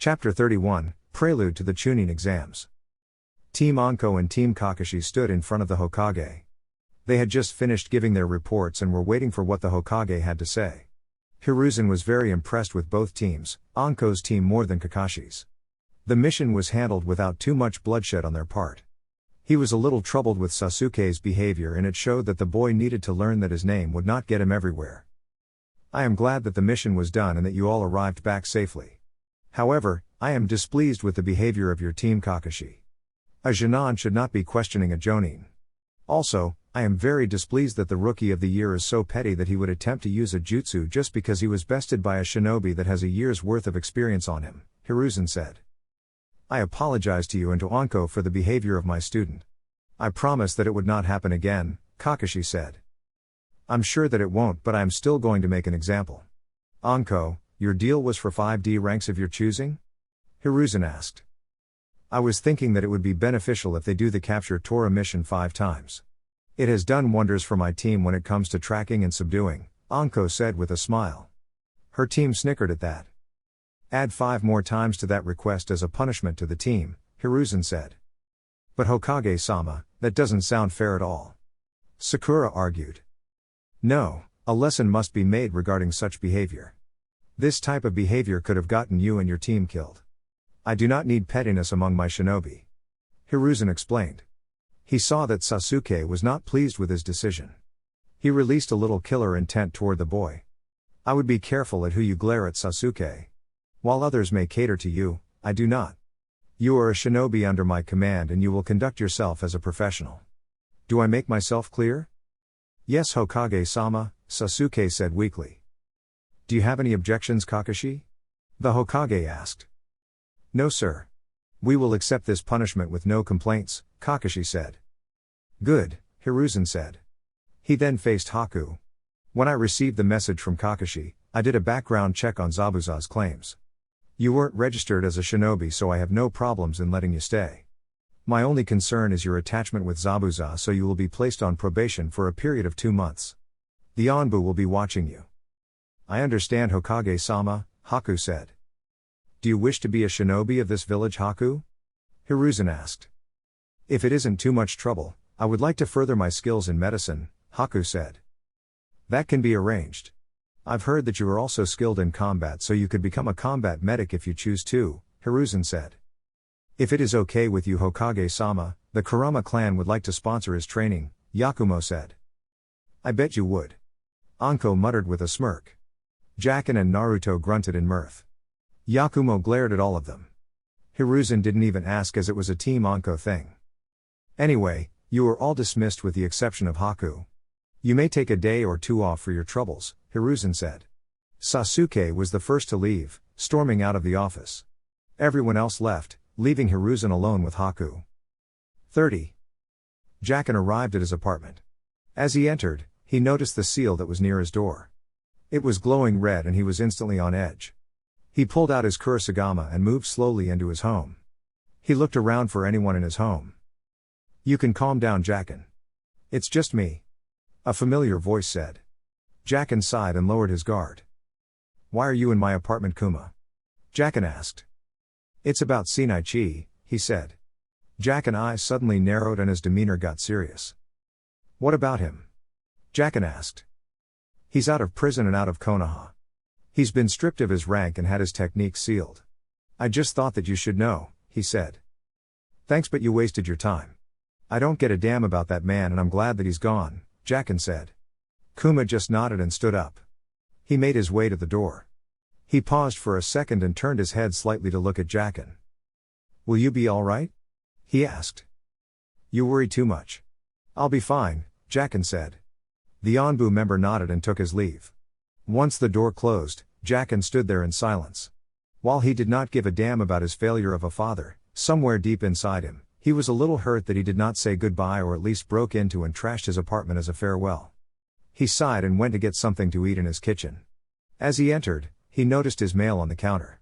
Chapter 31, Prelude to the Chunin Exams. Team Anko and Team Kakashi stood in front of the Hokage. They had just finished giving their reports and were waiting for what the Hokage had to say. Hiruzen was very impressed with both teams, Anko's team more than Kakashi's. The mission was handled without too much bloodshed on their part. He was a little troubled with Sasuke's behavior, and it showed that the boy needed to learn that his name would not get him everywhere. I am glad that the mission was done and that you all arrived back safely. However, I am displeased with the behavior of your team Kakashi. A Jonin should not be questioning a Jonin. Also, I am very displeased that the Rookie of the Year is so petty that he would attempt to use a jutsu just because he was bested by a shinobi that has a year's worth of experience on him, Hiruzen said. I apologize to you and to Anko for the behavior of my student. I promise that it would not happen again, Kakashi said. I'm sure that it won't, but I am still going to make an example. Anko, your deal was for 5D ranks of your choosing? Hiruzen asked. I was thinking that it would be beneficial if they do the Capture Tora mission 5 times. It has done wonders for my team when it comes to tracking and subduing, Anko said with a smile. Her team snickered at that. Add 5 more times to that request as a punishment to the team, Hiruzen said. But Hokage-sama, that doesn't sound fair at all. Sakura argued. No, a lesson must be made regarding such behavior. This type of behavior could have gotten you and your team killed. I do not need pettiness among my shinobi. Hiruzen explained. He saw that Sasuke was not pleased with his decision. He released a little killer intent toward the boy. I would be careful at who you glare at, Sasuke. While others may cater to you, I do not. You are a shinobi under my command and you will conduct yourself as a professional. Do I make myself clear? Yes, Hokage-sama, Sasuke said weakly. Do you have any objections, Kakashi? The Hokage asked. No, sir. We will accept this punishment with no complaints, Kakashi said. Good, Hiruzen said. He then faced Haku. When I received the message from Kakashi, I did a background check on Zabuza's claims. You weren't registered as a shinobi, so I have no problems in letting you stay. My only concern is your attachment with Zabuza, so you will be placed on probation for a period of 2 months. The Anbu will be watching you. I understand, Hokage-sama, Haku said. Do you wish to be a shinobi of this village, Haku? Hiruzen asked. If it isn't too much trouble, I would like to further my skills in medicine, Haku said. That can be arranged. I've heard that you are also skilled in combat, so you could become a combat medic if you choose to, Hiruzen said. If it is okay with you, Hokage-sama, the Kurama clan would like to sponsor his training, Yakumo said. I bet you would. Anko muttered with a smirk. Jacken and Naruto grunted in mirth. Yakumo glared at all of them. Hiruzen didn't even ask, as it was a Team Anko thing. Anyway, you are all dismissed with the exception of Haku. You may take a day or 2 off for your troubles, Hiruzen said. Sasuke was the first to leave, storming out of the office. Everyone else left, leaving Hiruzen alone with Haku. 30. Jacken arrived at his apartment. As he entered, he noticed the seal that was near his door. It was glowing red and he was instantly on edge. He pulled out his kurosagama and moved slowly into his home. He looked around for anyone in his home. You can calm down, Jacken. It's just me. A familiar voice said. Jacken sighed and lowered his guard. Why are you in my apartment, Kuma? Jacken asked. It's about Sinaichi, he said. Jacken's eyes suddenly narrowed and his demeanor got serious. What about him? Jacken asked. He's out of prison and out of Konoha. He's been stripped of his rank and had his technique sealed. I just thought that you should know, he said. Thanks, but you wasted your time. I don't get a damn about that man and I'm glad that he's gone, Jacken said. Kuma just nodded and stood up. He made his way to the door. He paused for a second and turned his head slightly to look at Jacken. Will you be all right? He asked. You worry too much. I'll be fine, Jacken said. The Anbu member nodded and took his leave. Once the door closed, Jacken stood there in silence. While he did not give a damn about his failure of a father, somewhere deep inside him, he was a little hurt that he did not say goodbye or at least broke into and trashed his apartment as a farewell. He sighed and went to get something to eat in his kitchen. As he entered, he noticed his mail on the counter.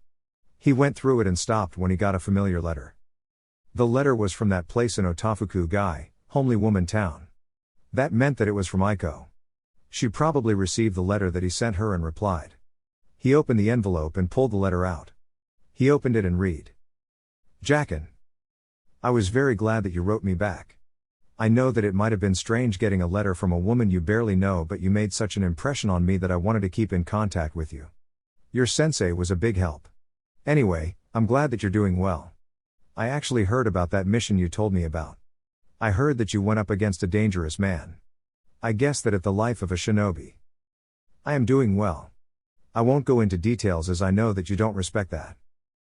He went through it and stopped when he got a familiar letter. The letter was from that place in Otafuku Gai, homely woman town. That meant that it was from Aiko. She probably received the letter that he sent her and replied. He opened the envelope and pulled the letter out. He opened it and read. Jacken. I was very glad that you wrote me back. I know that it might have been strange getting a letter from a woman you barely know, but you made such an impression on me that I wanted to keep in contact with you. Your sensei was a big help. Anyway, I'm glad that you're doing well. I actually heard about that mission you told me about. I heard that you went up against a dangerous man. I guess that it's the life of a shinobi. I am doing well. I won't go into details as I know that you don't respect that.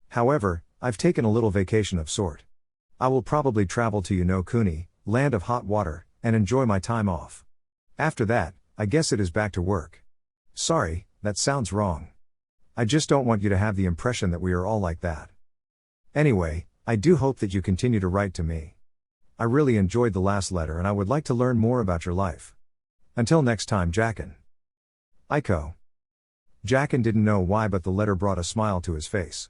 However, I've taken a little vacation of sort. I will probably travel to Kuni, land of hot water, and enjoy my time off. After that, I guess it is back to work. Sorry, that sounds wrong. I just don't want you to have the impression that we are all like that. Anyway, I do hope that you continue to write to me. I really enjoyed the last letter and I would like to learn more about your life. Until next time, Jacken. Aiko. Jacken didn't know why, but the letter brought a smile to his face.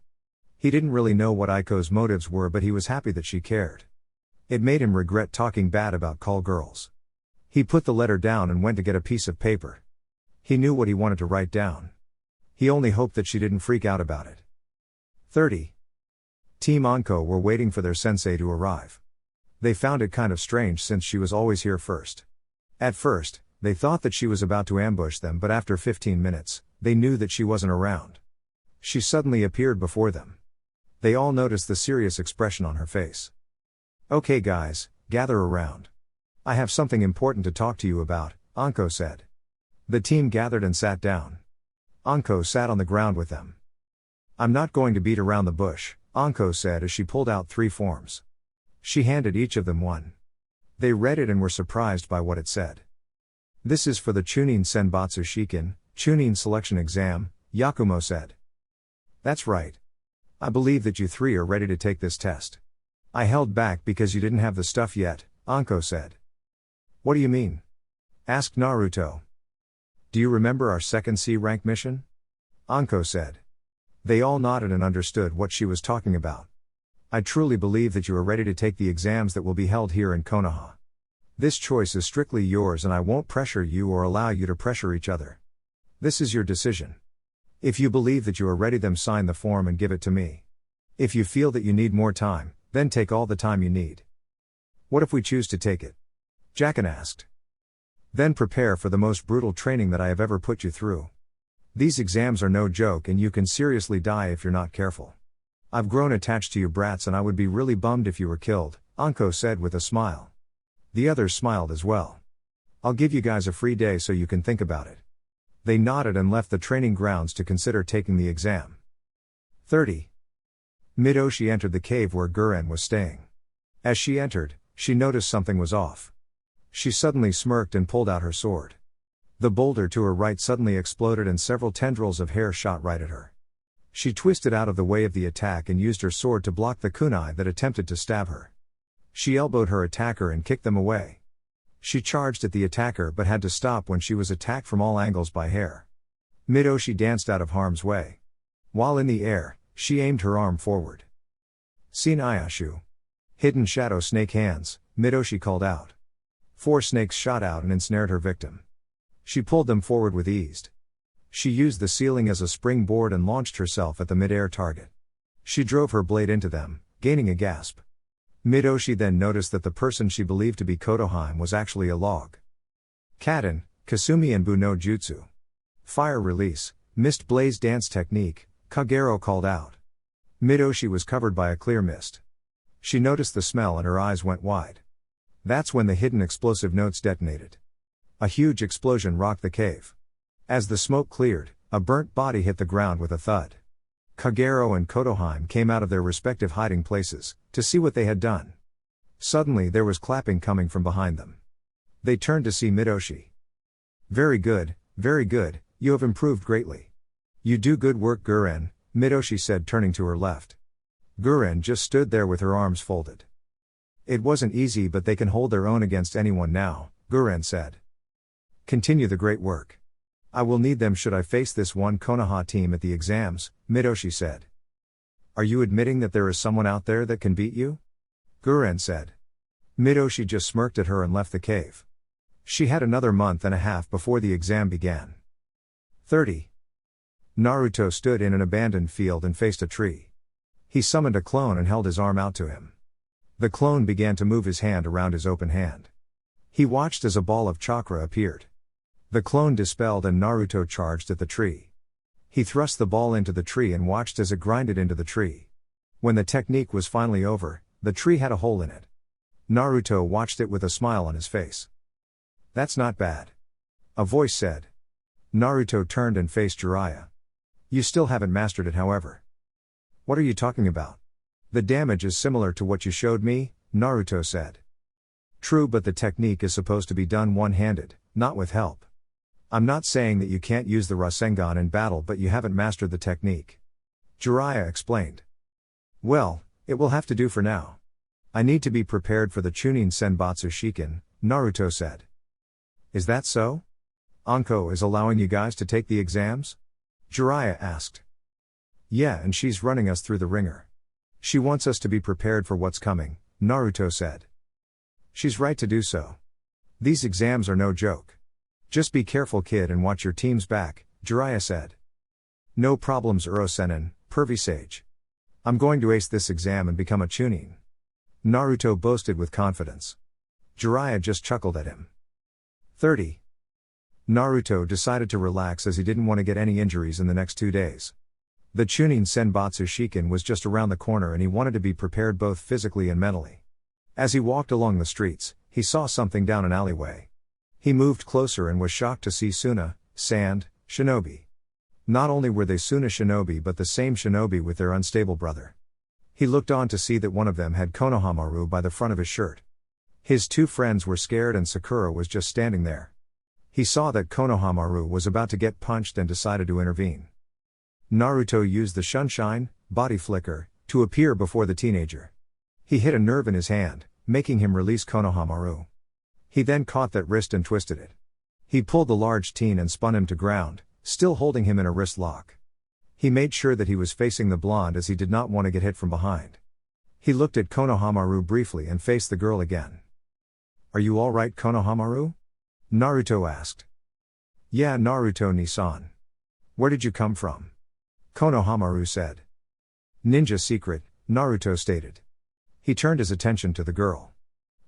He didn't really know what Aiko's motives were, but he was happy that she cared. It made him regret talking bad about call girls. He put the letter down and went to get a piece of paper. He knew what he wanted to write down. He only hoped that she didn't freak out about it. 30. Team Anko were waiting for their sensei to arrive. They found it kind of strange since she was always here first. At first, they thought that she was about to ambush them, but after 15 minutes, they knew that she wasn't around. She suddenly appeared before them. They all noticed the serious expression on her face. Okay guys, gather around. I have something important to talk to you about, Anko said. The team gathered and sat down. Anko sat on the ground with them. I'm not going to beat around the bush, Anko said as she pulled out 3 forms. She handed each of them one. They read it and were surprised by what it said. This is for the Chunin Senbatsu Shikin, Chunin Selection Exam, Yakumo said. That's right. I believe that you 3 are ready to take this test. I held back because you didn't have the stuff yet, Anko said. What do you mean? Asked Naruto. Do you remember our second C rank mission? Anko said. They all nodded and understood what she was talking about. I truly believe that you are ready to take the exams that will be held here in Konoha. This choice is strictly yours and I won't pressure you or allow you to pressure each other. This is your decision. If you believe that you are ready, then sign the form and give it to me. If you feel that you need more time, then take all the time you need. What if we choose to take it? Jacken asked. Then prepare for the most brutal training that I have ever put you through. These exams are no joke and you can seriously die if you're not careful. I've grown attached to you brats and I would be really bummed if you were killed, Anko said with a smile. The others smiled as well. I'll give you guys a free day so you can think about it. They nodded and left the training grounds to consider taking the exam. 30. Midoshi entered the cave where Guren was staying. As she entered, she noticed something was off. She suddenly smirked and pulled out her sword. The boulder to her right suddenly exploded and several tendrils of hair shot right at her. She twisted out of the way of the attack and used her sword to block the kunai that attempted to stab her. She elbowed her attacker and kicked them away. She charged at the attacker but had to stop when she was attacked from all angles by hair. Midoshi danced out of harm's way. While in the air, she aimed her arm forward. Sin Ayashu. Hidden shadow snake hands, Midoshi called out. 4 snakes shot out and ensnared her victim. She pulled them forward with ease. She used the ceiling as a springboard and launched herself at the mid-air target. She drove her blade into them, gaining a gasp. Midoshi then noticed that the person she believed to be Kotoheim was actually a log. Kaden, Kasumi and Bu no Jutsu. Fire release, mist blaze dance technique, Kagero called out. Midoshi was covered by a clear mist. She noticed the smell and her eyes went wide. That's when the hidden explosive notes detonated. A huge explosion rocked the cave. As the smoke cleared, a burnt body hit the ground with a thud. Kagero and Kotoheim came out of their respective hiding places, to see what they had done. Suddenly there was clapping coming from behind them. They turned to see Midoshi. Very good, you have improved greatly. You do good work Guren, Midoshi said turning to her left. Guren just stood there with her arms folded. It wasn't easy but they can hold their own against anyone now, Guren said. Continue the great work. I will need them should I face this one Konoha team at the exams, Midoshi said. Are you admitting that there is someone out there that can beat you? Guren said. Midoshi just smirked at her and left the cave. She had another month and a half before the exam began. 30. Naruto stood in an abandoned field and faced a tree. He summoned a clone and held his arm out to him. The clone began to move his hand around his open hand. He watched as a ball of chakra appeared. The clone dispelled and Naruto charged at the tree. He thrust the ball into the tree and watched as it grinded into the tree. When the technique was finally over, the tree had a hole in it. Naruto watched it with a smile on his face. "That's not bad," a voice said. Naruto turned and faced Jiraiya. "You still haven't mastered it, however." "What are you talking about?" "The damage is similar to what you showed me," Naruto said. "True, but the technique is supposed to be done one-handed, not with help. I'm not saying that you can't use the Rasengan in battle, but you haven't mastered the technique," Jiraiya explained. "Well, it will have to do for now. I need to be prepared for the Chunin Senbatsu Shiken," Naruto said. "Is that so? Anko is allowing you guys to take the exams?" Jiraiya asked. "Yeah, and she's running us through the ringer. She wants us to be prepared for what's coming," Naruto said. "She's right to do so. These exams are no joke. Just be careful, kid, and watch your team's back," Jiraiya said. "No problems, Uro-Sennin, Pervy Sage. I'm going to ace this exam and become a Chunin," Naruto boasted with confidence. Jiraiya just chuckled at him. 30. Naruto decided to relax as he didn't want to get any injuries in the next 2 days. The Chunin Senbatsu Shiken was just around the corner and he wanted to be prepared both physically and mentally. As he walked along the streets, he saw something down an alleyway. He moved closer and was shocked to see Suna, Sand, Shinobi. Not only were they Suna Shinobi but the same Shinobi with their unstable brother. He looked on to see that one of them had Konohamaru by the front of his shirt. His two friends were scared and Sakura was just standing there. He saw that Konohamaru was about to get punched and decided to intervene. Naruto used the Shunshine, body flicker, to appear before the teenager. He hit a nerve in his hand, making him release Konohamaru. He then caught that wrist and twisted it. He pulled the large teen and spun him to ground, still holding him in a wrist lock. He made sure that he was facing the blonde as he did not want to get hit from behind. He looked at Konohamaru briefly and faced the girl again. "Are you alright, Konohamaru?" Naruto asked. "Yeah, Naruto-Nisan. Where did you come from?" Konohamaru said. "Ninja secret," Naruto stated. He turned his attention to the girl.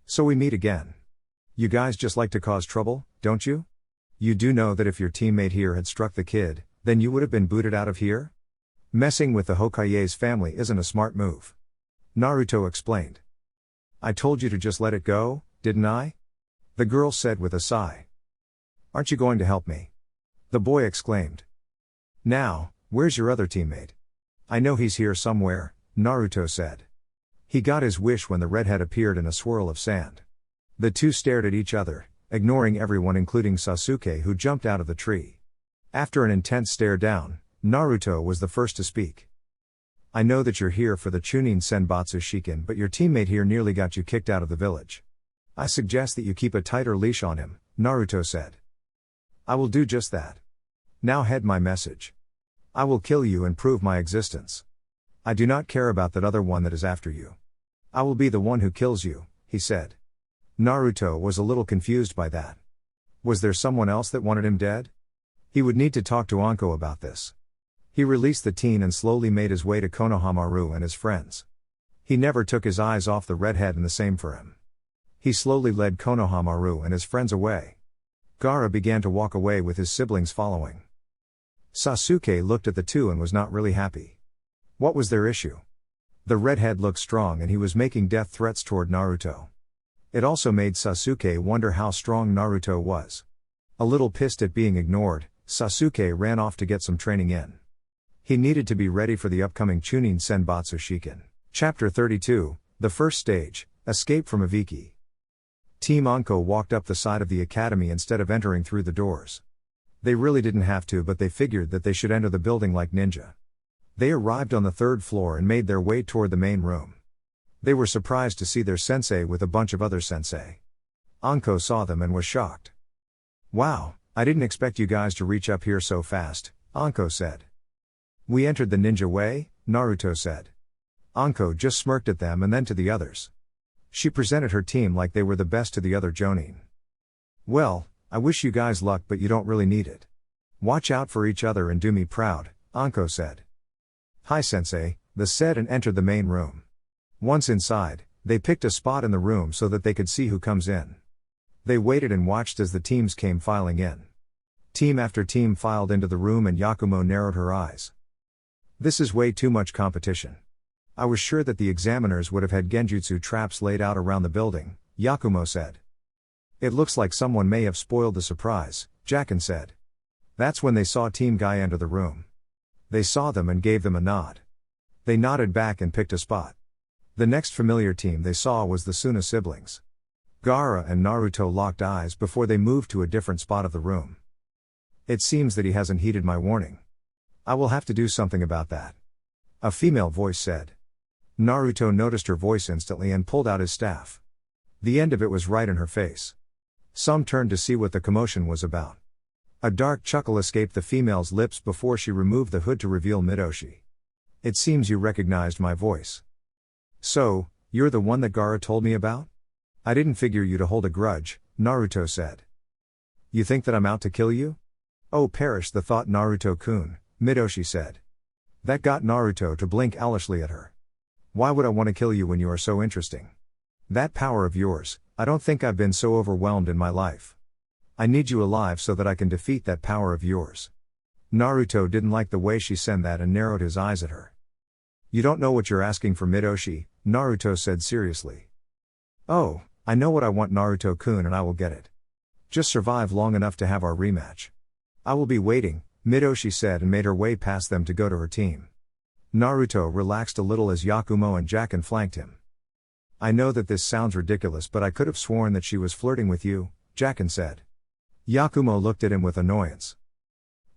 "So we meet again. You guys just like to cause trouble, don't you? You do know that if your teammate here had struck the kid, then you would have been booted out of here? Messing with the Hokage's family isn't a smart move," Naruto explained. "I told you to just let it go, didn't I?" the girl said with a sigh. "Aren't you going to help me?" the boy exclaimed. "Now, where's your other teammate?" "I know he's here somewhere," Naruto said. He got his wish when the redhead appeared in a swirl of sand. The two stared at each other, ignoring everyone including Sasuke who jumped out of the tree. After an intense stare down, Naruto was the first to speak. "I know that you're here for the Chunin Senbatsu Shiken, but your teammate here nearly got you kicked out of the village. I suggest that you keep a tighter leash on him," Naruto said. "I will do just that. Now head my message. I will kill you and prove my existence. I do not care about that other one that is after you. I will be the one who kills you," he said. Naruto was a little confused by that. Was there someone else that wanted him dead? He would need to talk to Anko about this. He released the teen and slowly made his way to Konohamaru and his friends. He never took his eyes off the redhead, and the same for him. He slowly led Konohamaru and his friends away. Gaara began to walk away with his siblings following. Sasuke looked at the two and was not really happy. What was their issue? The redhead looked strong and he was making death threats toward Naruto. It also made Sasuke wonder how strong Naruto was. A little pissed at being ignored, Sasuke ran off to get some training in. He needed to be ready for the upcoming Chunin Senbatsu Shiken. Chapter 32, The First Stage, Escape from Ibiki. Team Anko walked up the side of the academy instead of entering through the doors. They really didn't have to, but they figured that they should enter the building like ninja. They arrived on the 3rd floor and made their way toward the main room. They were surprised to see their sensei with a bunch of other sensei. Anko saw them and was shocked. "Wow, I didn't expect you guys to reach up here so fast," Anko said. "We entered the ninja way," Naruto said. Anko just smirked at them and then to the others. She presented her team like they were the best to the other jonin. "Well, I wish you guys luck, but you don't really need it. Watch out for each other and do me proud," Anko said. "Hi sensei," they said and entered the main room. Once inside, they picked a spot in the room so that they could see who comes in. They waited and watched as the teams came filing in. Team after team filed into the room and Yakumo narrowed her eyes. This is way too much competition. I was sure that the examiners would have had genjutsu traps laid out around the building, Yakumo said. It looks like someone may have spoiled the surprise, Jacken said. That's when they saw Team Guy enter the room. They saw them and gave them a nod. They nodded back and picked a spot. The next familiar team they saw was the Suna siblings. Gaara and Naruto locked eyes before they moved to a different spot of the room. It seems that he hasn't heeded my warning. I will have to do something about that. A female voice said. Naruto noticed her voice instantly and pulled out his staff. The end of it was right in her face. Some turned to see what the commotion was about. A dark chuckle escaped the female's lips before she removed the hood to reveal Midoshi. It seems you recognized my voice. So, you're the one that Gaara told me about? I didn't figure you to hold a grudge, Naruto said. You think that I'm out to kill you? Oh, perish the thought, Naruto-kun, Midoshi said. That got Naruto to blink owlishly at her. Why would I want to kill you when you are so interesting? That power of yours, I don't think I've been so overwhelmed in my life. I need you alive so that I can defeat that power of yours. Naruto didn't like the way she said that and narrowed his eyes at her. You don't know what you're asking for, Midoshi, Naruto said seriously. Oh, I know what I want, Naruto-kun, and I will get it. Just survive long enough to have our rematch. I will be waiting, Midoshi said and made her way past them to go to her team. Naruto relaxed a little as Yakumo and Jacken flanked him. I know that this sounds ridiculous, but I could have sworn that she was flirting with you, Jacken said. Yakumo looked at him with annoyance.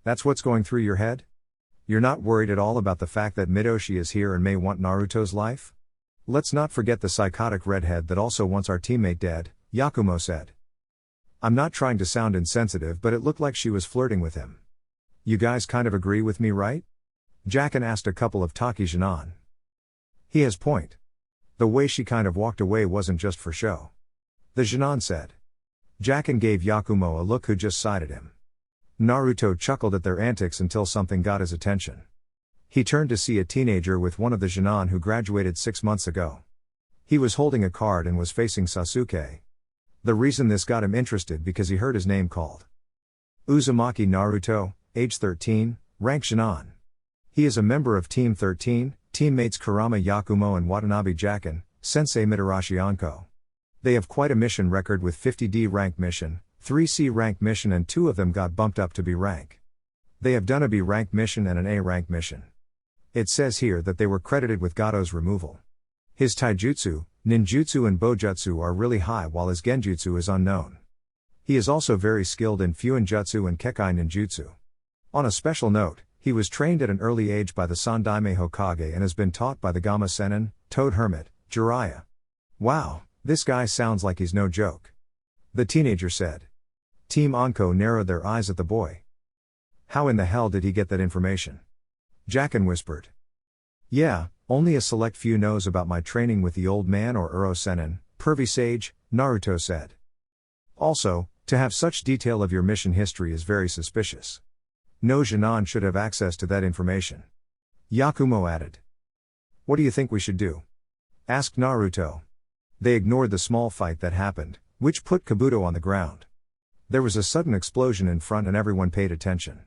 That's what's going through your head? You're not worried at all about the fact that Midoshi is here and may want Naruto's life? Let's not forget the psychotic redhead that also wants our teammate dead, Yakumo said. I'm not trying to sound insensitive, but it looked like she was flirting with him. You guys kind of agree with me, right? Jacken asked a couple of Taki Jinan. He has point. The way she kind of walked away wasn't just for show. The Jinan said. Jacken gave Yakumo a look who just sided him. Naruto chuckled at their antics until something got his attention. He turned to see a teenager with one of the Jinan who graduated 6 months ago. He was holding a card and was facing Sasuke. The reason this got him interested because he heard his name called. Uzumaki Naruto, age 13, rank Jinan. He is a member of Team 13, teammates Kurama Yakumo and Watanabe Jacken, Sensei Mitarashi Anko. They have quite a mission record with 50D rank mission, 3C rank mission, and 2 of them got bumped up to B rank. They have done a B rank mission and an A rank mission. It says here that they were credited with Gado's removal. His taijutsu, ninjutsu and bojutsu are really high while his genjutsu is unknown. He is also very skilled in fuinjutsu and kekai ninjutsu. On a special note, he was trained at an early age by the Sandaime Hokage and has been taught by the Gama Sennin, Toad Hermit, Jiraiya. Wow, this guy sounds like he's no joke. The teenager said. Team Anko narrowed their eyes at the boy. How in the hell did he get that information? Jacken whispered. Yeah, only a select few knows about my training with the old man or Uro Sennin, Pervy Sage, Naruto said. Also, to have such detail of your mission history is very suspicious. No Jinan should have access to that information. Yakumo added. What do you think we should do? Asked Naruto. They ignored the small fight that happened, which put Kabuto on the ground. There was a sudden explosion in front and everyone paid attention.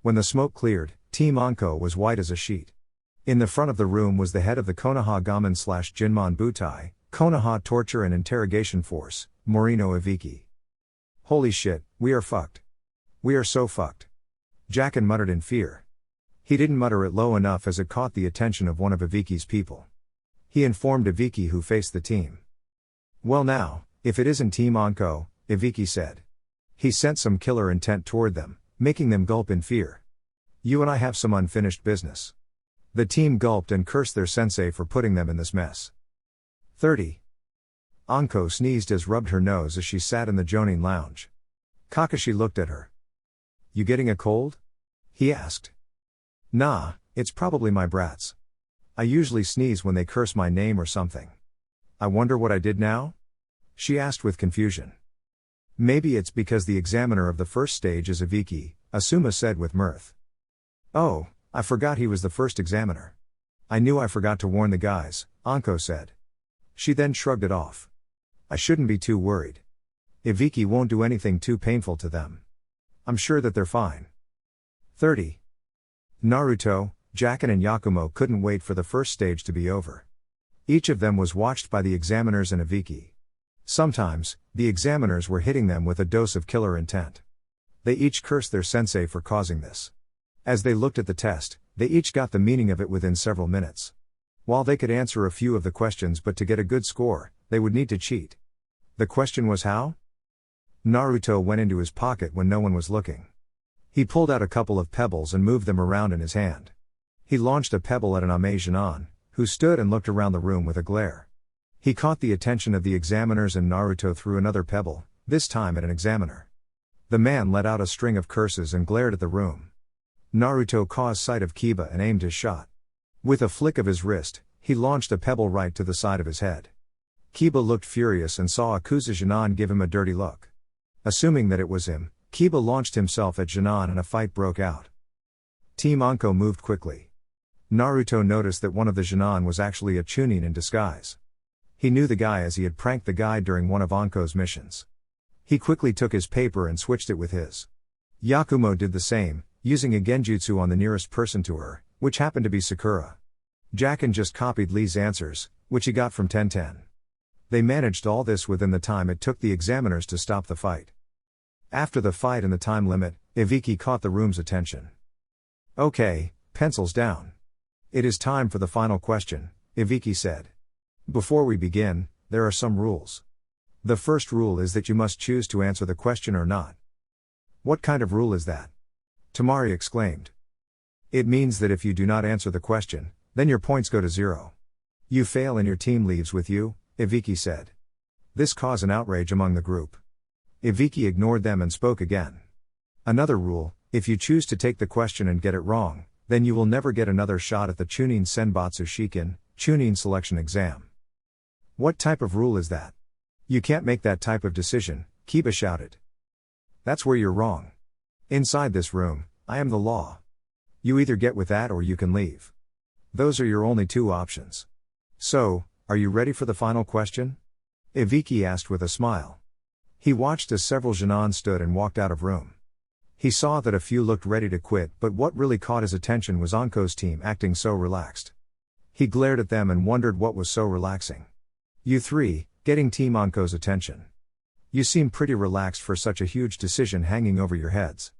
When the smoke cleared, Team Anko was white as a sheet. In the front of the room was the head of the Konoha Gamen/Jinmon Butai, Konoha Torture and Interrogation Force, Morino Ibiki. Holy shit, we are fucked. We are so fucked. Jacken muttered in fear. He didn't mutter it low enough as it caught the attention of one of Ibiki's people. He informed Ibiki who faced the team. Well now, if it isn't Team Anko, Ibiki said. He sent some killer intent toward them, making them gulp in fear. You and I have some unfinished business. The team gulped and cursed their sensei for putting them in this mess. 30. Anko sneezed as rubbed her nose as she sat in the Jonin lounge. Kakashi looked at her. You getting a cold? He asked. Nah, it's probably my brats. I usually sneeze when they curse my name or something. I wonder what I did now? She asked with confusion. Maybe it's because the examiner of the first stage is Ibiki, Asuma said with mirth. Oh, I forgot he was the first examiner. I knew I forgot to warn the guys, Anko said. She then shrugged it off. I shouldn't be too worried. Ibiki won't do anything too painful to them. I'm sure that they're fine. 30. Naruto, Jacken and Yakumo couldn't wait for the first stage to be over. Each of them was watched by the examiners and Ibiki. Sometimes, the examiners were hitting them with a dose of killer intent. They each cursed their sensei for causing this. As they looked at the test, they each got the meaning of it within several minutes. While they could answer a few of the questions, but to get a good score, they would need to cheat. The question was how? Naruto went into his pocket when no one was looking. He pulled out a couple of pebbles and moved them around in his hand. He launched a pebble at an Ame Jinan, who stood and looked around the room with a glare. He caught the attention of the examiners and Naruto threw another pebble, this time at an examiner. The man let out a string of curses and glared at the room. Naruto caught sight of Kiba and aimed his shot. With a flick of his wrist, he launched a pebble right to the side of his head. Kiba looked furious and saw Akusa Jinan give him a dirty look. Assuming that it was him, Kiba launched himself at Jinan and a fight broke out. Team Anko moved quickly. Naruto noticed that one of the Jinan was actually a Chunin in disguise. He knew the guy as he had pranked the guy during one of Anko's missions. He quickly took his paper and switched it with his. Yakumo did the same, using a genjutsu on the nearest person to her, which happened to be Sakura. Jacken just copied Lee's answers, which he got from Tenten. They managed all this within the time it took the examiners to stop the fight. After the fight and the time limit, Ibiki caught the room's attention. Okay, pencils down. It is time for the final question, Ibiki said. Before we begin, there are some rules. The first rule is that you must choose to answer the question or not. What kind of rule is that? Tamari exclaimed. It means that if you do not answer the question, then your points go to 0. You fail and your team leaves with you, Ibiki said. This caused an outrage among the group. Ibiki ignored them and spoke again. Another rule, if you choose to take the question and get it wrong, then you will never get another shot at the Chunin Senbatsu Shikin, Chunin selection exam. What type of rule is that? You can't make that type of decision, Kiba shouted. That's where you're wrong. Inside this room, I am the law. You either get with that or you can leave. Those are your only two options. So, are you ready for the final question? Ibiki asked with a smile. He watched as several Jinan stood and walked out of room. He saw that a few looked ready to quit, but what really caught his attention was Anko's team acting so relaxed. He glared at them and wondered what was so relaxing. You three, getting Team Anko's attention. You seem pretty relaxed for such a huge decision hanging over your heads.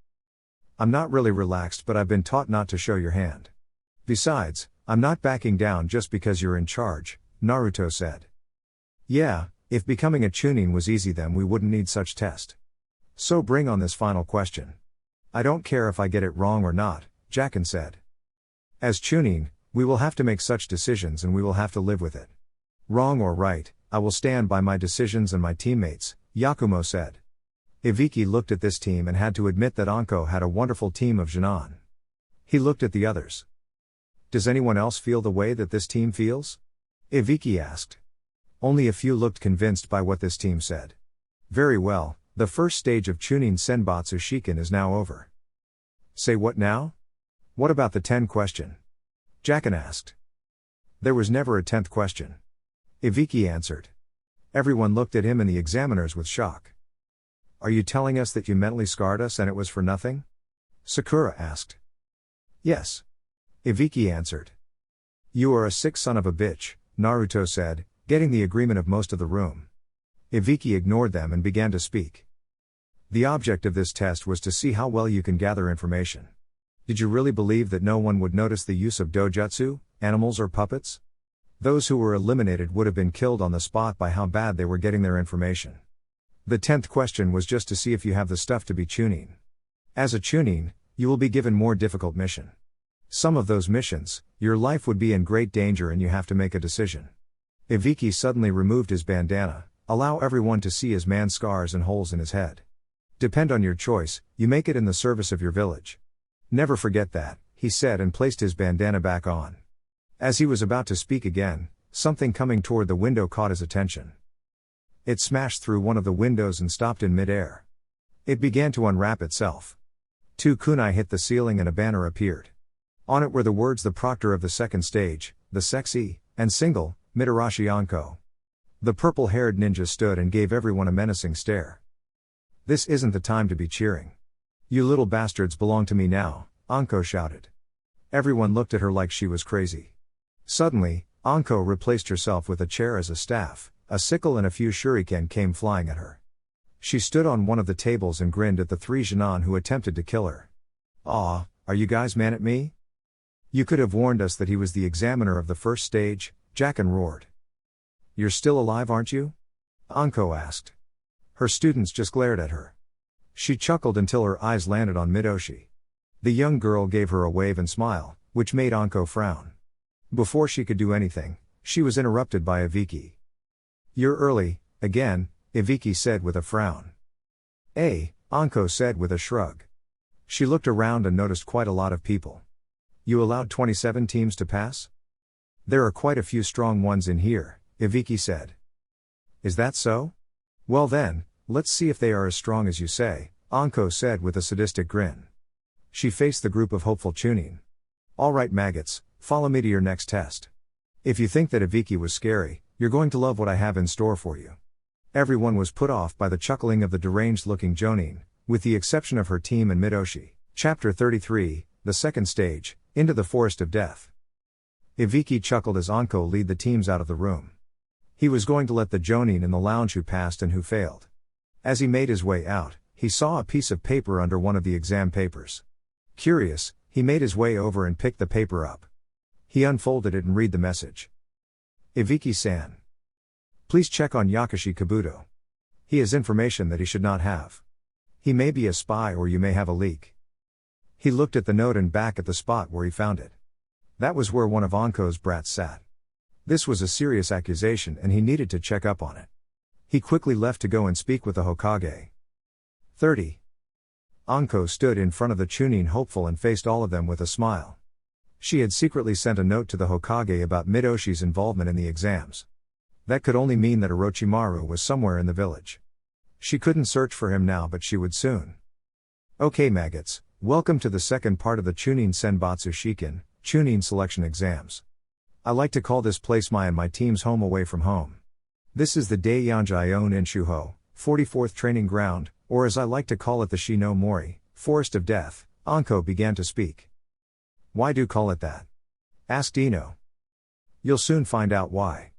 I'm not really relaxed, but I've been taught not to show your hand. Besides, I'm not backing down just because you're in charge, Naruto said. Yeah, if becoming a Chunin was easy then we wouldn't need such test. So bring on this final question. I don't care if I get it wrong or not, Jacken said. As Chunin, we will have to make such decisions and we will have to live with it. Wrong or right, I will stand by my decisions and my teammates, Yakumo said. Ibiki looked at this team and had to admit that Anko had a wonderful team of Jinan. He looked at the others. Does anyone else feel the way that this team feels? Ibiki asked. Only a few looked convinced by what this team said. Very well, the first stage of Chunin Senbatsu Shikin is now over. Say what now? What about the 10 question? Jacken asked. There was never a 10th question. Ibiki answered. Everyone looked at him and the examiners with shock. Are you telling us that you mentally scarred us and it was for nothing? Sakura asked. Yes. Ibiki answered. You are a sick son of a bitch, Naruto said, getting the agreement of most of the room. Ibiki ignored them and began to speak. The object of this test was to see how well you can gather information. Did you really believe that no one would notice the use of dojutsu, animals or puppets? Those who were eliminated would have been killed on the spot by how bad they were getting their information. The 10th question was just to see if you have the stuff to be Chunin. As a Chunin, you will be given more difficult mission. Some of those missions, your life would be in great danger and you have to make a decision. Ibiki suddenly removed his bandana, allow everyone to see his man's scars and holes in his head. Depend on your choice, you make it in the service of your village. Never forget that, he said and placed his bandana back on. As he was about to speak again, something coming toward the window caught his attention. It smashed through one of the windows and stopped in mid-air. It began to unwrap itself. 2 kunai hit the ceiling and a banner appeared. On it were the words "The Proctor of the Second Stage, the sexy, and single, Mitarashi Anko. The purple-haired ninja stood and gave everyone a menacing stare. This isn't the time to be cheering. You little bastards belong to me now, Anko shouted. Everyone looked at her like she was crazy. Suddenly, Anko replaced herself with a chair as a staff, a sickle and a few shuriken came flying at her. She stood on one of the tables and grinned at the 3 genin who attempted to kill her. "Aw, are you guys mad at me? You could have warned us that he was the examiner of the first stage," Jacken roared. "You're still alive, aren't you?" Anko asked. Her students just glared at her. She chuckled until her eyes landed on Midoshi. The young girl gave her a wave and smile, which made Anko frown. Before she could do anything, she was interrupted by Ibiki. "You're early, again," Ibiki said with a frown. Anko said with a shrug. She looked around and noticed quite a lot of people. "You allowed 27 teams to pass? There are quite a few strong ones in here," Ibiki said. "Is that so? Well then, let's see if they are as strong as you say," Anko said with a sadistic grin. She faced the group of hopeful Chunin. "Alright maggots, follow me to your next test. If you think that Ibiki was scary, you're going to love what I have in store for you." Everyone was put off by the chuckling of the deranged-looking Jonin, with the exception of her team and Midoshi. Chapter 33, The Second Stage, Into the Forest of Death. Ibiki chuckled as Anko led the teams out of the room. He was going to let the Jonin in the lounge who passed and who failed. As he made his way out, he saw a piece of paper under one of the exam papers. Curious, he made his way over and picked the paper up. He unfolded it and read the message. "Ibiki-san. Please check on Yakashi Kabuto. He has information that he should not have. He may be a spy or you may have a leak." He looked at the note and back at the spot where he found it. That was where one of Anko's brats sat. This was a serious accusation and he needed to check up on it. He quickly left to go and speak with the Hokage. 30. Anko stood in front of the Chunin hopeful and faced all of them with a smile. She had secretly sent a note to the Hokage about Midoshi's involvement in the exams. That could only mean that Orochimaru was somewhere in the village. She couldn't search for him now, but she would soon. "Okay maggots, welcome to the second part of the Chunin Senbatsu Shiken, Chunin selection exams. I like to call this place my and my team's home away from home. This is the Daiyanji-on Inshuho, 44th training ground, or as I like to call it the Shinomori, Forest of Death." Anko began to speak. "Why do call it that?" asked Ino. "You'll soon find out why.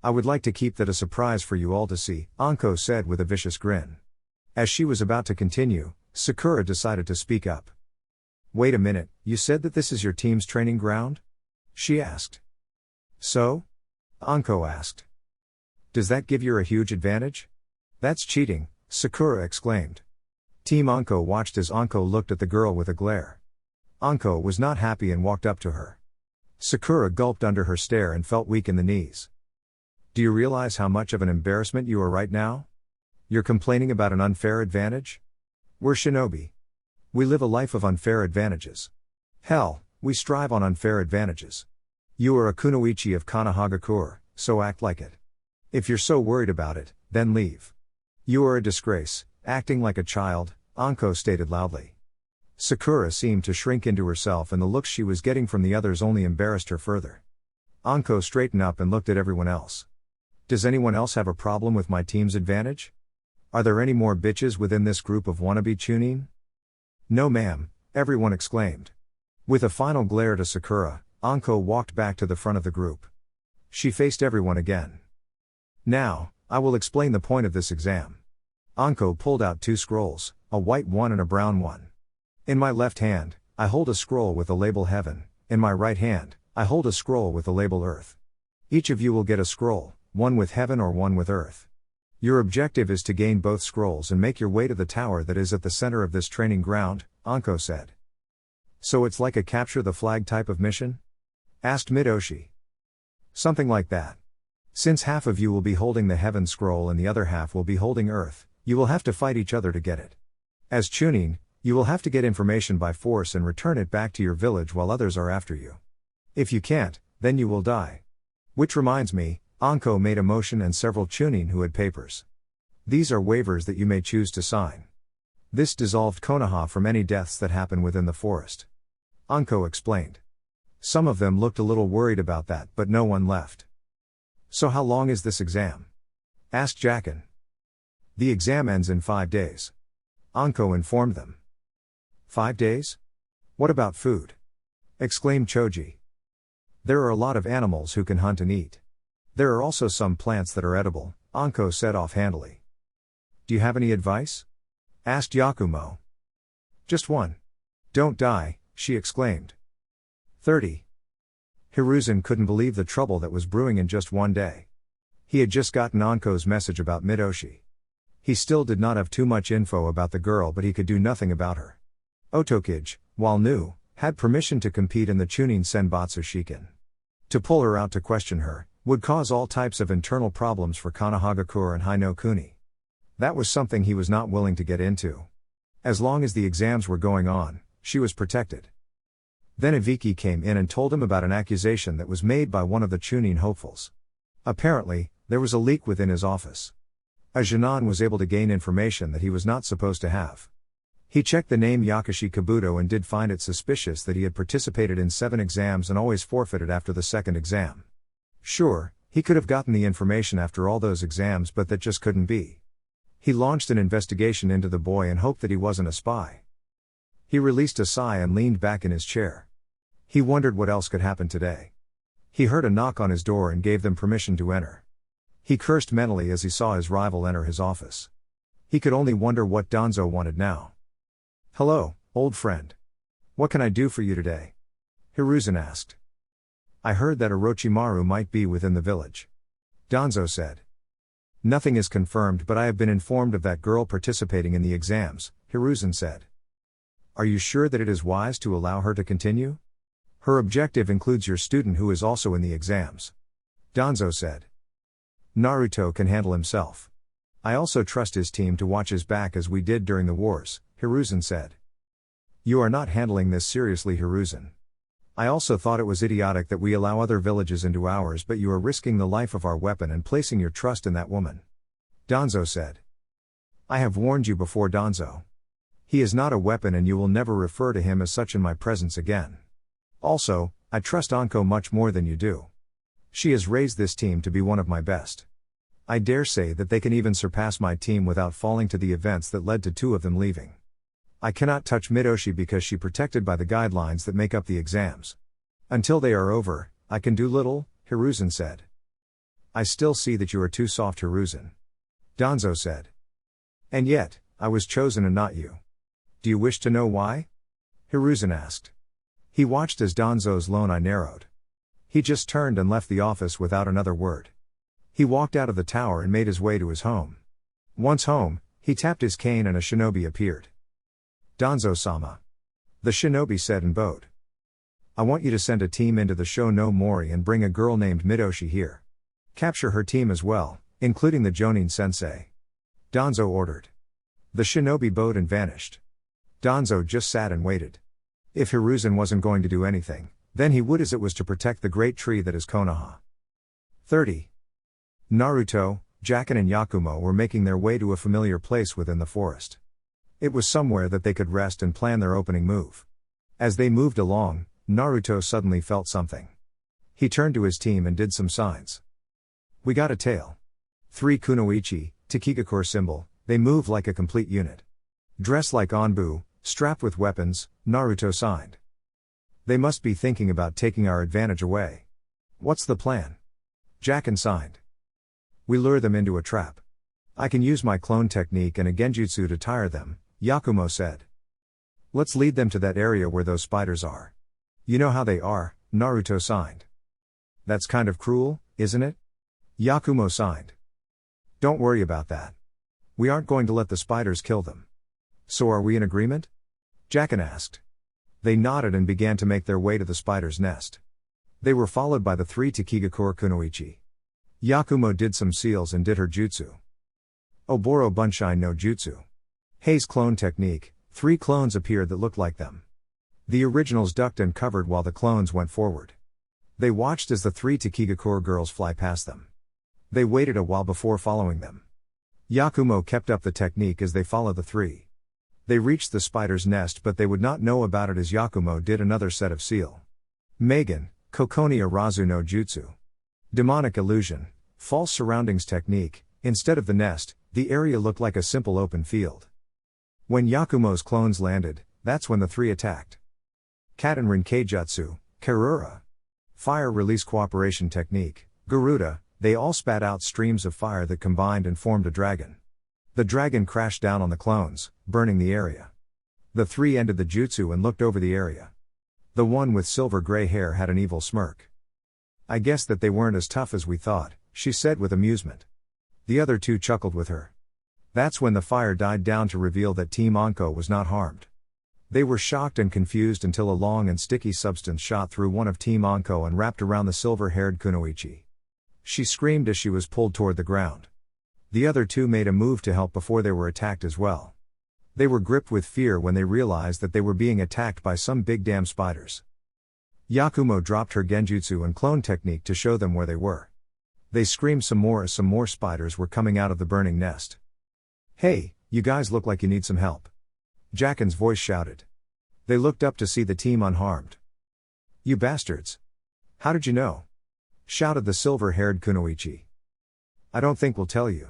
I would like to keep that a surprise for you all to see," Anko said with a vicious grin. As she was about to continue, Sakura decided to speak up. "Wait a minute, you said that this is your team's training ground?" she asked. "So?" Anko asked. "Does that give you a huge advantage?" "That's cheating," Sakura exclaimed. Team Anko watched as Anko looked at the girl with a glare. Anko was not happy and walked up to her. Sakura gulped under her stare and felt weak in the knees. "Do you realize how much of an embarrassment you are right now? You're complaining about an unfair advantage? We're shinobi. We live a life of unfair advantages. Hell, we strive on unfair advantages. You are a kunoichi of Konohagakure, so act like it. If you're so worried about it, then leave. You are a disgrace, acting like a child," Anko stated loudly. Sakura seemed to shrink into herself and the looks she was getting from the others only embarrassed her further. Anko straightened up and looked at everyone else. "Does anyone else have a problem with my team's advantage? Are there any more bitches within this group of wannabe Chunin?" "No ma'am," everyone exclaimed. With a final glare to Sakura, Anko walked back to the front of the group. She faced everyone again. "Now, I will explain the point of this exam." Anko pulled out 2 scrolls, a white one and a brown one. "In my left hand, I hold a scroll with the label Heaven, in my right hand, I hold a scroll with the label Earth. Each of you will get a scroll, one with Heaven or one with Earth. Your objective is to gain both scrolls and make your way to the tower that is at the center of this training ground," Anko said. "So it's like a capture the flag type of mission?" asked Midoshi. "Something like that. Since half of you will be holding the Heaven scroll and the other half will be holding Earth, you will have to fight each other to get it. As Chunin, you will have to get information by force and return it back to your village while others are after you. If you can't, then you will die. Which reminds me," Anko made a motion and several Chunin who had papers. "These are waivers that you may choose to sign. This dissolved Konoha from any deaths that happen within the forest." Anko explained. Some of them looked a little worried about that, but no one left. So how long is this exam? Asked Jacken. The exam ends in 5 days. Anko informed them. 5 days? What about food? Exclaimed Choji. There are a lot of animals who can hunt and eat. There are also some plants that are edible, Anko said offhandedly. Do you have any advice? Asked Yakumo. Just one. Don't die, she exclaimed. 30. Hiruzen couldn't believe the trouble that was brewing in just one day. He had just gotten Anko's message about Midoshi. He still did not have too much info about the girl, but he could do nothing about her. Otokage, while new, had permission to compete in the Chunin Senbatsu Shiken. To pull her out to question her would cause all types of internal problems for Konohagakure and Hino Kuni. That was something he was not willing to get into. As long as the exams were going on, she was protected. Then Ibiki came in and told him about an accusation that was made by one of the Chunin hopefuls. Apparently, there was a leak within his office. A Jinan was able to gain information that he was not supposed to have. He checked the name Yakashi Kabuto and did find it suspicious that he had participated in 7 exams and always forfeited after the second exam. Sure, he could have gotten the information after all those exams, but that just couldn't be. He launched an investigation into the boy and hoped that he wasn't a spy. He released a sigh and leaned back in his chair. He wondered what else could happen today. He heard a knock on his door and gave them permission to enter. He cursed mentally as he saw his rival enter his office. He could only wonder what Danzo wanted now. Hello, old friend. What can I do for you today? Hiruzen asked. I heard that Orochimaru might be within the village. Danzo said. Nothing is confirmed, but I have been informed of that girl participating in the exams, Hiruzen said. Are you sure that it is wise to allow her to continue? Her objective includes your student who is also in the exams. Danzo said. Naruto can handle himself. I also trust his team to watch his back as we did during the wars, Hiruzen said. You are not handling this seriously, Hiruzen. I also thought it was idiotic that we allow other villages into ours, but you are risking the life of our weapon and placing your trust in that woman. Danzo said. I have warned you before, Danzo. He is not a weapon and you will never refer to him as such in my presence again. Also, I trust Anko much more than you do. She has raised this team to be one of my best. I dare say that they can even surpass my team without falling to the events that led to 2 of them leaving. I cannot touch Midoshi because she protected by the guidelines that make up the exams. Until they are over, I can do little, Hiruzen said. I still see that you are too soft, Hiruzen. Danzo said. And yet, I was chosen and not you. Do you wish to know why? Hiruzen asked. He watched as Danzo's lone eye narrowed. He just turned and left the office without another word. He walked out of the tower and made his way to his home. Once home, he tapped his cane and a shinobi appeared. Danzo-sama. The shinobi said and bowed. I want you to send a team into the Sho no Mori and bring a girl named Midoshi here. Capture her team as well, including the Jonin sensei. Danzo ordered. The shinobi bowed and vanished. Danzo just sat and waited. If Hiruzen wasn't going to do anything, then he would, as it was to protect the great tree that is Konoha. 30. Naruto, Jacken and Yakumo were making their way to a familiar place within the forest. It was somewhere that they could rest and plan their opening move. As they moved along, Naruto suddenly felt something. He turned to his team and did some signs. We got a tail. 3 kunoichi, Takigakure symbol, they move like a complete unit. Dressed like Anbu, strapped with weapons, Naruto signed. They must be thinking about taking our advantage away. What's the plan? Jacken signed. We lure them into a trap. I can use my clone technique and a genjutsu to tire them, Yakumo said. Let's lead them to that area where those spiders are. You know how they are, Naruto signed. That's kind of cruel, isn't it? Yakumo signed. Don't worry about that. We aren't going to let the spiders kill them. So are we in agreement? Jacken asked. They nodded and began to make their way to the spider's nest. They were followed by the 3 Takigakure kunoichi. Yakumo did some seals and did her jutsu. Oboro Bunshai no Jutsu. Hei's clone technique, 3 clones appeared that looked like them. The originals ducked and covered while the clones went forward. They watched as the 3 Takigakure girls fly past them. They waited a while before following them. Yakumo kept up the technique as they followed the 3. They reached the spider's nest, but they would not know about it as Yakumo did another set of seal. Megan, Kokoni Arazu no Jutsu. Demonic illusion, false surroundings technique. Instead of the nest, the area looked like a simple open field. When Yakumo's clones landed, that's when the three attacked. Katenrin Keijutsu, Karura. Fire release cooperation technique, Garuda. They all spat out streams of fire that combined and formed a dragon. The dragon crashed down on the clones, burning the area. The three ended the jutsu and looked over the area. The one with silver gray hair had an evil smirk. I guess that they weren't as tough as we thought, she said with amusement. The other two chuckled with her. That's when the fire died down to reveal that Team Anko was not harmed. They were shocked and confused until a long and sticky substance shot through one of Team Anko and wrapped around the silver-haired Kunoichi. She screamed as she was pulled toward the ground. The other two made a move to help before they were attacked as well. They were gripped with fear when they realized that they were being attacked by some big damn spiders. Yakumo dropped her genjutsu and clone technique to show them where they were. They screamed some more as some more spiders were coming out of the burning nest. Hey, you guys look like you need some help. Jaken's voice shouted. They looked up to see the team unharmed. You bastards! How did you know? Shouted the silver-haired Kunoichi. I don't think we'll tell you.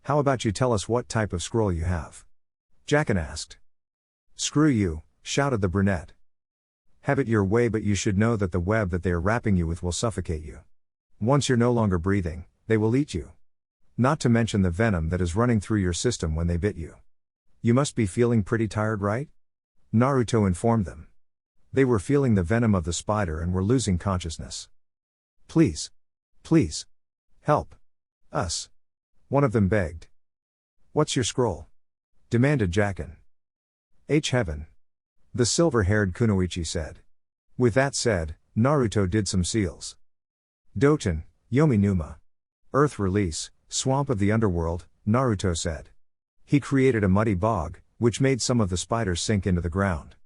How about you tell us what type of scroll you have? Jaken asked. Screw you, shouted the brunette. Have it your way, but you should know that the web that they are wrapping you with will suffocate you. Once you're no longer breathing, they will eat you. Not to mention the venom that is running through your system when they bit you. You must be feeling pretty tired, right? Naruto informed them. They were feeling the venom of the spider and were losing consciousness. Please. Please. Help. Us. One of them begged. What's your scroll? Demanded Jaken. Heaven. The silver-haired Kunoichi said. With that said, Naruto did some seals. Doten, Yomi Numa. Earth release, swamp of the underworld, Naruto said. He created a muddy bog, which made some of the spiders sink into the ground.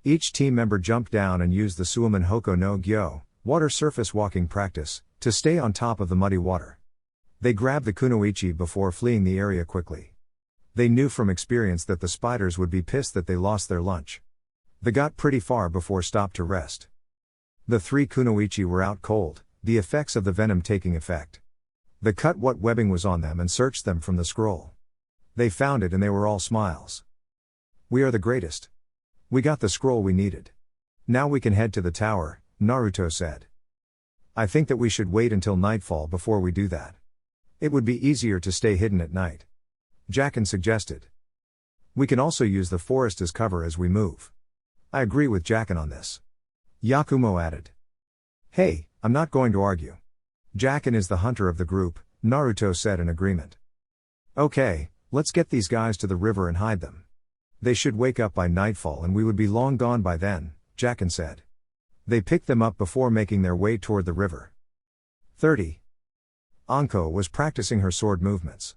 Each team member jumped down and used the Suiman Hoko no Gyo, water surface walking practice, to stay on top of the muddy water. They grabbed the Kunoichi before fleeing the area quickly. They knew from experience that the spiders would be pissed that they lost their lunch. They got pretty far before stopped to rest. The three Kunoichi were out cold, the effects of the venom taking effect. They cut what webbing was on them and searched them from the scroll. They found it and they were all smiles. We are the greatest. We got the scroll we needed. Now we can head to the tower, Naruto said. I think that we should wait until nightfall before we do that. It would be easier to stay hidden at night. Jaken suggested. We can also use the forest as cover as we move. I agree with Jaken on this. Yakumo added. Hey, I'm not going to argue. Jaken is the hunter of the group, Naruto said in agreement. Okay, let's get these guys to the river and hide them. They should wake up by nightfall and we would be long gone by then, Jaken said. They picked them up before making their way toward the river. 30. Anko was practicing her sword movements.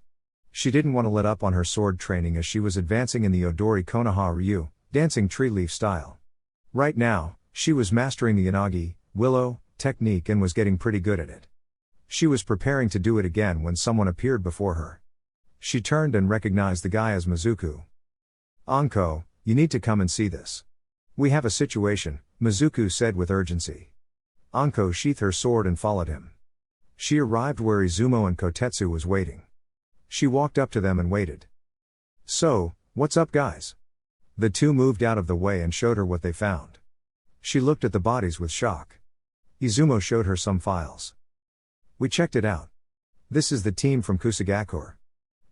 She didn't want to let up on her sword training as she was advancing in the Odori Konoha Ryu, dancing tree leaf style. Right now, she was mastering the Yanagi, willow, technique and was getting pretty good at it. She was preparing to do it again when someone appeared before her. She turned and recognized the guy as Mizuku. Anko, you need to come and see this. We have a situation, Mizuku said with urgency. Anko sheathed her sword and followed him. She arrived where Izumo and Kotetsu was waiting. She walked up to them and waited. So, what's up guys? The two moved out of the way and showed her what they found. She looked at the bodies with shock. Izumo showed her some files. We checked it out. This is the team from Kusagakure.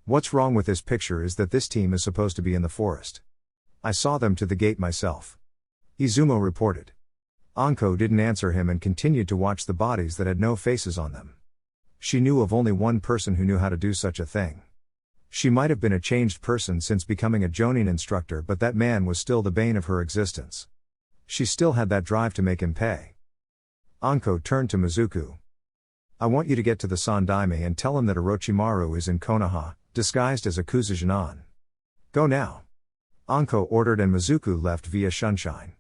What's wrong with this picture is that this team is supposed to be in the forest. I saw them to the gate myself. Izumo reported. Anko didn't answer him and continued to watch the bodies that had no faces on them. She knew of only one person who knew how to do such a thing. She might have been a changed person since becoming a Jonin instructor, but that man was still the bane of her existence. She still had that drive to make him pay. Anko turned to Mizuku. I want you to get to the Sandaime and tell him that Orochimaru is in Konoha, disguised as a Kuzujinan. Go now. Anko ordered and Mizuku left via Shunshine.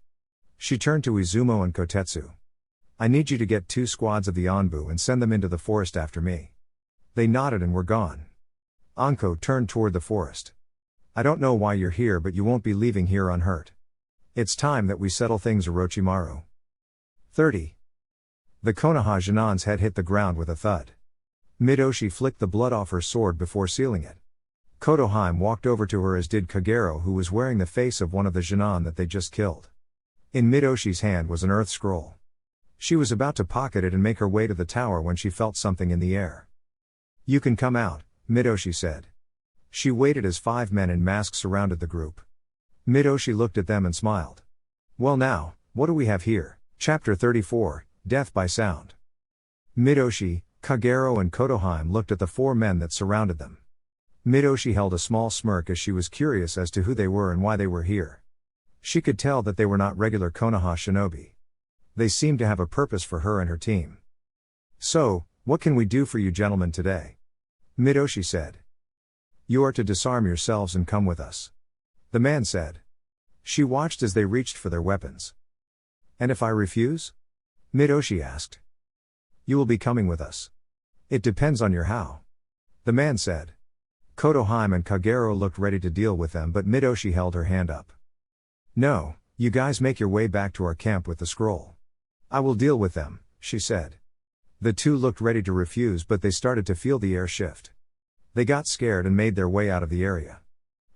She turned to Izumo and Kotetsu. I need you to get 2 squads of the Anbu and send them into the forest after me. They nodded and were gone. Anko turned toward the forest. I don't know why you're here, but you won't be leaving here unhurt. It's time that we settle things, Orochimaru. 30. The Konoha Jinan's head hit the ground with a thud. Midoshi flicked the blood off her sword before sealing it. Kotoheim walked over to her, as did Kagero, who was wearing the face of one of the Jinan that they just killed. In Midoshi's hand was an earth scroll. She was about to pocket it and make her way to the tower when she felt something in the air. "You can come out," Midoshi said. She waited as 5 men in masks surrounded the group. Midoshi looked at them and smiled. "Well now, what do we have here?" Chapter 34, Death by Sound. Midoshi, Kagero and Kotoheim looked at the 4 men that surrounded them. Midoshi held a small smirk as she was curious as to who they were and why they were here. She could tell that they were not regular Konoha shinobi. They seemed to have a purpose for her and her team. "So, what can we do for you gentlemen today?" Midoshi said. "You are to disarm yourselves and come with us," the man said. She watched as they reached for their weapons. "And if I refuse?" Midoshi asked. "You will be coming with us. It depends on your how," the man said. Kotoheim and Kagero looked ready to deal with them, but Midoshi held her hand up. "No, you guys make your way back to our camp with the scroll. I will deal with them," she said. The 2 looked ready to refuse, but they started to feel the air shift. They got scared and made their way out of the area.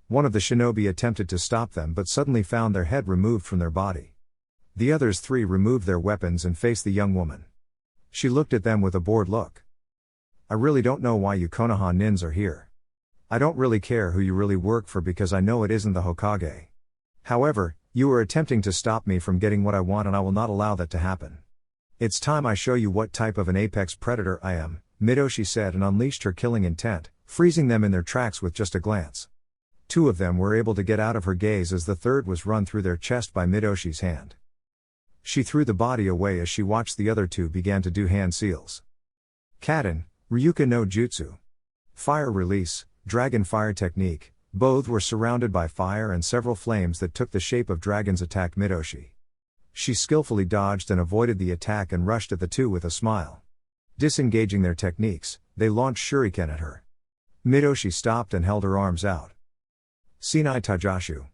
One of the shinobi attempted to stop them but suddenly found their head removed from their body. The others 3 removed their weapons and faced the young woman. She looked at them with a bored look. "I really don't know why you Konoha nins are here. I don't really care who you really work for because I know it isn't the Hokage. However, you are attempting to stop me from getting what I want and I will not allow that to happen. It's time I show you what type of an apex predator I am," Midoshi said, and unleashed her killing intent, freezing them in their tracks with just a glance. 2 of them were able to get out of her gaze as the 3rd was run through their chest by Midoshi's hand. She threw the body away as she watched the other 2 begin to do hand seals. Kaden, Ryuka no Jutsu. Fire release, Dragon Fire Technique. Both were surrounded by fire and several flames that took the shape of dragons attacked Midoshi. She skillfully dodged and avoided the attack and rushed at the 2 with a smile. Disengaging their techniques, they launched shuriken at her. Midoshi stopped and held her arms out. Sinai Tajashu.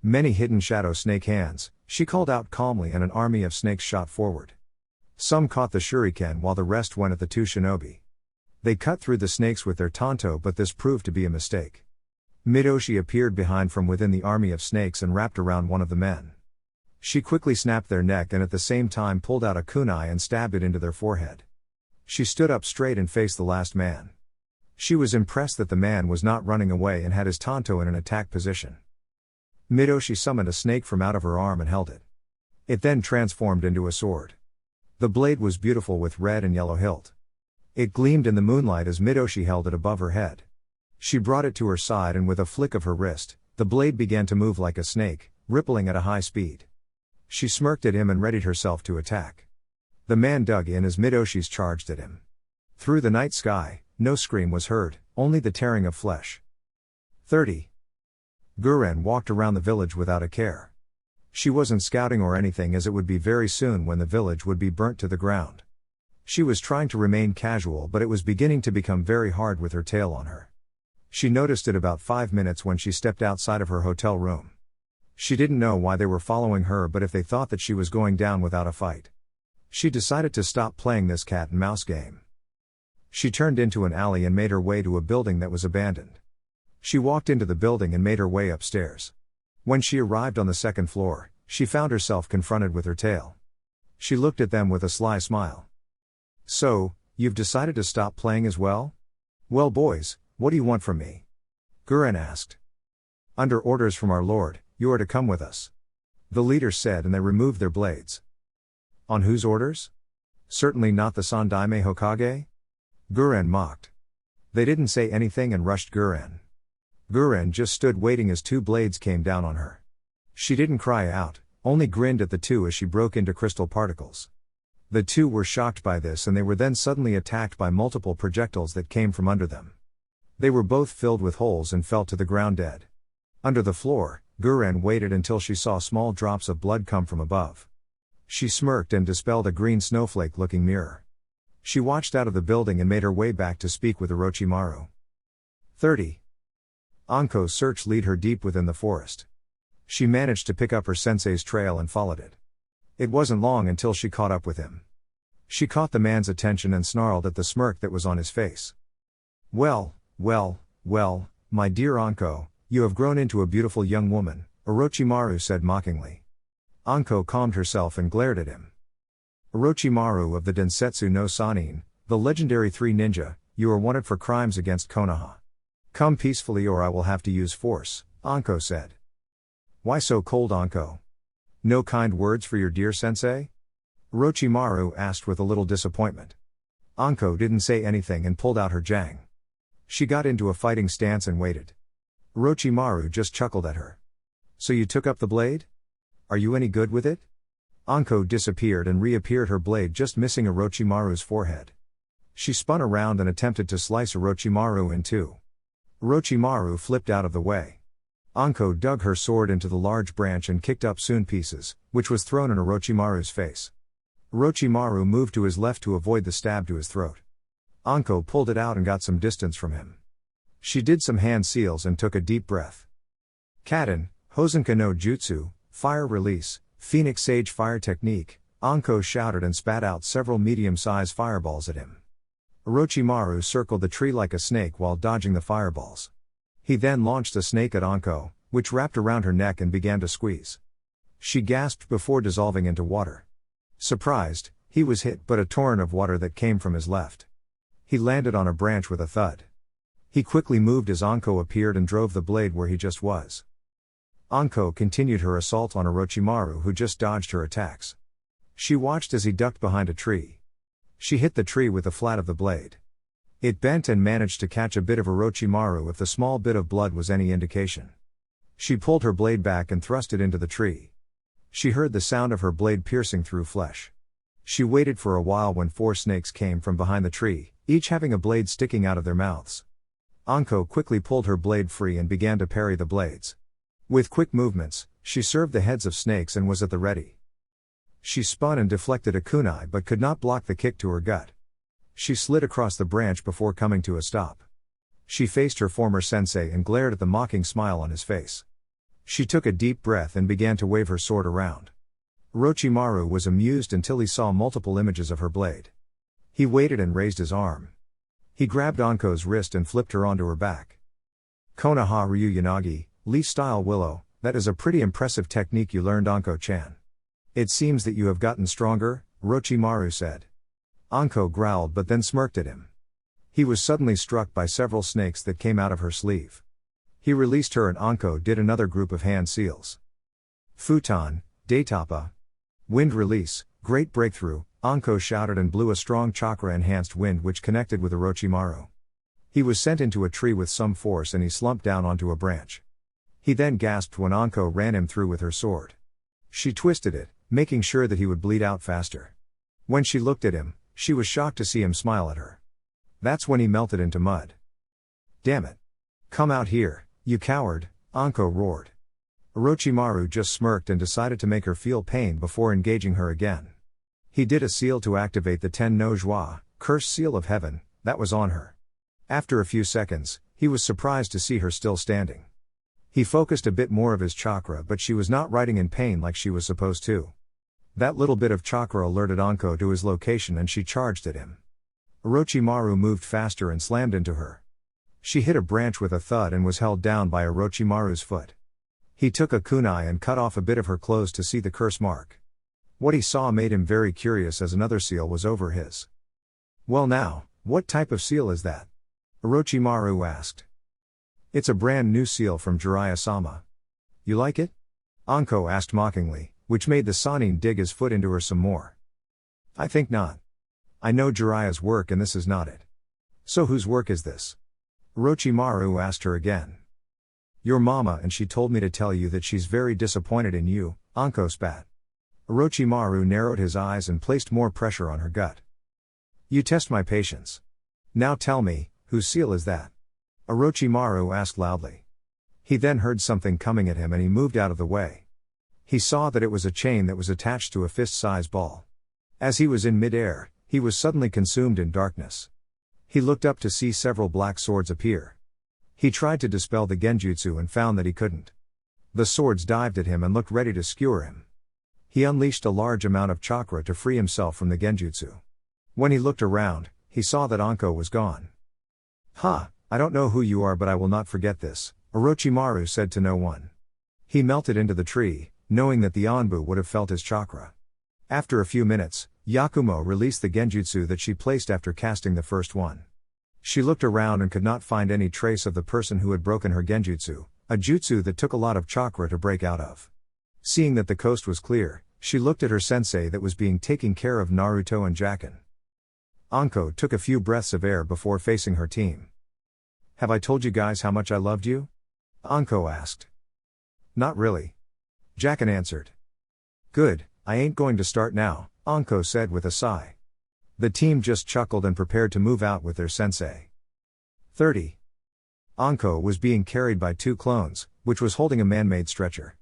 Many hidden shadow snake hands, she called out calmly, and an army of snakes shot forward. Some caught the shuriken while the rest went at the 2 shinobi. They cut through the snakes with their tanto, but this proved to be a mistake. Midoshi appeared behind from within the army of snakes and wrapped around one of the men. She quickly snapped their neck and at the same time pulled out a kunai and stabbed it into their forehead. She stood up straight and faced the last man. She was impressed that the man was not running away and had his tanto in an attack position. Midoshi summoned a snake from out of her arm and held it. It then transformed into a sword. The blade was beautiful with red and yellow hilt. It gleamed in the moonlight as Midoshi held it above her head. She brought it to her side and with a flick of her wrist, the blade began to move like a snake, rippling at a high speed. She smirked at him and readied herself to attack. The man dug in as Midoshi's charged at him. Through the night sky, no scream was heard, only the tearing of flesh. 30. Guren walked around the village without a care. She wasn't scouting or anything, as it would be very soon when the village would be burnt to the ground. She was trying to remain casual, but it was beginning to become very hard with her tail on her. She noticed it about 5 minutes when she stepped outside of her hotel room. She didn't know why they were following her, but if they thought that she was going down without a fight. She decided to stop playing this cat and mouse game. She turned into an alley and made her way to a building that was abandoned. She walked into the building and made her way upstairs. When she arrived on the 2nd floor, she found herself confronted with her tail. She looked at them with a sly smile. "So, you've decided to stop playing as well? Well boys, what do you want from me?" Guren asked. "Under orders from our lord, you are to come with us," the leader said, and they removed their blades. "On whose orders? Certainly not the Sandaime Hokage?" Guren mocked. They didn't say anything and rushed Guren. Guren just stood waiting as 2 blades came down on her. She didn't cry out, only grinned at the 2 as she broke into crystal particles. The 2 were shocked by this, and they were then suddenly attacked by multiple projectiles that came from under them. They were both filled with holes and fell to the ground dead. Under the floor, Guren waited until she saw small drops of blood come from above. She smirked and dispelled a green snowflake-looking mirror. She watched out of the building and made her way back to speak with Orochimaru. 30. Anko's search led her deep within the forest. She managed to pick up her sensei's trail and followed it. It wasn't long until she caught up with him. She caught the man's attention and snarled at the smirk that was on his face. Well, my dear Anko, you have grown into a beautiful young woman, Orochimaru said mockingly. Anko calmed herself and glared at him. Orochimaru of the Densetsu no Sannin, the legendary 3 ninja, you are wanted for crimes against Konoha. Come peacefully or I will have to use force, Anko said. Why so cold, Anko? No kind words for your dear sensei? Orochimaru asked with a little disappointment. Anko didn't say anything and pulled out her jang. She got into a fighting stance and waited. Orochimaru just chuckled at her. So you took up the blade? Are you any good with it? Anko disappeared and reappeared, her blade just missing Orochimaru's forehead. She spun around and attempted to slice Orochimaru in two. Orochimaru flipped out of the way. Anko dug her sword into the large branch and kicked up soon pieces, which was thrown in Orochimaru's face. Orochimaru moved to his left to avoid the stab to his throat. Anko pulled it out and got some distance from him. She did some hand seals and took a deep breath. Kaden, Hosenka no Jutsu, Fire Release, Phoenix Sage Fire Technique, Anko shouted and spat out several medium-sized fireballs at him. Orochimaru circled the tree like a snake while dodging the fireballs. He then launched a snake at Anko, which wrapped around her neck and began to squeeze. She gasped before dissolving into water. Surprised, he was hit but a torrent of water that came from his left. He landed on a branch with a thud. He quickly moved as Anko appeared and drove the blade where he just was. Anko continued her assault on Orochimaru, who just dodged her attacks. She watched as he ducked behind a tree. She hit the tree with the flat of the blade. It bent and managed to catch a bit of Orochimaru if the small bit of blood was any indication. She pulled her blade back and thrust it into the tree. She heard the sound of her blade piercing through flesh. She waited for a while when 4 snakes came from behind the tree, each having a blade sticking out of their mouths. Anko quickly pulled her blade free and began to parry the blades. With quick movements, she served the heads of snakes and was at the ready. She spun and deflected a kunai but could not block the kick to her gut. She slid across the branch before coming to a stop. She faced her former sensei and glared at the mocking smile on his face. She took a deep breath and began to wave her sword around. Orochimaru was amused until he saw multiple images of her blade. He waited and raised his arm. He grabbed Anko's wrist and flipped her onto her back. Konoha Ryu Yanagi, Lee-style Willow, that is a pretty impressive technique you learned, Anko-chan. It seems that you have gotten stronger, Orochimaru said. Anko growled but then smirked at him. He was suddenly struck by several snakes that came out of her sleeve. He released her and Anko did another group of hand seals. Futon, Daitapa. Wind release, great breakthrough, Anko shouted and blew a strong chakra-enhanced wind which connected with Orochimaru. He was sent into a tree with some force and he slumped down onto a branch. He then gasped when Anko ran him through with her sword. She twisted it, making sure that he would bleed out faster. When she looked at him, she was shocked to see him smile at her. That's when he melted into mud. Damn it. Come out here, you coward, Anko roared. Orochimaru just smirked and decided to make her feel pain before engaging her again. He did a seal to activate the Ten no Joie, cursed seal of heaven, that was on her. After a few seconds, he was surprised to see her still standing. He focused a bit more of his chakra but she was not writhing in pain like she was supposed to. That little bit of chakra alerted Anko to his location and she charged at him. Orochimaru moved faster and slammed into her. She hit a branch with a thud and was held down by Orochimaru's foot. He took a kunai and cut off a bit of her clothes to see the curse mark. What he saw made him very curious as another seal was over his. Well now, what type of seal is that? Orochimaru asked. It's a brand new seal from Jiraiya-sama. You like it? Anko asked mockingly, which made the Sannin dig his foot into her some more. I think not. I know Jiraiya's work and this is not it. So whose work is this? Orochimaru asked her again. Your mama, and she told me to tell you that she's very disappointed in you, Anko spat. Orochimaru narrowed his eyes and placed more pressure on her gut. You test my patience. Now tell me, whose seal is that? Orochimaru asked loudly. He then heard something coming at him and he moved out of the way. He saw that it was a chain that was attached to a fist-sized ball. As he was in mid-air, he was suddenly consumed in darkness. He looked up to see several black swords appear. He tried to dispel the genjutsu and found that he couldn't. The swords dived at him and looked ready to skewer him. He unleashed a large amount of chakra to free himself from the genjutsu. When he looked around, he saw that Anko was gone. "Ha, I don't know who you are, but I will not forget this," Orochimaru said to no one. He melted into the tree, knowing that the Anbu would have felt his chakra. After a few minutes, Yakumo released the genjutsu that she placed after casting the first one. She looked around and could not find any trace of the person who had broken her genjutsu, a jutsu that took a lot of chakra to break out of. Seeing that the coast was clear, she looked at her sensei that was being taking care of Naruto and Jacken. Anko took a few breaths of air before facing her team. "Have I told you guys how much I loved you?" Anko asked. "Not really," Jacken answered. "Good, I ain't going to start now," Anko said with a sigh. The team just chuckled and prepared to move out with their sensei. 30. Anko was being carried by two clones, which was holding a man-made stretcher.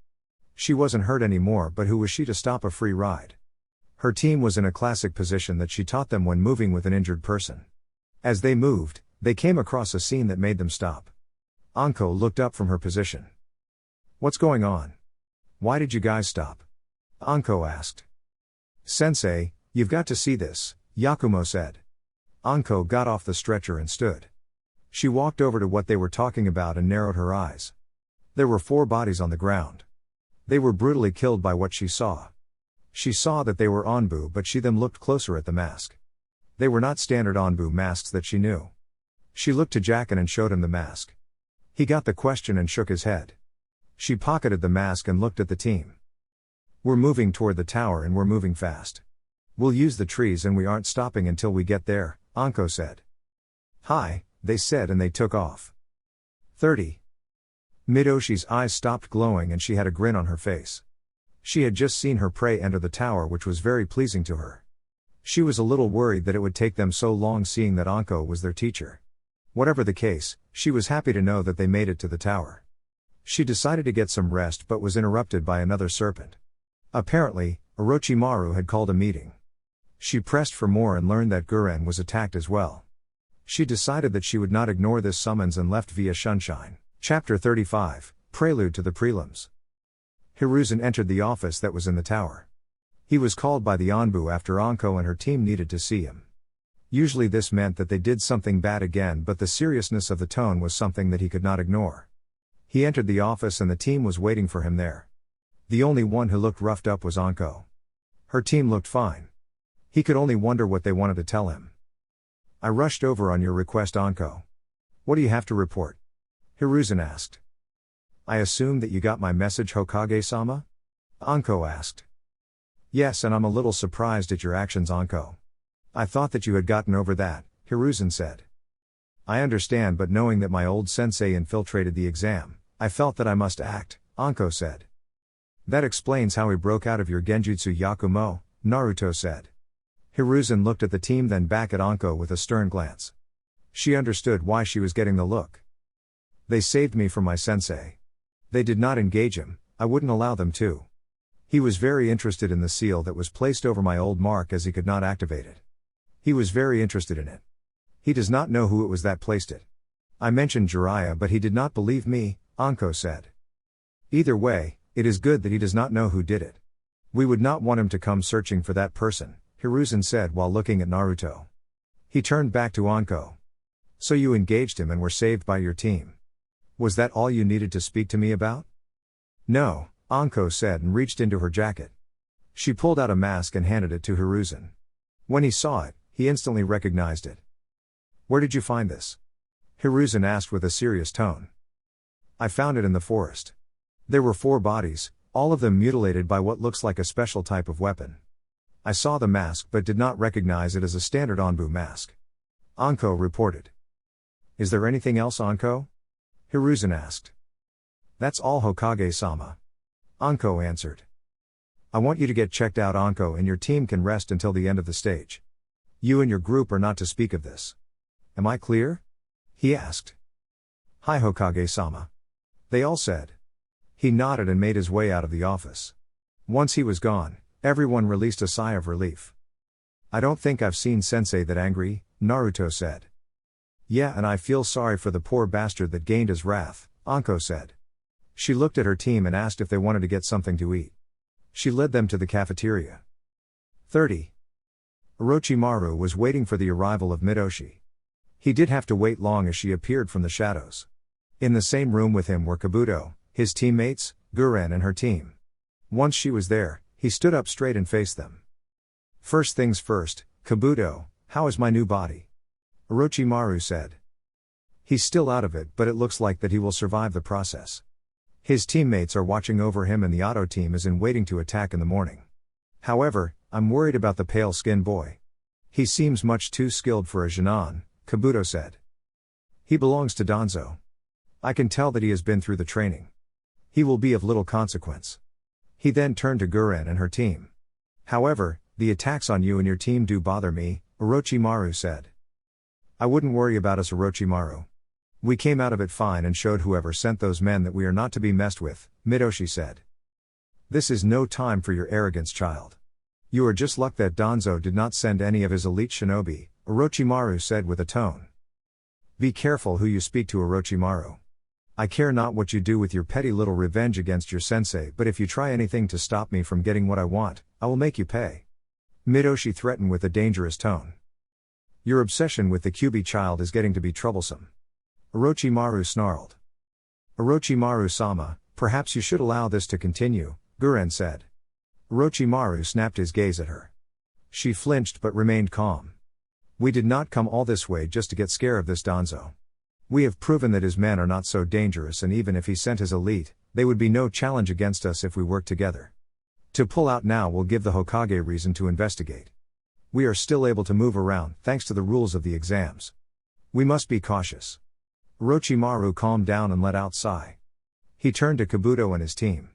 She wasn't hurt anymore, but who was she to stop a free ride? Her team was in a classic position that she taught them when moving with an injured person. As they moved, they came across a scene that made them stop. Anko looked up from her position. "What's going on? Why did you guys stop?" Anko asked. "Sensei, you've got to see this," Yakumo said. Anko got off the stretcher and stood. She walked over to what they were talking about and narrowed her eyes. There were 4 bodies on the ground. They were brutally killed by what she saw. She saw that they were Anbu, but she then looked closer at the mask. They were not standard Anbu masks that she knew. She looked to Jacken and showed him the mask. He got the question and shook his head. She pocketed the mask and looked at the team. "We're moving toward the tower and we're moving fast. We'll use the trees and we aren't stopping until we get there," Anko said. "Hi," they said, and they took off. 30. Midoshi's eyes stopped glowing and she had a grin on her face. She had just seen her prey enter the tower, which was very pleasing to her. She was a little worried that it would take them so long, seeing that Anko was their teacher. Whatever the case, she was happy to know that they made it to the tower. She decided to get some rest but was interrupted by another serpent. Apparently, Orochimaru had called a meeting. She pressed for more and learned that Guren was attacked as well. She decided that she would not ignore this summons and left via Sunshine. Chapter 35, Prelude to the Prelims. Hiruzen entered the office that was in the tower. He was called by the Anbu after Anko and her team needed to see him. Usually this meant that they did something bad again, but the seriousness of the tone was something that he could not ignore. He entered the office and the team was waiting for him there. The only one who looked roughed up was Anko. Her team looked fine. He could only wonder what they wanted to tell him. "I rushed over on your request, Anko. What do you have to report?" Hiruzen asked. "I assume that you got my message, Hokage-sama?" Anko asked. "Yes, and I'm a little surprised at your actions, Anko. I thought that you had gotten over that," Hiruzen said. "I understand, but knowing that my old sensei infiltrated the exam, I felt that I must act," Anko said. "That explains how he broke out of your genjutsu, Yakumo," Naruto said. Hiruzen looked at the team, then back at Anko with a stern glance. She understood why she was getting the look. "They saved me from my sensei. They did not engage him, I wouldn't allow them to. He was very interested in the seal that was placed over my old mark as he could not activate it. He was very interested in it. He does not know who it was that placed it. I mentioned Jiraiya, but he did not believe me," Anko said. "Either way, it is good that he does not know who did it. We would not want him to come searching for that person," Hiruzen said while looking at Naruto. He turned back to Anko. "So you engaged him and were saved by your team. Was that all you needed to speak to me about?" "No," Anko said and reached into her jacket. She pulled out a mask and handed it to Hiruzen. When he saw it, he instantly recognized it. "Where did you find this?" Hiruzen asked with a serious tone. "I found it in the forest. There were 4 bodies, all of them mutilated by what looks like a special type of weapon. I saw the mask but did not recognize it as a standard Anbu mask," Anko reported. "Is there anything else, Anko?" Hiruzen asked. "That's all, Hokage-sama," Anko answered. "I want you to get checked out, Anko, and your team can rest until the end of the stage. You and your group are not to speak of this. Am I clear?" he asked. "Hi, Hokage-sama," they all said. He nodded and made his way out of the office. Once he was gone, everyone released a sigh of relief. "I don't think I've seen Sensei that angry," Naruto said. "Yeah, and I feel sorry for the poor bastard that gained his wrath," Anko said. She looked at her team and asked if they wanted to get something to eat. She led them to the cafeteria. 30. Orochimaru was waiting for the arrival of Midoshi. He did have to wait long as she appeared from the shadows. In the same room with him were Kabuto, his teammates, Guren and her team. Once she was there, he stood up straight and faced them. First things first, Kabuto, how is my new body? Orochimaru said. He's still out of it, but it looks like that he will survive the process. His teammates are watching over him and the Auto team is in waiting to attack in the morning. However, I'm worried about the pale-skinned boy. He seems much too skilled for a Genin, Kabuto said. He belongs to Danzo. I can tell that he has been through the training. He will be of little consequence. He then turned to Guren and her team. However, the attacks on you and your team do bother me, Orochimaru said. I wouldn't worry about us, Orochimaru. We came out of it fine and showed whoever sent those men that we are not to be messed with, Midoshi said. This is no time for your arrogance, child. You are just luck that Danzo did not send any of his elite shinobi, Orochimaru said with a tone. Be careful who you speak to, Orochimaru. I care not what you do with your petty little revenge against your sensei, but if you try anything to stop me from getting what I want, I will make you pay. Midoshi threatened with a dangerous tone. Your obsession with the Kyuubi child is getting to be troublesome. Orochimaru snarled. Orochimaru-sama, perhaps you should allow this to continue, Guren said. Orochimaru snapped his gaze at her. She flinched but remained calm. We did not come all this way just to get scared of this Danzo. We have proven that his men are not so dangerous, and even if he sent his elite, they would be no challenge against us if we work together. To pull out now will give the Hokage reason to investigate. We are still able to move around, thanks to the rules of the exams. We must be cautious. Orochimaru calmed down and let out a sigh. He turned to Kabuto and his team.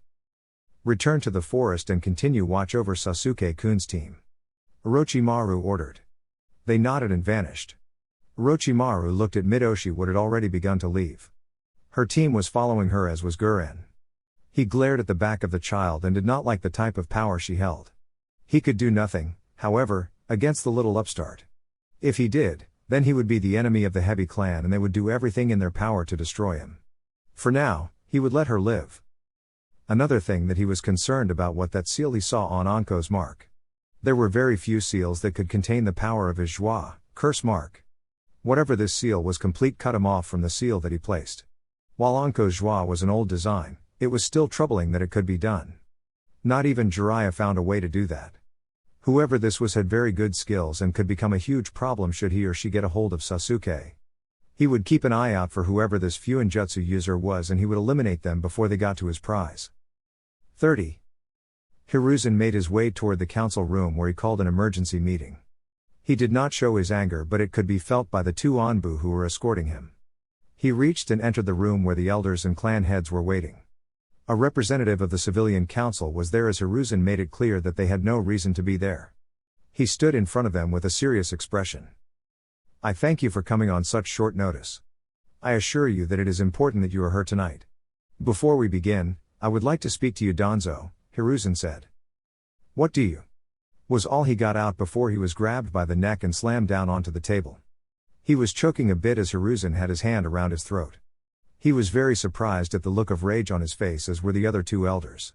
Return to the forest and continue watch over Sasuke-kun's team. Orochimaru ordered. They nodded and vanished. Orochimaru looked at Midoshi, who had already begun to leave. Her team was following her, as was Guren. He glared at the back of the child and did not like the type of power she held. He could do nothing, however, against the little upstart. If he did, then he would be the enemy of the Hebi clan and they would do everything in their power to destroy him. For now, he would let her live. Another thing that he was concerned about was that seal he saw on Anko's mark. There were very few seals that could contain the power of his joie, curse mark. Whatever this seal was, complete cut him off from the seal that he placed. While Anko's joie was an old design, it was still troubling that it could be done. Not even Jiraiya found a way to do that. Whoever this was had very good skills and could become a huge problem should he or she get a hold of Sasuke. He would keep an eye out for whoever this Fuinjutsu user was and he would eliminate them before they got to his prize. 30. Hiruzen made his way toward the council room where he called an emergency meeting. He did not show his anger, but it could be felt by the two Anbu who were escorting him. He reached and entered the room where the elders and clan heads were waiting. A representative of the civilian council was there as Hiruzen made it clear that they had no reason to be there. He stood in front of them with a serious expression. I thank you for coming on such short notice. I assure you that it is important that you are here tonight. Before we begin, I would like to speak to you, Danzo, Hiruzen said. What do you? Was all he got out before he was grabbed by the neck and slammed down onto the table. He was choking a bit as Hiruzen had his hand around his throat. He was very surprised at the look of rage on his face, as were the other two elders.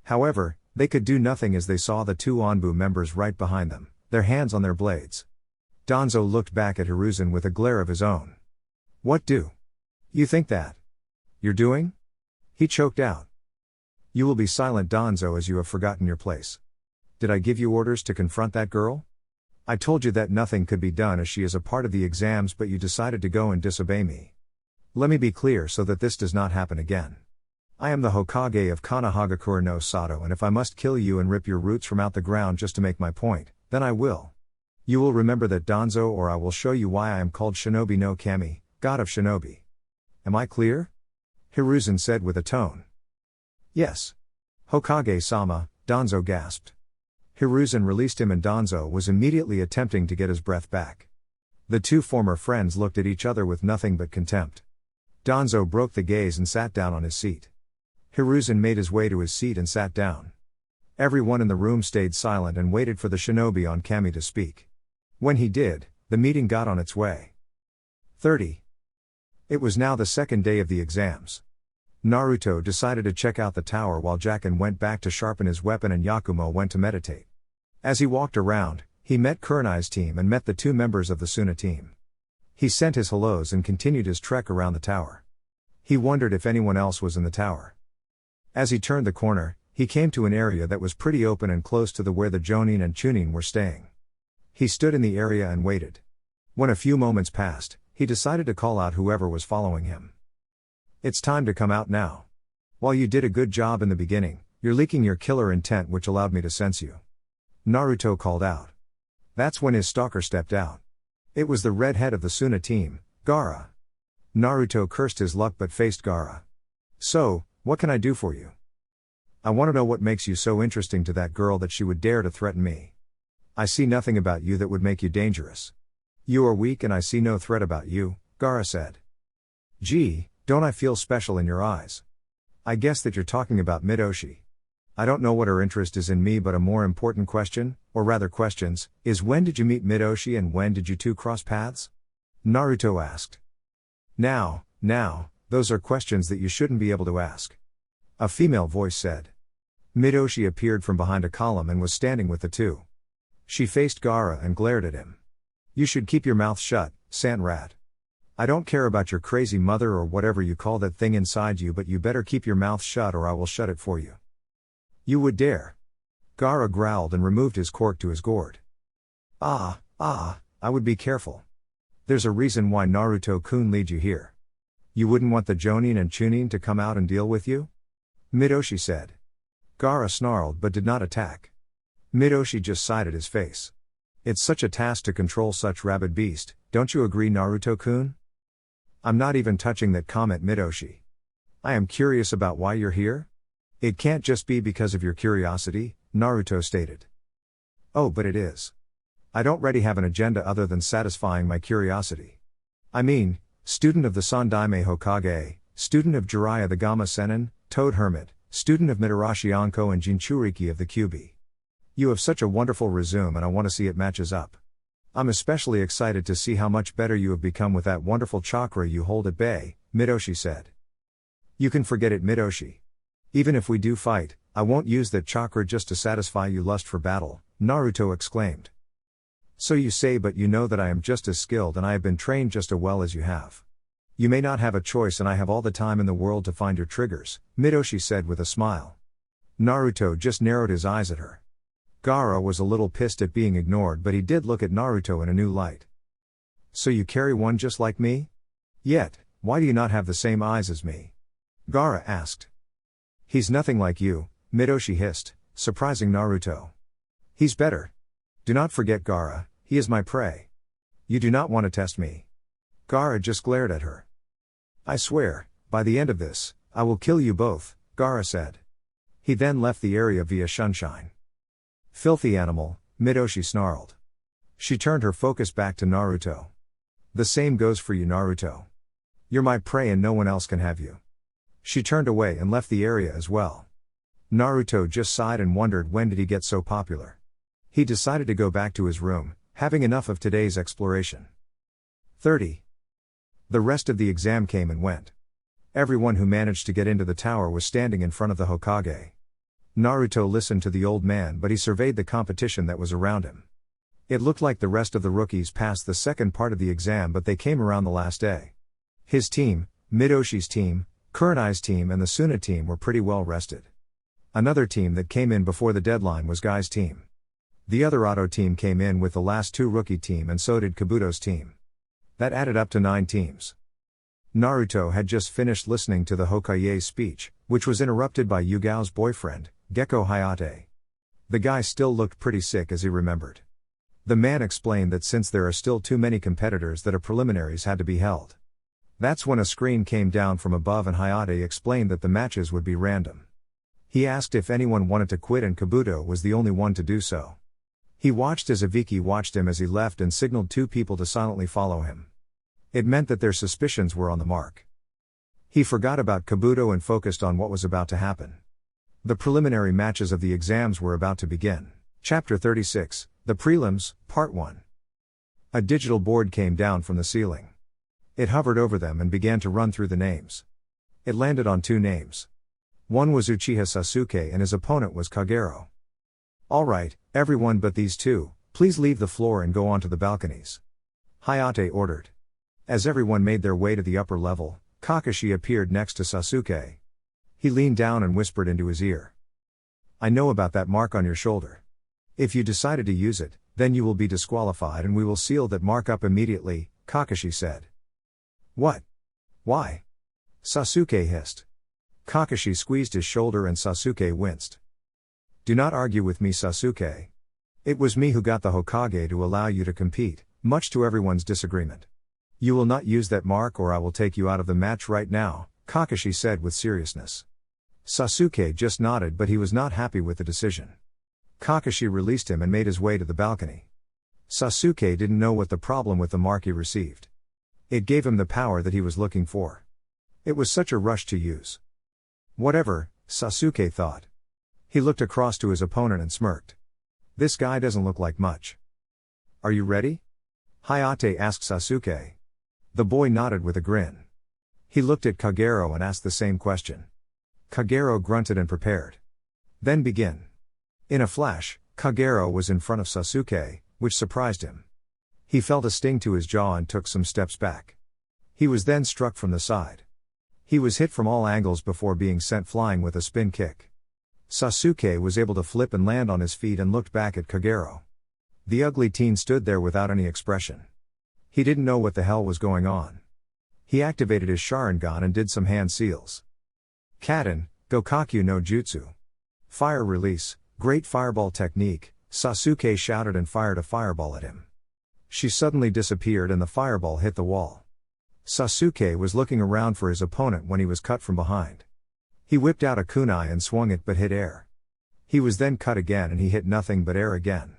However, they could do nothing as they saw the two Anbu members right behind them, their hands on their blades. Danzo looked back at Hiruzen with a glare of his own. What do you think that you're doing? He choked out. You will be silent, Danzo, as you have forgotten your place. Did I give you orders to confront that girl? I told you that nothing could be done as she is a part of the exams, but you decided to go and disobey me. Let me be clear so that this does not happen again. I am the Hokage of Konohagakure no Sato, and if I must kill you and rip your roots from out the ground just to make my point, then I will. You will remember that, Danzo, or I will show you why I am called Shinobi no Kami, God of Shinobi. Am I clear? Hiruzen said with a tone. Yes. Hokage-sama, Danzo gasped. Hiruzen released him and Danzo was immediately attempting to get his breath back. The two former friends looked at each other with nothing but contempt. Danzo broke the gaze and sat down on his seat. Hiruzen made his way to his seat and sat down. Everyone in the room stayed silent and waited for the shinobi on Kami to speak. When he did, the meeting got on its way. 30. It was now the second day of the exams. Naruto decided to check out the tower while Jacken went back to sharpen his weapon and Yakumo went to meditate. As he walked around, he met Kurenai's team and met the 2 members of the Suna team. He sent his hellos and continued his trek around the tower. He wondered if anyone else was in the tower. As he turned the corner, he came to an area that was pretty open and close to where the Jonin and Chunin were staying. He stood in the area and waited. When a few moments passed, he decided to call out whoever was following him. "It's time to come out now. While you did a good job in the beginning, you're leaking your killer intent which allowed me to sense you." Naruto called out. That's when his stalker stepped out. It was the redhead of the Suna team, Gaara. Naruto cursed his luck but faced Gaara. "So, what can I do for you? I want to know what makes you so interesting to that girl that she would dare to threaten me. I see nothing about you that would make you dangerous. You are weak and I see no threat about you," Gaara said. "Gee, don't I feel special in your eyes? I guess that you're talking about Midoshi. I don't know what her interest is in me, but a more important question, or rather questions, is when did you meet Midoshi and when did you 2 cross paths?" Naruto asked. Now, those are questions that you shouldn't be able to ask," a female voice said. Midoshi appeared from behind a column and was standing with the 2. She faced Gaara and glared at him. "You should keep your mouth shut, Sant Rat. I don't care about your crazy mother or whatever you call that thing inside you, but you better keep your mouth shut or I will shut it for you." "You would dare?" Gaara growled and removed his cork to his gourd. I would be careful. There's a reason why Naruto-kun lead you here. You wouldn't want the Jonin and Chunin to come out and deal with you?" Midoshi said. Gaara snarled but did not attack. Midoshi just sided his face. "It's such a task to control such rabid beast, don't you agree, Naruto-kun?" "I'm not even touching that comment, Midoshi. I am curious about why you're here. It can't just be because of your curiosity," Naruto stated. "Oh, but it is. I don't really have an agenda other than satisfying my curiosity. I mean, student of the Sandaime Hokage, student of Jiraiya the Gamma Sennin, Toad Hermit, student of Mitarashi Anko and Jinchuriki of the Kyuubi. You have such a wonderful resume and I want to see it matches up. I'm especially excited to see how much better you have become with that wonderful chakra you hold at bay," Midoshi said. "You can forget it, Midoshi. Even if we do fight, I won't use that chakra just to satisfy you lust for battle," Naruto exclaimed. "So you say, but you know that I am just as skilled and I have been trained just as well as you have. You may not have a choice and I have all the time in the world to find your triggers," Midoshi said with a smile. Naruto just narrowed his eyes at her. Gaara was a little pissed at being ignored, but he did look at Naruto in a new light. "So you carry one just like me? Yet, why do you not have the same eyes as me?" Gaara asked. "He's nothing like you," Midoshi hissed, surprising Naruto. "He's better. Do not forget Gaara, he is my prey. You do not want to test me." Gaara just glared at her. "I swear, by the end of this, I will kill you both," Gaara said. He then left the area via Sunshine. "Filthy animal," Midoshi snarled. She turned her focus back to Naruto. "The same goes for you, Naruto. You're my prey and no one else can have you." She turned away and left the area as well. Naruto just sighed and wondered when did he get so popular. He decided to go back to his room, having enough of today's exploration. 30. The rest of the exam came and went. Everyone who managed to get into the tower was standing in front of the Hokage. Naruto listened to the old man, but he surveyed the competition that was around him. It looked like the rest of the rookies passed the second part of the exam, but they came around the last day. His team, Midoshi's team, Kurenai's team and the Suna team were pretty well rested. Another team that came in before the deadline was Guy's team. The other Auto team came in with the last 2 rookie team and so did Kabuto's team. That added up to 9 teams. Naruto had just finished listening to the Hokage's speech, which was interrupted by Yugao's boyfriend, Gekko Hayate. The guy still looked pretty sick as he remembered. The man explained that since there are still too many competitors that a preliminaries had to be held. That's when a screen came down from above and Hayate explained that the matches would be random. He asked if anyone wanted to quit and Kabuto was the only one to do so. He watched as Ibiki watched him as he left and signaled 2 people to silently follow him. It meant that their suspicions were on the mark. He forgot about Kabuto and focused on what was about to happen. The preliminary matches of the exams were about to begin. Chapter 36, The Prelims, Part 1. A digital board came down from the ceiling. It hovered over them and began to run through the names. It landed on two names. One was Uchiha Sasuke and his opponent was Kagero. Alright, everyone but these two, please leave the floor and go onto the balconies. Hayate ordered. As everyone made their way to the upper level, Kakashi appeared next to Sasuke. He leaned down and whispered into his ear. I know about that mark on your shoulder. If you decided to use it, then you will be disqualified and we will seal that mark up immediately, Kakashi said. What? Why? Sasuke hissed. Kakashi squeezed his shoulder and Sasuke winced. Do not argue with me, Sasuke. It was me who got the Hokage to allow you to compete, much to everyone's disagreement. You will not use that mark or I will take you out of the match right now, Kakashi said with seriousness. Sasuke just nodded but he was not happy with the decision. Kakashi released him and made his way to the balcony. Sasuke didn't know what the problem with the mark he received. It gave him the power that he was looking for. It was such a rush to use. Whatever, Sasuke thought. He looked across to his opponent and smirked. This guy doesn't look like much. Are you ready? Hayate asked Sasuke. The boy nodded with a grin. He looked at Kagero and asked the same question. Kagero grunted and prepared. Then begin. In a flash, Kagero was in front of Sasuke, which surprised him. He felt a sting to his jaw and took some steps back. He was then struck from the side. He was hit from all angles before being sent flying with a spin kick. Sasuke was able to flip and land on his feet and looked back at Kagero. The ugly teen stood there without any expression. He didn't know what the hell was going on. He activated his Sharingan and did some hand seals. Kaden, Gokakyu no Jutsu. Fire release, great fireball technique, Sasuke shouted and fired a fireball at him. She suddenly disappeared and the fireball hit the wall. Sasuke was looking around for his opponent when he was cut from behind. He whipped out a kunai and swung it but hit air. He was then cut again and he hit nothing but air again.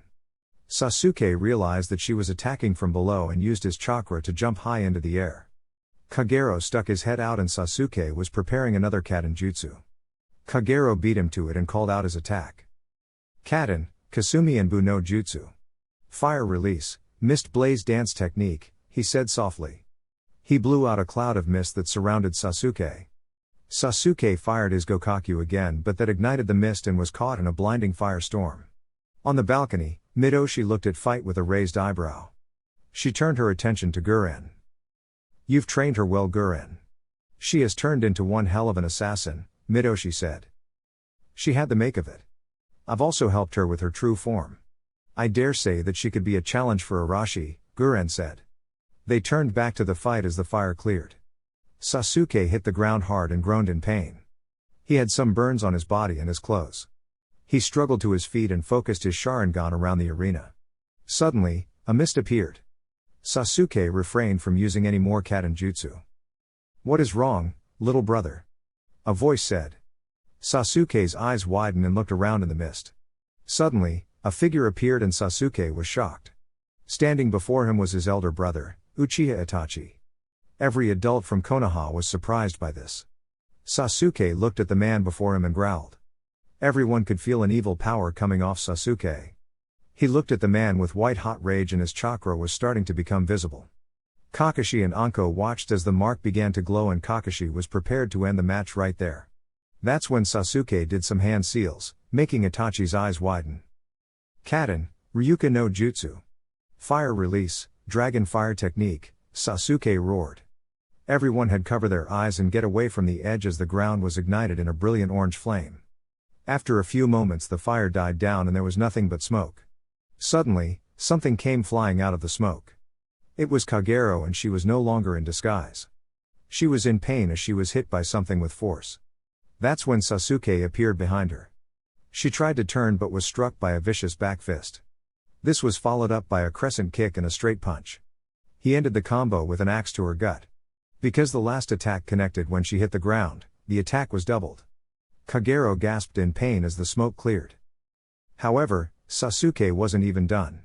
Sasuke realized that she was attacking from below and used his chakra to jump high into the air. Kagero stuck his head out and Sasuke was preparing another Kaden jutsu. Kagero beat him to it and called out his attack. Kaden, Kasumi and Bu no Jutsu. Fire release, mist blaze dance technique, he said softly. He blew out a cloud of mist that surrounded Sasuke. Sasuke fired his Gokakyu again but that ignited the mist and was caught in a blinding firestorm. On the balcony, Midoshi looked at Fight with a raised eyebrow. She turned her attention to Guren. You've trained her well, Guren. She has turned into one hell of an assassin, Midoshi said. She had the make of it. I've also helped her with her true form. I dare say that she could be a challenge for Arashi, Guren said. They turned back to the fight as the fire cleared. Sasuke hit the ground hard and groaned in pain. He had some burns on his body and his clothes. He struggled to his feet and focused his Sharingan around the arena. Suddenly, a mist appeared. Sasuke refrained from using any more Kaden jutsu. What is wrong, little brother? A voice said. Sasuke's eyes widened and looked around in the mist. Suddenly, a figure appeared and Sasuke was shocked. Standing before him was his elder brother, Uchiha Itachi. Every adult from Konoha was surprised by this. Sasuke looked at the man before him and growled. Everyone could feel an evil power coming off Sasuke. He looked at the man with white-hot rage and his chakra was starting to become visible. Kakashi and Anko watched as the mark began to glow and Kakashi was prepared to end the match right there. That's when Sasuke did some hand seals, making Itachi's eyes widen. Kaden, Ryuka no Jutsu. Fire release, dragon fire technique, Sasuke roared. Everyone had covered their eyes and get away from the edge as the ground was ignited in a brilliant orange flame. After a few moments the fire died down and there was nothing but smoke. Suddenly, something came flying out of the smoke. It was Kagero and she was no longer in disguise. She was in pain as she was hit by something with force. That's when Sasuke appeared behind her. She tried to turn but was struck by a vicious back fist. This was followed up by a crescent kick and a straight punch. He ended the combo with an axe to her gut. Because the last attack connected when she hit the ground, the attack was doubled. Kagero gasped in pain as the smoke cleared. However, Sasuke wasn't even done.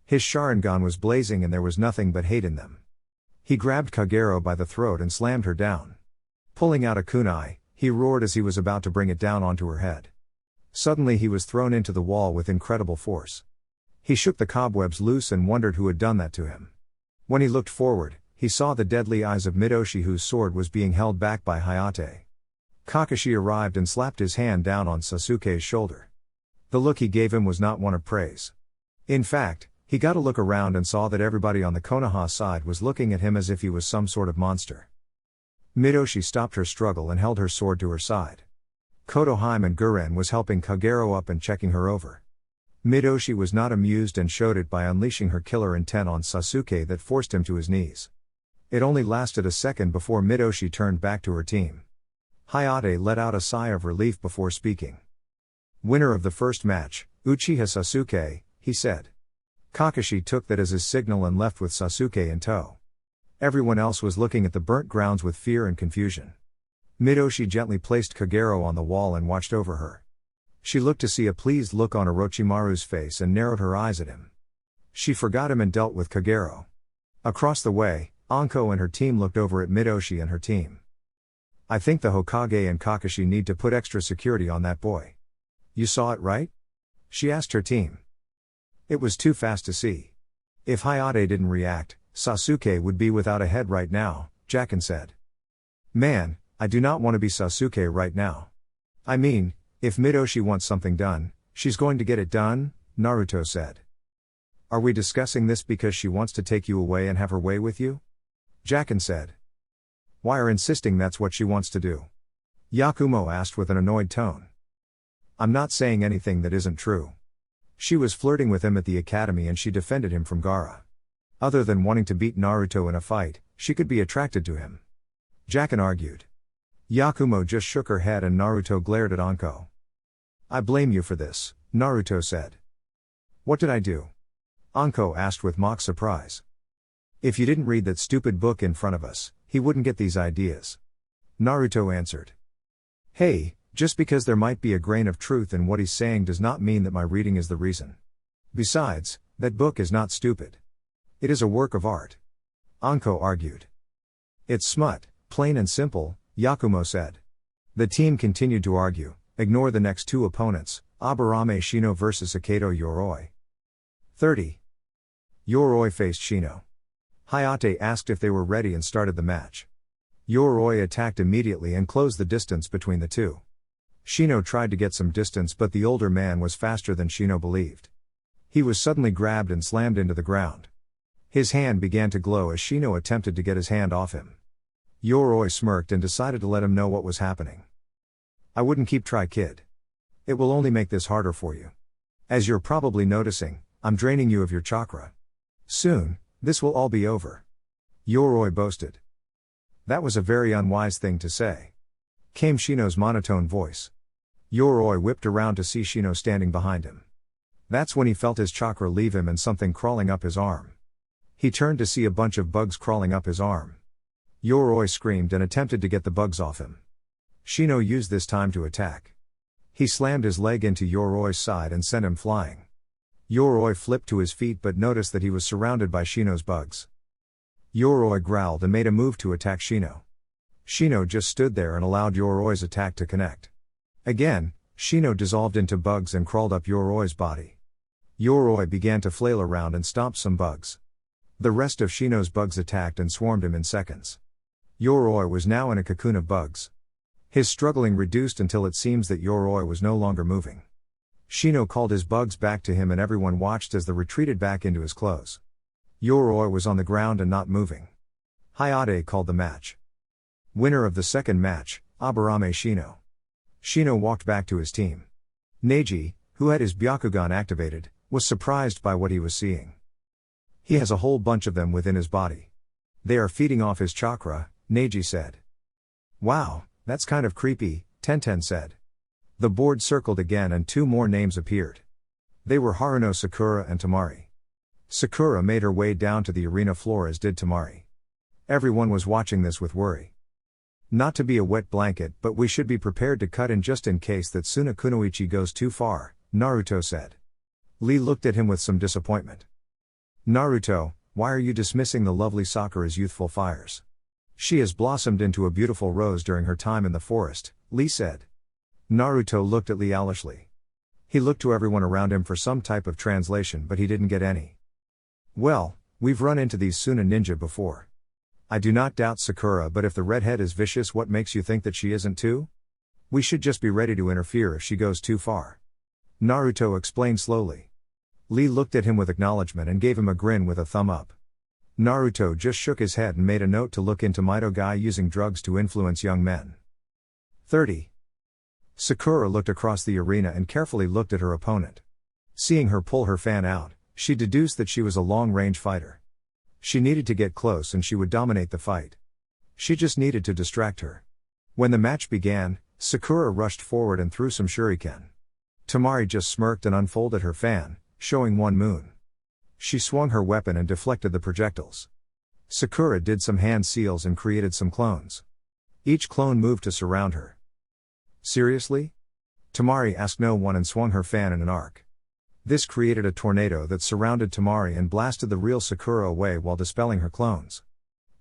His Sharingan was blazing and there was nothing but hate in them. He grabbed Kagero by the throat and slammed her down. Pulling out a kunai, he roared as he was about to bring it down onto her head. Suddenly he was thrown into the wall with incredible force. He shook the cobwebs loose and wondered who had done that to him. When he looked forward, He saw the deadly eyes of Midoshi, whose sword was being held back by Hayate. Kakashi arrived and slapped his hand down on Sasuke's shoulder. The look he gave him was not one of praise. In fact, he got a look around and saw that everybody on the Konoha side was looking at him as if he was some sort of monster. Midoshi stopped her struggle and held her sword to her side. Kotohime and Guren was helping Kagero up and checking her over. Midoshi was not amused and showed it by unleashing her killer intent on Sasuke that forced him to his knees. It only lasted a second before Midoshi turned back to her team. Hayate let out a sigh of relief before speaking. Winner of the first match, Uchiha Sasuke, he said. Kakashi took that as his signal and left with Sasuke in tow. Everyone else was looking at the burnt grounds with fear and confusion. Midoshi gently placed Kagero on the wall and watched over her. She looked to see a pleased look on Orochimaru's face and narrowed her eyes at him. She forgot him and dealt with Kagero. Across the way, Anko and her team looked over at Midoshi and her team. I think the Hokage and Kakashi need to put extra security on that boy. You saw it, right? She asked her team. It was too fast to see. If Hayate didn't react, Sasuke would be without a head right now, Jacken said. Man, I do not want to be Sasuke right now. I mean, if Midoshi wants something done, she's going to get it done, Naruto said. Are we discussing this because she wants to take you away and have her way with you? Jacken said. Why are insisting that's what she wants to do? Yakumo asked with an annoyed tone. I'm not saying anything that isn't true. She was flirting with him at the academy and she defended him from Gaara. Other than wanting to beat Naruto in a fight, she could be attracted to him. Jacken argued. Yakumo just shook her head and Naruto glared at Anko. I blame you for this, Naruto said. What did I do? Anko asked with mock surprise. If you didn't read that stupid book in front of us, he wouldn't get these ideas. Naruto answered. Hey, just because there might be a grain of truth in what he's saying does not mean that my reading is the reason. Besides, that book is not stupid. It is a work of art. Anko argued. It's smut, plain and simple, Yakumo said. The team continued to argue. Ignore the next two opponents, Aburame Shino vs Akedo Yoroi. 30. Yoroi faced Shino. Hayate asked if they were ready and started the match. Yoroi attacked immediately and closed the distance between the two. Shino tried to get some distance, but the older man was faster than Shino believed. He was suddenly grabbed and slammed into the ground. His hand began to glow as Shino attempted to get his hand off him. Yoroi smirked and decided to let him know what was happening. I wouldn't keep try, kid. It will only make this harder for you. As you're probably noticing, I'm draining you of your chakra. Soon, this will all be over. Yoroi boasted. That was a very unwise thing to say. Came Shino's monotone voice. Yoroi whipped around to see Shino standing behind him. That's when he felt his chakra leave him and something crawling up his arm. He turned to see a bunch of bugs crawling up his arm. Yoroi screamed and attempted to get the bugs off him. Shino used this time to attack. He slammed his leg into Yoroi's side and sent him flying. Yoroi flipped to his feet but noticed that he was surrounded by Shino's bugs. Yoroi growled and made a move to attack Shino. Shino just stood there and allowed Yoroi's attack to connect. Again, Shino dissolved into bugs and crawled up Yoroi's body. Yoroi began to flail around and stomp some bugs. The rest of Shino's bugs attacked and swarmed him in seconds. Yoroi was now in a cocoon of bugs. His struggling reduced until it seems that Yoroi was no longer moving. Shino called his bugs back to him and everyone watched as they retreated back into his clothes. Yoroi was on the ground and not moving. Hayate called the match. Winner of the second match, Aburame Shino. Shino walked back to his team. Neji, who had his Byakugan activated, was surprised by what he was seeing. He has a whole bunch of them within his body. They are feeding off his chakra, Neji said. Wow, that's kind of creepy, Tenten said. The board circled again and two more names appeared. They were Haruno Sakura and Tamari. Sakura made her way down to the arena floor as did Tamari. Everyone was watching this with worry. Not to be a wet blanket, but we should be prepared to cut in just in case that Suna Kunoichi goes too far, Naruto said. Lee looked at him with some disappointment. Naruto, why are you dismissing the lovely Sakura's youthful fires? She has blossomed into a beautiful rose during her time in the forest, Lee said. Naruto looked at Lee owlishly. He looked to everyone around him for some type of translation but he didn't get any. Well, we've run into these Suna ninja before. I do not doubt Sakura, but if the redhead is vicious, what makes you think that she isn't too? We should just be ready to interfere if she goes too far. Naruto explained slowly. Lee looked at him with acknowledgement and gave him a grin with a thumb up. Naruto just shook his head and made a note to look into Mito guy using drugs to influence young men. 30. Sakura looked across the arena and carefully looked at her opponent. Seeing her pull her fan out, she deduced that she was a long-range fighter. She needed to get close and she would dominate the fight. She just needed to distract her. When the match began, Sakura rushed forward and threw some shuriken. Temari just smirked and unfolded her fan, showing one moon. She swung her weapon and deflected the projectiles. Sakura did some hand seals and created some clones. Each clone moved to surround her. Seriously? Temari asked no one and swung her fan in an arc. This created a tornado that surrounded Temari and blasted the real Sakura away while dispelling her clones.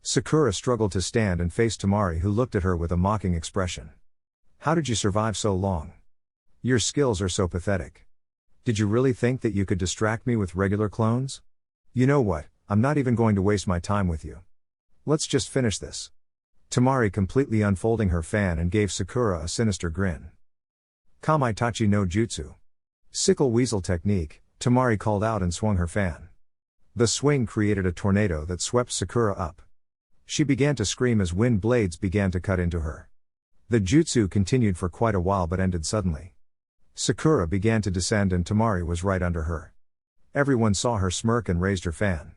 Sakura struggled to stand and face Temari, who looked at her with a mocking expression. How did you survive so long? Your skills are so pathetic. Did you really think that you could distract me with regular clones? You know what, I'm not even going to waste my time with you. Let's just finish this. Temari completely unfolding her fan and gave Sakura a sinister grin. Kamaitachi no Jutsu. Sickle weasel technique, Temari called out and swung her fan. The swing created a tornado that swept Sakura up. She began to scream as wind blades began to cut into her. The jutsu continued for quite a while but ended suddenly. Sakura began to descend and Temari was right under her. Everyone saw her smirk and raised her fan.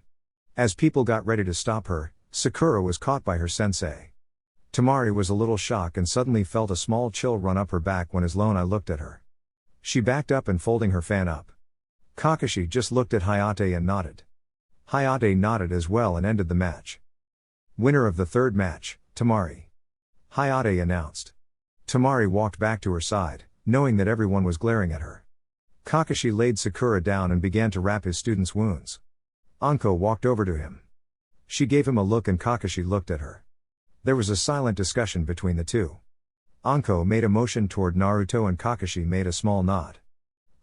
As people got ready to stop her, Sakura was caught by her sensei. Temari was a little shocked and suddenly felt a small chill run up her back when his lone eye looked at her. She backed up and folding her fan up. Kakashi just looked at Hayate and nodded. Hayate nodded as well and ended the match. Winner of the third match, Temari. Hayate announced. Temari walked back to her side, knowing that everyone was glaring at her. Kakashi laid Sakura down and began to wrap his student's wounds. Anko walked over to him. She gave him a look and Kakashi looked at her. There was a silent discussion between the two. Anko made a motion toward Naruto and Kakashi made a small nod.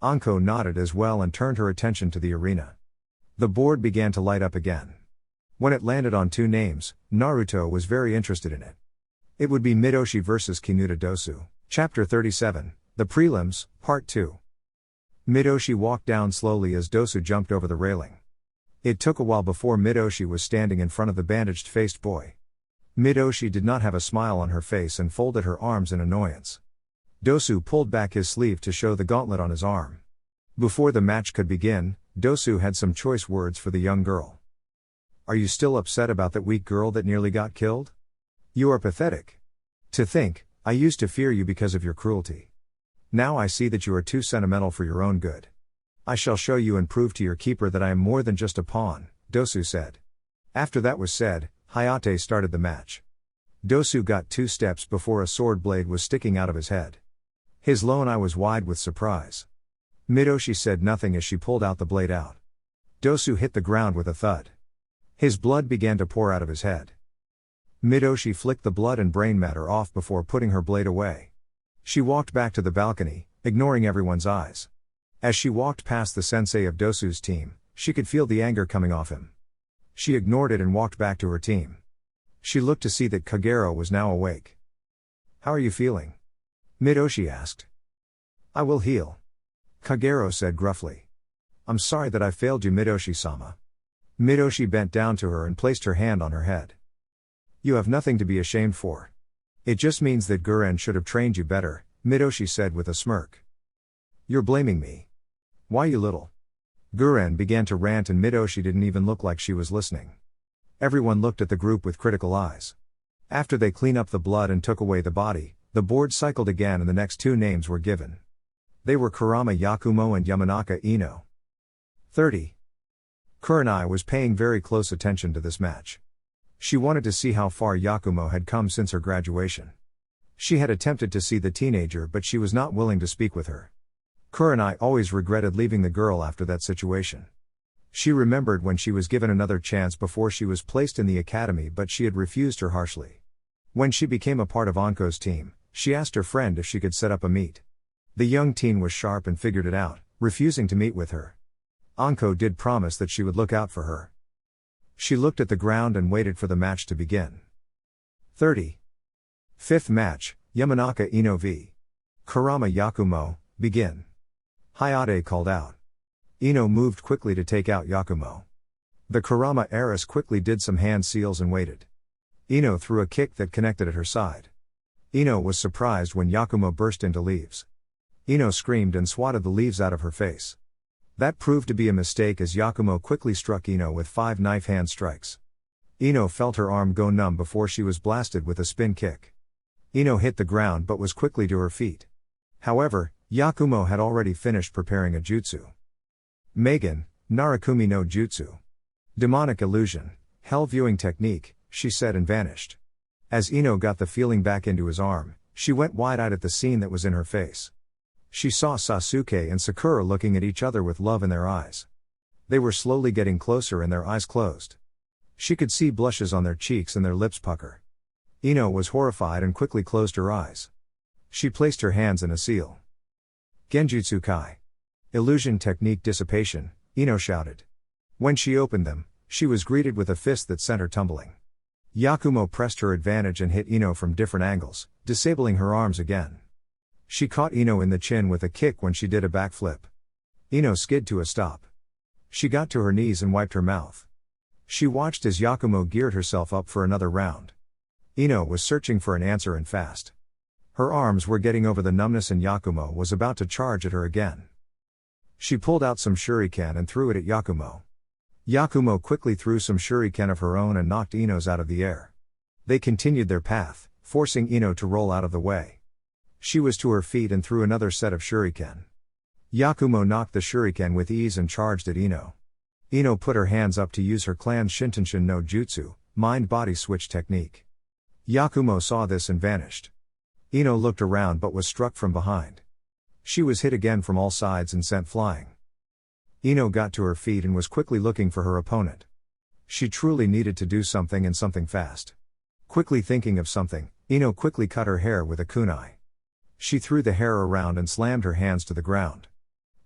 Anko nodded as well and turned her attention to the arena. The board began to light up again. When it landed on two names, Naruto was very interested in it. It would be Midoshi vs Kinuta Dosu, Chapter 37, The Prelims, Part 2. Midoshi walked down slowly as Dosu jumped over the railing. It took a while before Midoshi was standing in front of the bandaged-faced boy. Midoshi did not have a smile on her face and folded her arms in annoyance. Dosu pulled back his sleeve to show the gauntlet on his arm. Before the match could begin, Dosu had some choice words for the young girl. Are you still upset about that weak girl that nearly got killed? You are pathetic. To think, I used to fear you because of your cruelty. Now I see that you are too sentimental for your own good. I shall show you and prove to your keeper that I am more than just a pawn, Dosu said. After that was said, Hayate started the match. Dosu got 2 steps before a sword blade was sticking out of his head. His lone eye was wide with surprise. Midoshi said nothing as she pulled out the blade out. Dosu hit the ground with a thud. His blood began to pour out of his head. Midoshi flicked the blood and brain matter off before putting her blade away. She walked back to the balcony, ignoring everyone's eyes. As she walked past the sensei of Dosu's team, she could feel the anger coming off him. She ignored it and walked back to her team. She looked to see that Kagero was now awake. How are you feeling? Midoshi asked. I will heal. Kagero said gruffly. I'm sorry that I failed you, Midoshi-sama. Midoshi bent down to her and placed her hand on her head. You have nothing to be ashamed for. It just means that Guren should have trained you better, Midoshi said with a smirk. You're blaming me. Why, you little? Guren began to rant and Midoshi didn't even look like she was listening. Everyone looked at the group with critical eyes. After they cleaned up the blood and took away the body, the board cycled again and the next 2 names were given. They were Kurama Yakumo and Yamanaka Ino. 30. Kurenai was paying very close attention to this match. She wanted to see how far Yakumo had come since her graduation. She had attempted to see the teenager but she was not willing to speak with her. Kurenai always regretted leaving the girl after that situation. She remembered when she was given another chance before she was placed in the academy but she had refused her harshly. When she became a part of Anko's team, she asked her friend if she could set up a meet. The young teen was sharp and figured it out, refusing to meet with her. Anko did promise that she would look out for her. She looked at the ground and waited for the match to begin. 30. Fifth match, Yamanaka Ino v. Kurama Yakumo, begin. Hayate called out. Ino moved quickly to take out Yakumo. The Kurama heiress quickly did some hand seals and waited. Ino threw a kick that connected at her side. Ino was surprised when Yakumo burst into leaves. Ino screamed and swatted the leaves out of her face. That proved to be a mistake as Yakumo quickly struck Ino with 5 knife hand strikes. Ino felt her arm go numb before she was blasted with a spin kick. Ino hit the ground but was quickly to her feet. However, Yakumo had already finished preparing a jutsu. Megan, Narakumi no Jutsu. Demonic illusion, hell viewing technique, she said and vanished. As Ino got the feeling back into his arm, she went wide-eyed at the scene that was in her face. She saw Sasuke and Sakura looking at each other with love in their eyes. They were slowly getting closer and their eyes closed. She could see blushes on their cheeks and their lips pucker. Ino was horrified and quickly closed her eyes. She placed her hands in a seal. Genjutsu Kai. Illusion technique dissipation, Ino shouted. When she opened them, she was greeted with a fist that sent her tumbling. Yakumo pressed her advantage and hit Ino from different angles, disabling her arms again. She caught Ino in the chin with a kick when she did a backflip. Ino skid to a stop. She got to her knees and wiped her mouth. She watched as Yakumo geared herself up for another round. Ino was searching for an answer and fast. Her arms were getting over the numbness and Yakumo was about to charge at her again. She pulled out some shuriken and threw it at Yakumo. Yakumo quickly threw some shuriken of her own and knocked Ino's out of the air. They continued their path, forcing Ino to roll out of the way. She was to her feet and threw another set of shuriken. Yakumo knocked the shuriken with ease and charged at Ino. Ino put her hands up to use her clan's Shintenshin no Jutsu, mind-body switch technique. Yakumo saw this and vanished. Ino looked around but was struck from behind. She was hit again from all sides and sent flying. Ino got to her feet and was quickly looking for her opponent. She truly needed to do something and something fast. Quickly thinking of something, Ino quickly cut her hair with a kunai. She threw the hair around and slammed her hands to the ground.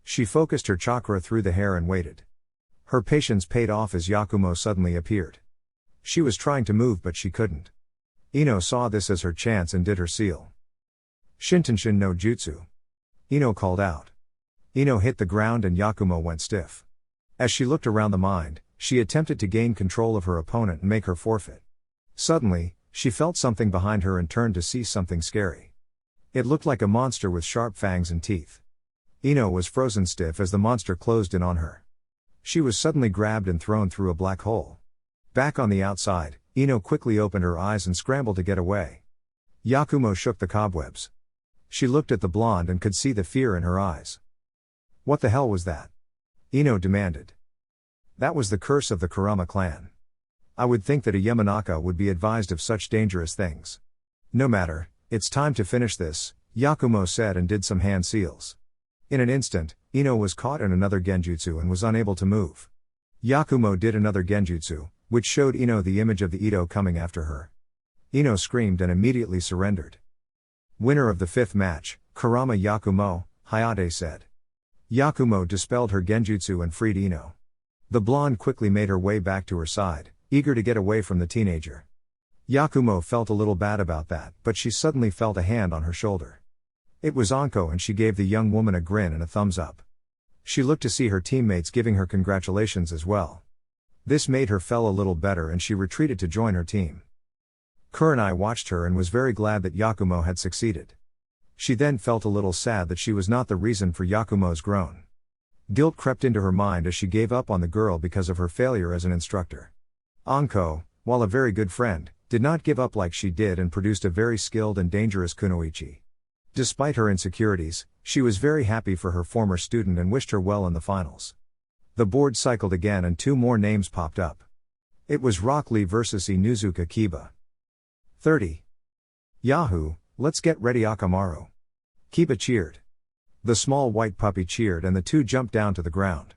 She focused her chakra through the hair and waited. Her patience paid off as Yakumo suddenly appeared. She was trying to move but she couldn't. Ino saw this as her chance and did her seal. Shintenshin no Jutsu. Ino called out. Ino hit the ground and Yakumo went stiff. As she looked around the mind, she attempted to gain control of her opponent and make her forfeit. Suddenly, she felt something behind her and turned to see something scary. It looked like a monster with sharp fangs and teeth. Ino was frozen stiff as the monster closed in on her. She was suddenly grabbed and thrown through a black hole. Back on the outside, Ino quickly opened her eyes and scrambled to get away. Yakumo shook the cobwebs. She looked at the blonde and could see the fear in her eyes. What the hell was that? Ino demanded. That was the curse of the Kurama clan. I would think that a Yamanaka would be advised of such dangerous things. No matter, it's time to finish this, Yakumo said and did some hand seals. In an instant, Ino was caught in another genjutsu and was unable to move. Yakumo did another genjutsu, which showed Ino the image of the Ito coming after her. Ino screamed and immediately surrendered. Winner of the fifth match, Kurama Yakumo, Hayate said. Yakumo dispelled her genjutsu and freed Ino. The blonde quickly made her way back to her side, eager to get away from the teenager. Yakumo felt a little bad about that, but she suddenly felt a hand on her shoulder. It was Anko and she gave the young woman a grin and a thumbs up. She looked to see her teammates giving her congratulations as well. This made her feel a little better and she retreated to join her team. Kurenai watched her and was very glad that Yakumo had succeeded. She then felt a little sad that she was not the reason for Yakumo's groan. Guilt crept into her mind as she gave up on the girl because of her failure as an instructor. Anko, while a very good friend, did not give up like she did and produced a very skilled and dangerous kunoichi. Despite her insecurities, she was very happy for her former student and wished her well in the finals. The board cycled again and 2 more names popped up. It was Rock Lee vs Inuzuka Kiba. 30. Yahoo! Let's get ready Akamaru. Kiba cheered. The small white puppy cheered and the 2 jumped down to the ground.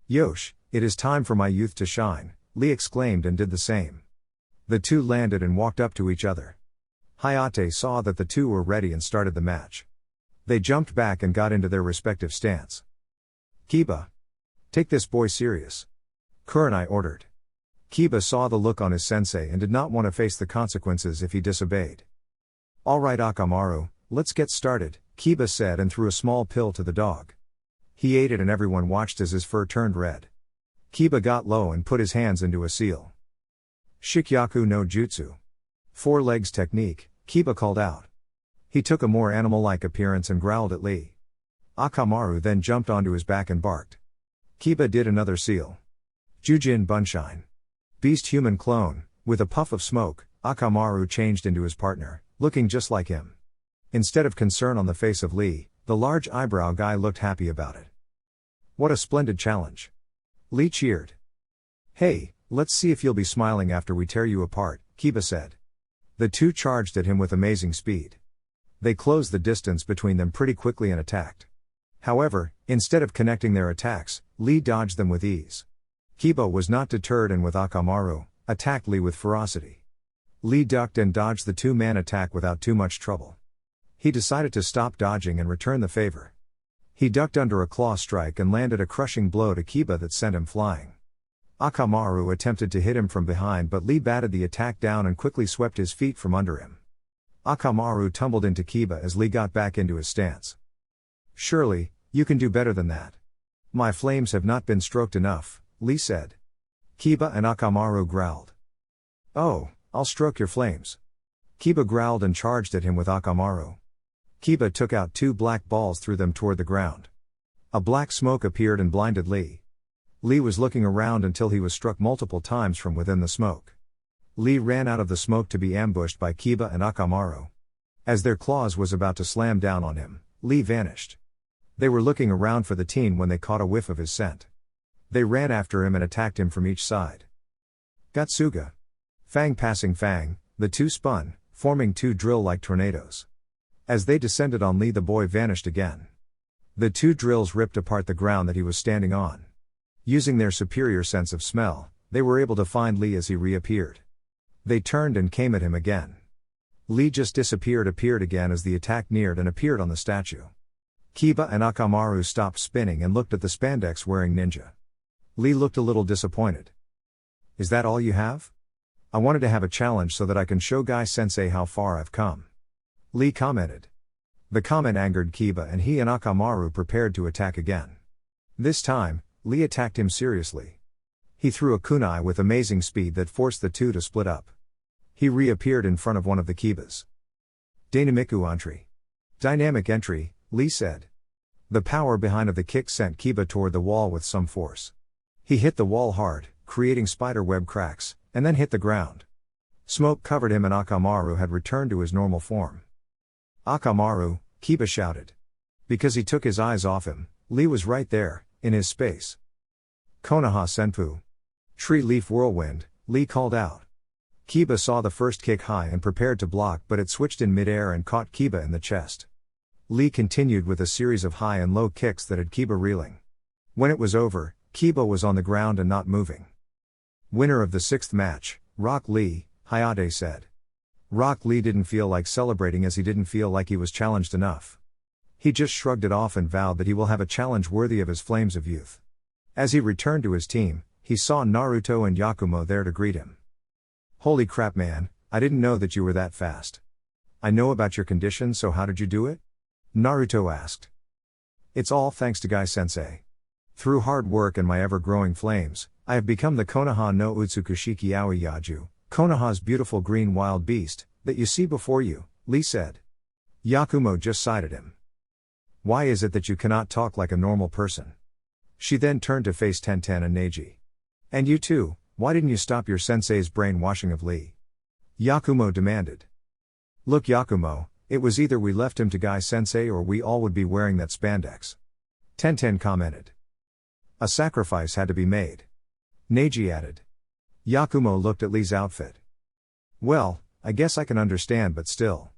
Yosh, it is time for my youth to shine, Lee exclaimed and did the same. The 2 landed and walked up to each other. Hayate saw that the 2 were ready and started the match. They jumped back and got into their respective stance. Kiba. Take this boy serious. Kurenai ordered. Kiba saw the look on his sensei and did not want to face the consequences if he disobeyed. "Alright Akamaru, let's get started," Kiba said and threw a small pill to the dog. He ate it and everyone watched as his fur turned red. Kiba got low and put his hands into a seal. "Shikyaku no Jutsu. 4 legs technique," Kiba called out. He took a more animal-like appearance and growled at Lee. Akamaru then jumped onto his back and barked. Kiba did another seal. Jujin Bunshine. Beast human clone. With a puff of smoke, Akamaru changed into his partner, looking just like him. Instead of concern on the face of Lee, the large eyebrow guy looked happy about it. "What a splendid challenge." Lee cheered. "Hey, let's see if you'll be smiling after we tear you apart," Kiba said. The two charged at him with amazing speed. They closed the distance between them pretty quickly and attacked. However, instead of connecting their attacks, Lee dodged them with ease. Kiba was not deterred and with Akamaru, attacked Lee with ferocity. Lee ducked and dodged the two-man attack without too much trouble. He decided to stop dodging and return the favor. He ducked under a claw strike and landed a crushing blow to Kiba that sent him flying. Akamaru attempted to hit him from behind but Lee batted the attack down and quickly swept his feet from under him. Akamaru tumbled into Kiba as Lee got back into his stance. "Surely, you can do better than that." "My flames have not been stroked enough," Lee said. Kiba and Akamaru growled. "Oh, I'll stroke your flames." Kiba growled and charged at him with Akamaru. Kiba took out 2 black balls, threw them toward the ground. A black smoke appeared and blinded Lee. Lee was looking around until he was struck multiple times from within the smoke. Lee ran out of the smoke to be ambushed by Kiba and Akamaru. As their claws was about to slam down on him, Lee vanished. They were looking around for the teen when they caught a whiff of his scent. They ran after him and attacked him from each side. Gatsuga. Fang passing Fang, the two spun, forming 2 drill-like tornadoes. As they descended on Lee, the boy vanished again. The 2 drills ripped apart the ground that he was standing on. Using their superior sense of smell, they were able to find Lee as he reappeared. They turned and came at him again. Lee just appeared again as the attack neared and appeared on the statue. Kiba and Akamaru stopped spinning and looked at the spandex-wearing ninja. Lee looked a little disappointed. "Is that all you have? I wanted to have a challenge so that I can show Guy-sensei how far I've come," Lee commented. The comment angered Kiba and he and Akamaru prepared to attack again. This time, Lee attacked him seriously. He threw a kunai with amazing speed that forced the two to split up. He reappeared in front of one of the Kibas. "Dynamiku entry." "Dynamic entry," Lee said. The power behind of the kick sent Kiba toward the wall with some force. He hit the wall hard, creating spiderweb cracks, and then hit the ground. Smoke covered him and Akamaru had returned to his normal form. "Akamaru," Kiba shouted. Because he took his eyes off him, Lee was right there, in his space. "Konoha Senpu." "Tree leaf whirlwind," Lee called out. Kiba saw the first kick high and prepared to block, but it switched in midair and caught Kiba in the chest. Lee continued with a series of high and low kicks that had Kiba reeling. When it was over, Kiba was on the ground and not moving. "Winner of the 6th match, Rock Lee," Hayate said. Rock Lee didn't feel like celebrating as he didn't feel like he was challenged enough. He just shrugged it off and vowed that he will have a challenge worthy of his flames of youth. As he returned to his team, he saw Naruto and Yakumo there to greet him. "Holy crap man, I didn't know that you were that fast. I know about your condition, so how did you do it?" Naruto asked. "It's all thanks to Guy-sensei. Through hard work and my ever-growing flames, I have become the Konoha no Utsukushiki Yaoi Yaju, Konoha's beautiful green wild beast, that you see before you," Lee said. Yakumo just sighed at him. "Why is it that you cannot talk like a normal person?" She then turned to face Tenten and Neji. "And you too, why didn't you stop your sensei's brainwashing of Lee?" Yakumo demanded. "Look Yakumo, it was either we left him to Guy-sensei or we all would be wearing that spandex," Tenten commented. "A sacrifice had to be made," Neji added. Yakumo looked at Lee's outfit. "Well, I guess I can understand, but still."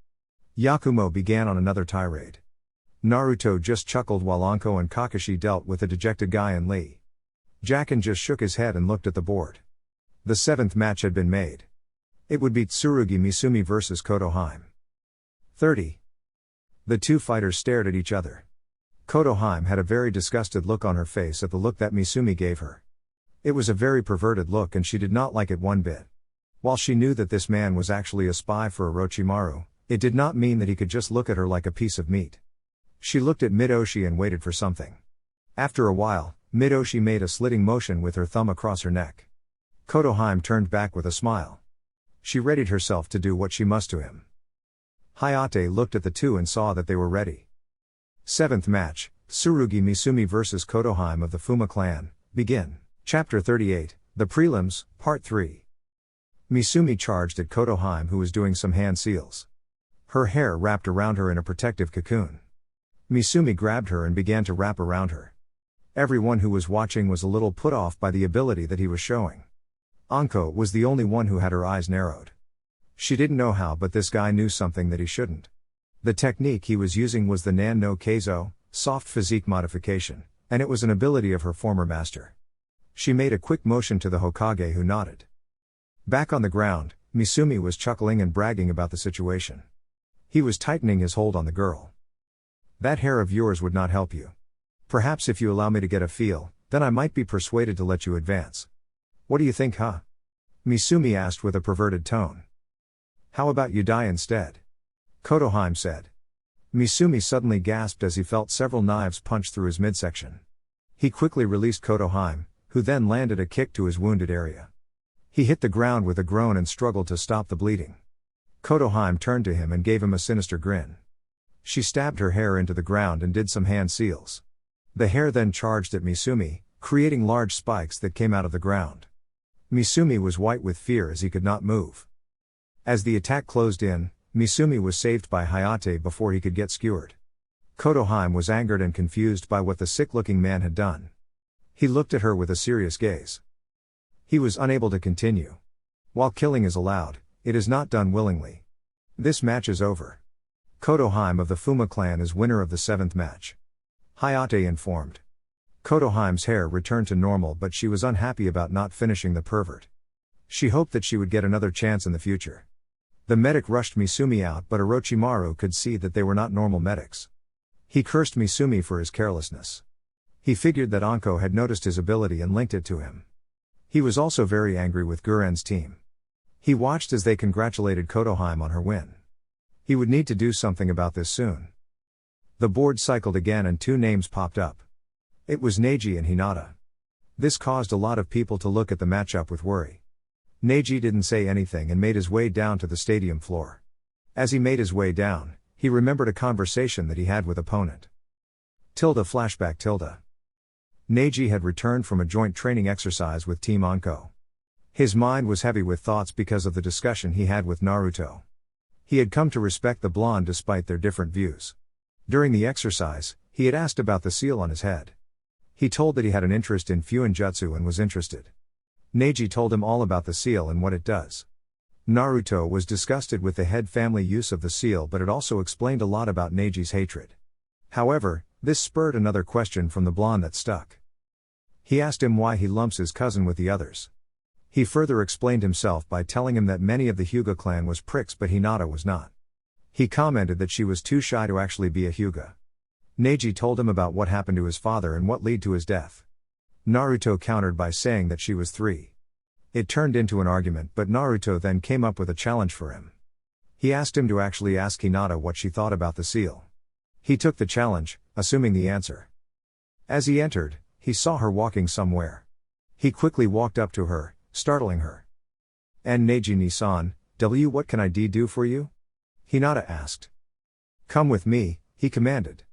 Yakumo began on another tirade. Naruto just chuckled while Anko and Kakashi dealt with the dejected Guy and Lee. Jacken just shook his head and looked at the board. The 7th match had been made. It would be Tsurugi Misumi vs. Kotoheim. 30. The two fighters stared at each other. Kotoheim had a very disgusted look on her face at the look that Misumi gave her. It was a very perverted look and she did not like it one bit. While she knew that this man was actually a spy for Orochimaru, it did not mean that he could just look at her like a piece of meat. She looked at Midoshi and waited for something. After a while, Midoshi made a slitting motion with her thumb across her neck. Kotohime turned back with a smile. She readied herself to do what she must to him. Hayate looked at the two and saw that they were ready. 7th match, Tsurugi Misumi vs Kotohime of the Fuma clan, begin. Chapter 38, The Prelims, Part 3. Misumi charged at Kotohime, who was doing some hand seals. Her hair wrapped around her in a protective cocoon. Misumi grabbed her and began to wrap around her. Everyone who was watching was a little put off by the ability that he was showing. Anko was the only one who had her eyes narrowed. She didn't know how, but this guy knew something that he shouldn't. The technique he was using was the Nan no Keizo, soft physique modification, and it was an ability of her former master. She made a quick motion to the Hokage, who nodded. Back on the ground, Misumi was chuckling and bragging about the situation. He was tightening his hold on the girl. That hair of yours would not help you. Perhaps if you allow me to get a feel, then I might be persuaded to let you advance. What do you think, huh? Misumi asked with a perverted tone. How about you die instead? Kotohime said. Misumi suddenly gasped as he felt several knives punch through his midsection. He quickly released Kotohime, who then landed a kick to his wounded area. He hit the ground with a groan and struggled to stop the bleeding. Kotohime turned to him and gave him a sinister grin. She stabbed her hair into the ground and did some hand seals. The hair then charged at Misumi, creating large spikes that came out of the ground. Misumi was white with fear as he could not move. As the attack closed in, Misumi was saved by Hayate before he could get skewered. Kotohime was angered and confused by what the sick-looking man had done. He looked at her with a serious gaze. He was unable to continue. While killing is allowed, it is not done willingly. This match is over. Kotohime of the Fuma clan is winner of the 7th match. Hayate informed. Kotohime's hair returned to normal, but she was unhappy about not finishing the pervert. She hoped that she would get another chance in the future. The medic rushed Misumi out, but Orochimaru could see that they were not normal medics. He cursed Misumi for his carelessness. He figured that Anko had noticed his ability and linked it to him. He was also very angry with Guren's team. He watched as they congratulated Kotohime on her win. He would need to do something about this soon. The board cycled again and two names popped up. It was Neji and Hinata. This caused a lot of people to look at the matchup with worry. Neji didn't say anything and made his way down to the stadium floor. As he made his way down, he remembered a conversation that he had with opponent. Flashback. Neji had returned from a joint training exercise with Team Anko. His mind was heavy with thoughts because of the discussion he had with Naruto. He had come to respect the blonde despite their different views. During the exercise, he had asked about the seal on his head. He told that he had an interest in Fuinjutsu and was interested. Neji told him all about the seal and what it does. Naruto was disgusted with the head family use of the seal, but it also explained a lot about Neji's hatred. However, this spurred another question from the blonde that stuck. He asked him why he lumps his cousin with the others. He further explained himself by telling him that many of the Hyuga clan was pricks, but Hinata was not. He commented that she was too shy to actually be a Hyuga. Neji told him about what happened to his father and what led to his death. Naruto countered by saying that she was 3. It turned into an argument, but Naruto then came up with a challenge for him. He asked him to actually ask Hinata what she thought about the seal. He took the challenge, assuming the answer. As he entered, he saw her walking somewhere. He quickly walked up to her, startling her. "And Neji Nisan, what can I do for you?" Hinata asked. "Come with me," he commanded.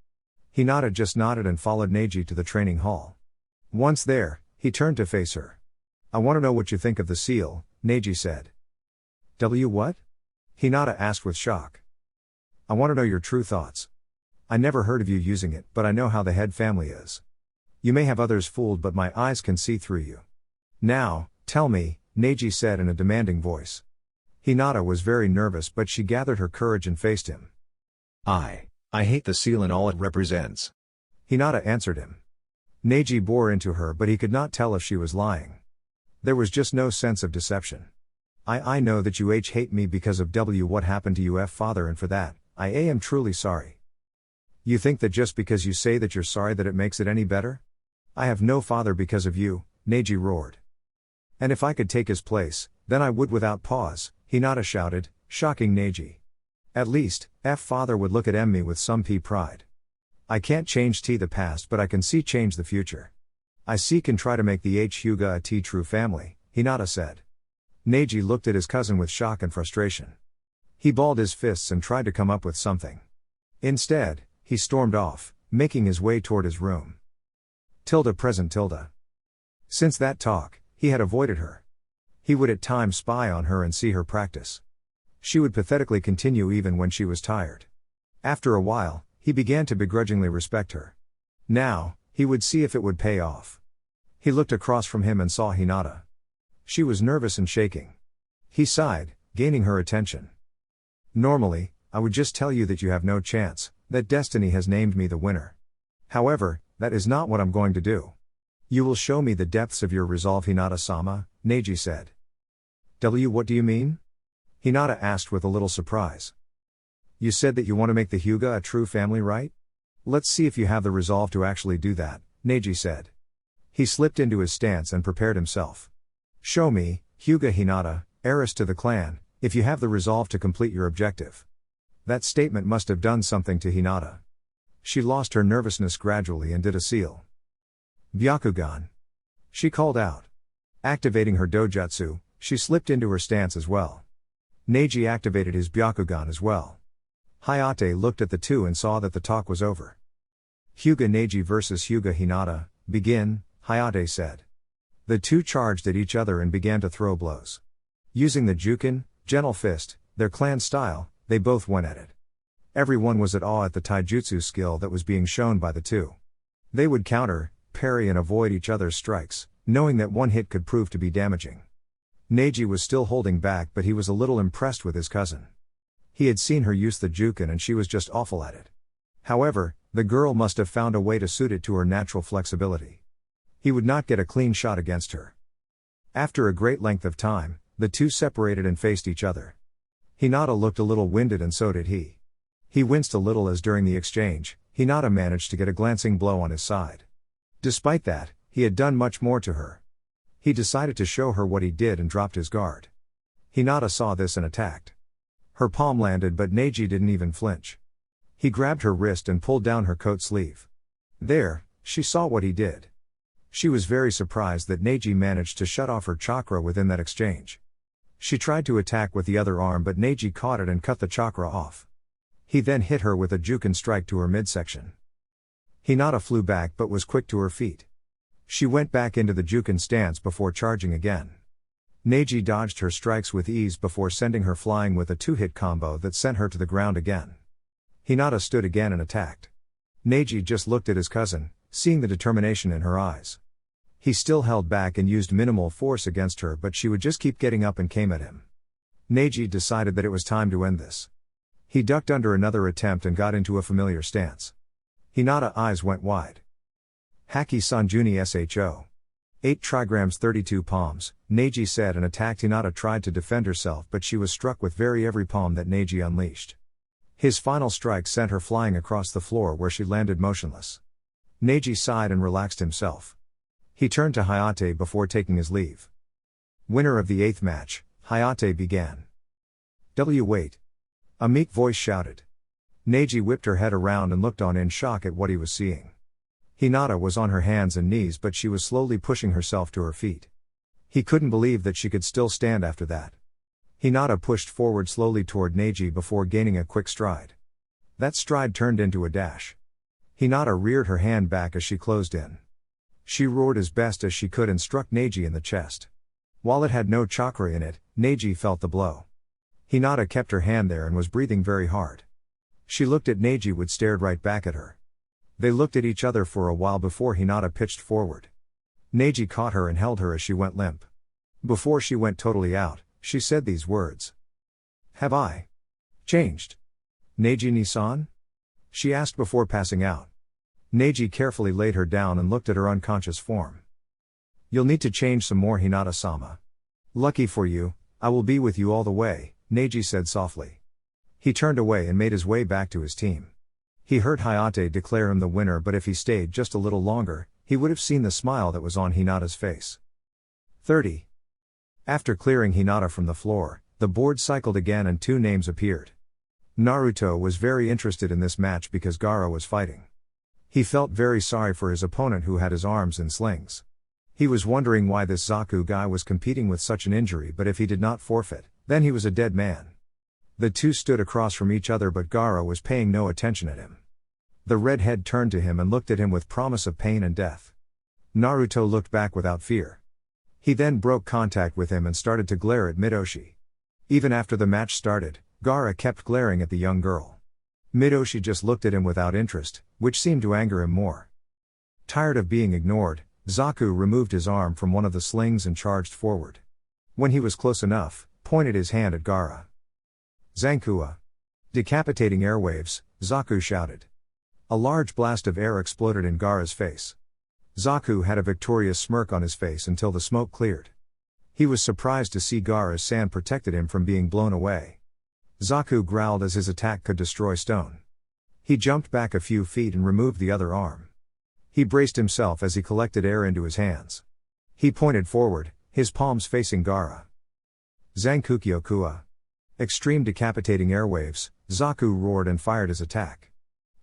Hinata just nodded and followed Neji to the training hall. Once there, he turned to face her. "I want to know what you think of the seal," Neji said. What?" Hinata asked with shock. "I want to know your true thoughts. I never heard of you using it, but I know how the head family is. You may have others fooled, but my eyes can see through you. Now, tell me," Neji said in a demanding voice. Hinata was very nervous, but she gathered her courage and faced him. I hate the seal and all it represents," Hinata answered him. Neji bore into her, but he could not tell if she was lying. There was just no sense of deception. I know that you hate me because of what happened to you father, and for that, I am truly sorry. You think that just because you say that you're sorry that it makes it any better? I have no father because of you," Neji roared. And if I could take his place, then I would without pause, Hinata shouted, shocking Neji. At least, father would look at me with some pride. I can't change the past but I can change the future. I seek and try to make the Hyuga a true family, Hinata said. Neji looked at his cousin with shock and frustration. He balled his fists and tried to come up with something. Instead, he stormed off, making his way toward his room. Present. Since that talk, he had avoided her. He would at times spy on her and see her practice. She would pathetically continue even when she was tired. After a while, he began to begrudgingly respect her. Now, he would see if it would pay off. He looked across from him and saw Hinata. She was nervous and shaking. He sighed, gaining her attention. Normally, I would just tell you that you have no chance, that destiny has named me the winner. However, that is not what I'm going to do. You will show me the depths of your resolve, Hinata-sama, Neji said. What do you mean? Hinata asked with a little surprise. You said that you want to make the Hyuga a true family, right? Let's see if you have the resolve to actually do that, Neji said. He slipped into his stance and prepared himself. Show me, Hyuga Hinata, heiress to the clan, if you have the resolve to complete your objective. That statement must have done something to Hinata. She lost her nervousness gradually and did a seal. Byakugan. She called out. Activating her dojutsu, she slipped into her stance as well. Neji activated his Byakugan as well. Hayate looked at the two and saw that the talk was over. Hyuga Neji versus Hyuga Hinata, begin, Hayate said. The two charged at each other and began to throw blows. Using the Jukin, gentle fist, their clan style, they both went at it. Everyone was at awe at the taijutsu skill that was being shown by the two. They would counter, parry and avoid each other's strikes, knowing that one hit could prove to be damaging. Neji was still holding back but he was a little impressed with his cousin. He had seen her use the Jukin and she was just awful at it. However, the girl must have found a way to suit it to her natural flexibility. He would not get a clean shot against her. After a great length of time, the two separated and faced each other. Hinata looked a little winded and so did he. He winced a little as during the exchange, Hinata managed to get a glancing blow on his side. Despite that, he had done much more to her. He decided to show her what he did and dropped his guard. Hinata saw this and attacked. Her palm landed but Neji didn't even flinch. He grabbed her wrist and pulled down her coat sleeve. There, she saw what he did. She was very surprised that Neji managed to shut off her chakra within that exchange. She tried to attack with the other arm but Neji caught it and cut the chakra off. He then hit her with a Jukin strike to her midsection. Hinata flew back but was quick to her feet. She went back into the Jukin stance before charging again. Neji dodged her strikes with ease before sending her flying with a two-hit combo that sent her to the ground again. Hinata stood again and attacked. Neji just looked at his cousin, seeing the determination in her eyes. He still held back and used minimal force against her but she would just keep getting up and came at him. Neji decided that it was time to end this. He ducked under another attempt and got into a familiar stance. Hinata's eyes went wide. Haki Sanjuni Sho. 8 trigrams 32 palms, Neji said and attacked. Hinata tried to defend herself but she was struck with every palm that Neji unleashed. His final strike sent her flying across the floor where she landed motionless. Neji sighed and relaxed himself. He turned to Hayate before taking his leave. Winner of the 8th match, Hayate began. Wait. A meek voice shouted. Neji whipped her head around and looked on in shock at what he was seeing. Hinata was on her hands and knees but she was slowly pushing herself to her feet. He couldn't believe that she could still stand after that. Hinata pushed forward slowly toward Neji before gaining a quick stride. That stride turned into a dash. Hinata reared her hand back as she closed in. She roared as best as she could and struck Neji in the chest. While it had no chakra in it, Neji felt the blow. Hinata kept her hand there and was breathing very hard. She looked at Neji who stared right back at her. They looked at each other for a while before Hinata pitched forward. Neji caught her and held her as she went limp. Before she went totally out, she said these words. Have I changed? Neji-ni-san? She asked before passing out. Neji carefully laid her down and looked at her unconscious form. You'll need to change some more, Hinata-sama. Lucky for you, I will be with you all the way, Neji said softly. He turned away and made his way back to his team. He heard Hayate declare him the winner but if he stayed just a little longer, he would have seen the smile that was on Hinata's face. 30. After clearing Hinata from the floor, the board cycled again and 2 names appeared. Naruto was very interested in this match because Gaara was fighting. He felt very sorry for his opponent who had his arms in slings. He was wondering why this Zaku guy was competing with such an injury, but if he did not forfeit, then he was a dead man. The 2 stood across from each other, but Gaara was paying no attention at him. The redhead turned to him and looked at him with promise of pain and death. Naruto looked back without fear. He then broke contact with him and started to glare at Midoshi. Even after the match started, Gaara kept glaring at the young girl. Midoshi just looked at him without interest, which seemed to anger him more. Tired of being ignored, Zaku removed his arm from one of the slings and charged forward. When he was close enough, pointed his hand at Gaara. Zankua. Decapitating airwaves, Zaku shouted. A large blast of air exploded in Gaara's face. Zaku had a victorious smirk on his face until the smoke cleared. He was surprised to see Gaara's sand protected him from being blown away. Zaku growled as his attack could destroy stone. He jumped back a few feet and removed the other arm. He braced himself as he collected air into his hands. He pointed forward, his palms facing Gaara. Zankukyokua. Extreme decapitating airwaves, Zaku roared and fired his attack.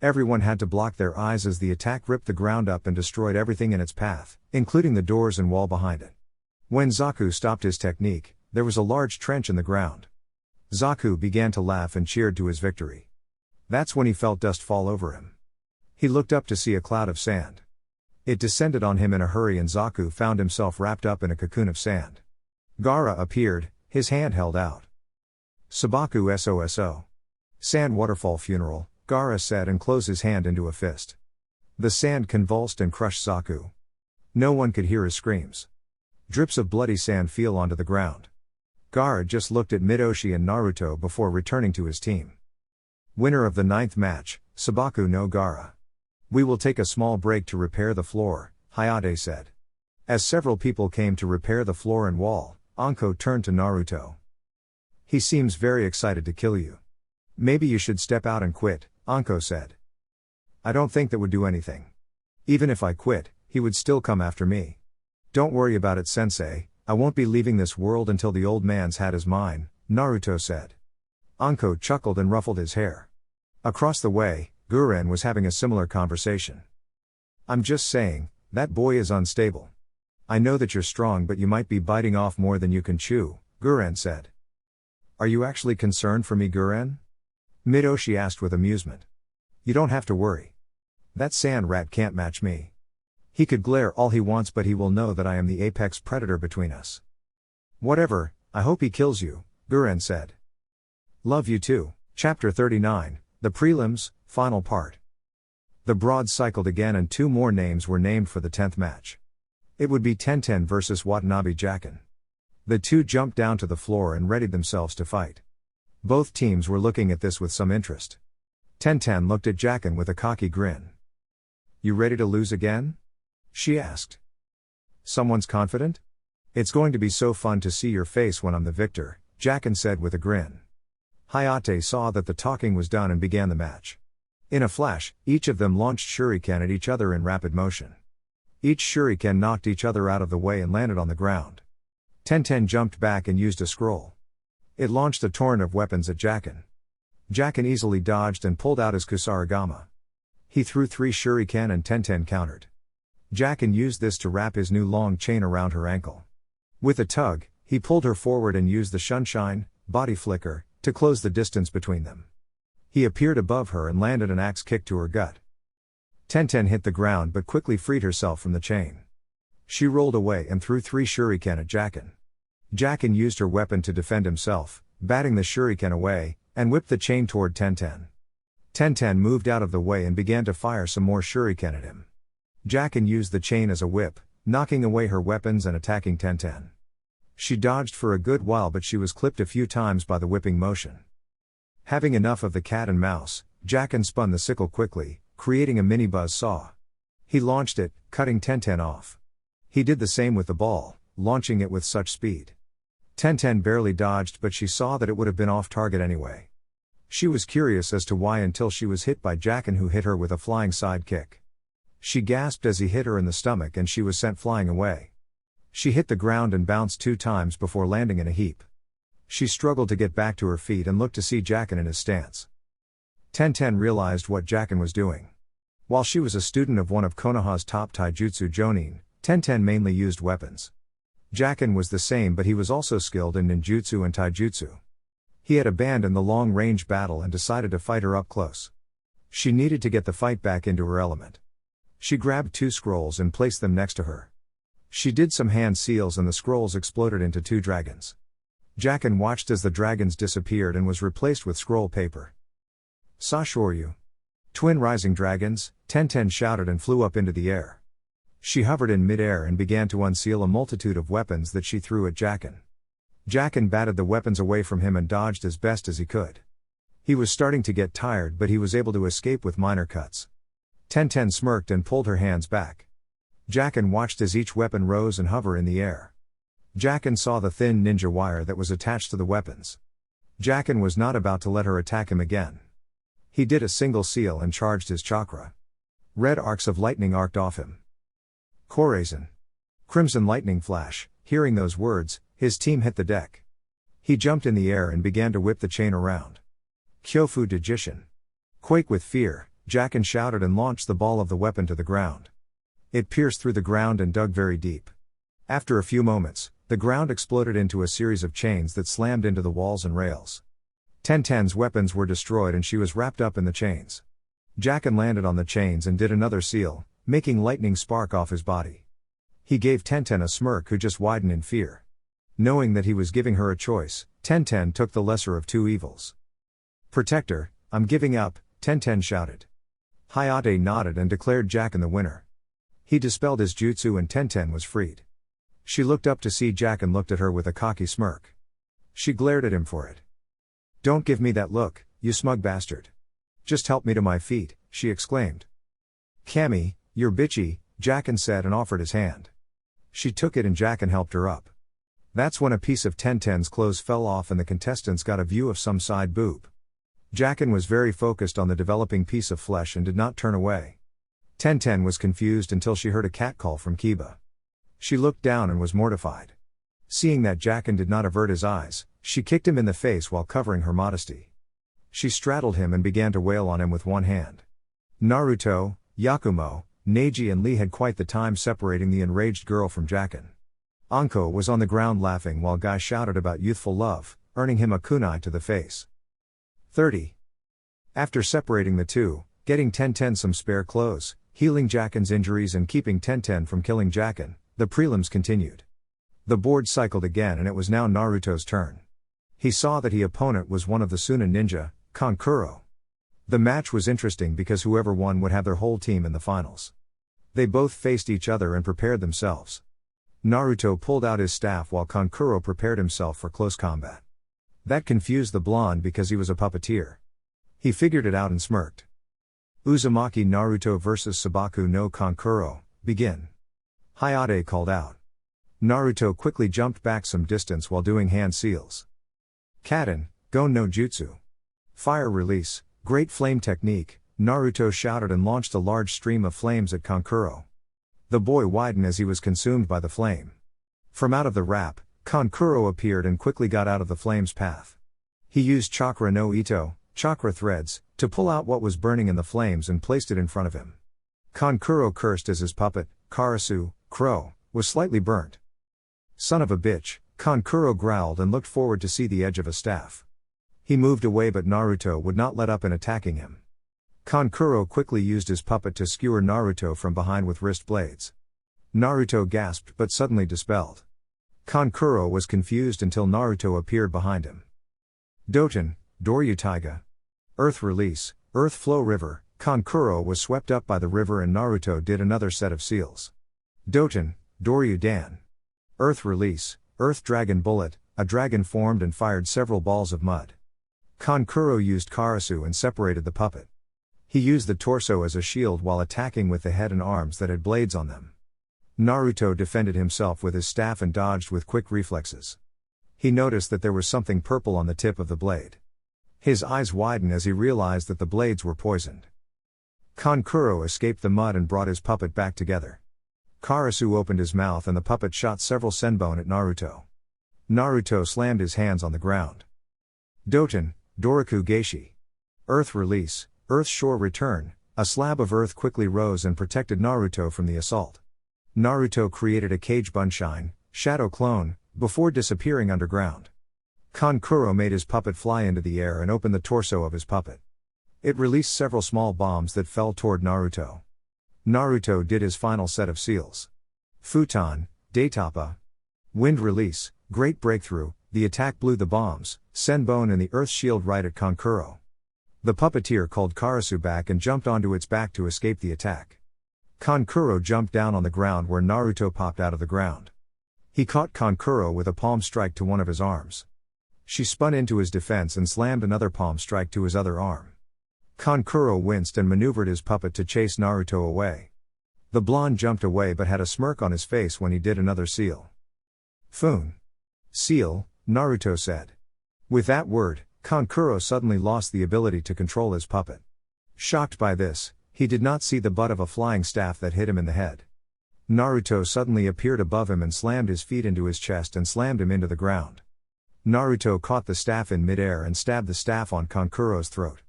Everyone had to block their eyes as the attack ripped the ground up and destroyed everything in its path, including the doors and wall behind it. When Zaku stopped his technique, there was a large trench in the ground. Zaku began to laugh and cheered to his victory. That's when he felt dust fall over him. He looked up to see a cloud of sand. It descended on him in a hurry and Zaku found himself wrapped up in a cocoon of sand. Gaara appeared, his hand held out. Sabaku SOSO. Sand waterfall funeral, Gaara said and closed his hand into a fist. The sand convulsed and crushed Zaku. No one could hear his screams. Drips of bloody sand fell onto the ground. Gaara just looked at Midoshi and Naruto before returning to his team. Winner of the 9th match, Sabaku no Gaara. We will take a small break to repair the floor, Hayate said. As several people came to repair the floor and wall, Anko turned to Naruto. He seems very excited to kill you. Maybe you should step out and quit, Anko said. I don't think that would do anything. Even if I quit, he would still come after me. Don't worry about it, sensei, I won't be leaving this world until the old man's hat is mine, Naruto said. Anko chuckled and ruffled his hair. Across the way, Guren was having a similar conversation. I'm just saying, that boy is unstable. I know that you're strong, but you might be biting off more than you can chew, Guren said. Are you actually concerned for me, Guren? Midoshi asked with amusement. You don't have to worry. That sand rat can't match me. He could glare all he wants, but he will know that I am the apex predator between us. Whatever, I hope he kills you, Guren said. Love you too. Chapter 39, The Prelims, Final Part. The broad cycled again and 2 more names were named for the 10th match. It would be Tenten versus Watanabe Jacken. The 2 jumped down to the floor and readied themselves to fight. Both teams were looking at this with some interest. Tenten looked at Jacken with a cocky grin. You ready to lose again? She asked. Someone's confident? It's going to be so fun to see your face when I'm the victor, Jacken said with a grin. Hayate saw that the talking was done and began the match. In a flash, each of them launched shuriken at each other in rapid motion. Each shuriken knocked each other out of the way and landed on the ground. Tenten jumped back and used a scroll. It launched a torrent of weapons at Jacken. Jacken easily dodged and pulled out his kusarigama. He threw 3 shuriken and Tenten countered. Jacken used this to wrap his new long chain around her ankle. With a tug, he pulled her forward and used the Shunshine, body flicker, to close the distance between them. He appeared above her and landed an axe kick to her gut. Tenten hit the ground but quickly freed herself from the chain. She rolled away and threw 3 shuriken at Jacken. Jacken used her weapon to defend himself, batting the shuriken away, and whipped the chain toward Tenten. Tenten moved out of the way and began to fire some more shuriken at him. Jacken used the chain as a whip, knocking away her weapons and attacking Tenten. She dodged for a good while, but she was clipped a few times by the whipping motion. Having enough of the cat and mouse, Jacken spun the sickle quickly, creating a mini buzz saw. He launched it, cutting Tenten off. He did the same with the ball, launching it with such speed. Tenten barely dodged, but she saw that it would have been off target anyway. She was curious as to why until she was hit by Jacken, who hit her with a flying side kick. She gasped as he hit her in the stomach and she was sent flying away. She hit the ground and bounced 2 times before landing in a heap. She struggled to get back to her feet and looked to see Jacken in his stance. Tenten realized what Jacken was doing. While she was a student of one of Konoha's top taijutsu jonin, Tenten mainly used weapons. Jacken was the same, but he was also skilled in ninjutsu and taijutsu. He had abandoned the long-range battle and decided to fight her up close. She needed to get the fight back into her element. She grabbed 2 scrolls and placed them next to her. She did some hand seals and the scrolls exploded into 2 dragons. Jacken watched as the dragons disappeared and was replaced with scroll paper. Sashoryu. Twin rising dragons, Tenten shouted and flew up into the air. She hovered in mid-air and began to unseal a multitude of weapons that she threw at Jacken. Jacken batted the weapons away from him and dodged as best as he could. He was starting to get tired, but he was able to escape with minor cuts. Tenten smirked and pulled her hands back. Jacken watched as each weapon rose and hovered in the air. Jacken saw the thin ninja wire that was attached to the weapons. Jacken was not about to let her attack him again. He did a single seal and charged his chakra. Red arcs of lightning arced off him. Korazen. Crimson lightning flash. Hearing those words, his team hit the deck. He jumped in the air and began to whip the chain around. Kyofu Dejishin. Quake with fear, Jacken shouted and launched the ball of the weapon to the ground. It pierced through the ground and dug very deep. After a few moments, the ground exploded into a series of chains that slammed into the walls and rails. Tenten's weapons were destroyed and she was wrapped up in the chains. Jacken landed on the chains and did another seal, making lightning spark off his body. He gave Tenten a smirk who just widened in fear. Knowing that he was giving her a choice, Tenten took the lesser of 2 evils. Protector, I'm giving up, Tenten shouted. Hayate nodded and declared Jacken the winner. He dispelled his jutsu and Tenten was freed. She looked up to see Jacken looked at her with a cocky smirk. She glared at him for it. Don't give me that look, you smug bastard. Just help me to my feet, she exclaimed. Cammy, you're bitchy, Jacken said and offered his hand. She took it and Jacken helped her up. That's when a piece of Tenten's clothes fell off and the contestants got a view of some side boob. Jacken was very focused on the developing piece of flesh and did not turn away. Tenten was confused until she heard a catcall from Kiba. She looked down and was mortified. Seeing that Jacken did not avert his eyes, she kicked him in the face while covering her modesty. She straddled him and began to wail on him with one hand. Naruto, Yakumo, Neji and Lee had quite the time separating the enraged girl from Jacken. Anko was on the ground laughing while Guy shouted about youthful love, earning him a kunai to the face. 30. After separating the two, getting Tenten some spare clothes, healing Jacken's injuries and keeping Tenten from killing Jacken, the prelims continued. The board cycled again and it was now Naruto's turn. He saw that his opponent was one of the Suna ninja, Kankuro. The match was interesting because whoever won would have their whole team in the finals. They both faced each other and prepared themselves. Naruto pulled out his staff while Kankuro prepared himself for close combat. That confused the blonde because he was a puppeteer. He figured it out and smirked. Uzumaki Naruto vs Sabaku no Kankuro, begin. Hayate called out. Naruto quickly jumped back some distance while doing hand seals. Kaden, Gon no Jutsu. Fire release, great flame technique, Naruto shouted and launched a large stream of flames at Kankuro. The boy widened as he was consumed by the flame. From out of the wrap, Kankuro appeared and quickly got out of the flame's path. He used chakra no ito, chakra threads, to pull out what was burning in the flames and placed it in front of him. Kankuro cursed as his puppet, Karasu, Crow, was slightly burnt. Son of a bitch, Kankuro growled and looked forward to see the edge of a staff. He moved away but Naruto would not let up in attacking him. Kankuro quickly used his puppet to skewer Naruto from behind with wrist blades. Naruto gasped but suddenly dispelled. Kankuro was confused until Naruto appeared behind him. Doten, Doryu Taiga. Earth release, Earth flow river, Kankuro was swept up by the river and Naruto did another set of seals. Doten, Doryu Dan. Earth release, Earth dragon bullet, a dragon formed and fired several balls of mud. Kankuro used Karasu and separated the puppet. He used the torso as a shield while attacking with the head and arms that had blades on them. Naruto defended himself with his staff and dodged with quick reflexes. He noticed that there was something purple on the tip of the blade. His eyes widened as he realized that the blades were poisoned. Kankuro escaped the mud and brought his puppet back together. Karasu opened his mouth and the puppet shot several senbon at Naruto. Naruto slammed his hands on the ground. Doten, Doriku Geishi. Earth release, Earth shore return. A slab of earth quickly rose and protected Naruto from the assault. Naruto created a cage bunshine, shadow clone, before disappearing underground. Kankuro made his puppet fly into the air and opened the torso of his puppet. It released several small bombs that fell toward Naruto. Naruto did his final set of seals. Futon, Daitapa. Wind release, great breakthrough. The attack blew the bombs, senbon and the earth shield right at Kankuro. The puppeteer called Karasu back and jumped onto its back to escape the attack. Kankuro jumped down on the ground where Naruto popped out of the ground. He caught Kankuro with a palm strike to one of his arms. She spun into his defense and slammed another palm strike to his other arm. Kankuro winced and maneuvered his puppet to chase Naruto away. The blonde jumped away but had a smirk on his face when he did another seal. Fun. Seal, Naruto said. With that word, Kankuro suddenly lost the ability to control his puppet. Shocked by this, he did not see the butt of a flying staff that hit him in the head. Naruto suddenly appeared above him and slammed his feet into his chest and slammed him into the ground. Naruto caught the staff in midair and stabbed the staff on Kankuro's throat.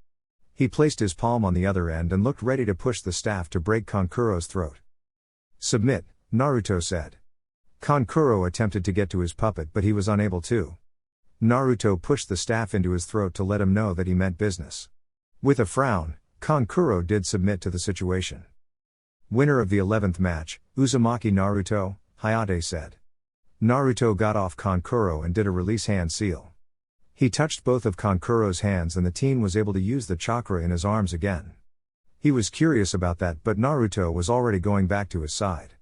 He placed his palm on the other end and looked ready to push the staff to break Kankuro's throat. Submit, Naruto said. Kankuro attempted to get to his puppet but he was unable to. Naruto pushed the staff into his throat to let him know that he meant business. With a frown, Kankuro did submit to the situation. Winner of the 11th match, Uzumaki Naruto, Hayate said. Naruto got off Kankuro and did a release hand seal. He touched both of Kankuro's hands and the teen was able to use the chakra in his arms again. He was curious about that but Naruto was already going back to his side.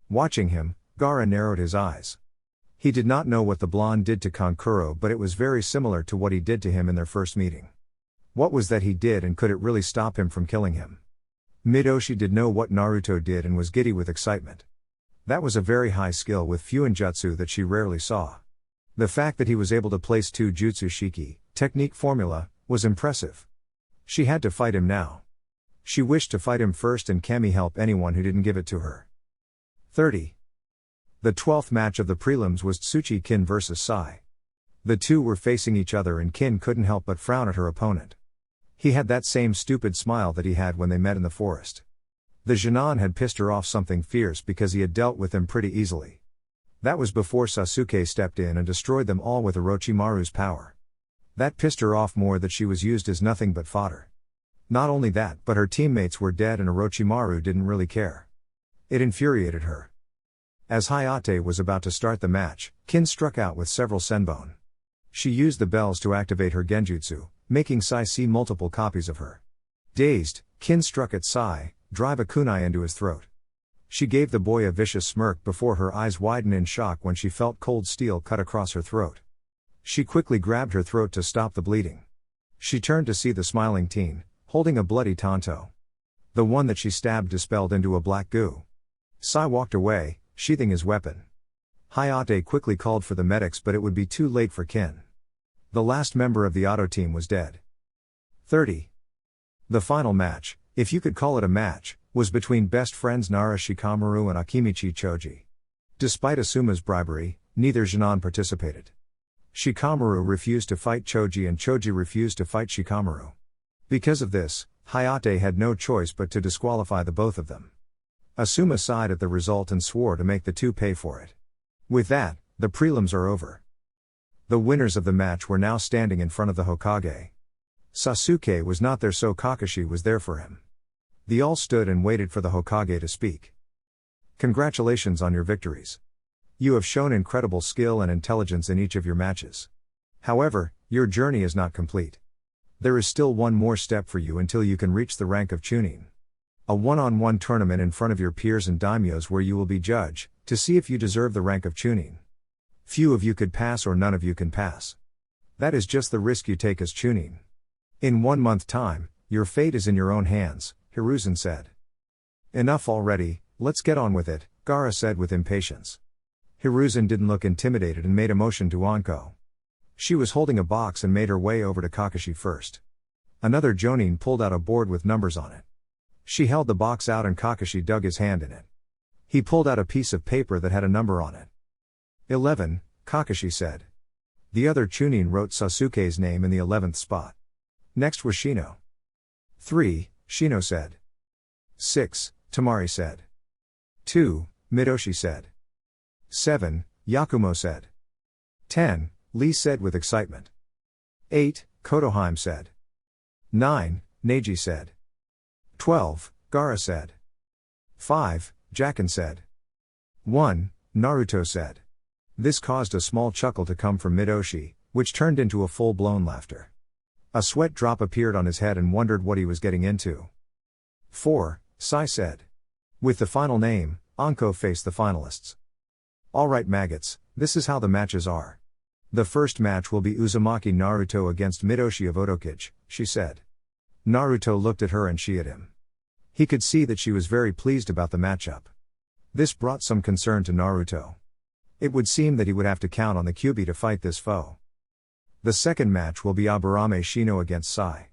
Watching him, Gaara narrowed his eyes. He did not know what the blonde did to Kankuro but it was very similar to what he did to him in their first meeting. What was that he did and could it really stop him from killing him? Midoshi did know what Naruto did and was giddy with excitement. That was a very high skill with Fuinjutsu that she rarely saw. The fact that he was able to place 2 Jutsu Shiki, technique formula, was impressive. She had to fight him now. She wished to fight him first and Kemi help anyone who didn't give it to her. 30. The 12th match of the prelims was Tsuchi Kin vs Sai. The two were facing each other and Kin couldn't help but frown at her opponent. He had that same stupid smile that he had when they met in the forest. The Genin had pissed her off something fierce because he had dealt with them pretty easily. That was before Sasuke stepped in and destroyed them all with Orochimaru's power. That pissed her off more that she was used as nothing but fodder. Not only that but her teammates were dead and Orochimaru didn't really care. It infuriated her. As Hayate was about to start the match, Kin struck out with several senbon. She used the bells to activate her genjutsu, making Sai see multiple copies of her. Dazed, Kin struck at Sai, drive a kunai into his throat. She gave the boy a vicious smirk before her eyes widened in shock when she felt cold steel cut across her throat. She quickly grabbed her throat to stop the bleeding. She turned to see the smiling teen, holding a bloody tanto. The one that she stabbed dispelled into a black goo. Sai walked away, sheathing his weapon. Hayate quickly called for the medics but it would be too late for Kin. The last member of the auto team was dead. 30. The final match, if you could call it a match, was between best friends Nara Shikamaru and Akimichi Choji. Despite Asuma's bribery, neither Genin participated. Shikamaru refused to fight Choji and Choji refused to fight Shikamaru. Because of this, Hayate had no choice but to disqualify the both of them. Asuma sighed at the result and swore to make the two pay for it. With that, the prelims are over. The winners of the match were now standing in front of the Hokage. Sasuke was not there so Kakashi was there for him. They all stood and waited for the Hokage to speak. Congratulations on your victories. You have shown incredible skill and intelligence in each of your matches. However, your journey is not complete. There is still one more step for you until you can reach the rank of Chunin. A one-on-one tournament in front of your peers and daimyos where you will be judged, to see if you deserve the rank of Chunin. Few of you could pass or none of you can pass. That is just the risk you take as Chunin. In 1 month time, your fate is in your own hands, Hiruzen said. Enough already, let's get on with it, Gaara said with impatience. Hiruzen didn't look intimidated and made a motion to Anko. She was holding a box and made her way over to Kakashi first. Another Jonin pulled out a board with numbers on it. She held the box out and Kakashi dug his hand in it. He pulled out a piece of paper that had a number on it. 11, Kakashi said. The other Chunin wrote Sasuke's name in the 11th spot. Next was Shino. 3, Shino said. 6, Temari said. 2, Midoshi said. 7, Yakumo said. 10, Lee said with excitement. 8, Kotoheim said. 9, Neji said. 12, Gaara said. 5, Jacken said. 1, Naruto said. This caused a small chuckle to come from Midoshi, which turned into a full-blown laughter. A sweat drop appeared on his head and wondered what he was getting into. 4, Sai said. With the final name, Anko faced the finalists. Alright maggots, this is how the matches are. The first match will be Uzumaki Naruto against Midoshi of Otokichi, she said. Naruto looked at her and she at him. He could see that she was very pleased about the matchup. This brought some concern to Naruto. It would seem that he would have to count on the Kyuubi to fight this foe. The second match will be Aburame Shino against Sai.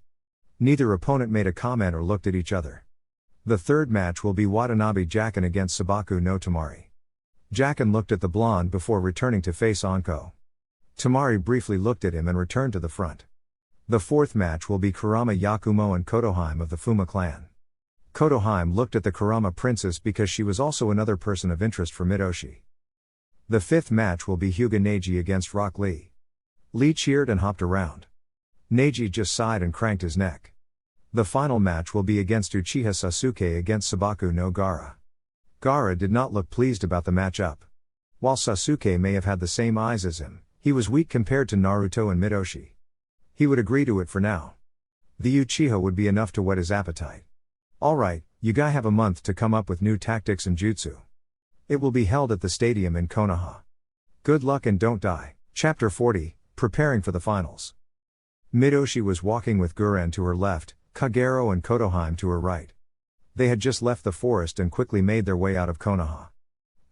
Neither opponent made a comment or looked at each other. The third match will be Watanabe Jacken against Sabaku no Temari. Jacken looked at the blonde before returning to face Anko. Temari briefly looked at him and returned to the front. The fourth match will be Kurama Yakumo and Kotoheim of the Fuma clan. Kotoheim looked at the Kurama princess because she was also another person of interest for Midoshi. The fifth match will be Hyuga Neji against Rock Lee. Lee cheered and hopped around. Neji just sighed and cranked his neck. The final match will be against Uchiha Sasuke against Sabaku no Gaara. Gaara did not look pleased about the matchup. While Sasuke may have had the same eyes as him, he was weak compared to Naruto and Midoshi. He would agree to it for now. The Uchiha would be enough to whet his appetite. Alright, you guys have a month to come up with new tactics and jutsu. It will be held at the stadium in Konoha. Good luck and don't die. Chapter 40, Preparing for the Finals. Midoshi was walking with Guren to her left, Kagero and Kotoheim to her right. They had just left the forest and quickly made their way out of Konoha.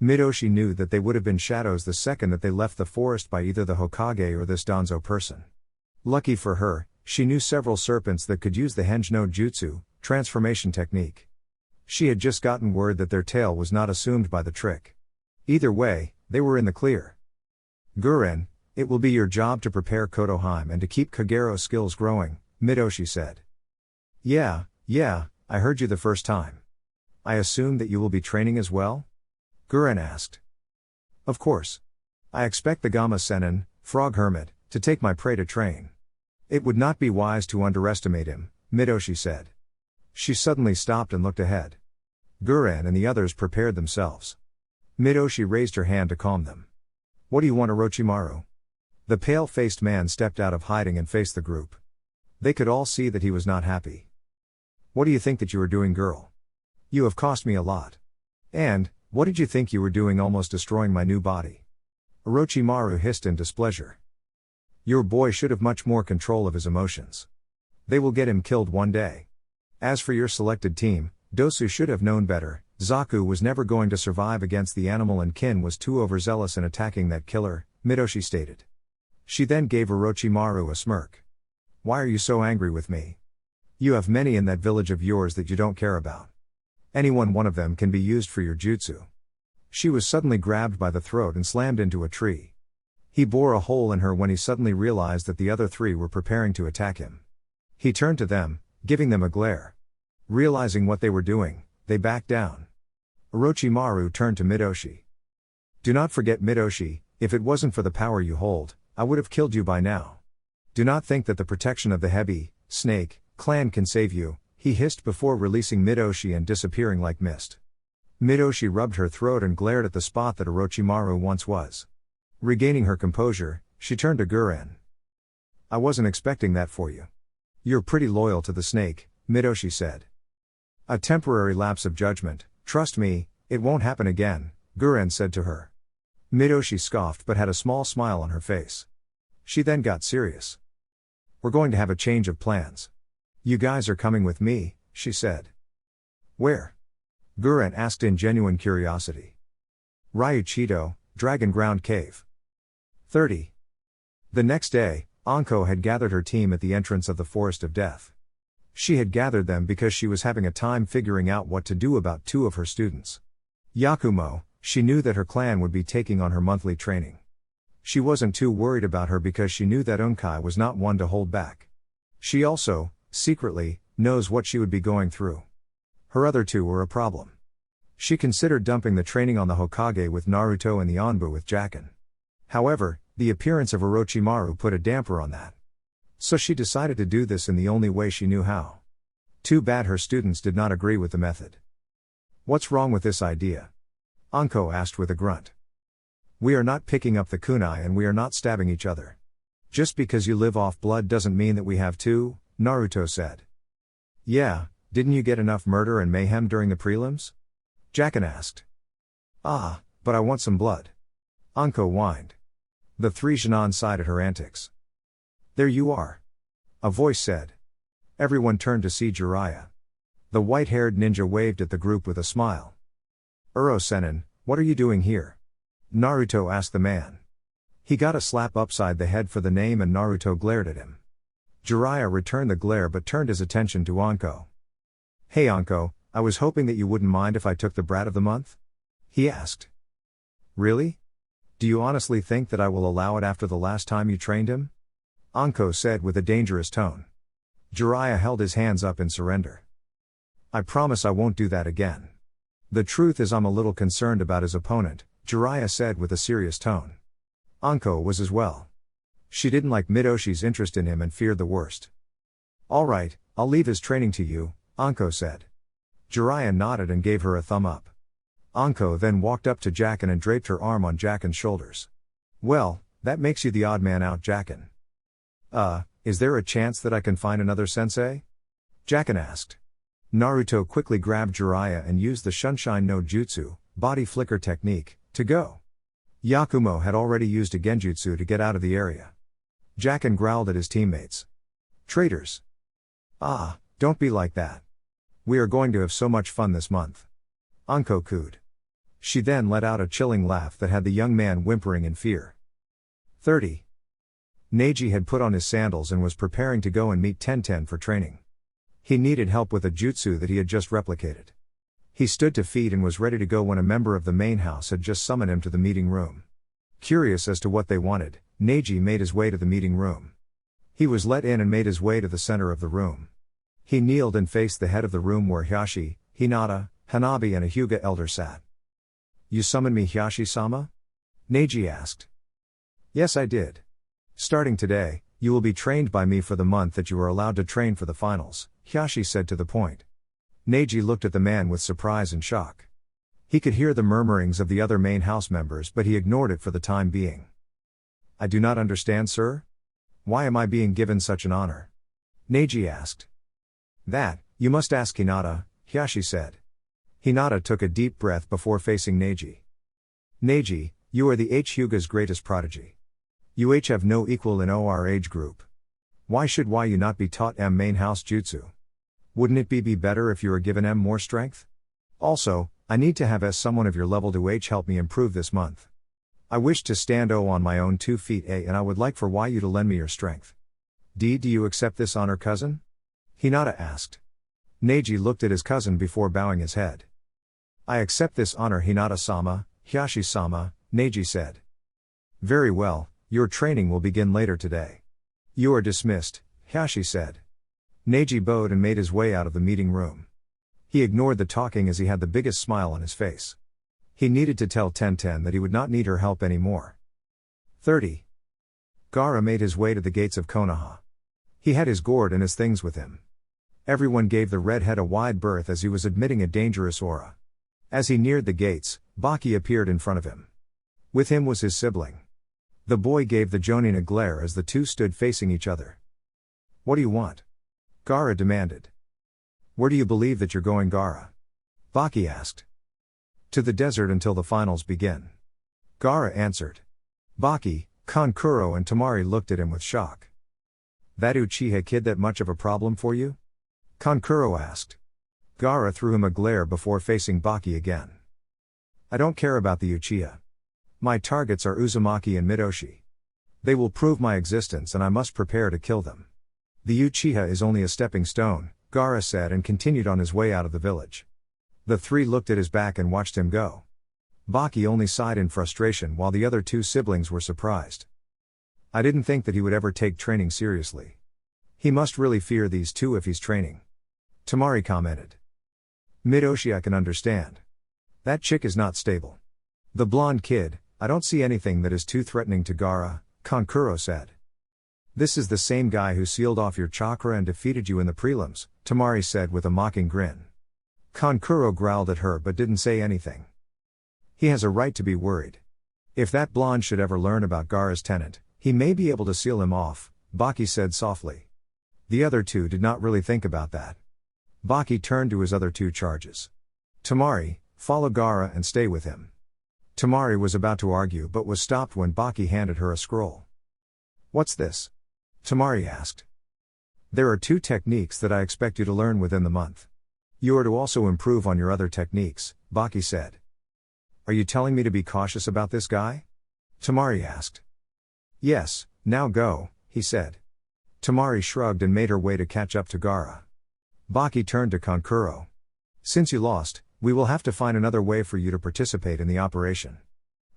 Midoshi knew that they would have been shadows the second that they left the forest by either the Hokage or this Danzo person. Lucky for her, she knew several serpents that could use the Henge no Jutsu, transformation technique. She had just gotten word that their tail was not assumed by the trick. Either way, they were in the clear. Guren, it will be your job to prepare Kotoheim and to keep Kagero's skills growing, Midoshi said. Yeah, I heard you the first time. I assume that you will be training as well? Guren asked. Of course. I expect the Gamma Sennin, Frog Hermit, to take my prey to train. It would not be wise to underestimate him, Midoshi said. She suddenly stopped and looked ahead. Guren and the others prepared themselves. Midoshi raised her hand to calm them. What do you want, Orochimaru? The pale-faced man stepped out of hiding and faced the group. They could all see that he was not happy. What do you think that you are doing, girl? You have cost me a lot. And, what did you think you were doing, almost destroying my new body? Orochimaru hissed in displeasure. Your boy should have much more control of his emotions. They will get him killed one day. As for your selected team, Dosu should have known better. Zaku was never going to survive against the animal and Kin was too overzealous in attacking that killer, Midoshi stated. She then gave Orochimaru a smirk. Why are you so angry with me? You have many in that village of yours that you don't care about. Any one of them can be used for your jutsu. She was suddenly grabbed by the throat and slammed into a tree. He bore a hole in her when he suddenly realized that the other three were preparing to attack him. He turned to them, giving them a glare. Realizing what they were doing, they backed down. Orochimaru turned to Midoshi. Do not forget, Midoshi, if it wasn't for the power you hold, I would have killed you by now. Do not think that the protection of the Hebi, Snake, clan can save you, he hissed before releasing Midoshi and disappearing like mist. Midoshi rubbed her throat and glared at the spot that Orochimaru once was. Regaining her composure, she turned to Guren. I wasn't expecting that for you. You're pretty loyal to the snake, Midoshi said. A temporary lapse of judgment, trust me, it won't happen again, Guren said to her. Midoshi scoffed but had a small smile on her face. She then got serious. We're going to have a change of plans. You guys are coming with me, she said. Where? Guren asked in genuine curiosity. Ryuchido, Dragon Ground Cave. 30. The next day, Anko had gathered her team at the entrance of the Forest of Death. She had gathered them because she was having a time figuring out what to do about two of her students. Yakumo, she knew that her clan would be taking on her monthly training. She wasn't too worried about her because she knew that Unkai was not one to hold back. She also, secretly, knows what she would be going through. Her other two were a problem. She considered dumping the training on the Hokage with Naruto and the Anbu with Jacken. However, the appearance of Orochimaru put a damper on that. So she decided to do this in the only way she knew how. Too bad her students did not agree with the method. What's wrong with this idea? Anko asked with a grunt. We are not picking up the kunai and we are not stabbing each other. Just because you live off blood doesn't mean that we have to, Naruto said. Yeah, didn't you get enough murder and mayhem during the prelims? Jacken asked. Ah, but I want some blood. Anko whined. The three Genin sighed at her antics. There you are. A voice said. Everyone turned to see Jiraiya. The white-haired ninja waved at the group with a smile. Uro-sennin, what are you doing here? Naruto asked the man. He got a slap upside the head for the name and Naruto glared at him. Jiraiya returned the glare but turned his attention to Anko. Hey Anko, I was hoping that you wouldn't mind if I took the brat of the month? He asked. Really? Do you honestly think that I will allow it after the last time you trained him? Anko said with a dangerous tone. Jiraiya held his hands up in surrender. I promise I won't do that again. The truth is I'm a little concerned about his opponent, Jiraiya said with a serious tone. Anko was as well. She didn't like Midoshi's interest in him and feared the worst. Alright, I'll leave his training to you, Anko said. Jiraiya nodded and gave her a thumb up. Anko then walked up to Jacken and draped her arm on Jacken's shoulders. Well, that makes you the odd man out, Jacken. Is there a chance that I can find another sensei? Jacken asked. Naruto quickly grabbed Jiraiya and used the Sunshine no Jutsu, body flicker technique, to go. Yakumo had already used a genjutsu to get out of the area. Jacken growled at his teammates. Traitors! Ah, don't be like that. We are going to have so much fun this month. Anko cooed. She then let out a chilling laugh that had the young man whimpering in fear. 30. Neji had put on his sandals and was preparing to go and meet Tenten for training. He needed help with a jutsu that he had just replicated. He stood to feet and was ready to go when a member of the main house had just summoned him to the meeting room. Curious as to what they wanted, Neji made his way to the meeting room. He was let in and made his way to the center of the room. He kneeled and faced the head of the room where Hiyashi, Hinata, Hanabi and a Hyuga elder sat. You summoned me, Hiyashi-sama? Neji asked. Yes, I did. Starting today, you will be trained by me for the month that you are allowed to train for the finals, Hiyashi said to the point. Neji looked at the man with surprise and shock. He could hear the murmurings of the other main house members but he ignored it for the time being. I do not understand, sir? Why am I being given such an honor? Neji asked. That, you must ask Hinata, Hiyashi said. Hinata took a deep breath before facing Neji. Neji, you are the Hyuga's greatest prodigy. You have no equal in our age group. Why should you not be taught main house jutsu? Wouldn't it be better if you were given more strength? Also, I need to have someone of your level to help me improve this month. I wish to stand on my own 2 feet and I would like for you to lend me your strength. Do you accept this honor, cousin? Hinata asked. Neji looked at his cousin before bowing his head. I accept this honor, Hinata-sama, Hiyashi-sama, Neji said. Very well, your training will begin later today. You are dismissed, Hiyashi said. Neji bowed and made his way out of the meeting room. He ignored the talking as he had the biggest smile on his face. He needed to tell Tenten that he would not need her help anymore. 30. Gaara made his way to the gates of Konoha. He had his gourd and his things with him. Everyone gave the redhead a wide berth as he was emitting a dangerous aura. As he neared the gates, Baki appeared in front of him. With him was his sibling. The boy gave the Jonin a glare as the two stood facing each other. What do you want? Gaara demanded. Where do you believe that you're going, Gaara? Baki asked. To the desert until the finals begin. Gaara answered. Baki, Kankuro and Tamari looked at him with shock. That Uchiha kid that much of a problem for you? Kankuro asked. Gaara threw him a glare before facing Baki again. I don't care about the Uchiha. My targets are Uzumaki and Midoshi. They will prove my existence and I must prepare to kill them. The Uchiha is only a stepping stone, Gaara said and continued on his way out of the village. The three looked at his back and watched him go. Baki only sighed in frustration while the other two siblings were surprised. I didn't think that he would ever take training seriously. He must really fear these two if he's training. Temari commented. Midoshi, I can understand. That chick is not stable. The blonde kid, I don't see anything that is too threatening to Gaara, Kankuro said. This is the same guy who sealed off your chakra and defeated you in the prelims, Temari said with a mocking grin. Kankuro growled at her but didn't say anything. He has a right to be worried. If that blonde should ever learn about Gaara's tenant, he may be able to seal him off, Baki said softly. The other two did not really think about that. Baki turned to his other two charges. Temari, follow Gaara and stay with him. Temari was about to argue but was stopped when Baki handed her a scroll. What's this? Temari asked. There are 2 techniques that I expect you to learn within the month. You are to also improve on your other techniques, Baki said. Are you telling me to be cautious about this guy? Temari asked. Yes, now go, he said. Temari shrugged and made her way to catch up to Gaara. Baki turned to Kankuro. Since you lost, we will have to find another way for you to participate in the operation.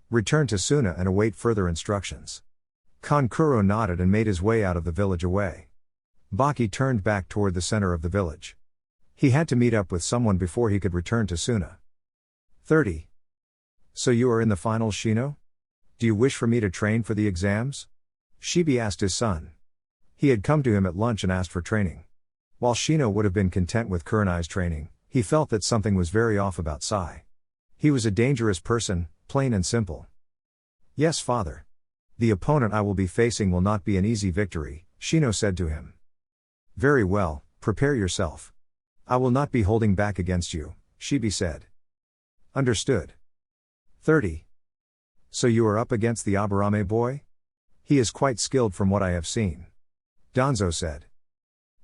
Return to Suna and await further instructions. Kankuro nodded and made his way out of the village away. Baki turned back toward the center of the village. He had to meet up with someone before he could return to Suna. 30. So you are in the finals, Shino? Do you wish for me to train for the exams? Shibi asked his son. He had come to him at lunch and asked for training. While Shino would have been content with Kurenai's training, he felt that something was very off about Sai. He was a dangerous person, plain and simple. Yes, father. The opponent I will be facing will not be an easy victory, Shino said to him. Very well, prepare yourself. I will not be holding back against you, Shibi said. Understood. 30. So you are up against the Aburame boy? He is quite skilled from what I have seen. Danzo said.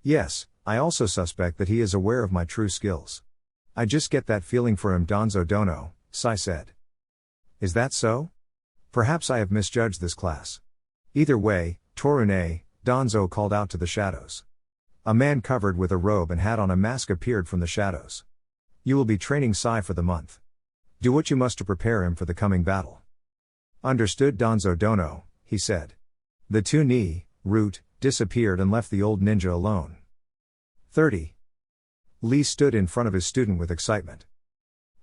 Yes, I also suspect that he is aware of my true skills. I just get that feeling for him, Danzo Dono, Sai said. Is that so? Perhaps I have misjudged this class. Either way, Torune, Danzo called out to the shadows. A man covered with a robe and had on a mask appeared from the shadows. You will be training Sai for the month. Do what you must to prepare him for the coming battle. Understood, Danzo Dono, he said. The two Root, disappeared and left the old ninja alone. 30. Lee stood in front of his student with excitement.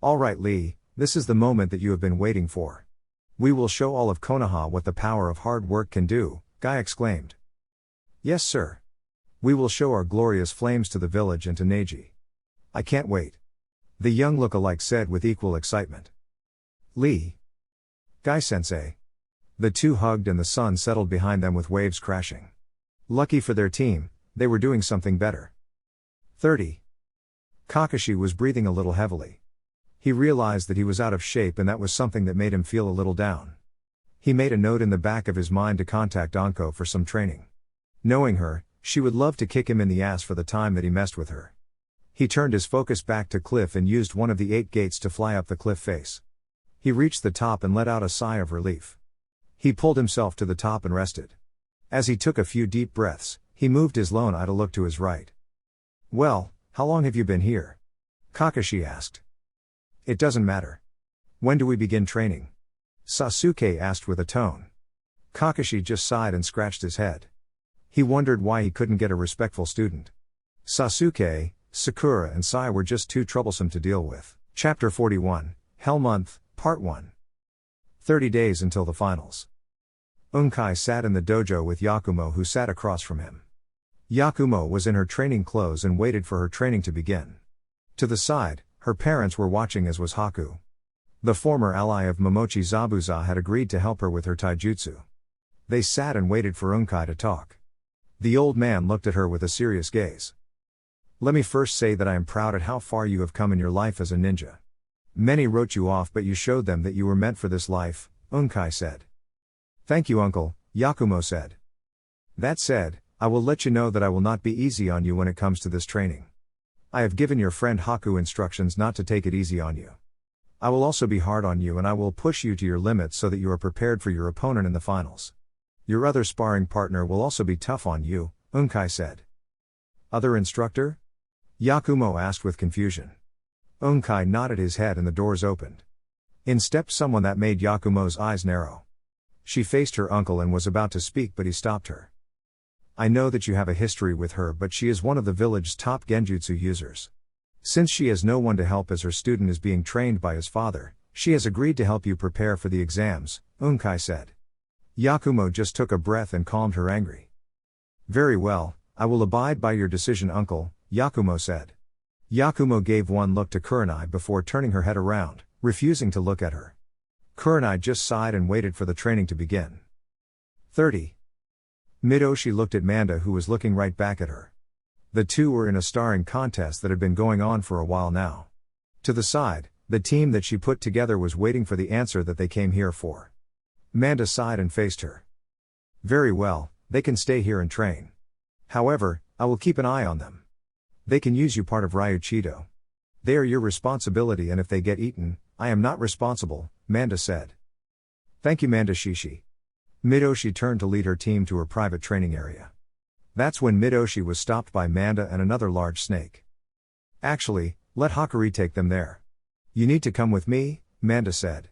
All right, Lee, this is the moment that you have been waiting for. We will show all of Konoha what the power of hard work can do, Guy exclaimed. Yes, sir. We will show our glorious flames to the village and to Neji. I can't wait. The young look-alike said with equal excitement. Lee. Guy-sensei. The two hugged and the sun settled behind them with waves crashing. Lucky for their team, they were doing something better. 30. Kakashi was breathing a little heavily. He realized that he was out of shape and that was something that made him feel a little down. He made a note in the back of his mind to contact Anko for some training. Knowing her, she would love to kick him in the ass for the time that he messed with her. He turned his focus back to cliff and used one of the 8 gates to fly up the cliff face. He reached the top and let out a sigh of relief. He pulled himself to the top and rested. As he took a few deep breaths, he moved his lone eye to look to his right. Well, how long have you been here? Kakashi asked. It doesn't matter. When do we begin training? Sasuke asked with a tone. Kakashi just sighed and scratched his head. He wondered why he couldn't get a respectful student. Sasuke, Sakura and Sai were just too troublesome to deal with. Chapter 41, Hell Month, Part 1. 30 days until the finals. Unkai sat in the dojo with Yakumo, who sat across from him. Yakumo was in her training clothes and waited for her training to begin. To the side, her parents were watching, as was Haku. The former ally of Momochi Zabuza had agreed to help her with her taijutsu. They sat and waited for Unkai to talk. The old man looked at her with a serious gaze. Let me first say that I am proud at how far you have come in your life as a ninja. Many wrote you off, but you showed them that you were meant for this life, Unkai said. Thank you, uncle, Yakumo said. That said, I will let you know that I will not be easy on you when it comes to this training. I have given your friend Haku instructions not to take it easy on you. I will also be hard on you and I will push you to your limits so that you are prepared for your opponent in the finals. Your other sparring partner will also be tough on you, Unkai said. Other instructor? Yakumo asked with confusion. Unkai nodded his head and the doors opened. In stepped someone that made Yakumo's eyes narrow. She faced her uncle and was about to speak, but he stopped her. I know that you have a history with her, but she is one of the village's top genjutsu users. Since she has no one to help as her student is being trained by his father, she has agreed to help you prepare for the exams, Unkai said. Yakumo just took a breath and calmed her angry. Very well, I will abide by your decision, uncle, Yakumo said. Yakumo gave one look to Kurenai before turning her head around, refusing to look at her. Kurenai just sighed and waited for the training to begin. 30. Midoshi looked at Manda, who was looking right back at her. The two were in a starring contest that had been going on for a while now. To the side, the team that she put together was waiting for the answer that they came here for. Manda sighed and faced her. Very well, they can stay here and train. However, I will keep an eye on them. They can use you part of Ryuchido. They are your responsibility, and if they get eaten, I am not responsible, Manda said. Thank you, Manda Shishi. Midoshi turned to lead her team to her private training area. That's when Midoshi was stopped by Manda and another large snake. Actually, let Hakari take them there. You need to come with me, Manda said.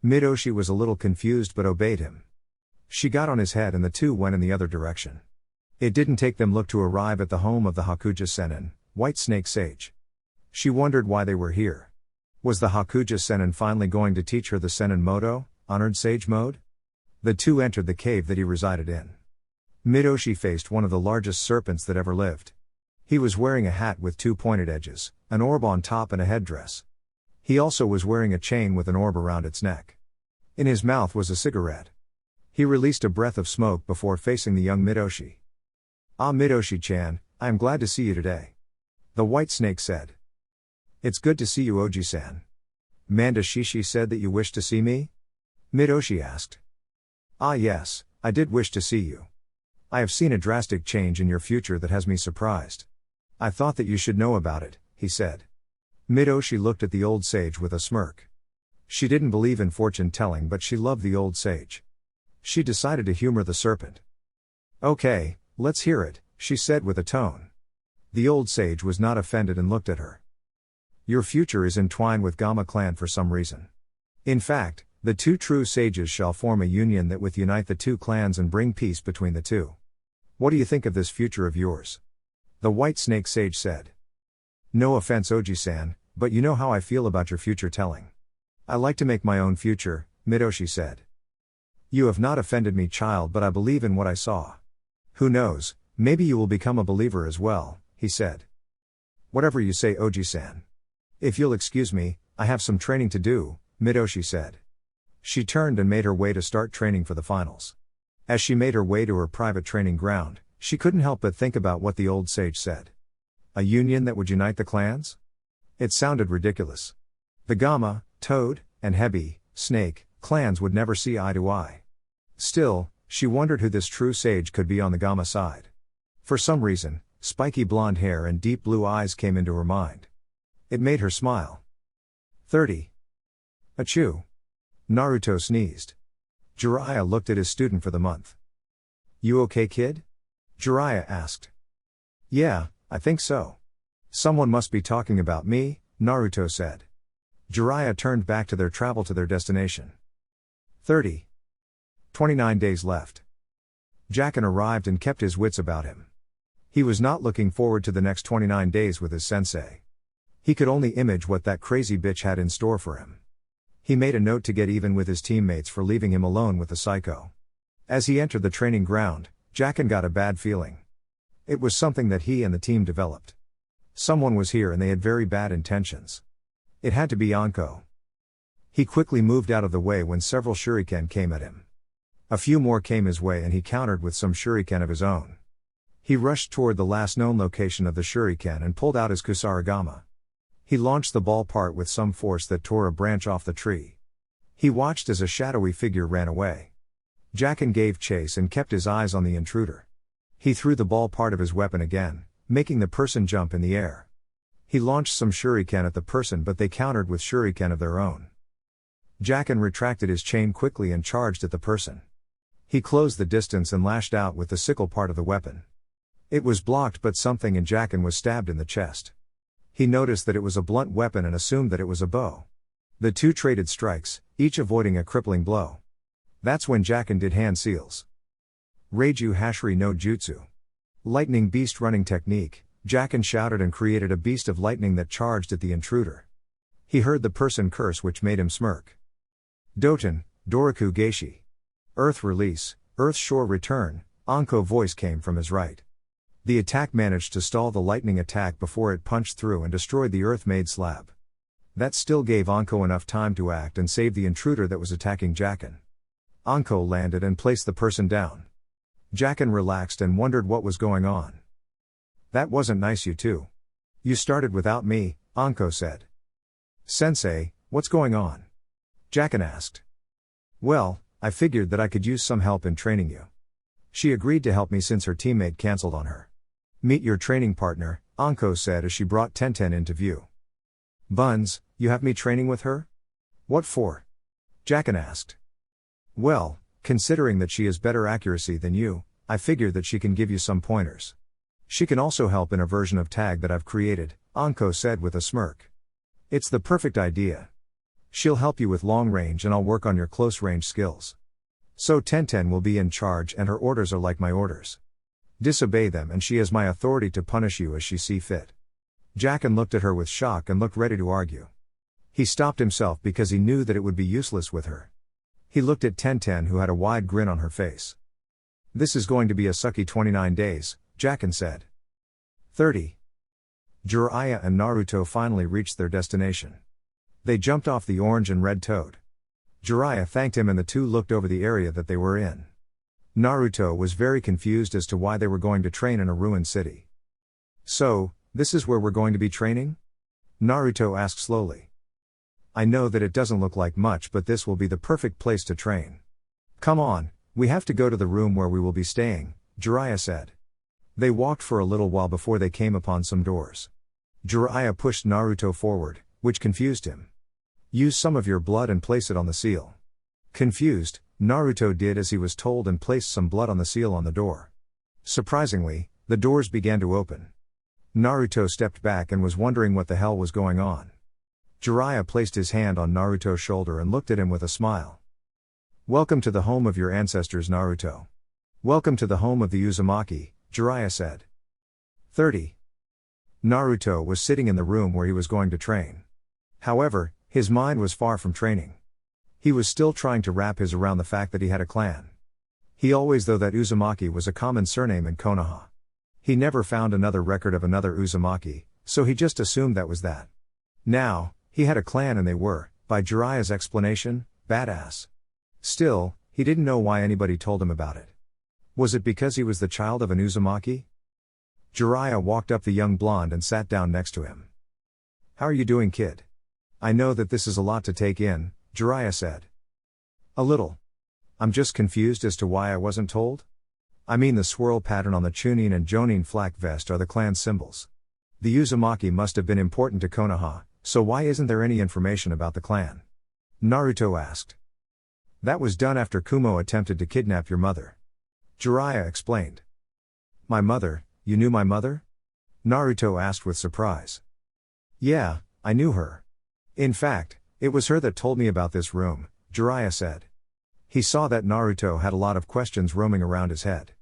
Midoshi was a little confused but obeyed him. She got on his head and the two went in the other direction. It didn't take them long to arrive at the home of the Hakuja Sennin, White Snake Sage. She wondered why they were here. Was the Hakuja Sennin finally going to teach her the Sennin Moto, Honored Sage mode? The two entered the cave that he resided in. Midoshi faced one of the largest serpents that ever lived. He was wearing a hat with two pointed edges, an orb on top and a headdress. He also was wearing a chain with an orb around its neck. In his mouth was a cigarette. He released a breath of smoke before facing the young Midoshi. Ah, Midoshi-chan, I am glad to see you today. The white snake said. It's good to see you, Oji-san. Manda Shishi said that you wished to see me? Midoshi asked. Ah yes, I did wish to see you. I have seen a drastic change in your future that has me surprised. I thought that you should know about it, he said. Midoshi looked at the old sage with a smirk. She didn't believe in fortune-telling, but she loved the old sage. She decided to humor the serpent. Okay, let's hear it, she said with a tone. The old sage was not offended and looked at her. Your future is entwined with Gama clan for some reason. In fact, the two true sages shall form a union that will unite the two clans and bring peace between the two. What do you think of this future of yours? The white snake sage said. No offense, Oji-san, but you know how I feel about your future telling. I like to make my own future, Midoshi said. You have not offended me, child, but I believe in what I saw. Who knows, maybe you will become a believer as well, he said. Whatever you say, Oji-san. If you'll excuse me, I have some training to do, Midoshi said. She turned and made her way to start training for the finals. As she made her way to her private training ground, she couldn't help but think about what the old sage said. A union that would unite the clans? It sounded ridiculous. The Gama, Toad, and Hebi, Snake, clans would never see eye to eye. Still, she wondered who this true sage could be on the Gama side. For some reason, spiky blonde hair and deep blue eyes came into her mind. It made her smile. 30. Achoo. Naruto sneezed. Jiraiya looked at his student for the month. You okay, kid? Jiraiya asked. Yeah, I think so. Someone must be talking about me, Naruto said. Jiraiya turned back to their travel to their destination. 30. 29 days left. Jacken arrived and kept his wits about him. He was not looking forward to the next 29 days with his sensei. He could only imagine what that crazy bitch had in store for him. He made a note to get even with his teammates for leaving him alone with the psycho. As he entered the training ground, Jacken got a bad feeling. It was something that he and the team developed. Someone was here and they had very bad intentions. It had to be Anko. He quickly moved out of the way when several shuriken came at him. A few more came his way and he countered with some shuriken of his own. He rushed toward the last known location of the shuriken and pulled out his kusarigama. He launched the ball part with some force that tore a branch off the tree. He watched as a shadowy figure ran away. Jacken gave chase and kept his eyes on the intruder. He threw the ball part of his weapon again, making the person jump in the air. He launched some shuriken at the person, but they countered with shuriken of their own. Jacken retracted his chain quickly and charged at the person. He closed the distance and lashed out with the sickle part of the weapon. It was blocked, but something in Jacken was stabbed in the chest. He noticed that it was a blunt weapon and assumed that it was a bow. The two traded strikes, each avoiding a crippling blow. That's when Jacken did hand seals. Reiju Hashiri no Jutsu. Lightning beast running technique, Jacken shouted and created a beast of lightning that charged at the intruder. He heard the person curse which made him smirk. Doten, Doriku Geishi. Earth release, Earth shore return, Anko voice came from his right. The attack managed to stall the lightning attack before it punched through and destroyed the earth-made slab. That still gave Anko enough time to act and save the intruder that was attacking Jacken. Anko landed and placed the person down. Jacken relaxed and wondered what was going on. That wasn't nice, you two. You started without me, Anko said. Sensei, what's going on? Jacken asked. Well, I figured that I could use some help in training you. She agreed to help me since her teammate cancelled on her. Meet your training partner, Anko said as she brought Tenten into view. Buns, you have me training with her? What for? Jacken asked. Well, considering that she has better accuracy than you, I figured that she can give you some pointers. She can also help in a version of tag that I've created, Anko said with a smirk. It's the perfect idea. She'll help you with long range and I'll work on your close range skills. So Tenten will be in charge and her orders are like my orders. Disobey them and she has my authority to punish you as she see fit. Jacken looked at her with shock and looked ready to argue. He stopped himself because he knew that it would be useless with her. He looked at Tenten who had a wide grin on her face. This is going to be a sucky 29 days, Jacken said. 30. Jiraiya and Naruto finally reached their destination. They jumped off the orange and red toad. Jiraiya thanked him and the two looked over the area that they were in. Naruto was very confused as to why they were going to train in a ruined city. So, this is where we're going to be training? Naruto asked slowly. I know that it doesn't look like much, but this will be the perfect place to train. Come on, we have to go to the room where we will be staying, Jiraiya said. They walked for a little while before they came upon some doors. Jiraiya pushed Naruto forward, which confused him. Use some of your blood and place it on the seal. Confused, Naruto did as he was told and placed some blood on the seal on the door. Surprisingly, the doors began to open. Naruto stepped back and was wondering what the hell was going on. Jiraiya placed his hand on Naruto's shoulder and looked at him with a smile. Welcome to the home of your ancestors, Naruto. Welcome to the home of the Uzumaki, Jiraiya said. 30. Naruto was sitting in the room where he was going to train. However, his mind was far from training. He was still trying to wrap his around the fact that he had a clan. He always thought that Uzumaki was a common surname in Konoha. He never found another record of another Uzumaki, so he just assumed that was that. Now, he had a clan and they were, by Jiraiya's explanation, badass. Still, he didn't know why anybody told him about it. Was it because he was the child of an Uzumaki? Jiraiya walked up the young blonde and sat down next to him. How are you doing, kid? I know that this is a lot to take in, Jiraiya said. A little. I'm just confused as to why I wasn't told. I mean, the swirl pattern on the Chunin and Jonin flak vest are the clan symbols. The Uzumaki must have been important to Konoha, so why isn't there any information about the clan? Naruto asked. That was done after Kumo attempted to kidnap your mother. Jiraiya explained. My mother, you knew my mother? Naruto asked with surprise. Yeah, I knew her. In fact, it was her that told me about this room, Jiraiya said. He saw that Naruto had a lot of questions roaming around his head.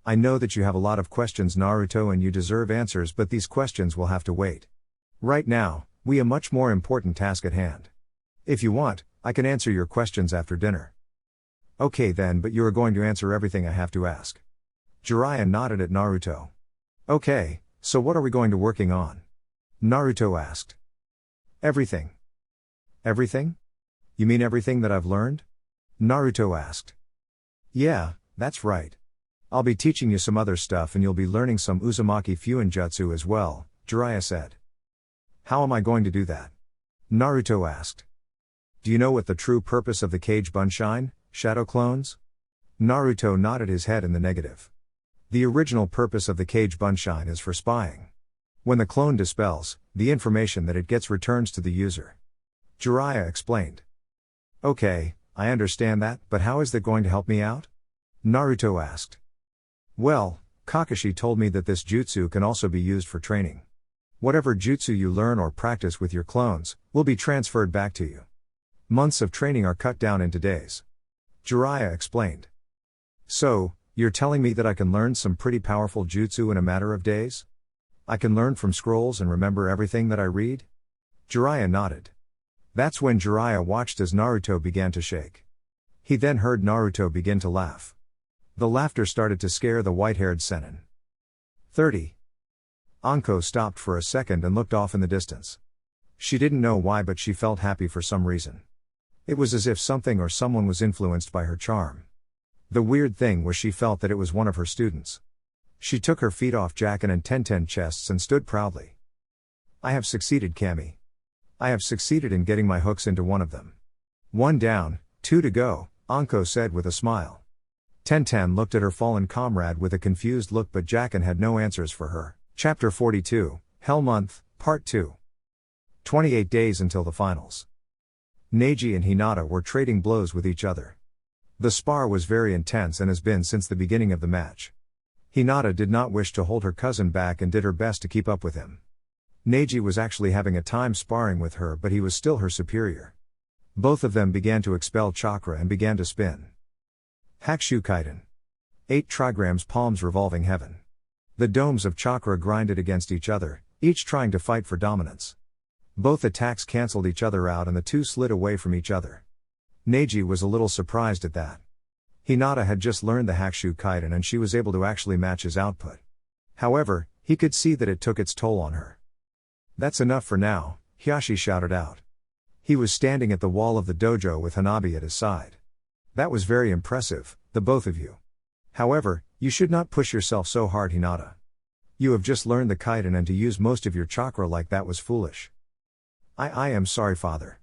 I know that you have a lot of questions, Naruto, and you deserve answers, but these questions will have to wait. Right now, we have a much more important task at hand. If you want, I can answer your questions after dinner. Okay then, but you are going to answer everything I have to ask. Jiraiya nodded at Naruto. Okay, so what are we going to working on? Naruto asked. Everything. Everything? You mean everything that I've learned? Naruto asked. Yeah, that's right. I'll be teaching you some other stuff and you'll be learning some Uzumaki Fuinjutsu as well, Jiraiya said. How am I going to do that? Naruto asked. Do you know what the true purpose of the Cage Bunshine, shadow clones? Naruto nodded his head in the negative. The original purpose of the Cage Bunshine is for spying. When the clone dispels, the information that it gets returns to the user. Jiraiya explained. Okay, I understand that, but how is that going to help me out? Naruto asked. Well, Kakashi told me that this jutsu can also be used for training. Whatever jutsu you learn or practice with your clones, will be transferred back to you. Months of training are cut down into days. Jiraiya explained. So, you're telling me that I can learn some pretty powerful jutsu in a matter of days? I can learn from scrolls and remember everything that I read? Jiraiya nodded. That's when Jiraiya watched as Naruto began to shake. He then heard Naruto begin to laugh. The laughter started to scare the white-haired senin. 30. Anko stopped for a second and looked off in the distance. She didn't know why, but she felt happy for some reason. It was as if something or someone was influenced by her charm. The weird thing was she felt that it was one of her students. She took her feet off Jacken and Tenten chests and stood proudly. I have succeeded, Kami. I have succeeded in getting my hooks into one of them. 1 down, 2 to go, Anko said with a smile. Tenten looked at her fallen comrade with a confused look, but Jacken had no answers for her. Chapter 42, Hell Month, Part 2. 28 days until the finals. Neji and Hinata were trading blows with each other. The spar was very intense and has been since the beginning of the match. Hinata did not wish to hold her cousin back and did her best to keep up with him. Neji was actually having a time sparring with her, but he was still her superior. Both of them began to expel chakra and began to spin. Hakushu Kaiden. 8 trigrams palms revolving heaven. The domes of chakra grinded against each other, each trying to fight for dominance. Both attacks cancelled each other out and the two slid away from each other. Neji was a little surprised at that. Hinata had just learned the Hakushu Kaiden and she was able to actually match his output. However, he could see that it took its toll on her. That's enough for now, Hiashi shouted out. He was standing at the wall of the dojo with Hanabi at his side. That was very impressive, the both of you. However, you should not push yourself so hard, Hinata. You have just learned the Kaiden and to use most of your chakra like that was foolish. I am sorry, father.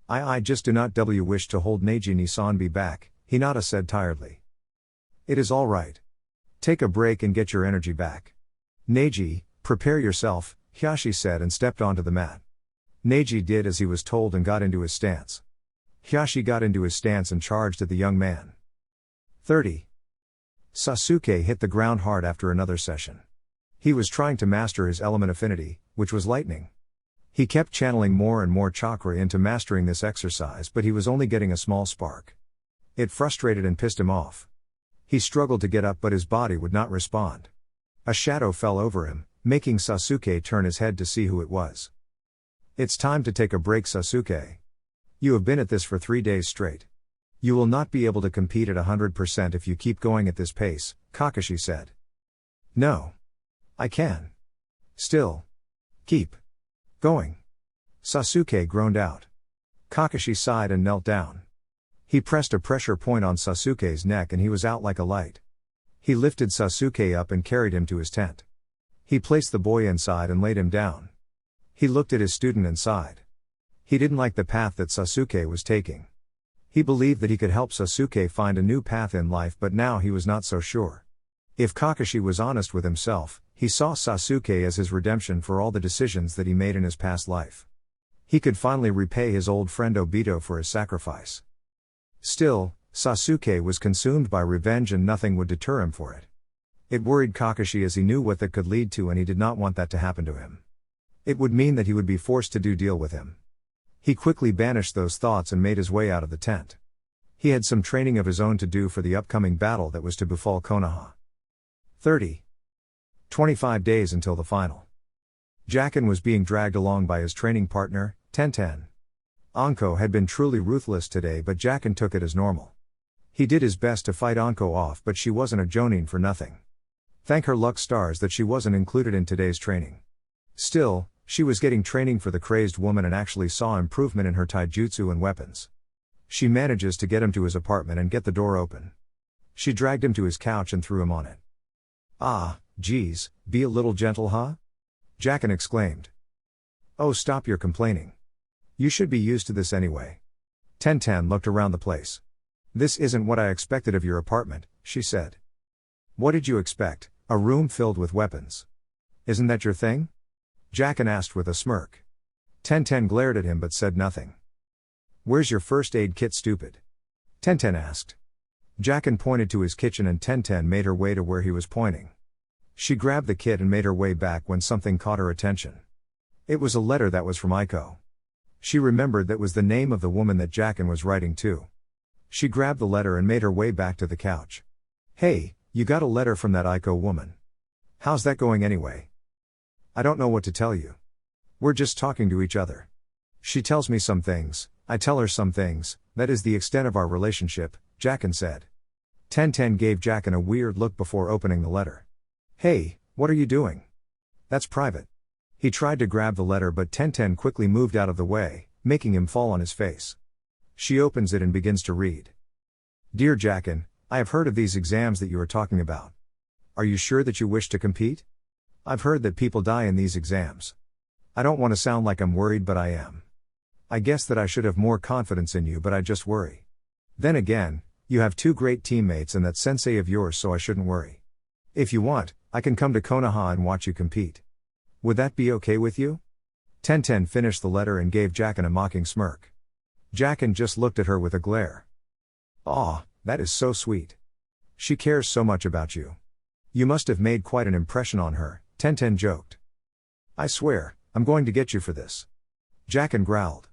I just do not wish to hold Neji Nisanbi back, Hinata said tiredly. It is all right. Take a break and get your energy back. Neji, prepare yourself, Hiashi said and stepped onto the mat. Neji did as he was told and got into his stance. Hiashi got into his stance and charged at the young man. 30. Sasuke hit the ground hard after another session. He was trying to master his element affinity, which was lightning. He kept channeling more and more chakra into mastering this exercise, but he was only getting a small spark. It frustrated and pissed him off. He struggled to get up, but his body would not respond. A shadow fell over him, making Sasuke turn his head to see who it was. It's time to take a break, Sasuke. You have been at this for 3 days straight. You will not be able to compete at 100% if you keep going at this pace, Kakashi said. No. I can. Still. Keep. Going. Sasuke groaned out. Kakashi sighed and knelt down. He pressed a pressure point on Sasuke's neck and he was out like a light. He lifted Sasuke up and carried him to his tent. He placed the boy inside and laid him down. He looked at his student and sighed. He didn't like the path that Sasuke was taking. He believed that he could help Sasuke find a new path in life, but now he was not so sure. If Kakashi was honest with himself, he saw Sasuke as his redemption for all the decisions that he made in his past life. He could finally repay his old friend Obito for his sacrifice. Still, Sasuke was consumed by revenge and nothing would deter him for it. It worried Kakashi as he knew what that could lead to and he did not want that to happen to him. It would mean that he would be forced to deal with him. He quickly banished those thoughts and made his way out of the tent. He had some training of his own to do for the upcoming battle that was to befall Konoha. 30. 25 days until the final. Jacken was being dragged along by his training partner, Tenten. Anko had been truly ruthless today, but Jacken took it as normal. He did his best to fight Anko off, but she wasn't a jonin for nothing. Thank her luck stars that she wasn't included in today's training. Still, she was getting training for the crazed woman and actually saw improvement in her taijutsu and weapons. She manages to get him to his apartment and get the door open. She dragged him to his couch and threw him on it. Ah, geez, be a little gentle, huh? Jacken exclaimed. Oh, stop your complaining. You should be used to this anyway. Tenten looked around the place. This isn't what I expected of your apartment, she said. What did you expect, a room filled with weapons? Isn't that your thing? Jacken asked with a smirk. Tenten glared at him but said nothing. Where's your first aid kit, stupid? Tenten asked. Jacken pointed to his kitchen and Tenten made her way to where he was pointing. She grabbed the kit and made her way back when something caught her attention. It was a letter that was from Aiko. She remembered that was the name of the woman that Jacken was writing to. She grabbed the letter and made her way back to the couch. Hey, you got a letter from that Aiko woman. How's that going anyway? I don't know what to tell you. We're just talking to each other. She tells me some things, I tell her some things, that is the extent of our relationship, Jacken said. Tenten gave Jacken a weird look before opening the letter. Hey, what are you doing? That's private. He tried to grab the letter but Tenten quickly moved out of the way, making him fall on his face. She opens it and begins to read. Dear Jacken, I have heard of these exams that you are talking about. Are you sure that you wish to compete? I've heard that people die in these exams. I don't want to sound like I'm worried but I am. I guess that I should have more confidence in you but I just worry. Then again, you have 2 great teammates and that sensei of yours so I shouldn't worry. If you want, I can come to Konoha and watch you compete. Would that be okay with you? Tenten finished the letter and gave Jacken a mocking smirk. Jacken just looked at her with a glare. Aw, that is so sweet. She cares so much about you. You must have made quite an impression on her, Tenten joked. I swear, I'm going to get you for this. Jacken growled.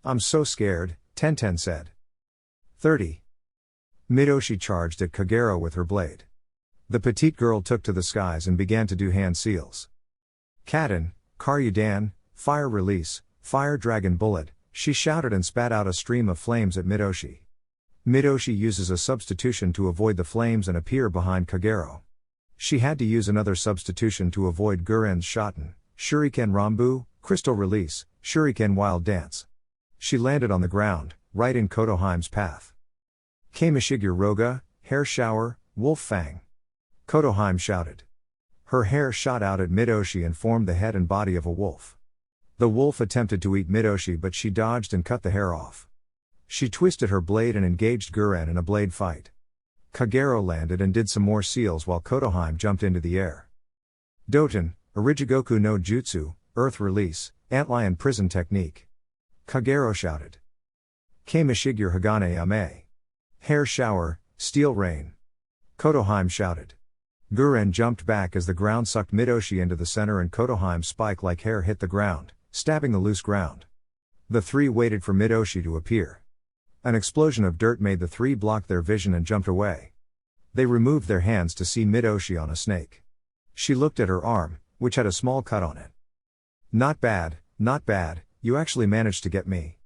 I'm so scared, Tenten said. 30. Midoshi charged at Kagero with her blade. The petite girl took to the skies and began to do hand seals. Katen, Karyudan, fire release, fire dragon bullet, she shouted and spat out a stream of flames at Midoshi. Midoshi uses a substitution to avoid the flames and appear behind Kagero. She had to use another substitution to avoid Guren's shoten, shuriken rambu, crystal release, shuriken wild dance. She landed on the ground, right in Kotoheim's path. Kamishigure Roga, hair shower, wolf fang. Kotoheim shouted. Her hair shot out at Midoshi and formed the head and body of a wolf. The wolf attempted to eat Midoshi but she dodged and cut the hair off. She twisted her blade and engaged Guren in a blade fight. Kagero landed and did some more seals while Kotoheim jumped into the air. Doten, Orijigoku no Jutsu, earth release, antlion prison technique. Kagero shouted. Kamishigure Hagane Ame. Hair shower, steel rain. Kotoheim shouted. Guren jumped back as the ground sucked Midoshi into the center and Kotoheim's spike-like hair hit the ground, stabbing the loose ground. The 3 waited for Midoshi to appear. An explosion of dirt made the 3 block their vision and jumped away. They removed their hands to see Midoshi on a snake. She looked at her arm, which had a small cut on it. Not bad, you actually managed to get me.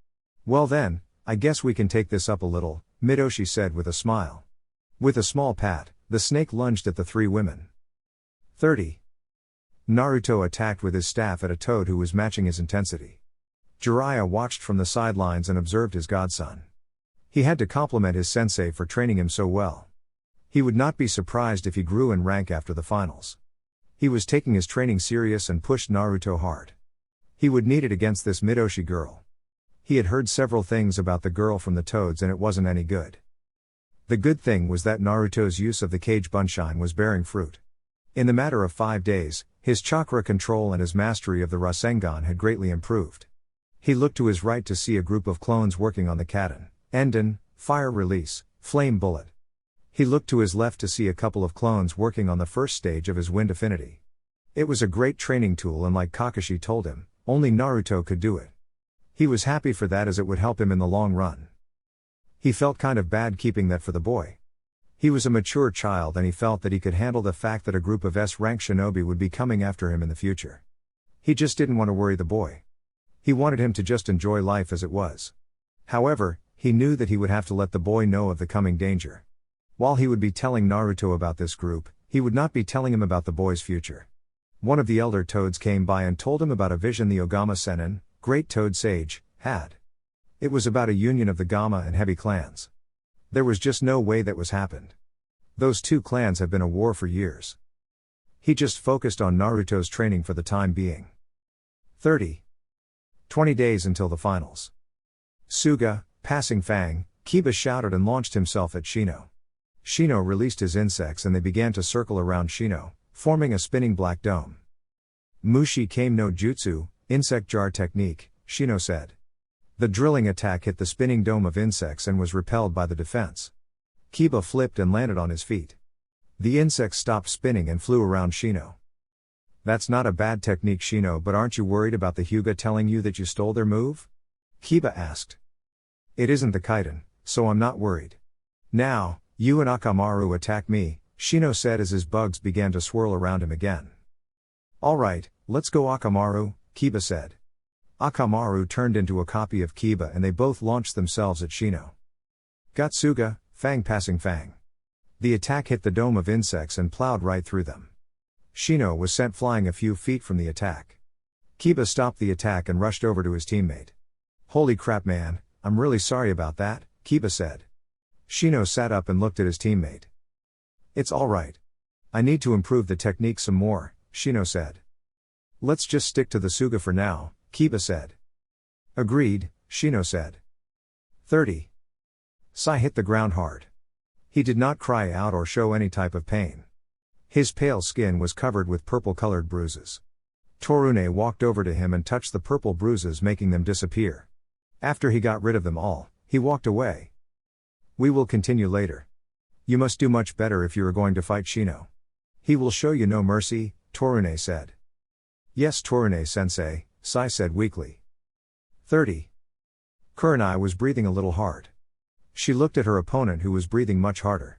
Well then, I guess we can take this up a little, Midoshi said with a smile. With a small pat, the snake lunged at the 3 women. 30. Naruto attacked with his staff at a toad who was matching his intensity. Jiraiya watched from the sidelines and observed his godson. He had to compliment his sensei for training him so well. He would not be surprised if he grew in rank after the finals. He was taking his training serious and pushed Naruto hard. He would need it against this Midoshi girl. He had heard several things about the girl from the toads and it wasn't any good. The good thing was that Naruto's use of the Kage Bunshin was bearing fruit. In the matter of 5 days, his chakra control and his mastery of the Rasengan had greatly improved. He looked to his right to see a group of clones working on the Katen, Enden, fire release, flame bullet. He looked to his left to see a couple of clones working on the first stage of his wind affinity. It was a great training tool and like Kakashi told him, only Naruto could do it. He was happy for that as it would help him in the long run. He felt kind of bad keeping that for the boy. He was a mature child and he felt that he could handle the fact that a group of S-rank shinobi would be coming after him in the future. He just didn't want to worry the boy. He wanted him to just enjoy life as it was. However, he knew that he would have to let the boy know of the coming danger. While he would be telling Naruto about this group, he would not be telling him about the boy's future. One of the elder toads came by and told him about a vision the Ogama Sennin, great toad sage, had. It was about a union of the Gama and Hebi clans. There was just no way that was happened. Those 2 clans have been at war for years. He just focused on Naruto's training for the time being. 30. 20 days until the finals. Suga, passing Fang, Kiba shouted and launched himself at Shino. Shino released his insects and they began to circle around Shino, forming a spinning black dome. Mushi Kame no Jutsu, insect jar technique, Shino said. The drilling attack hit the spinning dome of insects and was repelled by the defense. Kiba flipped and landed on his feet. The insects stopped spinning and flew around Shino. That's not a bad technique, Shino, but aren't you worried about the Hyuga telling you that you stole their move? Kiba asked. It isn't the Kaiden, so I'm not worried. Now, you and Akamaru attack me, Shino said as his bugs began to swirl around him again. Alright, let's go Akamaru, Kiba said. Akamaru turned into a copy of Kiba and they both launched themselves at Shino. Gatsuga, Fang passing Fang. The attack hit the dome of insects and plowed right through them. Shino was sent flying a few feet from the attack. Kiba stopped the attack and rushed over to his teammate. Holy crap man, I'm really sorry about that, Kiba said. Shino sat up and looked at his teammate. It's alright. I need to improve the technique some more, Shino said. Let's just stick to the Suga for now, Kiba said. Agreed, Shino said. 30. Sai hit the ground hard. He did not cry out or show any type of pain. His pale skin was covered with purple-colored bruises. Torune walked over to him and touched the purple bruises, making them disappear. After he got rid of them all, he walked away. We will continue later. You must do much better if you are going to fight Shino. He will show you no mercy, Torune said. Yes, Torune-sensei, Sai said weakly. 30. Kurenai was breathing a little hard. She looked at her opponent who was breathing much harder.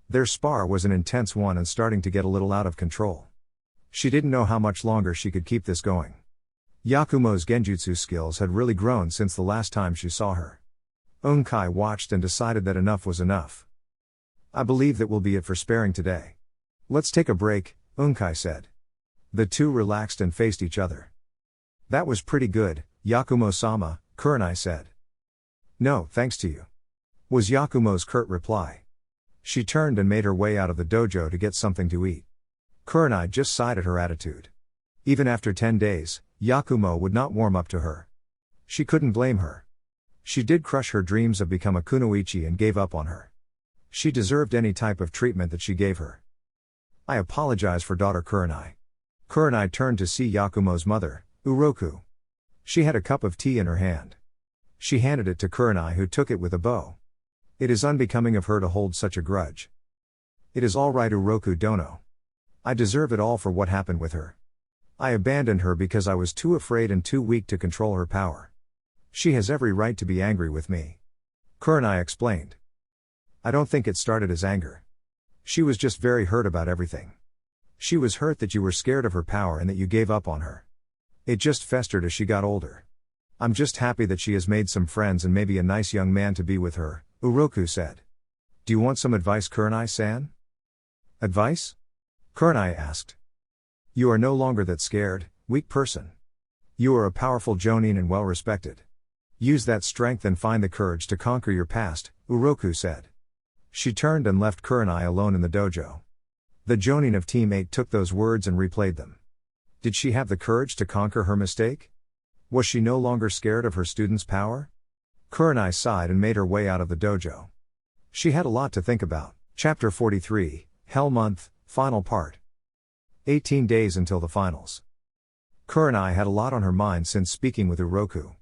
Their spar was an intense one and starting to get a little out of control. She didn't know how much longer she could keep this going. Yakumo's genjutsu skills had really grown since the last time she saw her. Unkai watched and decided that enough was enough. I believe that will be it for sparring today. Let's take a break, Unkai said. The two relaxed and faced each other. That was pretty good, Yakumo-sama, Kurenai said. No, thanks to you, was Yakumo's curt reply. She turned and made her way out of the dojo to get something to eat. Kurenai just sighed at her attitude. Even after 10 days, Yakumo would not warm up to her. She couldn't blame her. She did crush her dreams of become a kunoichi and gave up on her. She deserved any type of treatment that she gave her. I apologize for daughter Kurenai. Kurenai turned to see Yakumo's mother, Uroku. She had a cup of tea in her hand. She handed it to Kurenai, who took it with a bow. It is unbecoming of her to hold such a grudge. It is all right, Uroku Dono. I deserve it all for what happened with her. I abandoned her because I was too afraid and too weak to control her power. She has every right to be angry with me. Kurenai explained. I don't think it started as anger. She was just very hurt about everything. She was hurt that you were scared of her power and that you gave up on her. It just festered as she got older. I'm just happy that she has made some friends and maybe a nice young man to be with her, Uroku said. Do you want some advice, Kurenai-san? Advice? Kurenai asked. You are no longer that scared, weak person. You are a powerful jonin and well respected. Use that strength and find the courage to conquer your past, Uroku said. She turned and left Kurenai alone in the dojo. The jonin of Team 8 took those words and replayed them. Did she have the courage to conquer her mistake? Was she no longer scared of her students' power? Kurenai sighed and made her way out of the dojo. She had a lot to think about. Chapter 43, Hell Month, Final Part. 18 days until the finals. Kurenai had a lot on her mind since speaking with Uroku.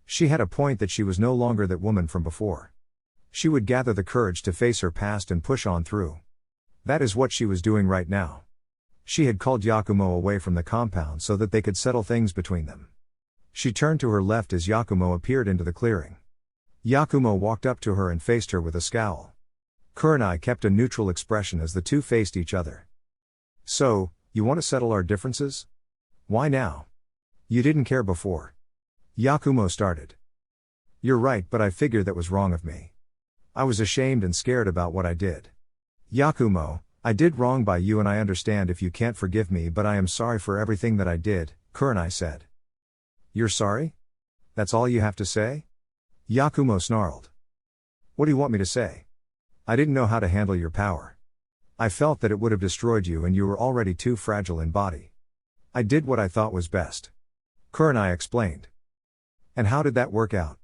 She had a point that she was no longer that woman from before. She would gather the courage to face her past and push on through. That is what she was doing right now. She had called Yakumo away from the compound so that they could settle things between them. She turned to her left as Yakumo appeared into the clearing. Yakumo walked up to her and faced her with a scowl. Kurenai kept a neutral expression as the two faced each other. So, you want to settle our differences? Why now? You didn't care before. Yakumo started. You're right, but I figured that was wrong of me. I was ashamed and scared about what I did. Yakumo, I did wrong by you and I understand if you can't forgive me, but I am sorry for everything that I did, Kurenai said. You're sorry? That's all you have to say? Yakumo snarled. What do you want me to say? I didn't know how to handle your power. I felt that it would have destroyed you and you were already too fragile in body. I did what I thought was best. Kurenai explained. And how did that work out?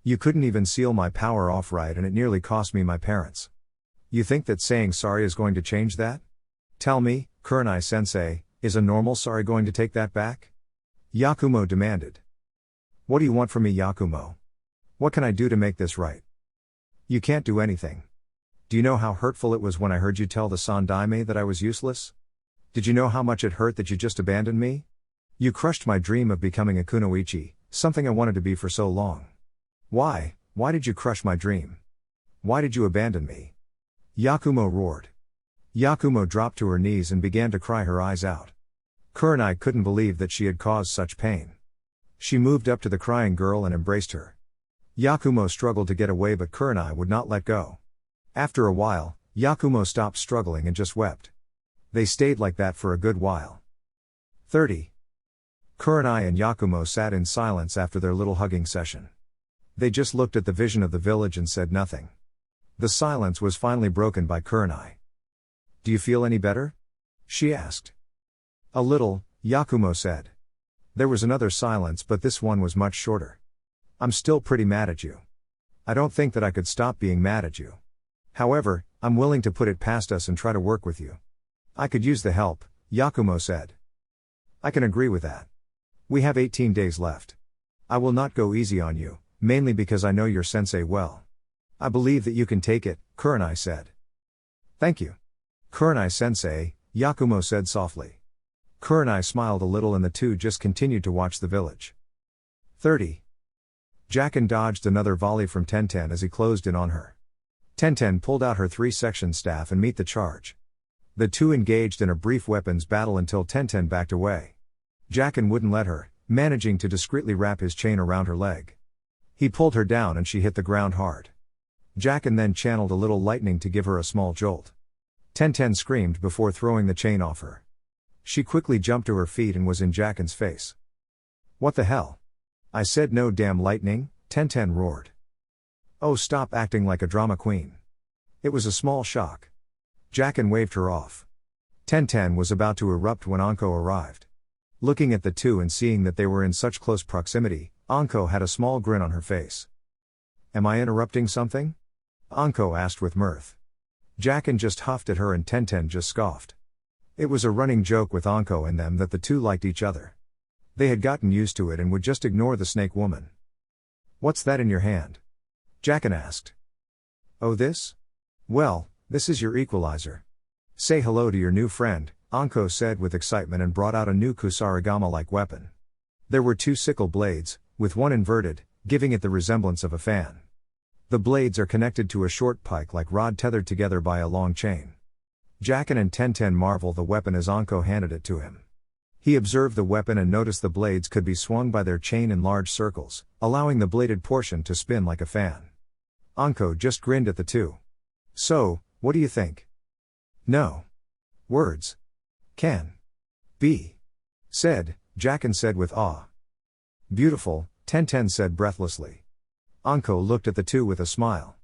You couldn't even seal my power off right and it nearly cost me my parents. You think that saying sorry is going to change that? Tell me, Kurenai-sensei, is a normal sorry going to take that back? Yakumo demanded. What do you want from me, Yakumo? What can I do to make this right? You can't do anything. Do you know how hurtful it was when I heard you tell the Sandaime that I was useless? Did you know how much it hurt that you just abandoned me? You crushed my dream of becoming a kunoichi, something I wanted to be for so long. Why did you crush my dream? Why did you abandon me? Yakumo roared. Yakumo dropped to her knees and began to cry her eyes out. Kurenai couldn't believe that she had caused such pain. She moved up to the crying girl and embraced her. Yakumo struggled to get away, but Kurenai would not let go. After a while, Yakumo stopped struggling and just wept. They stayed like that for a good while. 30. Kurenai and Yakumo sat in silence after their little hugging session. They just looked at the vision of the village and said nothing. The silence was finally broken by Kurenai. Do you feel any better? She asked. A little, Yakumo said. There was another silence, but this one was much shorter. I'm still pretty mad at you. I don't think that I could stop being mad at you. However, I'm willing to put it past us and try to work with you. I could use the help, Yakumo said. I can agree with that. We have 18 days left. I will not go easy on you, mainly because I know your sensei well. I believe that you can take it, Kurenai said. Thank you. Kurenai sensei, Yakumo said softly. Kurenai smiled a little and the two just continued to watch the village. 30. Jacken dodged another volley from Tenten as he closed in on her. Tenten pulled out her 3-section staff and met the charge. The two engaged in a brief weapons battle until Tenten backed away. Jacken wouldn't let her, managing to discreetly wrap his chain around her leg. He pulled her down and she hit the ground hard. Jacken then channeled a little lightning to give her a small jolt. Tenten screamed before throwing the chain off her. She quickly jumped to her feet and was in Jacken's face. What the hell? I said no damn lightning, Tenten roared. Oh, stop acting like a drama queen. It was a small shock. Jacken waved her off. Tenten was about to erupt when Anko arrived. Looking at the two and seeing that they were in such close proximity, Anko had a small grin on her face. Am I interrupting something? Anko asked with mirth. Jacken just huffed at her and Tenten just scoffed. It was a running joke with Anko and them that the two liked each other. They had gotten used to it and would just ignore the snake woman. What's that in your hand? Jacken asked. Oh, this? Well, this is your equalizer. Say hello to your new friend, Anko said with excitement and brought out a new kusarigama-like weapon. There were 2 sickle blades, with one inverted, giving it the resemblance of a fan. The blades are connected to a short pike-like rod tethered together by a long chain. Jacken and Tenten marveled the weapon as Anko handed it to him. He observed the weapon and noticed the blades could be swung by their chain in large circles, allowing the bladed portion to spin like a fan. Anko just grinned at the two. So, what do you think? No. Words. Can. Be. Said, Jacken said with awe. Beautiful, Tenten said breathlessly. Anko looked at the two with a smile.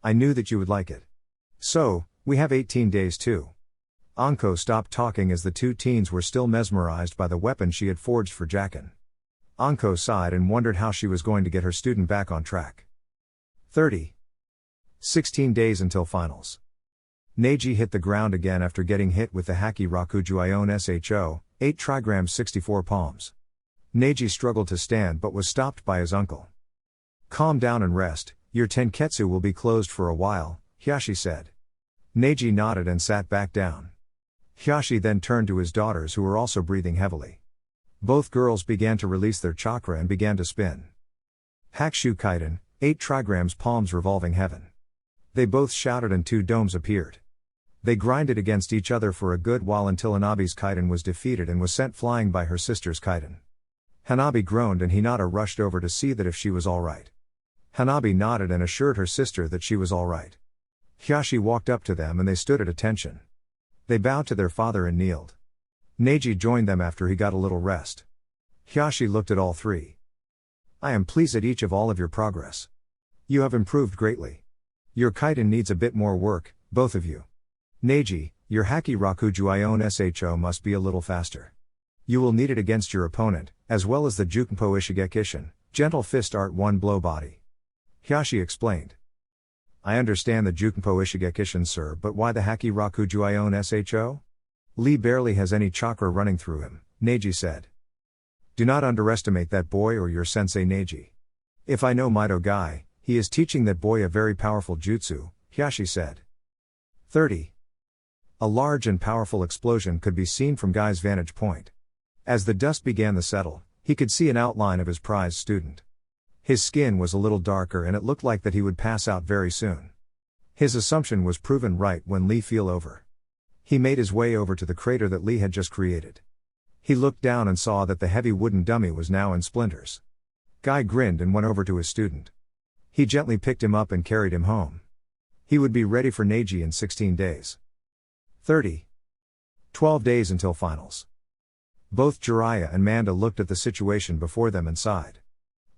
I knew that you would like it. So, we have 18 days too. Anko stopped talking as the two teens were still mesmerized by the weapon she had forged for Jacken. Anko sighed and wondered how she was going to get her student back on track. 30. 16 days until finals. Neji hit the ground again after getting hit with the Haki Rakujuion Sho, 8 trigrams 64 palms. Neji struggled to stand but was stopped by his uncle. Calm down and rest, your tenketsu will be closed for a while, Hyashi said. Neji nodded and sat back down. Hyashi then turned to his daughters who were also breathing heavily. Both girls began to release their chakra and began to spin. Hakushu Kaiden, 8 trigrams palms revolving heaven. They both shouted and 2 domes appeared. They grinded against each other for a good while until Hanabi's Kaiden was defeated and was sent flying by her sister's Kaiden. Hanabi groaned and Hinata rushed over to see that if she was alright. Hanabi nodded and assured her sister that she was alright. Hyashi walked up to them and they stood at attention. They bowed to their father and kneeled. Neji joined them after he got a little rest. Hyashi looked at all 3. I am pleased at each of all of your progress. You have improved greatly. Your Kaiden needs a bit more work, both of you. Neji, your Haki Rakujuion Sho must be a little faster. You will need it against your opponent, as well as the Jukenpo Ishigekishin, gentle fist art 1 blow body. Hyashi explained. I understand the Jukenpo Ishigekishin, sir, but why the Haki Rakujuion Sho? Lee barely has any chakra running through him, Neji said. Do not underestimate that boy or your sensei Neji. If I know Mido Gai, he is teaching that boy a very powerful jutsu, Hyashi said. 30. A large and powerful explosion could be seen from Guy's vantage point. As the dust began to settle, he could see an outline of his prized student. His skin was a little darker and it looked like that he would pass out very soon. His assumption was proven right when Lee fell over. He made his way over to the crater that Lee had just created. He looked down and saw that the heavy wooden dummy was now in splinters. Guy grinned and went over to his student. He gently picked him up and carried him home. He would be ready for Neji in 16 days. 12 days until finals. Both Jiraiya and Manda looked at the situation before them and sighed.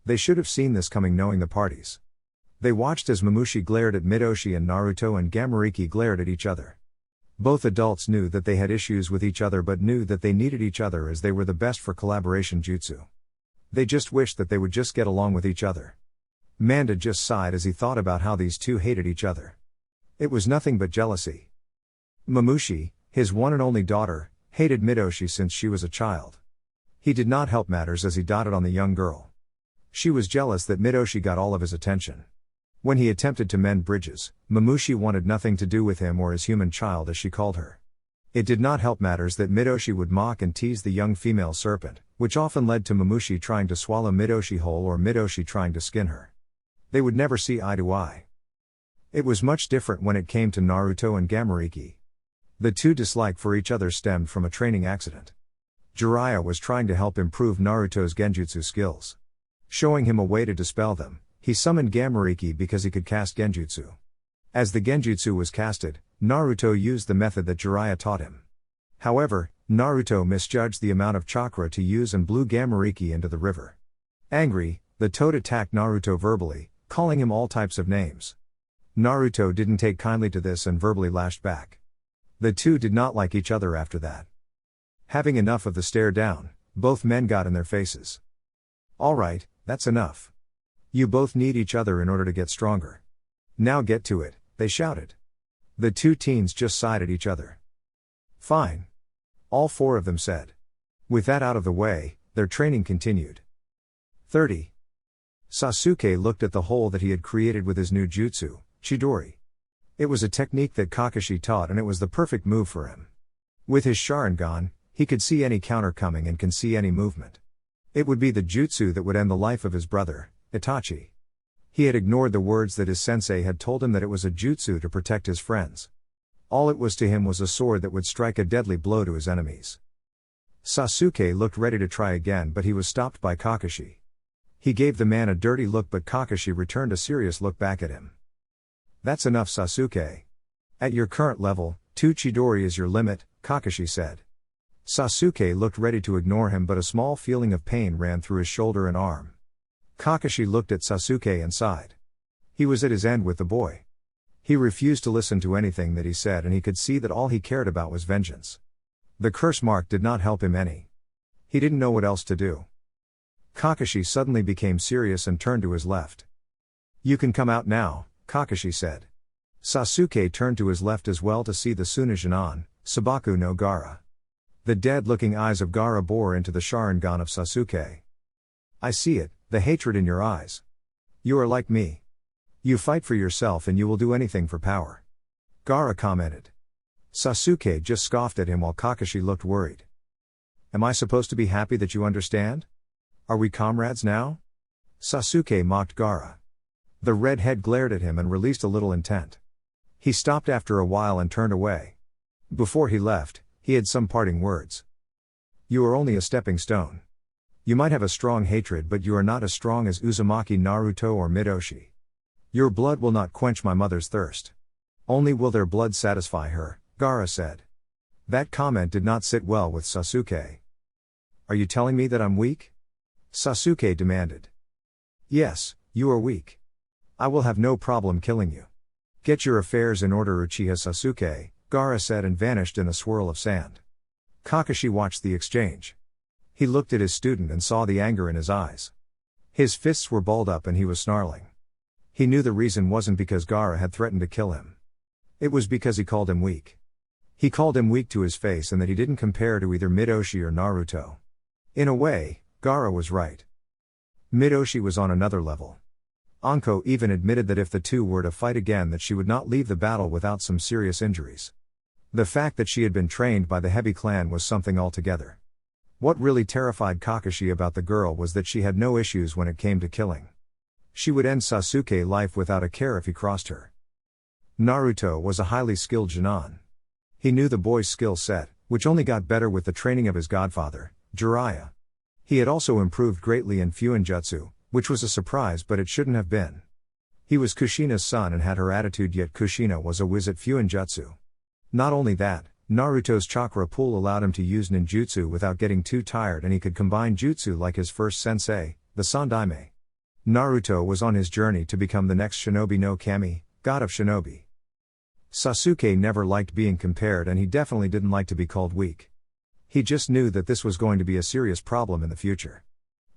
They should have seen this coming knowing the parties. They watched as Mamushi glared at Midoshi and Naruto and Gamariki glared at each other. Both adults knew that they had issues with each other but knew that they needed each other as they were the best for collaboration jutsu. They just wished that they would just get along with each other. Manda just sighed as he thought about how these two hated each other. It was nothing but jealousy. Mamushi, his one and only daughter, hated Midoshi since she was a child. He did not help matters as he dotted on the young girl. She was jealous that Midoshi got all of his attention. When he attempted to mend bridges, Mamushi wanted nothing to do with him or his human child as she called her. It did not help matters that Midoshi would mock and tease the young female serpent, which often led to Mamushi trying to swallow Midoshi whole or Midoshi trying to skin her. They would never see eye to eye. It was much different when it came to Naruto and Gamariki. The two dislike for each other stemmed from a training accident. Jiraiya was trying to help improve Naruto's genjutsu skills. Showing him a way to dispel them, he summoned Gamariki because he could cast genjutsu. As the genjutsu was casted, Naruto used the method that Jiraiya taught him. However, Naruto misjudged the amount of chakra to use and blew Gamariki into the river. Angry, the toad attacked Naruto verbally, calling him all types of names. Naruto didn't take kindly to this and verbally lashed back. The two did not like each other after that. Having enough of the stare down, both men got in their faces. All right, that's enough. You both need each other in order to get stronger. Now get to it, they shouted. The two teens just sighed at each other. Fine. All four of them said. With that out of the way, their training continued. 30. Sasuke looked at the hole that he had created with his new jutsu, Chidori. It was a technique that Kakashi taught and it was the perfect move for him. With his Sharingan, he could see any counter coming and can see any movement. It would be the jutsu that would end the life of his brother, Itachi. He had ignored the words that his sensei had told him that it was a jutsu to protect his friends. All it was to him was a sword that would strike a deadly blow to his enemies. Sasuke looked ready to try again but he was stopped by Kakashi. He gave the man a dirty look but Kakashi returned a serious look back at him. That's enough, Sasuke. At your current level, 2 Chidori is your limit, Kakashi said. Sasuke looked ready to ignore him but a small feeling of pain ran through his shoulder and arm. Kakashi looked at Sasuke and sighed. He was at his end with the boy. He refused to listen to anything that he said and he could see that all he cared about was vengeance. The curse mark did not help him any. He didn't know what else to do. Kakashi suddenly became serious and turned to his left. You can come out now, Kakashi said. Sasuke turned to his left as well to see the Sunagenon, Sabaku no Gaara. The dead-looking eyes of Gaara bore into the Sharingan of Sasuke. I see it, the hatred in your eyes. You are like me. You fight for yourself and you will do anything for power. Gaara commented. Sasuke just scoffed at him while Kakashi looked worried. Am I supposed to be happy that you understand? Are we comrades now? Sasuke mocked Gaara. The redhead glared at him and released a little intent. He stopped after a while and turned away. Before he left, he had some parting words. You are only a stepping stone. You might have a strong hatred but you are not as strong as Uzumaki Naruto or Midoshi. Your blood will not quench my mother's thirst. Only will their blood satisfy her, Gaara said. That comment did not sit well with Sasuke. Are you telling me that I'm weak? Sasuke demanded. Yes, you are weak. I will have no problem killing you. Get your affairs in order, Uchiha Sasuke, Gaara said and vanished in a swirl of sand. Kakashi watched the exchange. He looked at his student and saw the anger in his eyes. His fists were balled up and he was snarling. He knew the reason wasn't because Gaara had threatened to kill him. It was because he called him weak. He called him weak to his face and that he didn't compare to either Midoshi or Naruto. In a way, Gaara was right. Midoshi was on another level. Anko even admitted that if the two were to fight again that she would not leave the battle without some serious injuries. The fact that she had been trained by the Heavy clan was something altogether. What really terrified Kakashi about the girl was that she had no issues when it came to killing. She would end Sasuke's life without a care if he crossed her. Naruto was a highly skilled Jonin. He knew the boy's skill set, which only got better with the training of his godfather, Jiraiya. He had also improved greatly in Fuinjutsu, which was a surprise but it shouldn't have been. He was Kushina's son and had her attitude, yet Kushina was a whiz at Fuinjutsu. Not only that, Naruto's chakra pool allowed him to use ninjutsu without getting too tired, and he could combine jutsu like his first sensei, the Sandaime. Naruto was on his journey to become the next shinobi no kami, God of Shinobi. Sasuke never liked being compared, and he definitely didn't like to be called weak. He just knew that this was going to be a serious problem in the future.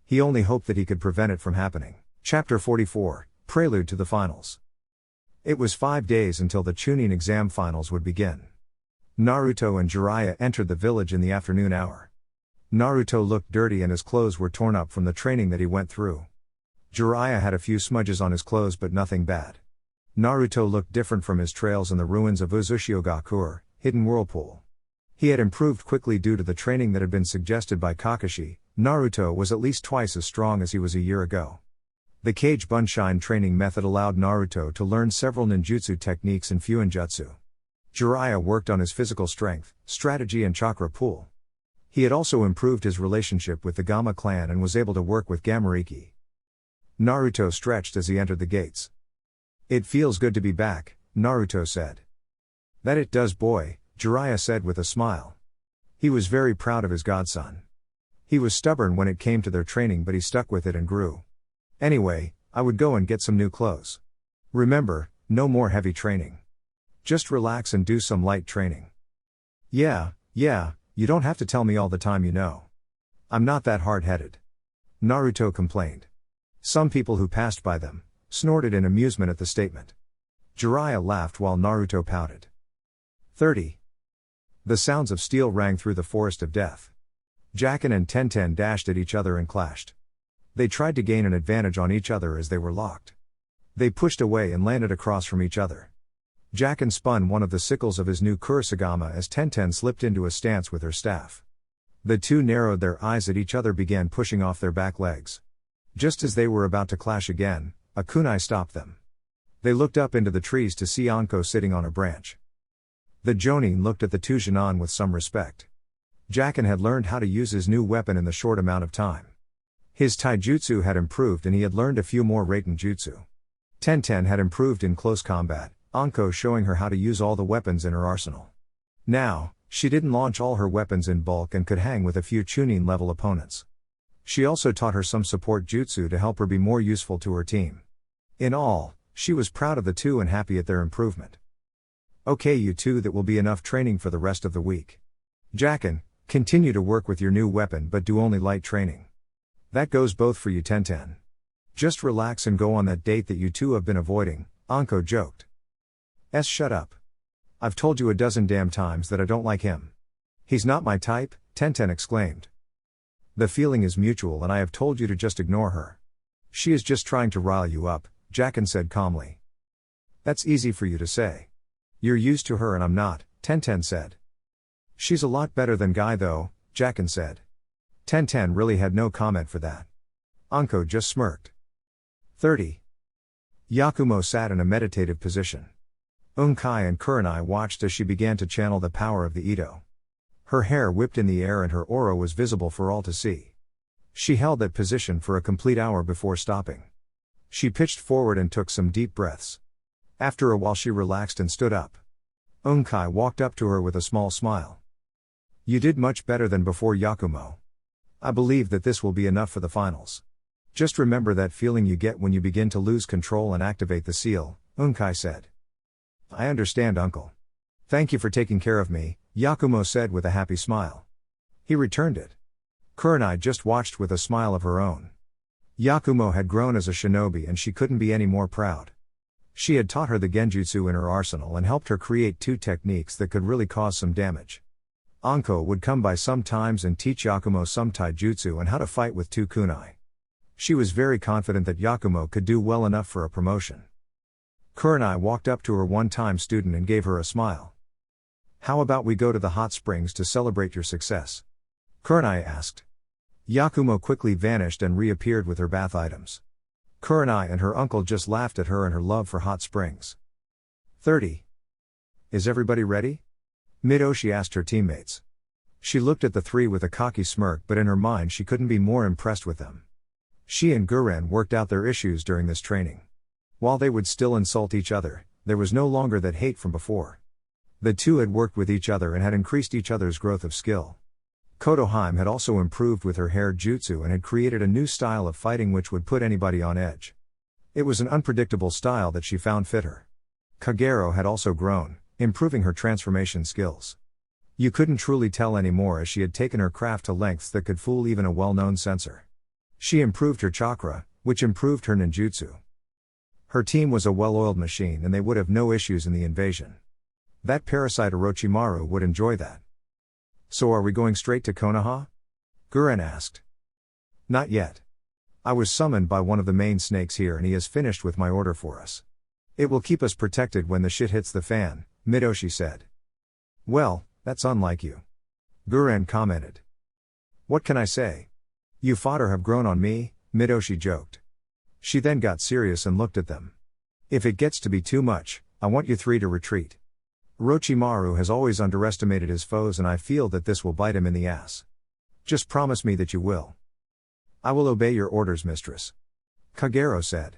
He only hoped that he could prevent it from happening. Chapter 44, Prelude to the Finals. It was 5 days until the Chunin exam finals would begin. Naruto and Jiraiya entered the village in the afternoon hour. Naruto looked dirty and his clothes were torn up from the training that he went through. Jiraiya had a few smudges on his clothes but nothing bad. Naruto looked different from his trails in the ruins of Uzushiogakure, Hidden Whirlpool. He had improved quickly due to the training that had been suggested by Kakashi. Naruto was at least twice as strong as he was a year ago. The Kage Bunshin training method allowed Naruto to learn several ninjutsu techniques in Fuinjutsu. Jiraiya worked on his physical strength, strategy and chakra pool. He had also improved his relationship with the Gamma clan and was able to work with Gamariki. Naruto stretched as he entered the gates. "It feels good to be back," Naruto said. "That it does, boy," Jiraiya said with a smile. He was very proud of his godson. He was stubborn when it came to their training, but he stuck with it and grew. "Anyway, I would go and get some new clothes. Remember, no more heavy training. Just relax and do some light training." Yeah, you don't have to tell me all the time, you know. I'm not that hard-headed," Naruto complained. Some people who passed by them snorted in amusement at the statement. Jiraiya laughed while Naruto pouted. 30. The sounds of steel rang through the forest of death. Jacken and Tenten dashed at each other and clashed. They tried to gain an advantage on each other as they were locked. They pushed away and landed across from each other. Jacken spun one of the sickles of his new Kurosagama as Tenten slipped into a stance with her staff. The two narrowed their eyes at each other, began pushing off their back legs. Just as they were about to clash again, a kunai stopped them. They looked up into the trees to see Anko sitting on a branch. The Jonin looked at the two Jonin with some respect. Jacken had learned how to use his new weapon in the short amount of time. His taijutsu had improved and he had learned a few more Raiten jutsu. Tenten had improved in close combat, Anko showing her how to use all the weapons in her arsenal. Now, she didn't launch all her weapons in bulk and could hang with a few Chunin level opponents. She also taught her some support jutsu to help her be more useful to her team. In all, she was proud of the two and happy at their improvement. "Okay, you two, that will be enough training for the rest of the week. Jacken, continue to work with your new weapon but do only light training. That goes both for you, Tenten. Just relax and go on that date that you two have been avoiding," Anko joked. Shut up. I've told you a dozen damn times that I don't like him. He's not my type," Tenten exclaimed. "The feeling is mutual and I have told you to just ignore her. She is just trying to rile you up," Jacken said calmly. "That's easy for you to say. You're used to her and I'm not," Tenten said. "She's a lot better than Guy though," Jacken said. Tenten really had no comment for that. Anko just smirked. 30. Yakumo sat in a meditative position. Unkai and Kurenai watched as she began to channel the power of the Ito. Her hair whipped in the air and her aura was visible for all to see. She held that position for a complete hour before stopping. She pitched forward and took some deep breaths. After a while she relaxed and stood up. Unkai walked up to her with a small smile. "You did much better than before, Yakumo. I believe that this will be enough for the finals. Just remember that feeling you get when you begin to lose control and activate the seal," Unkai said. "I understand, uncle. Thank you for taking care of me," Yakumo said with a happy smile. He returned it. Kurenai just watched with a smile of her own. Yakumo had grown as a shinobi and she couldn't be any more proud. She had taught her the genjutsu in her arsenal and helped her create two techniques that could really cause some damage. Anko would come by sometimes and teach Yakumo some taijutsu and how to fight with two kunai. She was very confident that Yakumo could do well enough for a promotion. Kurenai walked up to her one-time student and gave her a smile. How about we go to the hot springs to celebrate your success? Kurenai asked. Yakumo quickly vanished and reappeared with her bath items. Kurenai and her uncle just laughed at her and her love for hot springs. 30. Is everybody ready? Midoshi asked her teammates. She looked at the three with a cocky smirk, but in her mind she couldn't be more impressed with them. She and Guren worked out their issues during this training. While they would still insult each other, there was no longer that hate from before. The two had worked with each other and had increased each other's growth of skill. Kotohime had also improved with her hair jutsu and had created a new style of fighting which would put anybody on edge. It was an unpredictable style that she found fit her. Kagero had also grown, improving her transformation skills. You couldn't truly tell anymore as she had taken her craft to lengths that could fool even a well-known censor. She improved her chakra, which improved her ninjutsu. Her team was a well-oiled machine and they would have no issues in the invasion. That parasite Orochimaru would enjoy that. So are we going straight to Konoha? Guren asked. Not yet. I was summoned by one of the main snakes here and he has finished with my order for us. It will keep us protected when the shit hits the fan, Midoshi said. Well, that's unlike you. Guren commented. What can I say? You fodder have grown on me, Midoshi joked. She then got serious and looked at them. If it gets to be too much, I want you three to retreat. Orochimaru has always underestimated his foes and I feel that this will bite him in the ass. Just promise me that you will. I will obey your orders, mistress. Kagero said.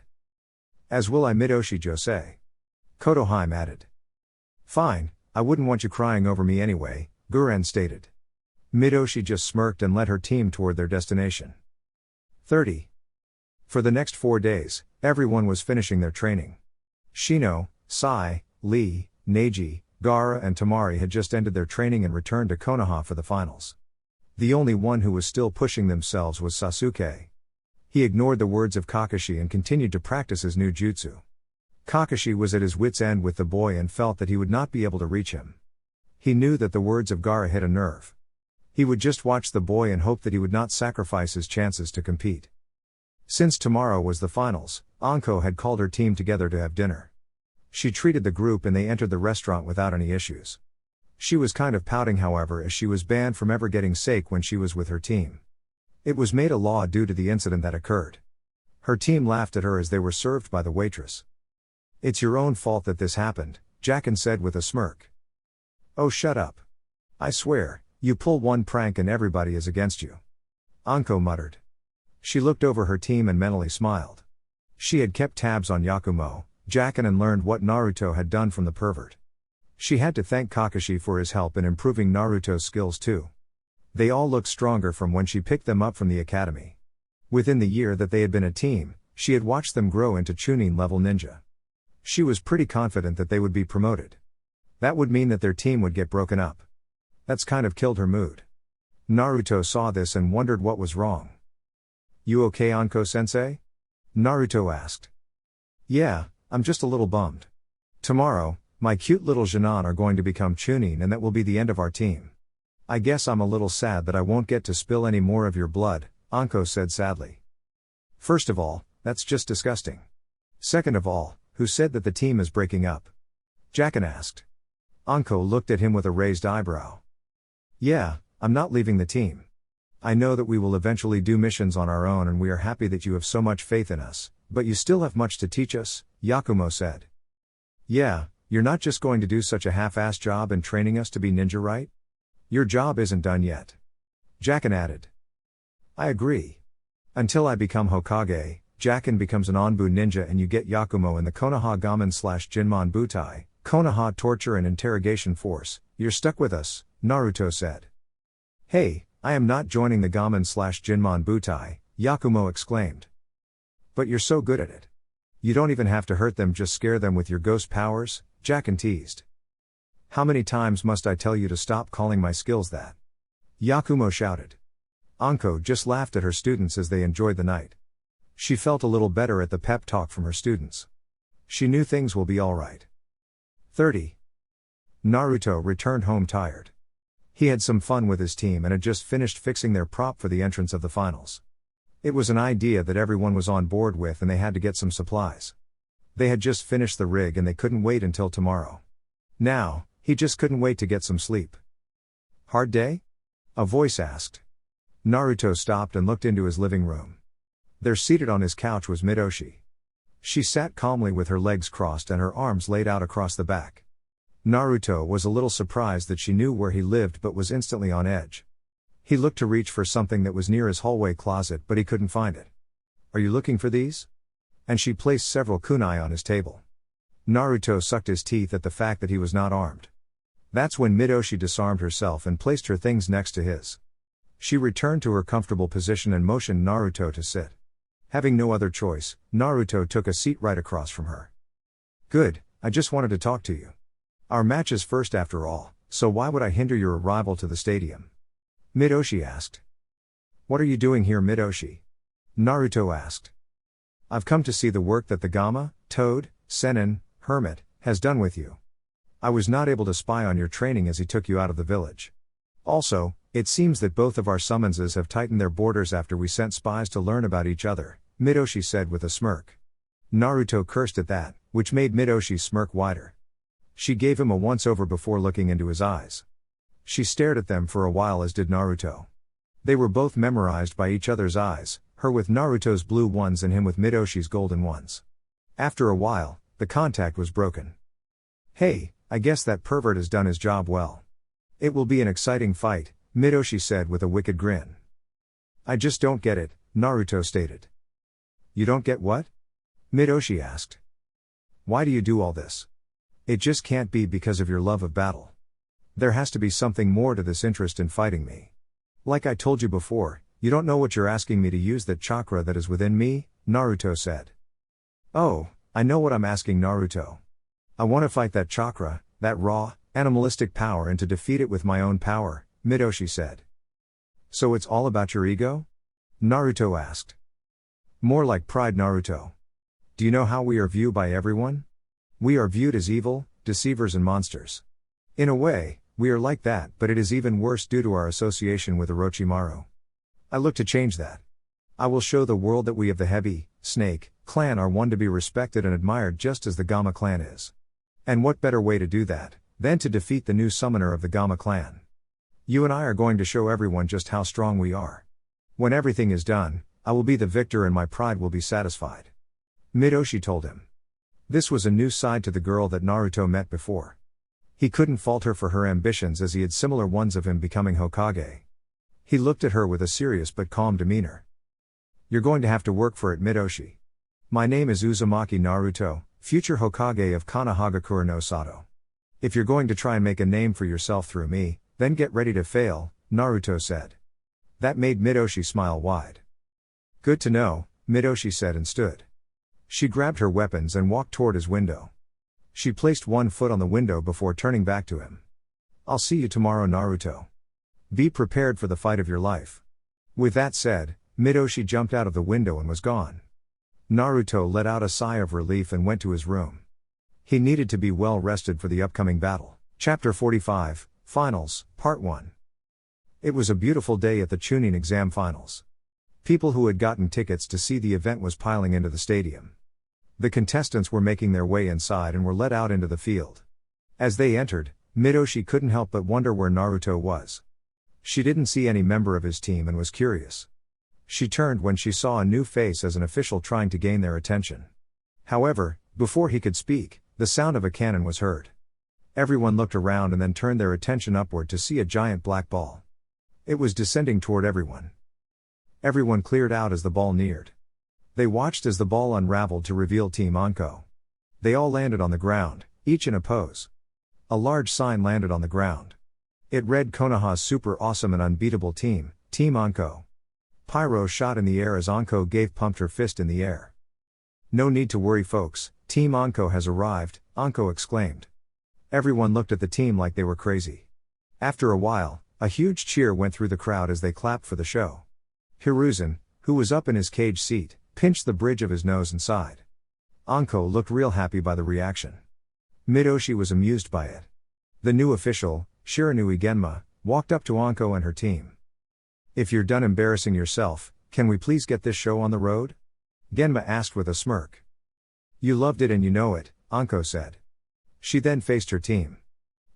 As will I, Midoshi Josei. Kotohime added. Fine, I wouldn't want you crying over me anyway, Guren stated. Midoshi just smirked and led her team toward their destination. 30. For the next 4 days, everyone was finishing their training. Shino, Sai, Lee, Neji, Gaara and Tamari had just ended their training and returned to Konoha for the finals. The only one who was still pushing themselves was Sasuke. He ignored the words of Kakashi and continued to practice his new jutsu. Kakashi was at his wit's end with the boy and felt that he would not be able to reach him. He knew that the words of Gaara hit a nerve. He would just watch the boy and hope that he would not sacrifice his chances to compete. Since tomorrow was the finals, Anko had called her team together to have dinner. She treated the group and they entered the restaurant without any issues. She was kind of pouting, however, as she was banned from ever getting sake when she was with her team. It was made a law due to the incident that occurred. Her team laughed at her as they were served by the waitress. It's your own fault that this happened, Jacken said with a smirk. Oh, shut up. I swear, you pull one prank and everybody is against you. Anko muttered. She looked over her team and mentally smiled. She had kept tabs on Yakumo, Jacken and learned what Naruto had done from the pervert. She had to thank Kakashi for his help in improving Naruto's skills too. They all looked stronger from when she picked them up from the academy. Within the year that they had been a team, she had watched them grow into Chunin level ninja. She was pretty confident that they would be promoted. That would mean that their team would get broken up. That's kind of killed her mood. Naruto saw this and wondered what was wrong. You okay, Anko-sensei? Naruto asked. Yeah, I'm just a little bummed. Tomorrow, my cute little Jinan are going to become Chunin and that will be the end of our team. I guess I'm a little sad that I won't get to spill any more of your blood, Anko said sadly. First of all, that's just disgusting. Second of all, who said that the team is breaking up? Jacken asked. Anko looked at him with a raised eyebrow. Yeah, I'm not leaving the team. I know that we will eventually do missions on our own and we are happy that you have so much faith in us, but you still have much to teach us, Yakumo said. Yeah, you're not just going to do such a half-assed job in training us to be ninja, right? Your job isn't done yet. Jacken added. I agree. Until I become Hokage, Jacken becomes an Onbu ninja and you get Yakumo in the Konoha Gamen/Jinmon Butai, Konoha Torture and Interrogation Force, you're stuck with us, Naruto said. Hey, I am not joining the Gamen/Jinmon Butai, Yakumo exclaimed. But you're so good at it. You don't even have to hurt them, just scare them with your ghost powers, Jacken teased. How many times must I tell you to stop calling my skills that? Yakumo shouted. Anko just laughed at her students as they enjoyed the night. She felt a little better at the pep talk from her students. She knew things will be alright. 30. Naruto returned home tired. He had some fun with his team and had just finished fixing their prop for the entrance of the finals. It was an idea that everyone was on board with and they had to get some supplies. They had just finished the rig and they couldn't wait until tomorrow. Now, He just couldn't wait to get some sleep. Hard day? A voice asked. Naruto stopped and looked into his living room. There seated on his couch was Midoshi. She sat calmly with her legs crossed and her arms laid out across the back. Naruto was a little surprised that she knew where he lived but was instantly on edge. He looked to reach for something that was near his hallway closet but he couldn't find it. Are you looking for these? And she placed several kunai on his table. Naruto sucked his teeth at the fact that he was not armed. That's when Midoshi disarmed herself and placed her things next to his. She returned to her comfortable position and motioned Naruto to sit. Having no other choice, Naruto took a seat right across from her. Good, I just wanted to talk to you. Our match is first after all, so why would I hinder your arrival to the stadium? Midoshi asked. What are you doing here, Midoshi? Naruto asked. I've come to see the work that the Gamma, Toad, Sennin, Hermit, has done with you. I was not able to spy on your training as he took you out of the village. Also, it seems that both of our summonses have tightened their borders after we sent spies to learn about each other, Midoshi said with a smirk. Naruto cursed at that, which made Midoshi's smirk wider. She gave him a once-over before looking into his eyes. She stared at them for a while as did Naruto. They were both memorized by each other's eyes, her with Naruto's blue ones and him with Midoshi's golden ones. After a while, the contact was broken. Hey, I guess that pervert has done his job well. It will be an exciting fight, Midoshi said with a wicked grin. I just don't get it, Naruto stated. You don't get what? Midoshi asked. Why do you do all this? It just can't be because of your love of battle. There has to be something more to this interest in fighting me. Like I told you before, you don't know what you're asking me to use that chakra that is within me, Naruto said. Oh, I know what I'm asking, Naruto. I want to fight that chakra, that raw, animalistic power, and to defeat it with my own power, Midoshi said. So it's all about your ego? Naruto asked. More like pride, Naruto. Do you know how we are viewed by everyone? We are viewed as evil, deceivers and monsters. In a way, we are like that, but it is even worse due to our association with Orochimaru. I look to change that. I will show the world that we of the Hebi, Snake, clan are one to be respected and admired just as the Gamma clan is. And what better way to do that, than to defeat the new summoner of the Gamma clan? You and I are going to show everyone just how strong we are. When everything is done, I will be the victor and my pride will be satisfied. Midoshi told him. This was a new side to the girl that Naruto met before. He couldn't fault her for her ambitions as he had similar ones of him becoming Hokage. He looked at her with a serious but calm demeanor. You're going to have to work for it, Midoshi. My name is Uzumaki Naruto, future Hokage of Konohagakure no Sato. If you're going to try and make a name for yourself through me, then get ready to fail, Naruto said. That made Midoshi smile wide. Good to know, Midoshi said and stood. She grabbed her weapons and walked toward his window. She placed one foot on the window before turning back to him. I'll see you tomorrow, Naruto. Be prepared for the fight of your life. With that said, Midoshi jumped out of the window and was gone. Naruto let out a sigh of relief and went to his room. He needed to be well rested for the upcoming battle. Chapter 45, Finals, Part 1. It was a beautiful day at the Chunin exam finals. People who had gotten tickets to see the event was piling into the stadium. The contestants were making their way inside and were let out into the field. As they entered, Midoshi couldn't help but wonder where Naruto was. She didn't see any member of his team and was curious. She turned when she saw a new face as an official trying to gain their attention. However, before he could speak, the sound of a cannon was heard. Everyone looked around and then turned their attention upward to see a giant black ball. It was descending toward everyone. Everyone cleared out as the ball neared. They watched as the ball unraveled to reveal Team Anko. They all landed on the ground, each in a pose. A large sign landed on the ground. It read Konoha's super awesome and unbeatable team, Team Anko. Pyro shot in the air as Anko pumped her fist in the air. No need to worry, folks, Team Anko has arrived, Anko exclaimed. Everyone looked at the team like they were crazy. After a while, a huge cheer went through the crowd as they clapped for the show. Hiruzen, who was up in his cage seat, pinched the bridge of his nose and sighed. Anko looked real happy by the reaction. Midoshi was amused by it. The new official, Shiranui Genma, walked up to Anko and her team. If you're done embarrassing yourself, can we please get this show on the road? Genma asked with a smirk. You loved it and you know it, Anko said. She then faced her team.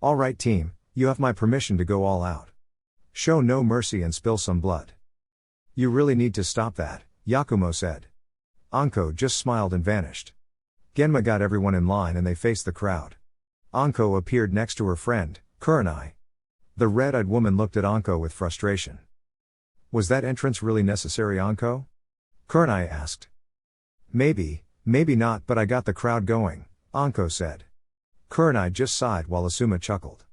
Alright team, you have my permission to go all out. Show no mercy and spill some blood. You really need to stop that, Yakumo said. Anko just smiled and vanished. Genma got everyone in line and they faced the crowd. Anko appeared next to her friend, Kurenai. The red-eyed woman looked at Anko with frustration. Was that entrance really necessary, Anko? Kurenai asked. Maybe not, but I got the crowd going, Anko said. Kurenai just sighed while Asuma chuckled.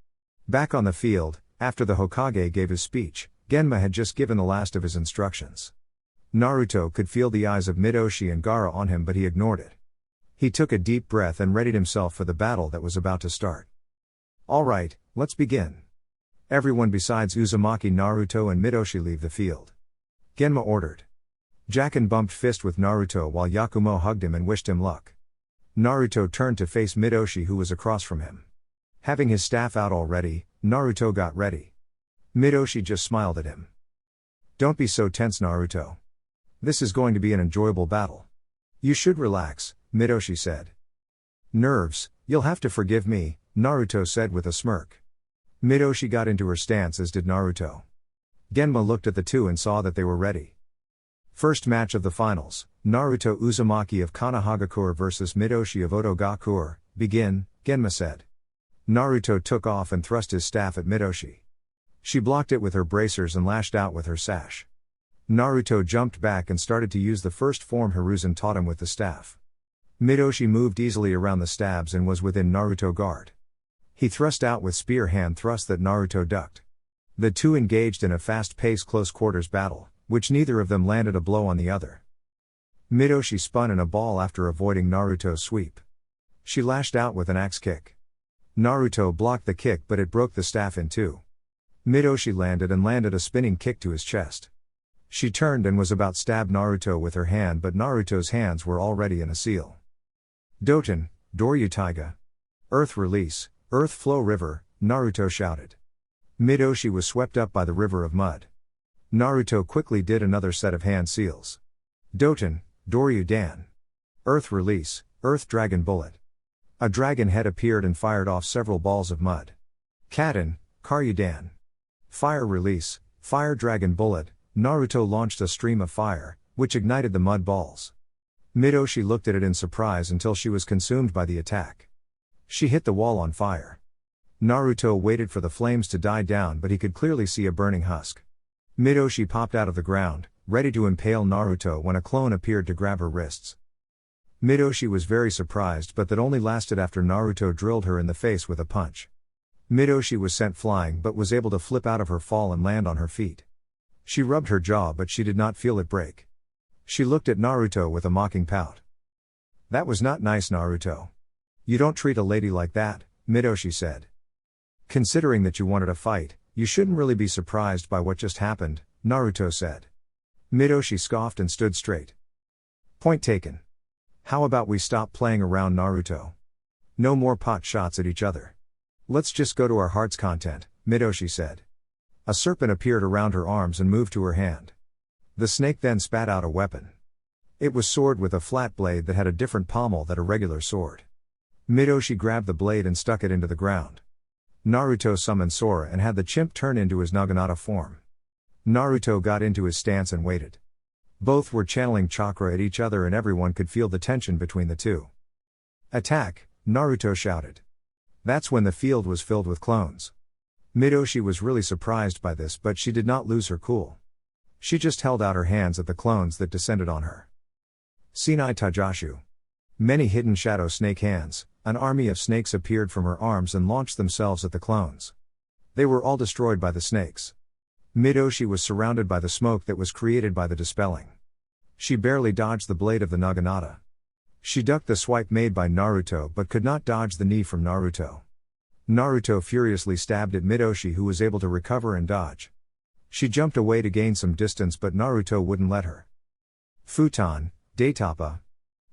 Back on the field, after the Hokage gave his speech, Genma had just given the last of his instructions. Naruto could feel the eyes of Midoshi and Gaara on him, but he ignored it. He took a deep breath and readied himself for the battle that was about to start. Alright, let's begin. Everyone besides Uzumaki, Naruto and Midoshi leave the field. Genma ordered. Jacken bumped fist with Naruto while Yakumo hugged him and wished him luck. Naruto turned to face Midoshi, who was across from him. Having his staff out already, Naruto got ready. Midoshi just smiled at him. Don't be so tense, Naruto. This is going to be an enjoyable battle. You should relax, Midoshi said. Nerves, you'll have to forgive me, Naruto said with a smirk. Midoshi got into her stance, as did Naruto. Genma looked at the two and saw that they were ready. First match of the finals, Naruto Uzumaki of Konohagakure vs Midoshi of Otogakure, begin, Genma said. Naruto took off and thrust his staff at Midoshi. She blocked it with her bracers and lashed out with her sash. Naruto jumped back and started to use the first form Hiruzen taught him with the staff. Midoshi moved easily around the stabs and was within Naruto guard. He thrust out with spear hand thrust that Naruto ducked. The two engaged in a fast-paced close-quarters battle, which neither of them landed a blow on the other. Midoshi spun in a ball after avoiding Naruto's sweep. She lashed out with an axe kick. Naruto blocked the kick, but it broke the staff in two. Midoshi landed a spinning kick to his chest. She turned and was about to stab Naruto with her hand, but Naruto's hands were already in a seal. Doten, Doryu Taiga. Earth release, Earth flow river, Naruto shouted. Midoshi was swept up by the river of mud. Naruto quickly did another set of hand seals. Doten, Doryu Dan. Earth release, Earth dragon bullet. A dragon head appeared and fired off several balls of mud. Katen, Karyu Dan. Fire release, Fire dragon bullet. Naruto launched a stream of fire, which ignited the mud balls. Midoshi looked at it in surprise until she was consumed by the attack. She hit the wall on fire. Naruto waited for the flames to die down, but he could clearly see a burning husk. Midoshi popped out of the ground, ready to impale Naruto, when a clone appeared to grab her wrists. Midoshi was very surprised, but that only lasted after Naruto drilled her in the face with a punch. Midoshi was sent flying but was able to flip out of her fall and land on her feet. She rubbed her jaw, but she did not feel it break. She looked at Naruto with a mocking pout. That was not nice, Naruto. You don't treat a lady like that, Midoshi said. Considering that you wanted a fight, you shouldn't really be surprised by what just happened, Naruto said. Midoshi scoffed and stood straight. Point taken. How about we stop playing around, Naruto? No more pot shots at each other. Let's just go to our heart's content, Midoshi said. A serpent appeared around her arms and moved to her hand. The snake then spat out a weapon. It was sword with a flat blade that had a different pommel than a regular sword. Midoshi grabbed the blade and stuck it into the ground. Naruto summoned Sora and had the chimp turn into his Naginata form. Naruto got into his stance and waited. Both were channeling chakra at each other and everyone could feel the tension between the two. Attack, Naruto shouted. That's when the field was filled with clones. Midoshi was really surprised by this, but she did not lose her cool. She just held out her hands at the clones that descended on her. Sinai Tajashu. Many hidden shadow snake hands, an army of snakes appeared from her arms and launched themselves at the clones. They were all destroyed by the snakes. Midoshi was surrounded by the smoke that was created by the dispelling. She barely dodged the blade of the Naginata. She ducked the swipe made by Naruto but could not dodge the knee from Naruto. Naruto furiously stabbed at Midoshi, who was able to recover and dodge. She jumped away to gain some distance, but Naruto wouldn't let her. Futon, Daitapa.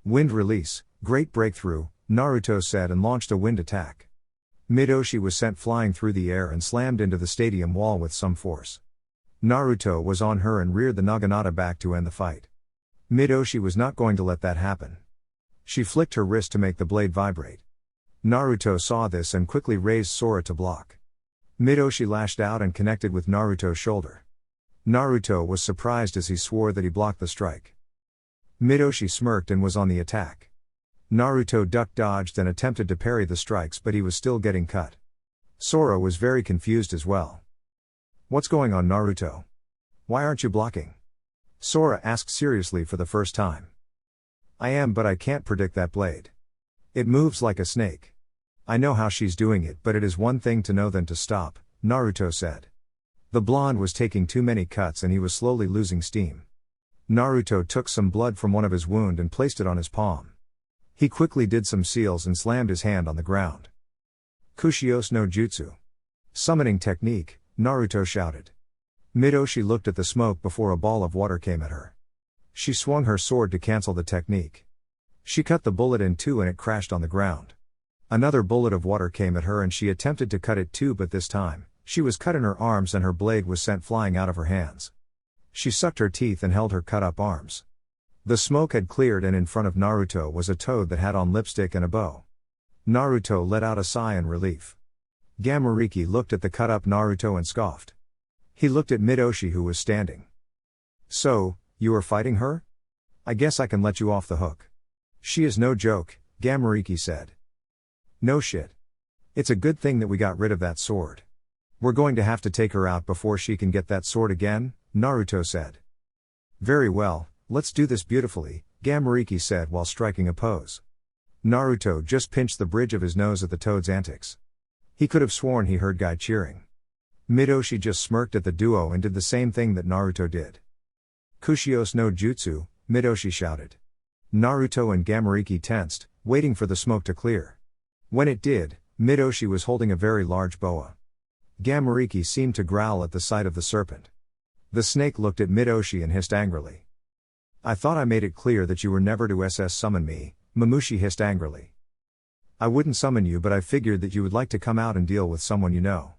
Wind release, great breakthrough, Naruto said and launched a wind attack. Midoshi was sent flying through the air and slammed into the stadium wall with some force. Naruto was on her and reared the Naginata back to end the fight. Midoshi was not going to let that happen. She flicked her wrist to make the blade vibrate. Naruto saw this and quickly raised Sora to block. Midoshi lashed out and connected with Naruto's shoulder. Naruto was surprised as he swore that he blocked the strike. Midoshi smirked and was on the attack. Naruto duck-dodged and attempted to parry the strikes, but he was still getting cut. Sora was very confused as well. "What's going on, Naruto? Why aren't you blocking?" Sora asked seriously for the first time. "I am, but I can't predict that blade. It moves like a snake. I know how she's doing it, but it is one thing to know than to stop," Naruto said. The blonde was taking too many cuts and he was slowly losing steam. Naruto took some blood from one of his wound and placed it on his palm. He quickly did some seals and slammed his hand on the ground. "Kushios no Jutsu. Summoning technique," Naruto shouted. Midoshi looked at the smoke before a ball of water came at her. She swung her sword to cancel the technique. She cut the bullet in two and it crashed on the ground. Another bullet of water came at her and she attempted to cut it too, but this time, she was cut in her arms and her blade was sent flying out of her hands. She sucked her teeth and held her cut-up arms. The smoke had cleared and in front of Naruto was a toad that had on lipstick and a bow. Naruto let out a sigh in relief. Gamariki looked at the cut-up Naruto and scoffed. He looked at Midoshi, who was standing. "So, you are fighting her? I guess I can let you off the hook." "She is no joke," Gamariki said. "No shit. It's a good thing that we got rid of that sword. We're going to have to take her out before she can get that sword again," Naruto said. "Very well, let's do this beautifully," Gamariki said while striking a pose. Naruto just pinched the bridge of his nose at the toad's antics. He could have sworn he heard Guy cheering. Midoshi just smirked at the duo and did the same thing that Naruto did. "Kushios no Jutsu," Midoshi shouted. Naruto and Gamariki tensed, waiting for the smoke to clear. When it did, Midoshi was holding a very large boa. Gamariki seemed to growl at the sight of the serpent. The snake looked at Midoshi and hissed angrily. "I thought I made it clear that you were never to summon me," Mamushi hissed angrily. "I wouldn't summon you, but I figured that you would like to come out and deal with someone you know.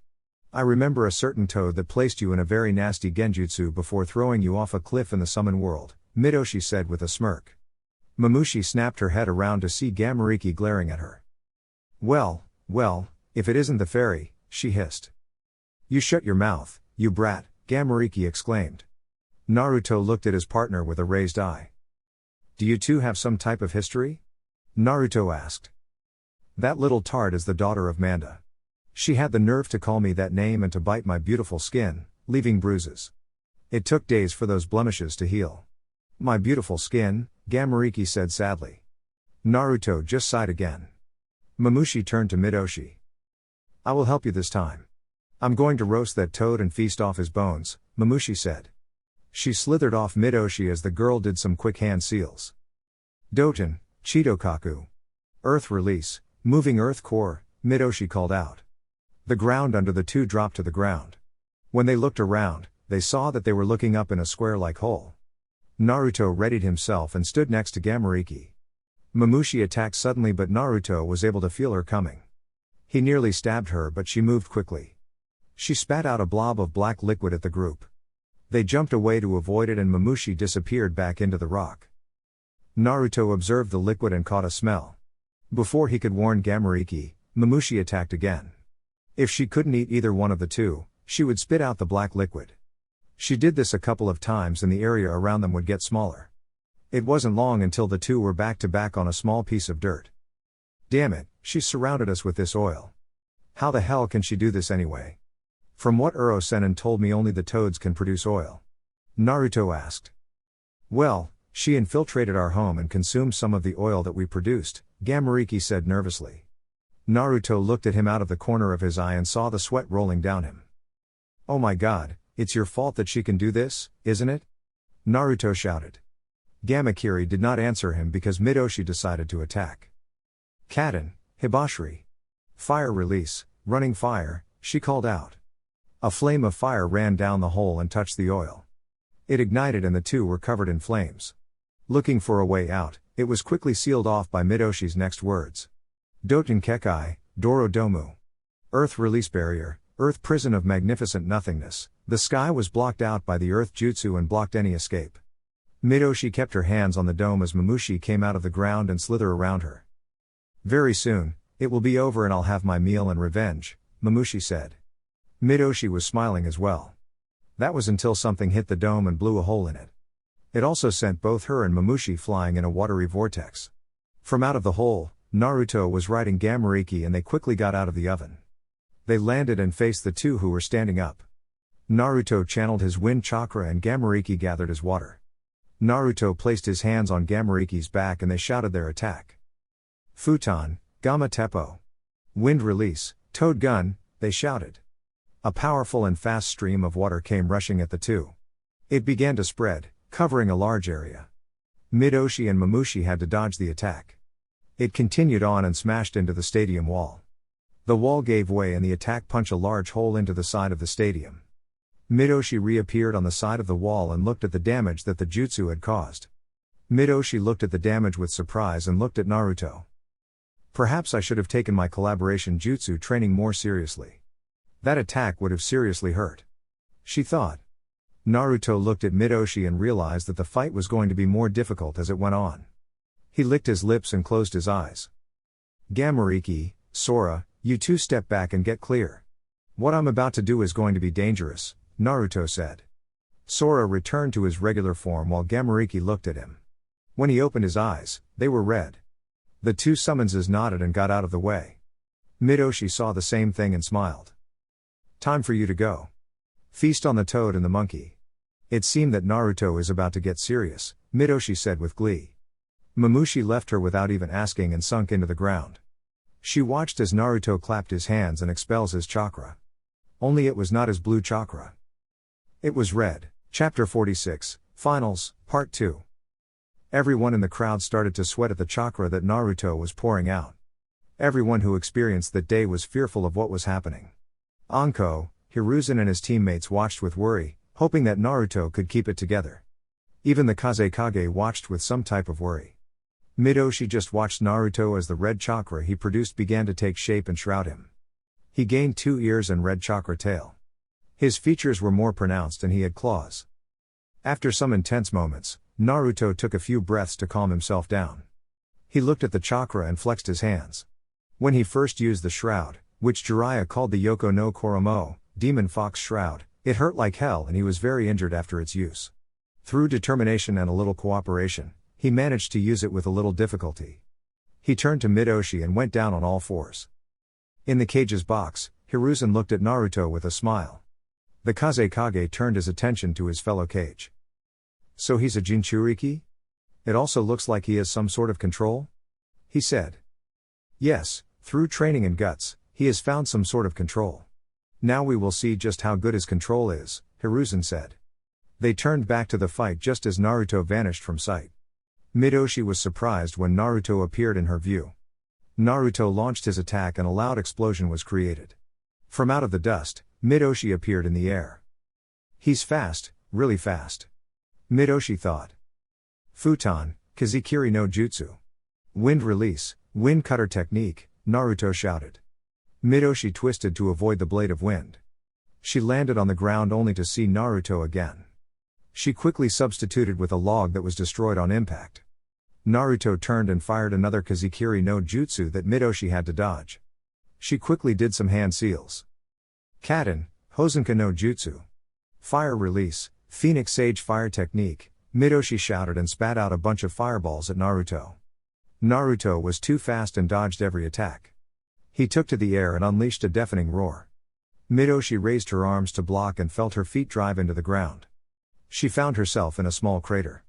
I remember a certain toad that placed you in a very nasty genjutsu before throwing you off a cliff in the summon world," Midoshi said with a smirk. Mamushi snapped her head around to see Gamariki glaring at her. Well, if it isn't the fairy," she hissed. "You shut your mouth, you brat," Gamariki exclaimed. Naruto looked at his partner with a raised eye. "Do you two have some type of history?" Naruto asked. "That little tart is the daughter of Manda. She had the nerve to call me that name and to bite my beautiful skin, leaving bruises. It took days for those blemishes to heal." "My beautiful skin," Gamariki said sadly. Naruto just sighed again. Mamushi turned to Midoshi. "I will help you this time. I'm going to roast that toad and feast off his bones," Mamushi said. She slithered off Midoshi as the girl did some quick hand seals. "Doten, Chitokaku. Earth release, moving earth core," Midoshi called out. The ground under the two dropped to the ground. When they looked around, they saw that they were looking up in a square-like hole. Naruto readied himself and stood next to Gamariki. Mamushi attacked suddenly, but Naruto was able to feel her coming. He nearly stabbed her, but she moved quickly. She spat out a blob of black liquid at the group. They jumped away to avoid it and Mamushi disappeared back into the rock. Naruto observed the liquid and caught a smell. Before he could warn Gamariki, Mamushi attacked again. If she couldn't eat either one of the two, she would spit out the black liquid. She did this a couple of times and the area around them would get smaller. It wasn't long until the two were back to back on a small piece of dirt. "Damn it, she's surrounded us with this oil. How the hell can she do this anyway? From what Uro-sennin told me, only the toads can produce oil," Naruto asked. "Well, she infiltrated our home and consumed some of the oil that we produced," Gamariki said nervously. Naruto looked at him out of the corner of his eye and saw the sweat rolling down him. "Oh my god, it's your fault that she can do this, isn't it?" Naruto shouted. Gamakiri did not answer him because Midoshi decided to attack. "Kaden, Hibashiri. Fire release, running fire," she called out. A flame of fire ran down the hole and touched the oil. It ignited and the two were covered in flames. Looking for a way out, it was quickly sealed off by Midoshi's next words. "Doten Kekai, Doro Domu. Earth release barrier, earth prison of magnificent nothingness." The sky was blocked out by the earth jutsu and blocked any escape. Midoshi kept her hands on the dome as Mamushi came out of the ground and slithered around her. Very soon, It will be over and I'll have my meal and revenge, Mamushi said. Midoshi was smiling as well. That was until something hit the dome and blew a hole in it. It also sent both her and Mamushi flying in a watery vortex. From out of the hole, Naruto was riding Gamariki and they quickly got out of the oven. They landed and faced the two who were standing up. Naruto channeled his wind chakra and Gamariki gathered his water. Naruto placed his hands on Gamariki's back and they shouted their attack. Futon, Gamma Teppo. Wind release, Toad Gun, they shouted. A powerful and fast stream of water came rushing at the two. It began to spread, covering a large area. Midoshi and Mamushi had to dodge the attack. It continued on and smashed into the stadium wall. The wall gave way and the attack punched a large hole into the side of the stadium. Midoshi reappeared on the side of the wall and looked at the damage that the jutsu had caused. Midoshi looked at the damage with surprise and looked at Naruto. Perhaps I should have taken my collaboration jutsu training more seriously. That attack would have seriously hurt, she thought. Naruto looked at Midoshi and realized that the fight was going to be more difficult as it went on. He licked his lips and closed his eyes. Gamariki, Sora, you two step back and get clear. What I'm about to do is going to be dangerous, Naruto said. Sora returned to his regular form while Gamariki looked at him. When he opened his eyes, they were red. The two summonses nodded and got out of the way. Midoshi saw the same thing and smiled. Time for you to go. Feast on the toad and the monkey. It seemed that Naruto is about to get serious, Midoshi said with glee. Mamushi left her without even asking and sunk into the ground. She watched as Naruto clapped his hands and expels his chakra. Only it was not his blue chakra. It was red. Chapter 46, Finals, Part 2. Everyone in the crowd started to sweat at the chakra that Naruto was pouring out. Everyone who experienced that day was fearful of what was happening. Anko, Hiruzen and his teammates watched with worry, hoping that Naruto could keep it together. Even the Kazekage watched with some type of worry. Midoshi just watched Naruto as the red chakra he produced began to take shape and shroud him. He gained 2 ears and red chakra tail. His features were more pronounced and he had claws. After some intense moments, Naruto took a few breaths to calm himself down. He looked at the chakra and flexed his hands. When he first used the shroud, which Jiraiya called the Yoko no Koromo, Demon Fox Shroud, it hurt like hell and he was very injured after its use. Through determination and a little cooperation, he managed to use it with a little difficulty. He turned to Midoshi and went down on all fours. In the cage's box, Hiruzen looked at Naruto with a smile. The Kazekage turned his attention to his fellow cage. So he's a Jinchuriki? It also looks like he has some sort of control? He said. Yes, through training and guts, he has found some sort of control. Now we will see just how good his control is, Hiruzen said. They turned back to the fight just as Naruto vanished from sight. Midoshi was surprised when Naruto appeared in her view. Naruto launched his attack and a loud explosion was created. From out of the dust, Midoshi appeared in the air. He's fast, really fast. Midoshi thought. Futon, Kazekiri no Jutsu. Wind release, wind cutter technique, Naruto shouted. Midoshi twisted to avoid the blade of wind. She landed on the ground only to see Naruto again. She quickly substituted with a log that was destroyed on impact. Naruto turned and fired another Kazekiri no Jutsu that Midoshi had to dodge. She quickly did some hand seals. Katen, Hozenka no Jutsu. Fire release, Phoenix Sage fire technique, Midoshi shouted and spat out a bunch of fireballs at Naruto. Naruto was too fast and dodged every attack. He took to the air and unleashed a deafening roar. Midoshi raised her arms to block and felt her feet drive into the ground. She found herself in a small crater.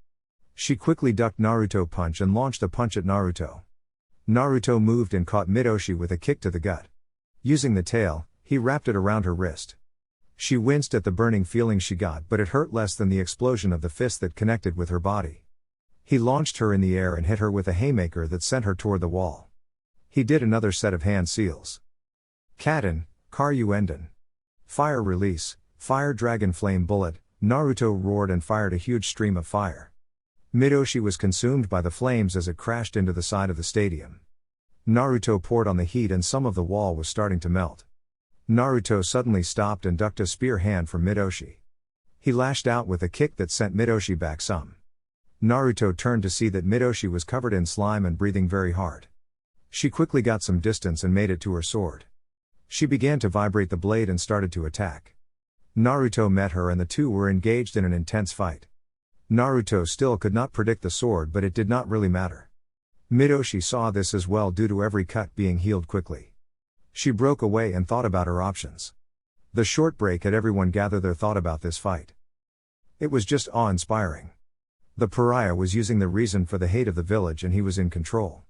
She quickly ducked Naruto's punch and launched a punch at Naruto. Naruto moved and caught Midoshi with a kick to the gut. Using the tail, he wrapped it around her wrist. She winced at the burning feeling she got, but it hurt less than the explosion of the fist that connected with her body. He launched her in the air and hit her with a haymaker that sent her toward the wall. He did another set of hand seals. Katen, Karyuenden. Fire release, fire dragon flame bullet, Naruto roared and fired a huge stream of fire. Midoshi was consumed by the flames as it crashed into the side of the stadium. Naruto poured on the heat and some of the wall was starting to melt. Naruto suddenly stopped and ducked a spear hand from Midoshi. He lashed out with a kick that sent Midoshi back some. Naruto turned to see that Midoshi was covered in slime and breathing very hard. She quickly got some distance and made it to her sword. She began to vibrate the blade and started to attack. Naruto met her and the two were engaged in an intense fight. Naruto still could not predict the sword, but it did not really matter. Midoshi saw this as well due to every cut being healed quickly. She broke away and thought about her options. The short break had everyone gather their thought about this fight. It was just awe-inspiring. The pariah was using the reason for the hate of the village and he was in control.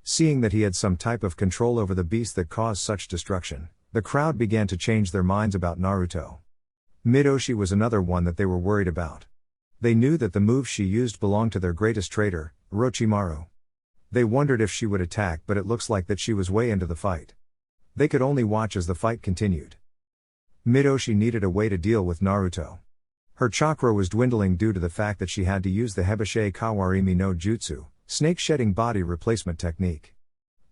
Seeing that he had some type of control over the beast that caused such destruction, the crowd began to change their minds about Naruto. Midoshi was another one that they were worried about. They knew that the moves she used belonged to their greatest traitor, Orochimaru. They wondered if she would attack, but it looks like that she was way into the fight. They could only watch as the fight continued. Midoshi needed a way to deal with Naruto. Her chakra was dwindling due to the fact that she had to use the Hebashe Kawarimi no Jutsu, snake-shedding body replacement technique.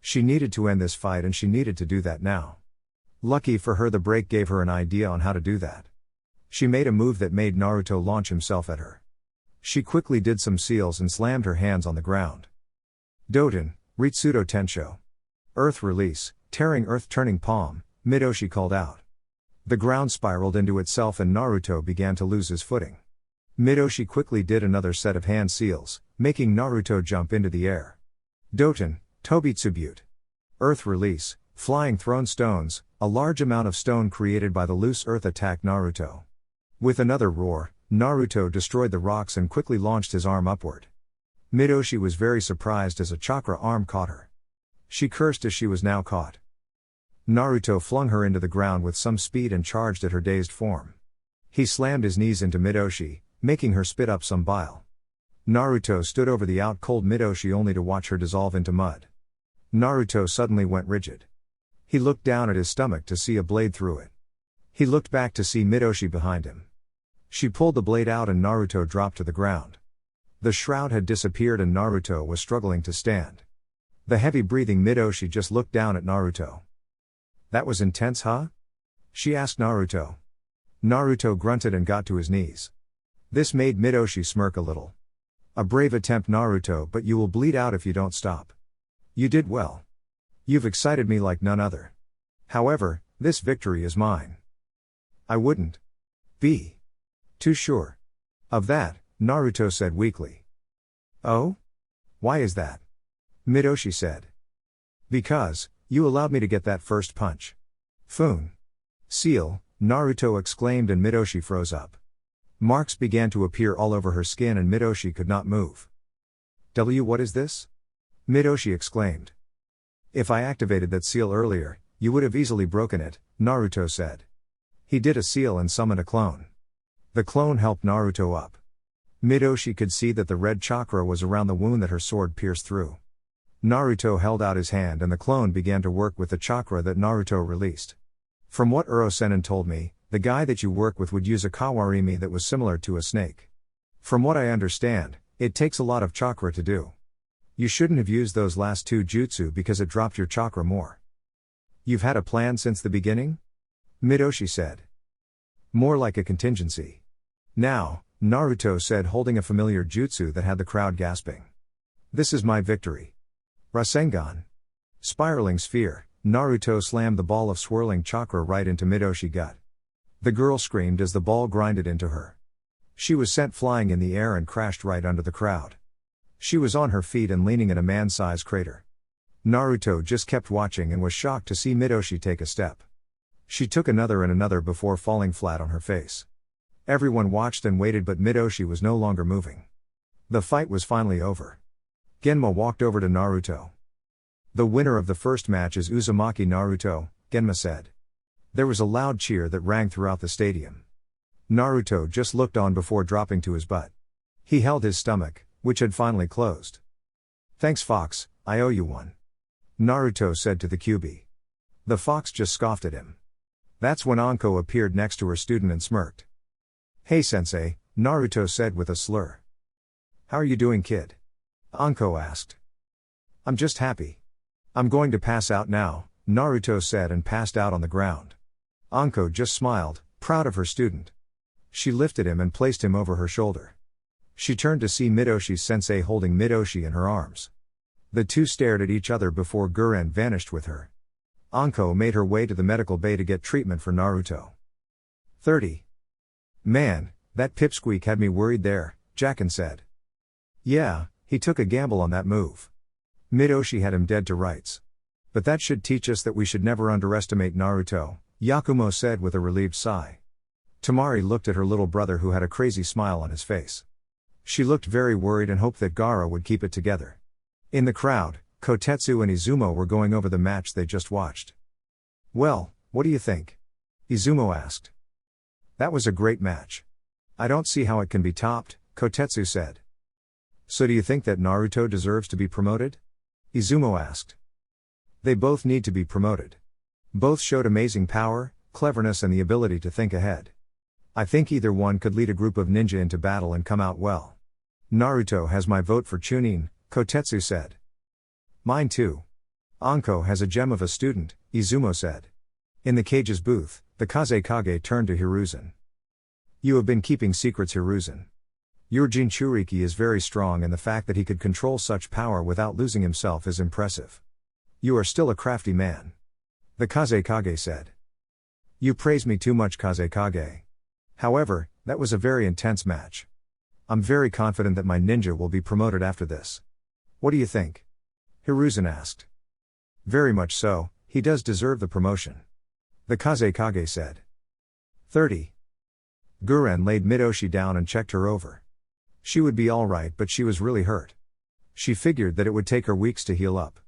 She needed to end this fight and she needed to do that now. Lucky for her, the break gave her an idea on how to do that. She made a move that made Naruto launch himself at her. She quickly did some seals and slammed her hands on the ground. Doten, Ritsudo Tensho. Earth release, tearing earth turning palm, Midoshi called out. The ground spiraled into itself and Naruto began to lose his footing. Midoshi quickly did another set of hand seals, making Naruto jump into the air. Doten, Tobitsubute. Earth release, flying thrown stones, a large amount of stone created by the loose earth attacked Naruto. With another roar, Naruto destroyed the rocks and quickly launched his arm upward. Midoshi was very surprised as a chakra arm caught her. She cursed as she was now caught. Naruto flung her into the ground with some speed and charged at her dazed form. He slammed his knees into Midoshi, making her spit up some bile. Naruto stood over the out-cold Midoshi only to watch her dissolve into mud. Naruto suddenly went rigid. He looked down at his stomach to see a blade through it. He looked back to see Midoshi behind him. She pulled the blade out and Naruto dropped to the ground. The shroud had disappeared and Naruto was struggling to stand. The heavy breathing Midoshi just looked down at Naruto. "That was intense, huh?" she asked Naruto. Naruto grunted and got to his knees. This made Midoshi smirk a little. "A brave attempt, Naruto, but you will bleed out if you don't stop. You did well. You've excited me like none other. However, this victory is mine." "I wouldn't be too sure of that," Naruto said weakly. "Oh? Why is that?" Midoshi said. "Because you allowed me to get that first punch." "Foon. Seal," Naruto exclaimed and Midoshi froze up. Marks began to appear all over her skin and Midoshi could not move. What is this?" Midoshi exclaimed. "If I activated that seal earlier, you would have easily broken it," Naruto said. He did a seal and summoned a clone. The clone helped Naruto up. Midoshi could see that the red chakra was around the wound that her sword pierced through. Naruto held out his hand and the clone began to work with the chakra that Naruto released. "From what Uro-sennin told me, the guy that you work with would use a kawarimi that was similar to a snake. From what I understand, it takes a lot of chakra to do. You shouldn't have used those last two jutsu because it dropped your chakra more." "You've had a plan since the beginning?" Midoshi said. "More like a contingency." "Now," Naruto said, holding a familiar jutsu that had the crowd gasping. "This is my victory. Rasengan." Spiraling sphere, Naruto slammed the ball of swirling chakra right into Midoshi gut. The girl screamed as the ball grinded into her. She was sent flying in the air and crashed right under the crowd. She was on her feet and leaning in a man-sized crater. Naruto just kept watching and was shocked to see Midoshi take a step. She took another and another before falling flat on her face. Everyone watched and waited, but Midoshi was no longer moving. The fight was finally over. Genma walked over to Naruto. "The winner of the first match is Uzumaki Naruto," Genma said. There was a loud cheer that rang throughout the stadium. Naruto just looked on before dropping to his butt. He held his stomach, which had finally closed. "Thanks, Fox, I owe you one," Naruto said to the Kyuubi. The fox just scoffed at him. That's when Anko appeared next to her student and smirked. "Hey sensei," Naruto said with a slur. "How are you doing, kid?" Anko asked. "I'm just happy. I'm going to pass out now," Naruto said and passed out on the ground. Anko just smiled, proud of her student. She lifted him and placed him over her shoulder. She turned to see Midoshi's sensei holding Midoshi in her arms. The two stared at each other before Guren vanished with her. Anko made her way to the medical bay to get treatment for Naruto. 30. Man, that pipsqueak had me worried there, Jacken said. Yeah, he took a gamble on that move. Midoshi had him dead to rights. But that should teach us that we should never underestimate Naruto, Yakumo said with a relieved sigh. Tamari looked at her little brother who had a crazy smile on his face. She looked very worried and hoped that Gaara would keep it together. In the crowd, Kotetsu and Izumo were going over the match they just watched. Well, what do you think? Izumo asked. That was a great match. I don't see how it can be topped, Kotetsu said. So do you think that Naruto deserves to be promoted? Izumo asked. They both need to be promoted. Both showed amazing power, cleverness and the ability to think ahead. I think either one could lead a group of ninja into battle and come out well. Naruto has my vote for Chunin, Kotetsu said. Mine too. Anko has a gem of a student, Izumo said. In the cage's booth, the Kazekage turned to Hiruzen. You have been keeping secrets, Hiruzen. Your Jinchuriki is very strong and the fact that he could control such power without losing himself is impressive. You are still a crafty man. The Kazekage said. You praise me too much, Kazekage. However, that was a very intense match. I'm very confident that my ninja will be promoted after this. What do you think? Hiruzen asked. Very much so, he does deserve the promotion. The Kazekage said. 30. Guren laid Midoshi down and checked her over. She would be alright, but she was really hurt. She figured that it would take her weeks to heal up.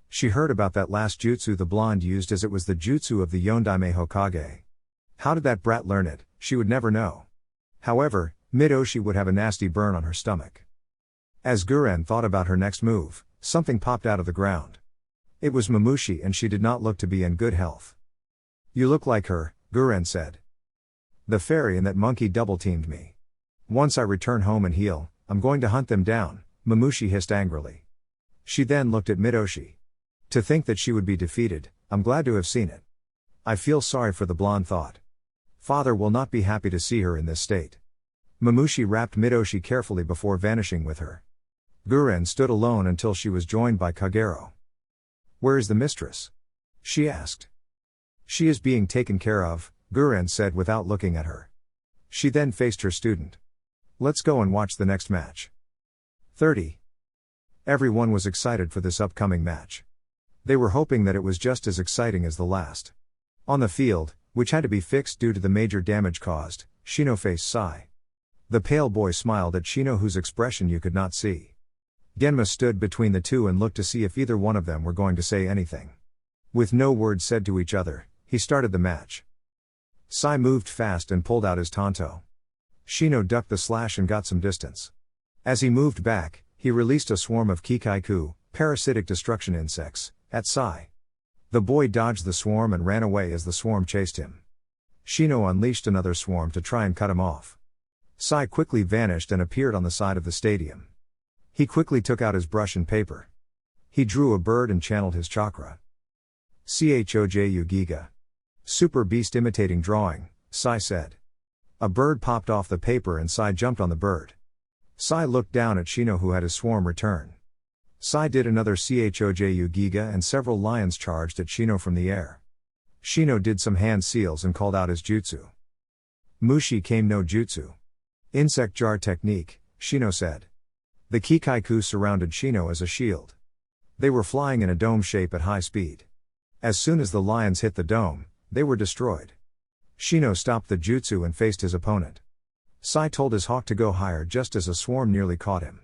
She heard about that last jutsu the blonde used, as it was the jutsu of the Yondaime Hokage. How did that brat learn it? She would never know. However, Midoshi would have a nasty burn on her stomach. As Guren thought about her next move, something popped out of the ground. It was Mamushi and she did not look to be in good health. You look like her, Guren said. The fairy and that monkey double-teamed me. Once I return home and heal, I'm going to hunt them down, Mamushi hissed angrily. She then looked at Midoshi. To think that she would be defeated, I'm glad to have seen it. I feel sorry for the blonde thought. Father will not be happy to see her in this state. Mamushi wrapped Midoshi carefully before vanishing with her. Guren stood alone until she was joined by Kagero. Where is the mistress? She asked. She is being taken care of, Guren said without looking at her. She then faced her student. Let's go and watch the next match. 30. Everyone was excited for this upcoming match. They were hoping that it was just as exciting as the last. On the field, which had to be fixed due to the major damage caused, Shino faced Sai. The pale boy smiled at Shino, whose expression you could not see. Genma stood between the two and looked to see if either one of them were going to say anything. With no words said to each other, he started the match. Sai moved fast and pulled out his tanto. Shino ducked the slash and got some distance. As he moved back, he released a swarm of Kikaiku, parasitic destruction insects, at Sai. The boy dodged the swarm and ran away as the swarm chased him. Shino unleashed another swarm to try and cut him off. Sai quickly vanished and appeared on the side of the stadium. He quickly took out his brush and paper. He drew a bird and channeled his chakra. Choju Giga. Super beast imitating drawing, Sai said. A bird popped off the paper and Sai jumped on the bird. Sai looked down at Shino, who had his swarm return. Sai did another Choju Giga and several lions charged at Shino from the air. Shino did some hand seals and called out his jutsu. Mushi Kame no Jutsu. Insect jar technique, Shino said. The Kikaiku surrounded Shino as a shield. They were flying in a dome shape at high speed. As soon as the lions hit the dome, they were destroyed. Shino stopped the jutsu and faced his opponent. Sai told his hawk to go higher just as a swarm nearly caught him.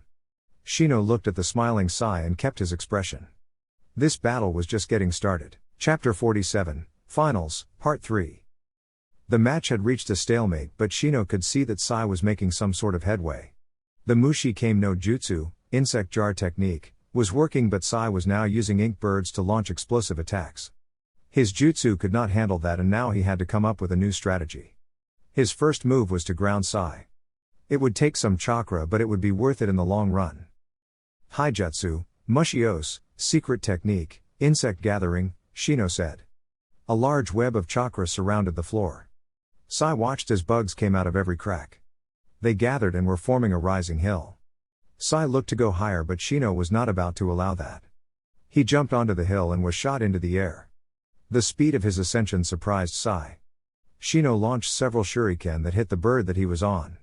Shino looked at the smiling Sai and kept his expression. This battle was just getting started. Chapter 47, Finals, Part 3. The match had reached a stalemate, but Shino could see that Sai was making some sort of headway. The Mushi Kame no Jutsu, insect jar technique, was working, but Sai was now using ink birds to launch explosive attacks. His jutsu could not handle that, and now he had to come up with a new strategy. His first move was to ground Sai. It would take some chakra, but it would be worth it in the long run. Haijutsu, Mushios, secret technique, insect gathering, Shino said. A large web of chakra surrounded the floor. Sai watched as bugs came out of every crack. They gathered and were forming a rising hill. Sai looked to go higher, but Shino was not about to allow that. He jumped onto the hill and was shot into the air. The speed of his ascension surprised Sai. Shino launched several shuriken that hit the bird that he was on.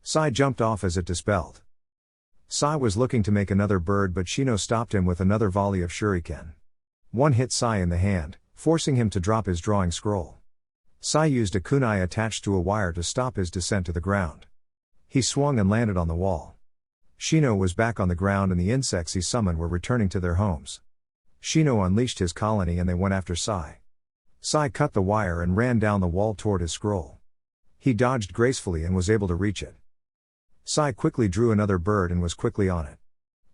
Sai jumped off as it dispelled. Sai was looking to make another bird, but Shino stopped him with another volley of shuriken. One hit Sai in the hand, forcing him to drop his drawing scroll. Sai used a kunai attached to a wire to stop his descent to the ground. He swung and landed on the wall. Shino was back on the ground and the insects he summoned were returning to their homes. Shino unleashed his colony and they went after Sai. Sai cut the wire and ran down the wall toward his scroll. He dodged gracefully and was able to reach it. Sai quickly drew another bird and was quickly on it.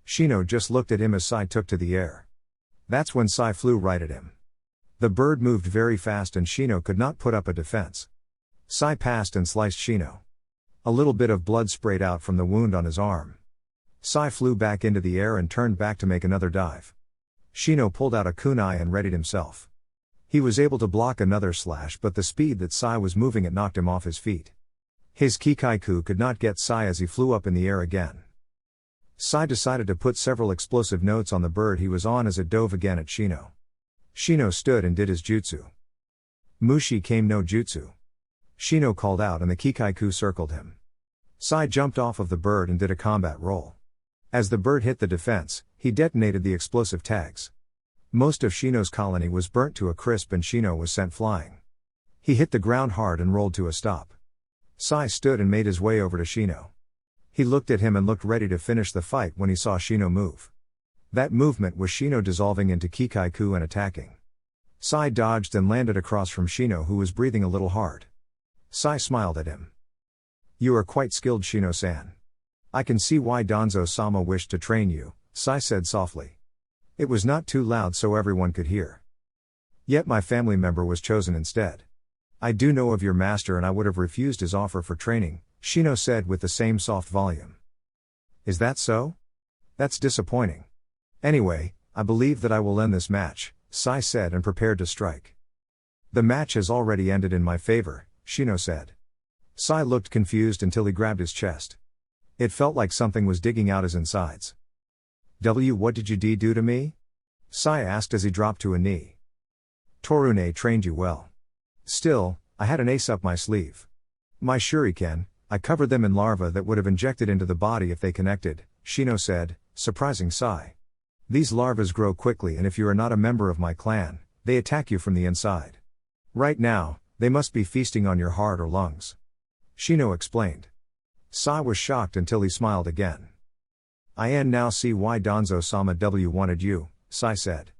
Shino just looked at him as Sai took to the air. That's when Sai flew right at him. The bird moved very fast and Shino could not put up a defense. Sai passed and sliced Shino. A little bit of blood sprayed out from the wound on his arm. Sai flew back into the air and turned back to make another dive. Shino pulled out a kunai and readied himself. He was able to block another slash, but the speed that Sai was moving at knocked him off his feet. His kikaiku could not get Sai as he flew up in the air again. Sai decided to put several explosive notes on the bird he was on as it dove again at Shino. Shino stood and did his jutsu. Mushi came no jutsu. Shino called out and the kikaiku circled him. Sai jumped off of the bird and did a combat roll. As the bird hit the defense, he detonated the explosive tags. Most of Shino's colony was burnt to a crisp and Shino was sent flying. He hit the ground hard and rolled to a stop. Sai stood and made his way over to Shino. He looked at him and looked ready to finish the fight when he saw Shino move. That movement was Shino dissolving into kikaiku and attacking. Sai dodged and landed across from Shino, who was breathing a little hard. Sai smiled at him. "You are quite skilled, Shino-san. I can see why Danzo-sama wished to train you," Sai said softly. It was not too loud so everyone could hear. "Yet my family member was chosen instead. I do know of your master and I would have refused his offer for training," Shino said with the same soft volume. "Is that so? That's disappointing. Anyway, I believe that I will end this match," Sai said and prepared to strike. "The match has already ended in my favor," Shino said. Sai looked confused until he grabbed his chest. It felt like something was digging out his insides. What did you do to me?" Sai asked as he dropped to a knee. "Torune trained you well. Still, I had an ace up my sleeve. My shuriken, I covered them in larvae that would have injected into the body if they connected," Shino said, surprising Sai. "These larvae grow quickly and if you are not a member of my clan, they attack you from the inside. Right now, they must be feasting on your heart or lungs," Shino explained. Sai was shocked until he smiled again. "I now see why Danzo-sama wanted you," Sai said.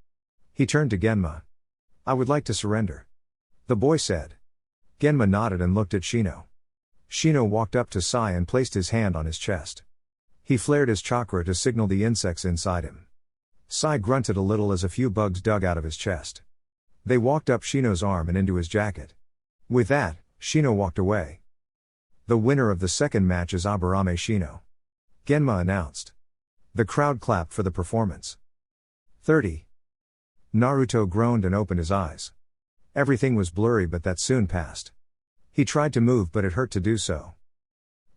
He turned to Genma. "I would like to surrender," the boy said. Genma nodded and looked at Shino. Shino walked up to Sai and placed his hand on his chest. He flared his chakra to signal the insects inside him. Sai grunted a little as a few bugs dug out of his chest. They walked up Shino's arm and into his jacket. With that, Shino walked away. "The winner of the second match is Aburame Shino," Genma announced. The crowd clapped for the performance. 30. Naruto groaned and opened his eyes. Everything was blurry, but that soon passed. He tried to move, but it hurt to do so.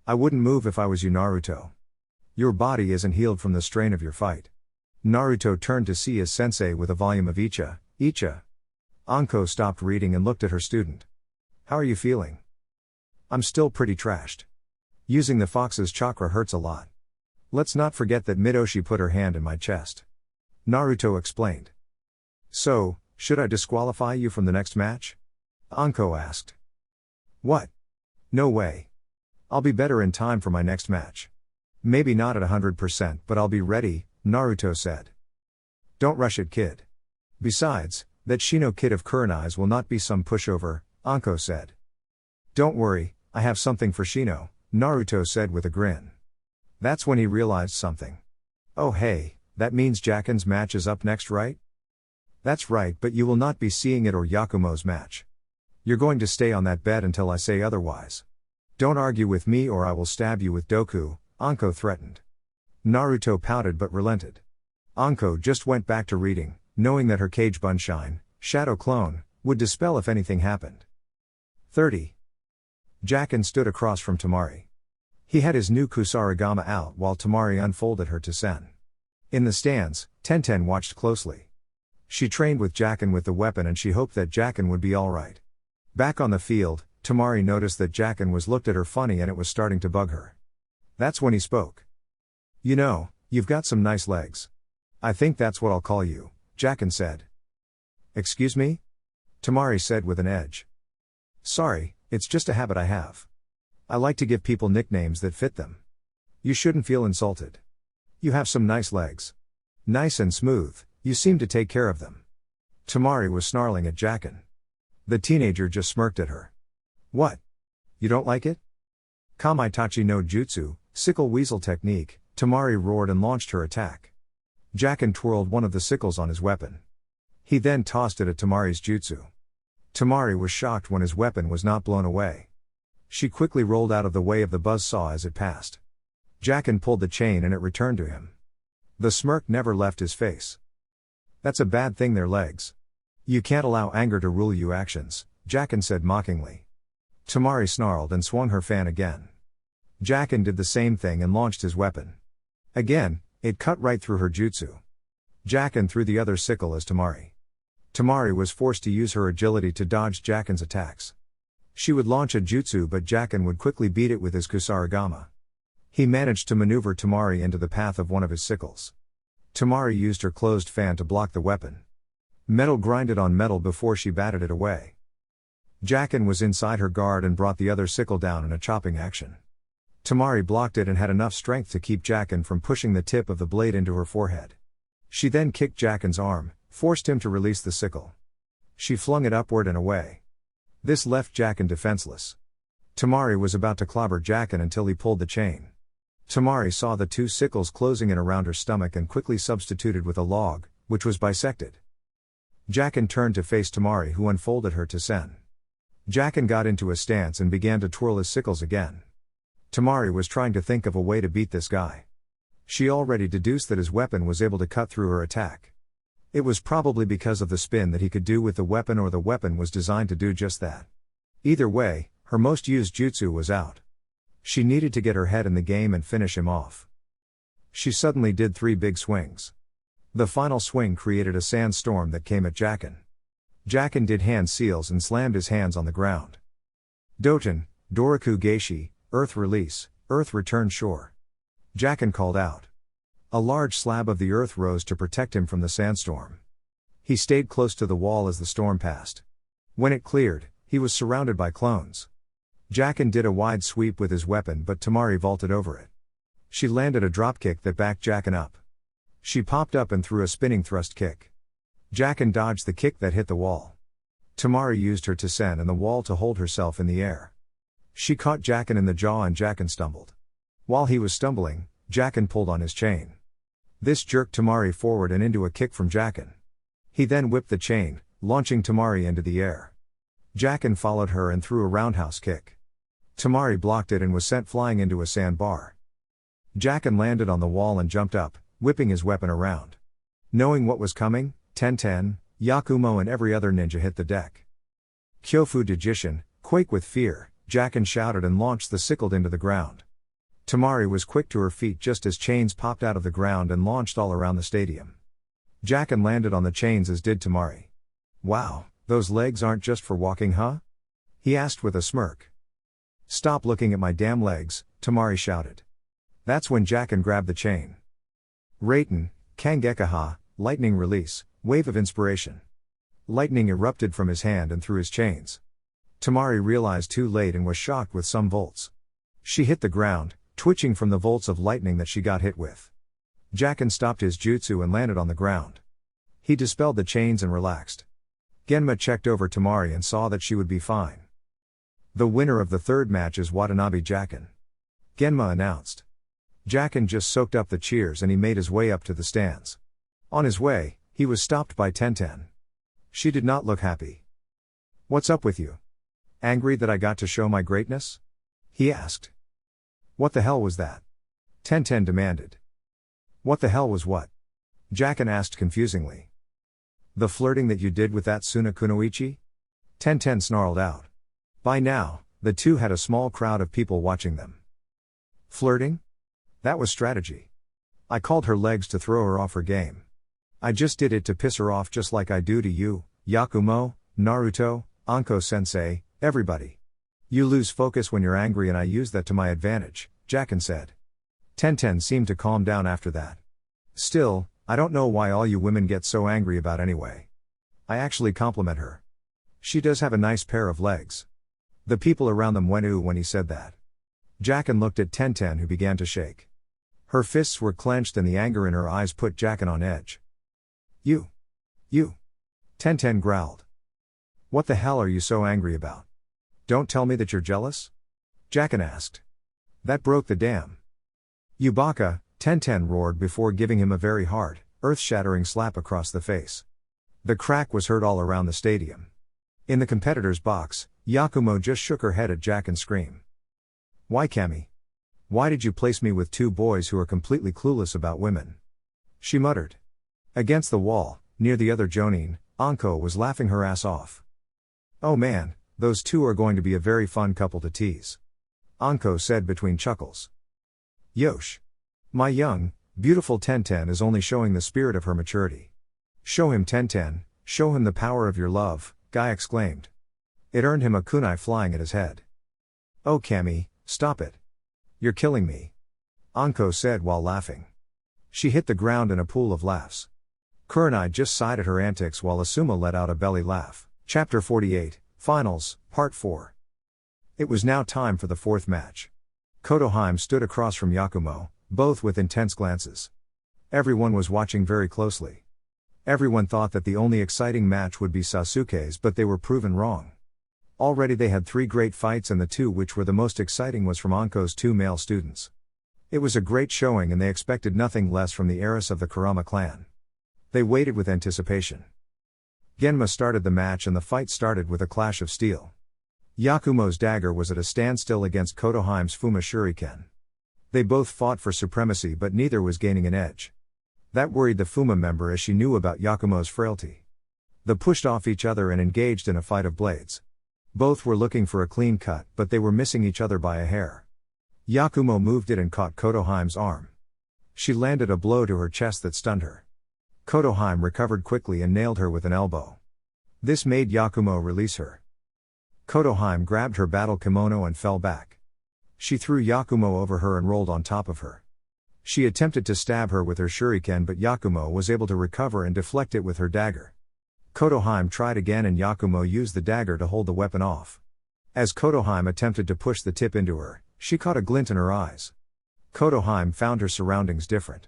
"I wouldn't move if I was you, Naruto. Your body isn't healed from the strain of your fight." Naruto turned to see his sensei with a volume of Icha. Anko stopped reading and looked at her student. "How are you feeling?" "I'm still pretty trashed. Using the fox's chakra hurts a lot. Let's not forget that Midoshi put her hand in my chest," Naruto explained. "So, should I disqualify you from the next match?" Anko asked. "What? No way. I'll be better in time for my next match. Maybe not at 100%, but I'll be ready," Naruto said. "Don't rush it, kid. Besides, that Shino kid of Kurenai's will not be some pushover," Anko said. "Don't worry, I have something for Shino," Naruto said with a grin. That's when he realized something. "Oh hey, that means Jaken's match is up next, right?" "That's right, but you will not be seeing it or Yakumo's match. You're going to stay on that bed until I say otherwise. Don't argue with me or I will stab you with Doku," Anko threatened. Naruto pouted but relented. Anko just went back to reading, knowing that her Cage Bunshine, Shadow Clone, would dispel if anything happened. 30. Jaken stood across from Tamari. He had his new kusarigama out while Tamari unfolded her Tesen. In the stands, Tenten watched closely. She trained with Jacken with the weapon and she hoped that Jacken would be alright. Back on the field, Tamari noticed that Jacken was looked at her funny and it was starting to bug her. That's when he spoke. You know, you've got some nice legs. I think that's what I'll call you, Jacken said. Excuse me? Tamari said with an edge. Sorry, it's just a habit I have. I like to give people nicknames that fit them. You shouldn't feel insulted. You have some nice legs. Nice and smooth, you seem to take care of them. Tamari was snarling at Jacken. The teenager just smirked at her. What? You don't like it? Kamaitachi no Jutsu, sickle weasel technique, Tamari roared and launched her attack. Jacken twirled one of the sickles on his weapon. He then tossed it at Tamari's jutsu. Tamari was shocked when his weapon was not blown away. She quickly rolled out of the way of the buzzsaw as it passed. Jacken pulled the chain and it returned to him. The smirk never left his face. That's a bad thing, their legs. You can't allow anger to rule you actions, Jacken said mockingly. Tamari snarled and swung her fan again. Jacken did the same thing and launched his weapon. Again, it cut right through her jutsu. Jacken threw the other sickle as Tamari. Tamari was forced to use her agility to dodge Jacken's attacks. She would launch a jutsu but Jacken would quickly beat it with his kusarigama. He managed to maneuver Tamari into the path of one of his sickles. Tamari used her closed fan to block the weapon. Metal grinded on metal before she batted it away. Jacken was inside her guard and brought the other sickle down in a chopping action. Tamari blocked it and had enough strength to keep Jacken from pushing the tip of the blade into her forehead. She then kicked Jacken's arm, forced him to release the sickle. She flung it upward and away. This left Jacken defenseless. Tamari was about to clobber Jacken until he pulled the chain. Tamari saw the two sickles closing in around her stomach and quickly substituted with a log, which was bisected. Jacken turned to face Tamari, who unfolded her Tesen. Jacken got into a stance and began to twirl his sickles again. Tamari was trying to think of a way to beat this guy. She already deduced that his weapon was able to cut through her attack. It was probably because of the spin that he could do with the weapon, or the weapon was designed to do just that. Either way, her most used jutsu was out. She needed to get her head in the game and finish him off. She suddenly did 3 big swings. The final swing created a sandstorm that came at Jacken. Jacken did hand seals and slammed his hands on the ground. Doten, Doriku Geishi, Earth release, Earth return shore. Jacken called out. A large slab of the earth rose to protect him from the sandstorm. He stayed close to the wall as the storm passed. When it cleared, he was surrounded by clones. Jacken did a wide sweep with his weapon but Tamari vaulted over it. She landed a dropkick that backed Jacken up. She popped up and threw a spinning thrust kick. Jacken dodged the kick that hit the wall. Tamari used her Tesen and the wall to hold herself in the air. She caught Jacken in the jaw and Jacken stumbled. While he was stumbling, Jacken pulled on his chain. This jerked Tamari forward and into a kick from Jacken. He then whipped the chain, launching Tamari into the air. Jacken followed her and threw a roundhouse kick. Tamari blocked it and was sent flying into a sandbar. Jacken landed on the wall and jumped up, whipping his weapon around. Knowing what was coming, Tenten, Yakumo and every other ninja hit the deck. Kyofu Dejishin, quake with fear, Jacken shouted and launched the sickle into the ground. Tamari was quick to her feet just as chains popped out of the ground and launched all around the stadium. Jacken landed on the chains as did Tamari. Wow, those legs aren't just for walking, huh? He asked with a smirk. Stop looking at my damn legs, Tamari shouted. That's when Jacken grabbed the chain. Raiten, Kangekaha, lightning release, wave of inspiration. Lightning erupted from his hand and through his chains. Tamari realized too late and was shocked with some volts. She hit the ground, twitching from the volts of lightning that she got hit with. Jacken stopped his jutsu and landed on the ground. He dispelled the chains and relaxed. Genma checked over Tamari and saw that she would be fine. The winner of the third match is Watanabe Jacken, Genma announced. Jacken just soaked up the cheers and he made his way up to the stands. On his way, he was stopped by Tenten. She did not look happy. What's up with you? Angry that I got to show my greatness? He asked. What the hell was that? Tenten demanded. What the hell was what? Jacken asked confusingly. The flirting that you did with that Suna Kunoichi? Tenten snarled out. By now, the two had a small crowd of people watching them. Flirting? That was strategy. I called her legs to throw her off her game. I just did it to piss her off just like I do to you, Yakumo, Naruto, Anko-sensei, everybody. You lose focus when you're angry and I use that to my advantage, Jacken said. Tenten seemed to calm down after that. Still, I don't know why all you women get so angry about anyway. I actually compliment her. She does have a nice pair of legs. The people around them went ooh when he said that. Jacken looked at Tenten, who began to shake. Her fists were clenched and the anger in her eyes put Jacken on edge. You. Tenten growled. What the hell are you so angry about? Don't tell me that you're jealous? Jacken asked. That broke the dam. You baka, Tenten roared before giving him a very hard, earth-shattering slap across the face. The crack was heard all around the stadium. In the competitor's box, Yakumo just shook her head at Jacken's scream. Why, Cammy? Why did you place me with two boys who are completely clueless about women? She muttered. Against the wall, near the other Jonin, Anko was laughing her ass off. Oh man, those two are going to be a very fun couple to tease. Anko said between chuckles. Yosh. My young, beautiful Tenten is only showing the spirit of her maturity. Show him Tenten, show him the power of your love, Guy exclaimed. It earned him a kunai flying at his head. Oh Cammy, stop it. You're killing me. Anko said while laughing. She hit the ground in a pool of laughs. Kurenai just sighed at her antics while Asuma let out a belly laugh. Chapter 48, Finals, Part 4. It was now time for the fourth match. Kotoheim stood across from Yakumo, both with intense glances. Everyone was watching very closely. Everyone thought that the only exciting match would be Sasuke's, but they were proven wrong. Already they had 3 great fights and the 2 which were the most exciting was from Anko's 2 male students. It was a great showing and they expected nothing less from the heiress of the Kurama clan. They waited with anticipation. Genma started the match and the fight started with a clash of steel. Yakumo's dagger was at a standstill against Kotoheim's Fuma Shuriken. They both fought for supremacy but neither was gaining an edge. That worried the Fuma member as she knew about Yakumo's frailty. They pushed off each other and engaged in a fight of blades. Both were looking for a clean cut but they were missing each other by a hair. Yakumo moved it and caught Kotoheim's arm. She landed a blow to her chest that stunned her. Kotoheim recovered quickly and nailed her with an elbow. This made Yakumo release her. Kotoheim grabbed her battle kimono and fell back. She threw Yakumo over her and rolled on top of her. She attempted to stab her with her shuriken but Yakumo was able to recover and deflect it with her dagger. Kotoheim tried again and Yakumo used the dagger to hold the weapon off. As Kotoheim attempted to push the tip into her, she caught a glint in her eyes. Kotoheim found her surroundings different.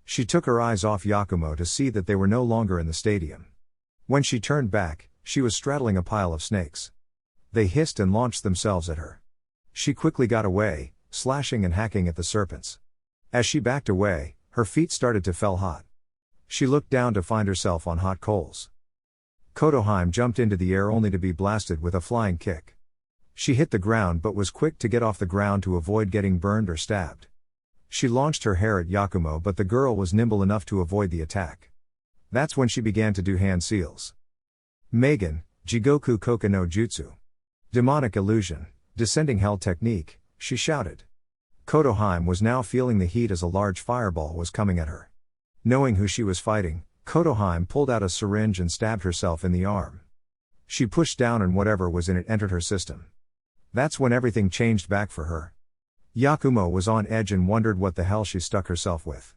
She took her eyes off Yakumo to see that they were no longer in the stadium. When she turned back, she was straddling a pile of snakes. They hissed and launched themselves at her. She quickly got away, slashing and hacking at the serpents. As she backed away, her feet started to feel hot. She looked down to find herself on hot coals. Kotoheim jumped into the air only to be blasted with a flying kick. She hit the ground but was quick to get off the ground to avoid getting burned or stabbed. She launched her hair at Yakumo but the girl was nimble enough to avoid the attack. That's when she began to do hand seals. Megan, Jigoku Koka no Jutsu. Demonic illusion, descending hell technique, she shouted. Kotoheim was now feeling the heat as a large fireball was coming at her. Knowing who she was fighting, Kotoheim pulled out a syringe and stabbed herself in the arm. She pushed down and whatever was in it entered her system. That's when everything changed back for her. Yakumo was on edge and wondered what the hell she stuck herself with.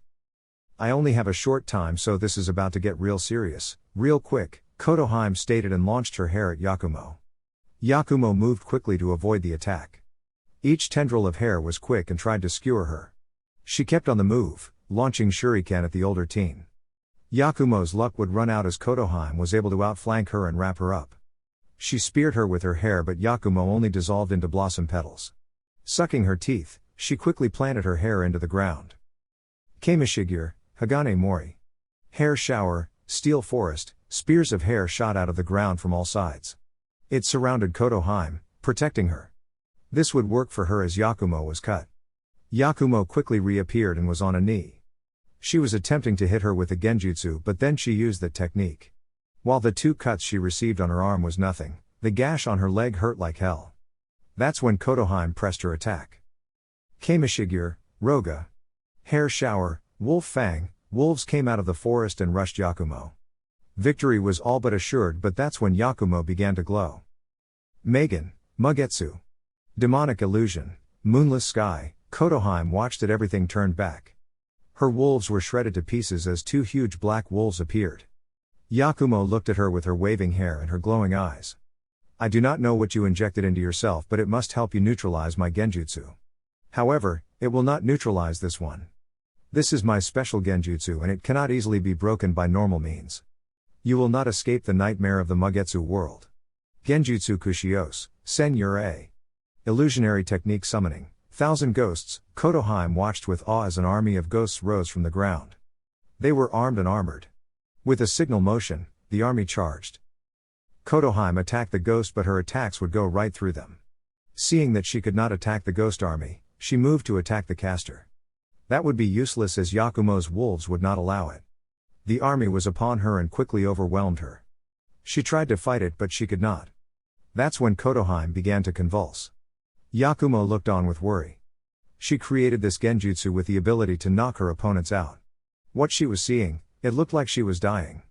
I only have a short time so this is about to get real serious, real quick, Kotoheim stated and launched her hair at Yakumo. Yakumo moved quickly to avoid the attack. Each tendril of hair was quick and tried to skewer her. She kept on the move, launching shuriken at the older teen. Yakumo's luck would run out as Kotoheim was able to outflank her and wrap her up. She speared her with her hair but Yakumo only dissolved into blossom petals. Sucking her teeth, she quickly planted her hair into the ground. Kamishigure, Hagane Mori. Hair shower, steel forest, spears of hair shot out of the ground from all sides. It surrounded Kotoheim, protecting her. This would work for her as Yakumo was cut. Yakumo quickly reappeared and was on a knee. She was attempting to hit her with the genjutsu but then she used that technique. While the 2 cuts she received on her arm was nothing, the gash on her leg hurt like hell. That's when Kotoheim pressed her attack. Kamishigure, Roga. Hair shower, Wolf Fang, wolves came out of the forest and rushed Yakumo. Victory was all but assured, but that's when Yakumo began to glow. Megan, Mugetsu. Demonic illusion, moonless sky, Kotoheim watched as everything turned back. Her wolves were shredded to pieces as two huge black wolves appeared. Yakumo looked at her with her waving hair and her glowing eyes. I do not know what you injected into yourself, but it must help you neutralize my genjutsu. However, it will not neutralize this one. This is my special genjutsu and it cannot easily be broken by normal means. You will not escape the nightmare of the Mugetsu world. Genjutsu Kushios, Sen Yurei. Illusionary technique summoning, thousand ghosts. Kotoheim watched with awe as an army of ghosts rose from the ground. They were armed and armored. With a signal motion, the army charged. Kotoheim attacked the ghost, but her attacks would go right through them. Seeing that she could not attack the ghost army, she moved to attack the caster. That would be useless as Yakumo's wolves would not allow it. The army was upon her and quickly overwhelmed her. She tried to fight it, but she could not. That's when Kotoheim began to convulse. Yakumo looked on with worry. She created this genjutsu with the ability to knock her opponents out. What she was seeing, it looked like she was dying.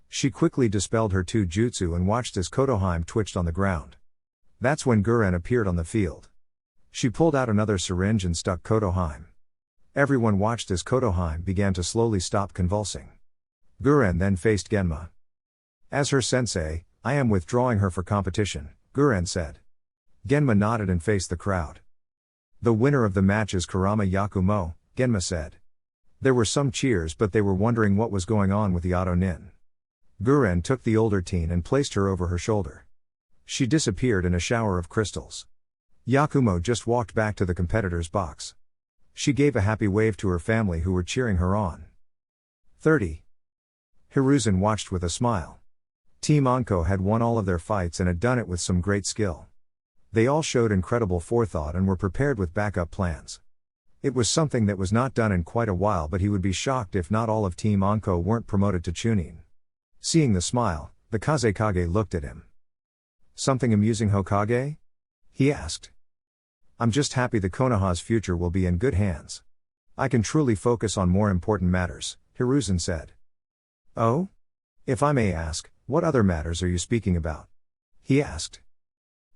She quickly dispelled her two jutsu and watched as Kotoheim twitched on the ground. That's when Guren appeared on the field. She pulled out another syringe and stuck Kotoheim. Everyone watched as Kotoheim began to slowly stop convulsing. Guren then faced Genma. As her sensei, I am withdrawing her for competition, Guren said. Genma nodded and faced the crowd. The winner of the match is Kurama Yakumo, Genma said. There were some cheers, but they were wondering what was going on with the Auto Nin. Guren took the older teen and placed her over her shoulder. She disappeared in a shower of crystals. Yakumo just walked back to the competitor's box. She gave a happy wave to her family who were cheering her on. 30. Hiruzen watched with a smile. Team Anko had won all of their fights and had done it with some great skill. They all showed incredible forethought and were prepared with backup plans. It was something that was not done in quite a while, but he would be shocked if not all of Team Anko weren't promoted to Chunin. Seeing the smile, the Kazekage looked at him. Something amusing, Hokage? He asked. I'm just happy the Konoha's future will be in good hands. I can truly focus on more important matters, Hiruzen said. Oh? If I may ask, what other matters are you speaking about? He asked.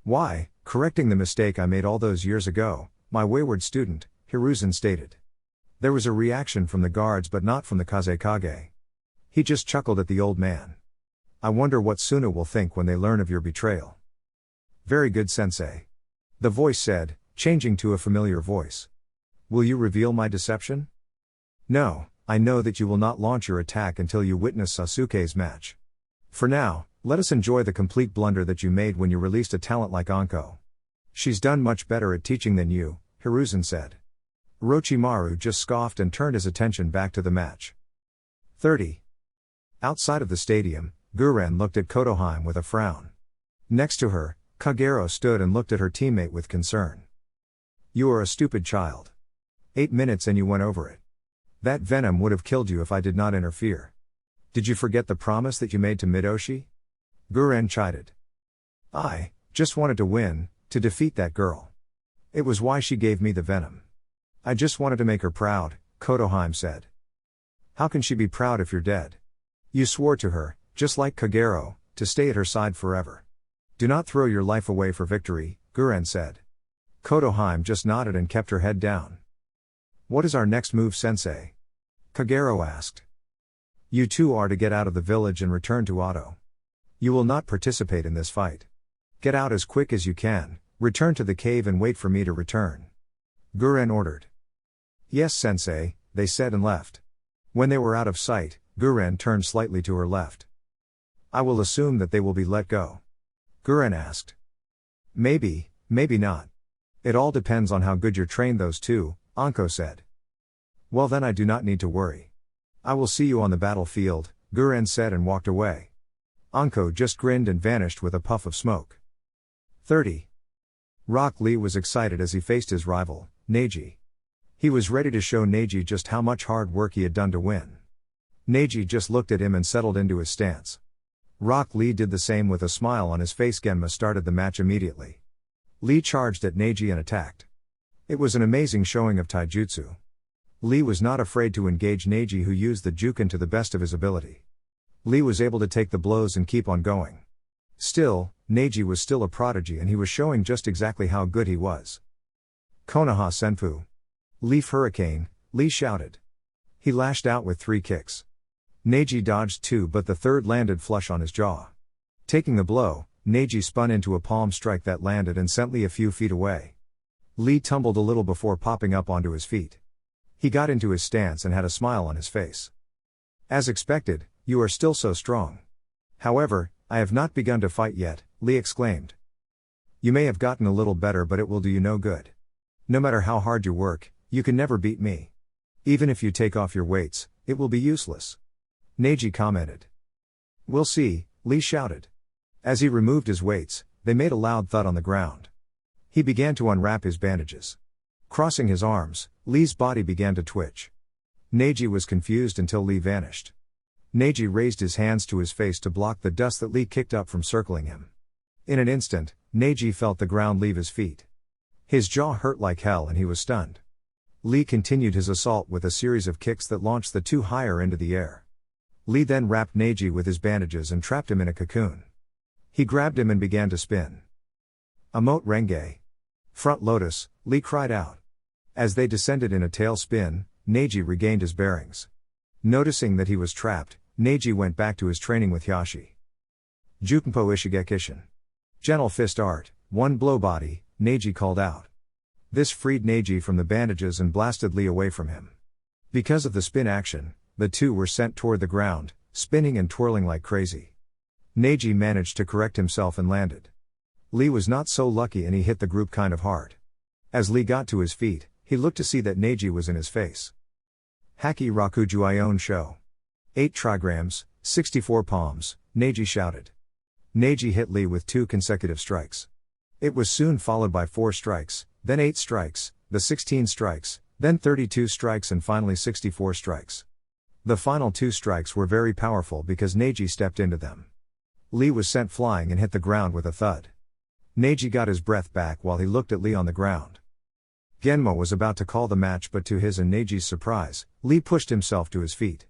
Why, correcting the mistake I made all those years ago, my wayward student, Hiruzen stated. There was a reaction from the guards but not from the Kazekage. He just chuckled at the old man. I wonder what Suna will think when they learn of your betrayal. Very good, sensei. The voice said, changing to a familiar voice. Will you reveal my deception? No, I know that you will not launch your attack until you witness Sasuke's match. For now, let us enjoy the complete blunder that you made when you released a talent like Anko. She's done much better at teaching than you, Hiruzen said. Orochimaru just scoffed and turned his attention back to the match. 30. Outside of the stadium, Guren looked at Kotoheim with a frown. Next to her, Kagero stood and looked at her teammate with concern. You are a stupid child. 8 minutes and you went over it. That venom would have killed you if I did not interfere. Did you forget the promise that you made to Midoshi? Guren chided. I just wanted to win, to defeat that girl. It was why she gave me the venom. I just wanted to make her proud, Kotoheim said. How can she be proud if you're dead? You swore to her, just like Kagero, to stay at her side forever. Do not throw your life away for victory, Guren said. Kotoheim just nodded and kept her head down. What is our next move, sensei? Kagero asked. You two are to get out of the village and return to Otto. You will not participate in this fight. Get out as quick as you can, return to the cave and wait for me to return. Guren ordered. Yes, sensei, they said and left. When they were out of sight, Guren turned slightly to her left. I will assume that they will be let go. Guren asked. Maybe, maybe not. It all depends on how good you're trained, those two, Anko said. Well then I do not need to worry. I will see you on the battlefield, Guren said and walked away. Anko just grinned and vanished with a puff of smoke. 30. Rock Lee was excited as he faced his rival, Neji. He was ready to show Neji just how much hard work he had done to win. Neji just looked at him and settled into his stance. Rock Lee did the same with a smile on his face. Genma started the match immediately. Lee charged at Neji and attacked. It was an amazing showing of taijutsu. Lee was not afraid to engage Neji, who used the Juken to the best of his ability. Lee was able to take the blows and keep on going. Still, Neji was still a prodigy and he was showing just exactly how good he was. Konoha Senpu. Leaf Hurricane, Lee shouted. He lashed out with 3 kicks. Neji dodged 2 but the third landed flush on his jaw. Taking the blow, Neji spun into a palm strike that landed and sent Lee a few feet away. Lee tumbled a little before popping up onto his feet. He got into his stance and had a smile on his face. As expected, you are still so strong. However, I have not begun to fight yet, Lee exclaimed. You may have gotten a little better but it will do you no good. No matter how hard you work, you can never beat me. Even if you take off your weights, it will be useless. Neji commented. We'll see, Lee shouted. As he removed his weights, they made a loud thud on the ground. He began to unwrap his bandages. Crossing his arms, Lee's body began to twitch. Neji was confused until Lee vanished. Neji raised his hands to his face to block the dust that Lee kicked up from circling him. In an instant, Neji felt the ground leave his feet. His jaw hurt like hell and he was stunned. Lee continued his assault with a series of kicks that launched the 2 higher into the air. Lee then wrapped Neji with his bandages and trapped him in a cocoon. He grabbed him and began to spin. Emote Renge. Front Lotus, Lee cried out. As they descended in a tail spin, Neji regained his bearings. Noticing that he was trapped, Neji went back to his training with Hyashi. Jukenpo Ishigekishin. Gentle fist art, 1 blow body, Neji called out. This freed Neji from the bandages and blasted Lee away from him. Because of the spin action, the 2 were sent toward the ground, spinning and twirling like crazy. Neji managed to correct himself and landed. Lee was not so lucky and he hit the group kind of hard. As Lee got to his feet, he looked to see that Neji was in his face. Haki Rakuju Ion Sho. 8 trigrams, 64 palms, Neji shouted. Neji hit Lee with 2 consecutive strikes. It was soon followed by 4 strikes, then 8 strikes, the 16 strikes, then 32 strikes and finally 64 strikes. The final 2 strikes were very powerful because Neji stepped into them. Lee was sent flying and hit the ground with a thud. Neji got his breath back while he looked at Lee on the ground. Genma was about to call the match but to his and Neji's surprise, Lee pushed himself to his feet.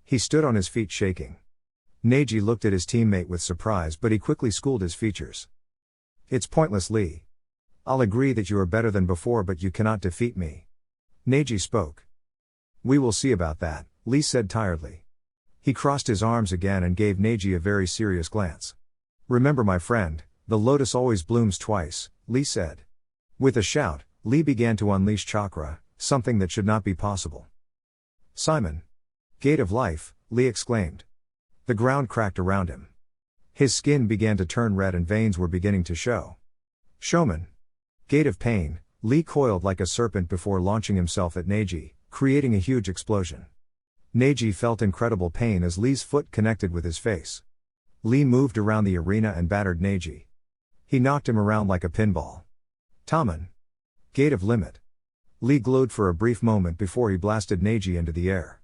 He stood on his feet shaking. Neji looked at his teammate with surprise but he quickly schooled his features. It's pointless, Lee. I'll agree that you are better than before but you cannot defeat me. Neji spoke. We will see about that, Lee said tiredly. He crossed his arms again and gave Neji a very serious glance. Remember my friend, the lotus always blooms twice, Lee said. With a shout, Lee began to unleash chakra, something that should not be possible. Simon. Gate of life, Lee exclaimed. The ground cracked around him. His skin began to turn red and veins were beginning to show. Showman. Gate of pain, Lee coiled like a serpent before launching himself at Neji, creating a huge explosion. Neji felt incredible pain as Lee's foot connected with his face. Lee moved around the arena and battered Neji. He knocked him around like a pinball. Taman. Gate of limit. Lee glowed for a brief moment before he blasted Neji into the air.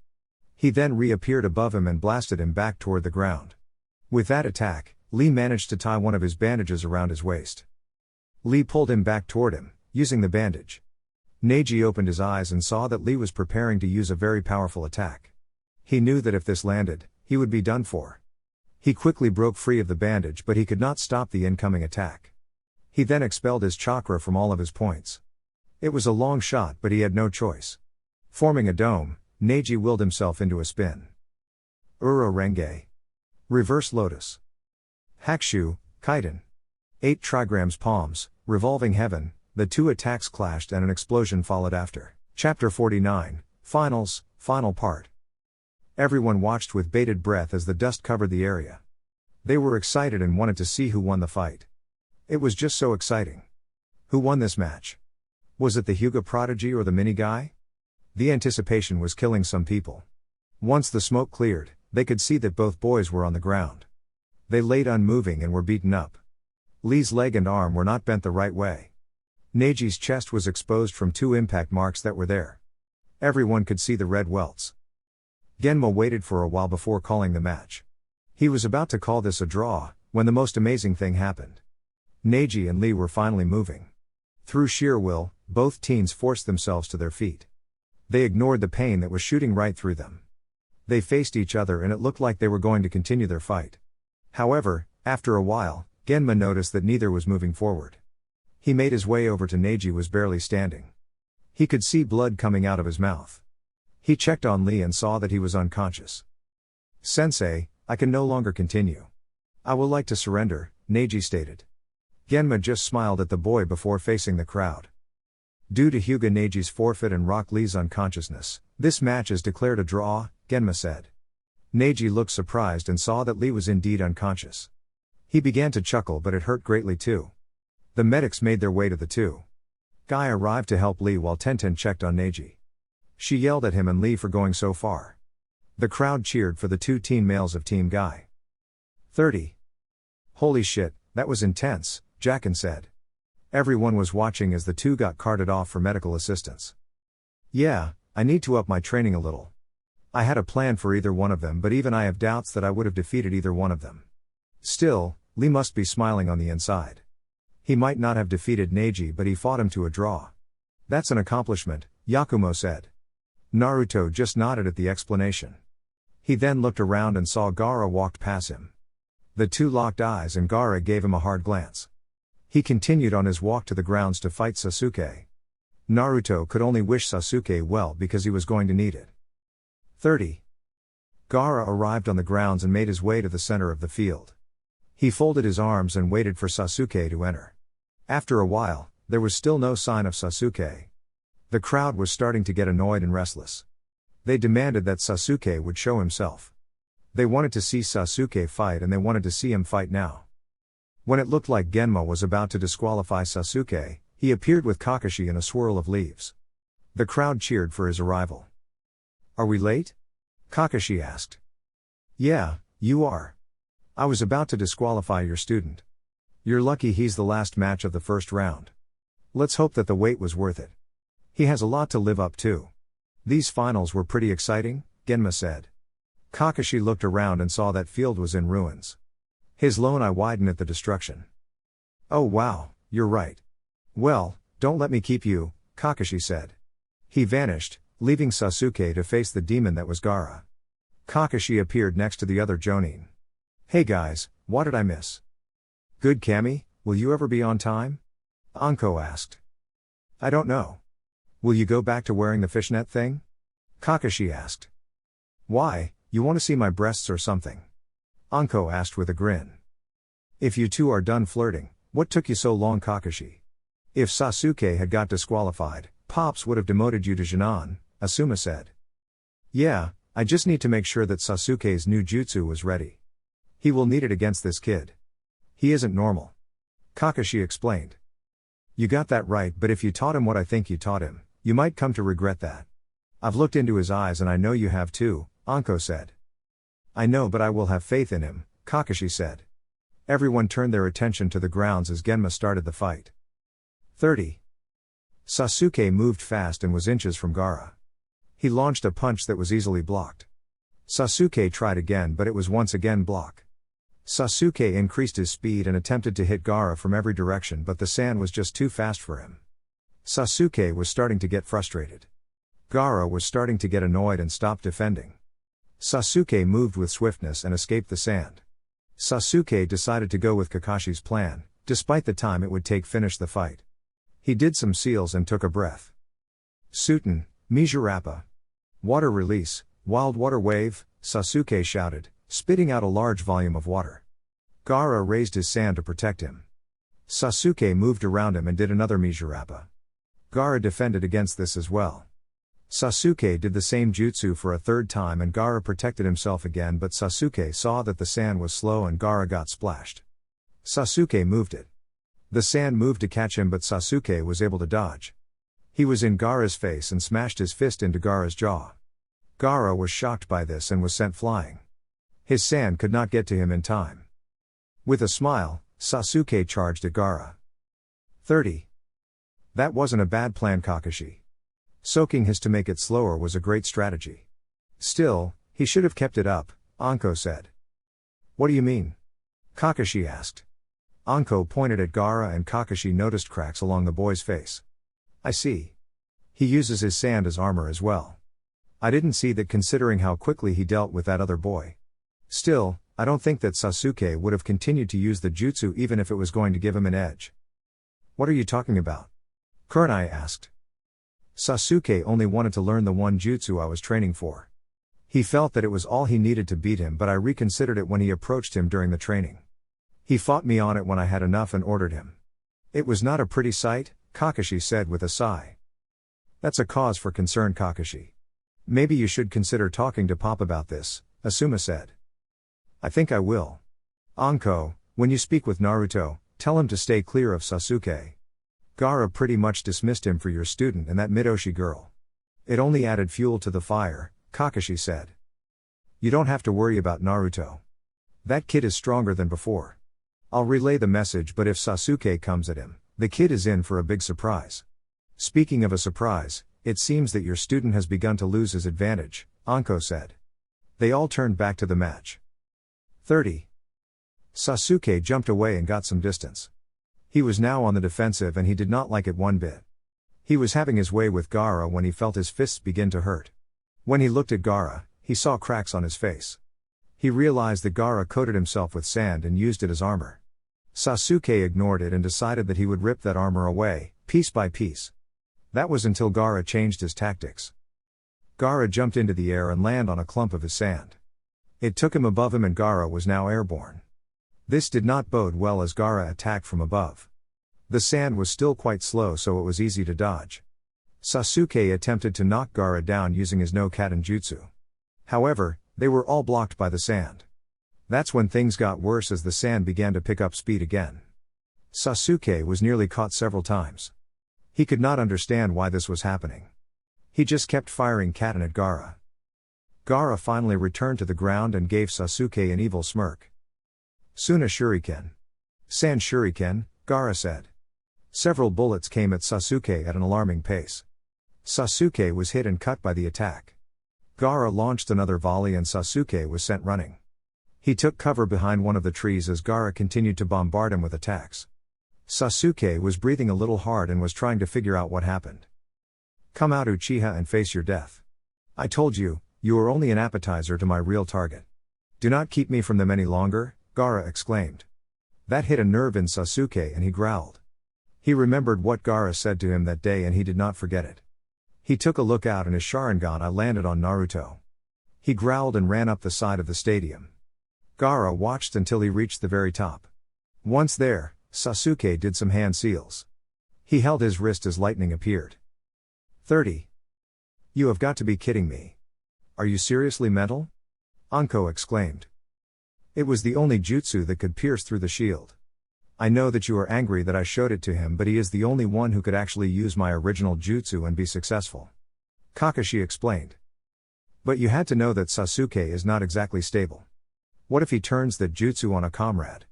He then reappeared above him and blasted him back toward the ground. With that attack, Lee managed to tie one of his bandages around his waist. Lee pulled him back toward him, using the bandage. Neji opened his eyes and saw that Lee was preparing to use a very powerful attack. He knew that if this landed, he would be done for. He quickly broke free of the bandage but he could not stop the incoming attack. He then expelled his chakra from all of his points. It was a long shot but he had no choice. Forming a dome, Neji willed himself into a spin. Uro Renge. Reverse Lotus. Hakushu, Kaiden. 8 trigrams palms, revolving heaven, the 2 attacks clashed and an explosion followed after. Chapter 49, Finals, Final Part. Everyone watched with bated breath as the dust covered the area. They were excited and wanted to see who won the fight. It was just so exciting. Who won this match? Was it the Hyuga prodigy or the mini guy? The anticipation was killing some people. Once the smoke cleared, they could see that both boys were on the ground. They laid unmoving and were beaten up. Lee's leg and arm were not bent the right way. Neji's chest was exposed from 2 impact marks that were there. Everyone could see the red welts. Genma waited for a while before calling the match. He was about to call this a draw, when the most amazing thing happened. Neji and Lee were finally moving. Through sheer will, both teens forced themselves to their feet. They ignored the pain that was shooting right through them. They faced each other and it looked like they were going to continue their fight. However, after a while, Genma noticed that neither was moving forward. He made his way over to Neji, was barely standing. He could see blood coming out of his mouth. He checked on Lee and saw that he was unconscious. "Sensei, I can no longer continue. I will like to surrender," Neji stated. Genma just smiled at the boy before facing the crowd. "Due to Hyuga Neji's forfeit and Rock Lee's unconsciousness, this match is declared a draw," Genma said. Neji looked surprised and saw that Lee was indeed unconscious. He began to chuckle, but it hurt greatly too. The medics made their way to the two. Guy arrived to help Lee while Tenten checked on Neji. She yelled at him and Lee for going so far. The crowd cheered for the two teen males of Team Guy. 30. "Holy shit, that was intense," Jackin said. Everyone was watching as the two got carted off for medical assistance. "Yeah, I need to up my training a little. I had a plan for either one of them, but even I have doubts that I would have defeated either one of them." Still, Lee must be smiling on the inside. He might not have defeated Neji, but he fought him to a draw. "That's an accomplishment," Yakumo said. Naruto just nodded at the explanation. He then looked around and saw Gaara walked past him. The two locked eyes and Gaara gave him a hard glance. He continued on his walk to the grounds to fight Sasuke. Naruto could only wish Sasuke well because he was going to need it. 30. Gaara arrived on the grounds and made his way to the center of the field. He folded his arms and waited for Sasuke to enter. After a while, there was still no sign of Sasuke. The crowd was starting to get annoyed and restless. They demanded that Sasuke would show himself. They wanted to see Sasuke fight and they wanted to see him fight now. When it looked like Genma was about to disqualify Sasuke, he appeared with Kakashi in a swirl of leaves. The crowd cheered for his arrival. "Are we late?" Kakashi asked. "Yeah, you are. I was about to disqualify your student. You're lucky he's the last match of the first round. Let's hope that the wait was worth it. He has a lot to live up to. These finals were pretty exciting," Genma said. Kakashi looked around and saw that field was in ruins. His lone eye widened at the destruction. "Oh wow, you're right. Well, don't let me keep you," Kakashi said. He vanished, leaving Sasuke to face the demon that was Gaara. Kakashi appeared next to the other Jonin. "Hey guys, what did I miss?" "Good Kami, will you ever be on time?" Anko asked. "I don't know. Will you go back to wearing the fishnet thing?" Kakashi asked. "Why, you want to see my breasts or something?" Anko asked with a grin. "If you two are done flirting, what took you so long, Kakashi? If Sasuke had got disqualified, Pops would have demoted you to Jinan," Asuma said. "Yeah, I just need to make sure that Sasuke's new jutsu was ready. He will need it against this kid. He isn't normal," Kakashi explained. "You got that right, but if you taught him what I think you taught him, you might come to regret that. I've looked into his eyes and I know you have too," Anko said. "I know, but I will have faith in him," Kakashi said. Everyone turned their attention to the grounds as Genma started the fight. 30. Sasuke moved fast and was inches from Gaara. He launched a punch that was easily blocked. Sasuke tried again, but it was once again blocked. Sasuke increased his speed and attempted to hit Gaara from every direction, but the sand was just too fast for him. Sasuke was starting to get frustrated. Gaara was starting to get annoyed and stopped defending. Sasuke moved with swiftness and escaped the sand. Sasuke decided to go with Kakashi's plan, despite the time it would take finish the fight. He did some seals and took a breath. "Suten, Mizurappa. Water release, wild water wave," Sasuke shouted, spitting out a large volume of water. Gaara raised his sand to protect him. Sasuke moved around him and did another Mizurappa. Gaara defended against this as well. Sasuke did the same jutsu for a third time and Gaara protected himself again, but Sasuke saw that the sand was slow and Gaara got splashed. Sasuke moved it. The sand moved to catch him, but Sasuke was able to dodge. He was in Gaara's face and smashed his fist into Gaara's jaw. Gaara was shocked by this and was sent flying. His sand could not get to him in time. With a smile, Sasuke charged at Gaara. 30. That wasn't a bad plan, Kakashi. Soaking his to make it slower was a great strategy. Still, he should have kept it up, Anko said. What do you mean? Kakashi asked. Anko pointed at Gaara and Kakashi noticed cracks along the boy's face. I see. He uses his sand as armor as well. I didn't see that considering how quickly he dealt with that other boy. Still, I don't think that Sasuke would have continued to use the jutsu even if it was going to give him an edge. What are you talking about? Kurenai asked. Sasuke only wanted to learn the one jutsu I was training for. He felt that it was all he needed to beat him, but I reconsidered it when he approached him during the training. He fought me on it when I had enough and ordered him. It was not a pretty sight, Kakashi said with a sigh. That's a cause for concern, Kakashi. Maybe you should consider talking to Pop about this, Asuma said. I think I will. Anko, when you speak with Naruto, tell him to stay clear of Sasuke. Gaara pretty much dismissed him for your student and that Midoshi girl. It only added fuel to the fire, Kakashi said. You don't have to worry about Naruto. That kid is stronger than before. I'll relay the message, but if Sasuke comes at him, the kid is in for a big surprise. Speaking of a surprise, it seems that your student has begun to lose his advantage, Anko said. They all turned back to the match. 30. Sasuke jumped away and got some distance. He was now on the defensive and he did not like it one bit. He was having his way with Gaara when he felt his fists begin to hurt. When he looked at Gaara, he saw cracks on his face. He realized that Gaara coated himself with sand and used it as armor. Sasuke ignored it and decided that he would rip that armor away, piece by piece. That was until Gaara changed his tactics. Gaara jumped into the air and landed on a clump of his sand. It took him above him and Gaara was now airborne. This did not bode well as Gaara attacked from above. The sand was still quite slow, so it was easy to dodge. Sasuke attempted to knock Gaara down using his no Katen jutsu. However, they were all blocked by the sand. That's when things got worse as the sand began to pick up speed again. Sasuke was nearly caught several times. He could not understand why this was happening. He just kept firing Katen at Gaara. Gaara finally returned to the ground and gave Sasuke an evil smirk. Suna Shuriken. Sand Shuriken, Gaara said. Several bullets came at Sasuke at an alarming pace. Sasuke was hit and cut by the attack. Gaara launched another volley and Sasuke was sent running. He took cover behind one of the trees as Gaara continued to bombard him with attacks. Sasuke was breathing a little hard and was trying to figure out what happened. Come out, Uchiha, and face your death. I told you, you are only an appetizer to my real target. Do not keep me from them any longer, Gaara exclaimed. That hit a nerve in Sasuke and he growled. He remembered what Gaara said to him that day and he did not forget it. He took a look out and his Sharingan landed on Naruto. He growled and ran up the side of the stadium. Gaara watched until he reached the very top. Once there, Sasuke did some hand seals. He held his wrist as lightning appeared. 30. You have got to be kidding me. Are you seriously mental? Anko exclaimed. It was the only jutsu that could pierce through the shield. I know that you are angry that I showed it to him, but he is the only one who could actually use my original jutsu and be successful. Kakashi explained. But you had to know that Sasuke is not exactly stable. What if he turns that jutsu on a comrade?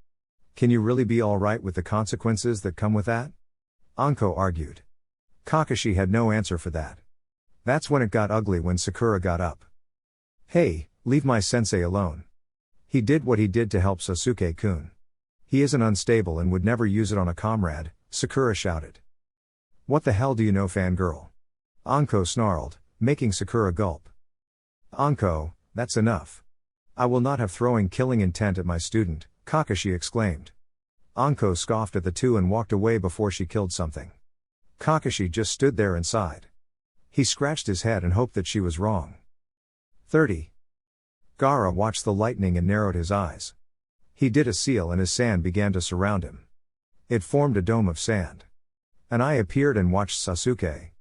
Can you really be alright with the consequences that come with that? Anko argued. Kakashi had no answer for that. That's when it got ugly when Sakura got up. Hey, leave my sensei alone. He did what he did to help Sasuke-kun. He isn't unstable and would never use it on a comrade, Sakura shouted. What the hell do you know, fangirl? Anko snarled, making Sakura gulp. Anko, that's enough. I will not have throwing killing intent at my student, Kakashi exclaimed. Anko scoffed at the two and walked away before she killed something. Kakashi just stood there and sighed. He scratched his head and hoped that she was wrong. 30. Gaara watched the lightning and narrowed his eyes. He did a seal and his sand began to surround him. It formed a dome of sand. An eye appeared and watched Sasuke.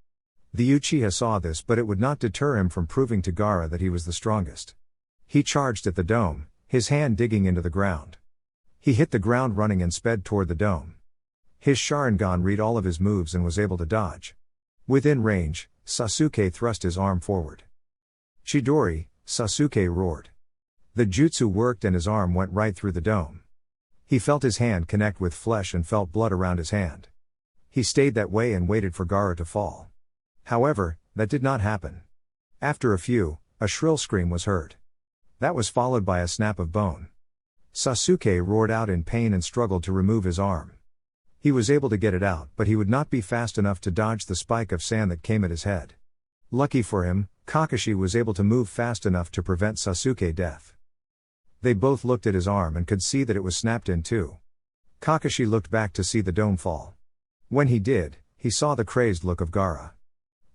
The Uchiha saw this, but it would not deter him from proving to Gaara that he was the strongest. He charged at the dome, his hand digging into the ground. He hit the ground running and sped toward the dome. His Sharingan read all of his moves and was able to dodge. Within range, Sasuke thrust his arm forward. Chidori, Sasuke roared. The jutsu worked and his arm went right through the dome. He felt his hand connect with flesh and felt blood around his hand. He stayed that way and waited for Gaara to fall. However, that did not happen. After a shrill scream was heard. That was followed by a snap of bone. Sasuke roared out in pain and struggled to remove his arm. He was able to get it out, but he would not be fast enough to dodge the spike of sand that came at his head. Lucky for him, Kakashi was able to move fast enough to prevent Sasuke's death. They both looked at his arm and could see that it was snapped in two. Kakashi looked back to see the dome fall. When he did, he saw the crazed look of Gaara.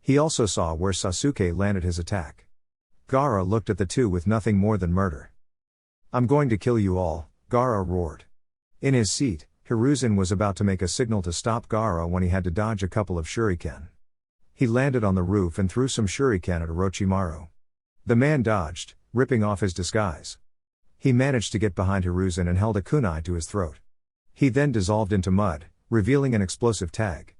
He also saw where Sasuke landed his attack. Gaara looked at the two with nothing more than murder. "I'm going to kill you all," Gaara roared. In his seat, Hiruzen was about to make a signal to stop Gaara when he had to dodge a couple of shuriken. He landed on the roof and threw some shuriken at Orochimaru. The man dodged, ripping off his disguise. He managed to get behind Hiruzen and held a kunai to his throat. He then dissolved into mud, revealing an explosive tag.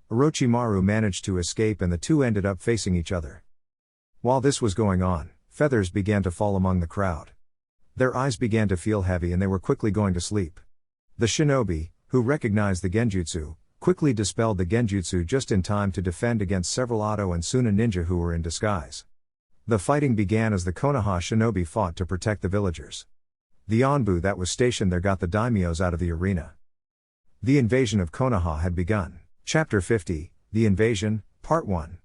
Orochimaru managed to escape and the two ended up facing each other. While this was going on, feathers began to fall among the crowd. Their eyes began to feel heavy and they were quickly going to sleep. The shinobi, who recognized the genjutsu, quickly dispelled the genjutsu just in time to defend against several Oto and Suna ninja who were in disguise. The fighting began as the Konoha shinobi fought to protect the villagers. The Anbu that was stationed there got the daimyos out of the arena. The invasion of Konoha had begun. Chapter 50, The Invasion, Part 1.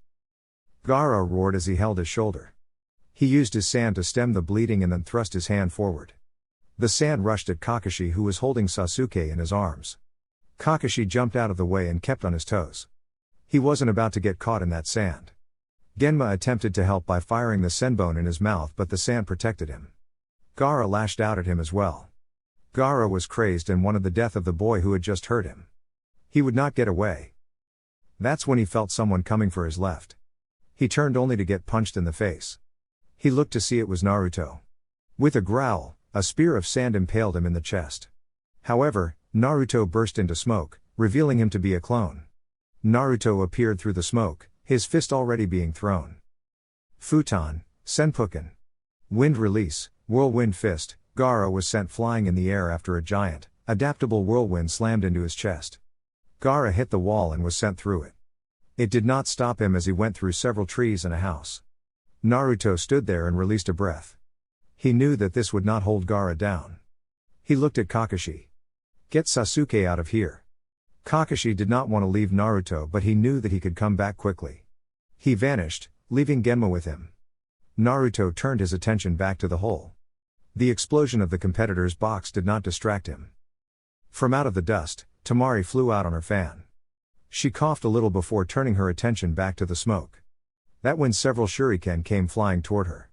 Gaara roared as he held his shoulder. He used his sand to stem the bleeding and then thrust his hand forward. The sand rushed at Kakashi who was holding Sasuke in his arms. Kakashi jumped out of the way and kept on his toes. He wasn't about to get caught in that sand. Genma attempted to help by firing the senbone in his mouth but the sand protected him. Gaara lashed out at him as well. Gaara was crazed and wanted the death of the boy who had just hurt him. He would not get away. That's when he felt someone coming for his left. He turned only to get punched in the face. He looked to see it was Naruto. With a growl, a spear of sand impaled him in the chest. However, Naruto burst into smoke, revealing him to be a clone. Naruto appeared through the smoke, his fist already being thrown. Futon, Senpuken. Wind release, whirlwind fist. Gaara was sent flying in the air after a giant, adaptable whirlwind slammed into his chest. Gaara hit the wall and was sent through it. It did not stop him as he went through several trees and a house. Naruto stood there and released a breath. He knew that this would not hold Gaara down. He looked at Kakashi. "Get Sasuke out of here." Kakashi did not want to leave Naruto but he knew that he could come back quickly. He vanished, leaving Genma with him. Naruto turned his attention back to the hole. The explosion of the competitor's box did not distract him. From out of the dust, Temari flew out on her fan. She coughed a little before turning her attention back to the smoke. That when several shuriken came flying toward her.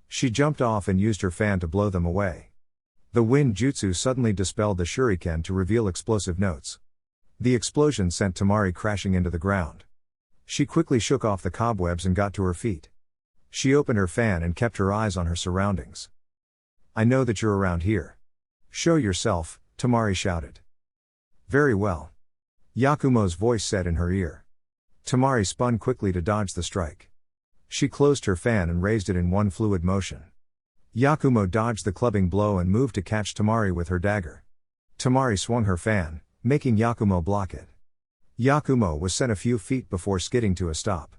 She jumped off and used her fan to blow them away. The wind jutsu suddenly dispelled the shuriken to reveal explosive notes. The explosion sent Temari crashing into the ground. She quickly shook off the cobwebs and got to her feet. She opened her fan and kept her eyes on her surroundings. "I know that you're around here. Show yourself," Temari shouted. "Very well." Yakumo's voice said in her ear. Temari spun quickly to dodge the strike. She closed her fan and raised it in one fluid motion. Yakumo dodged the clubbing blow and moved to catch Temari with her dagger. Temari swung her fan, making Yakumo block it. Yakumo was sent a few feet before skidding to a stop.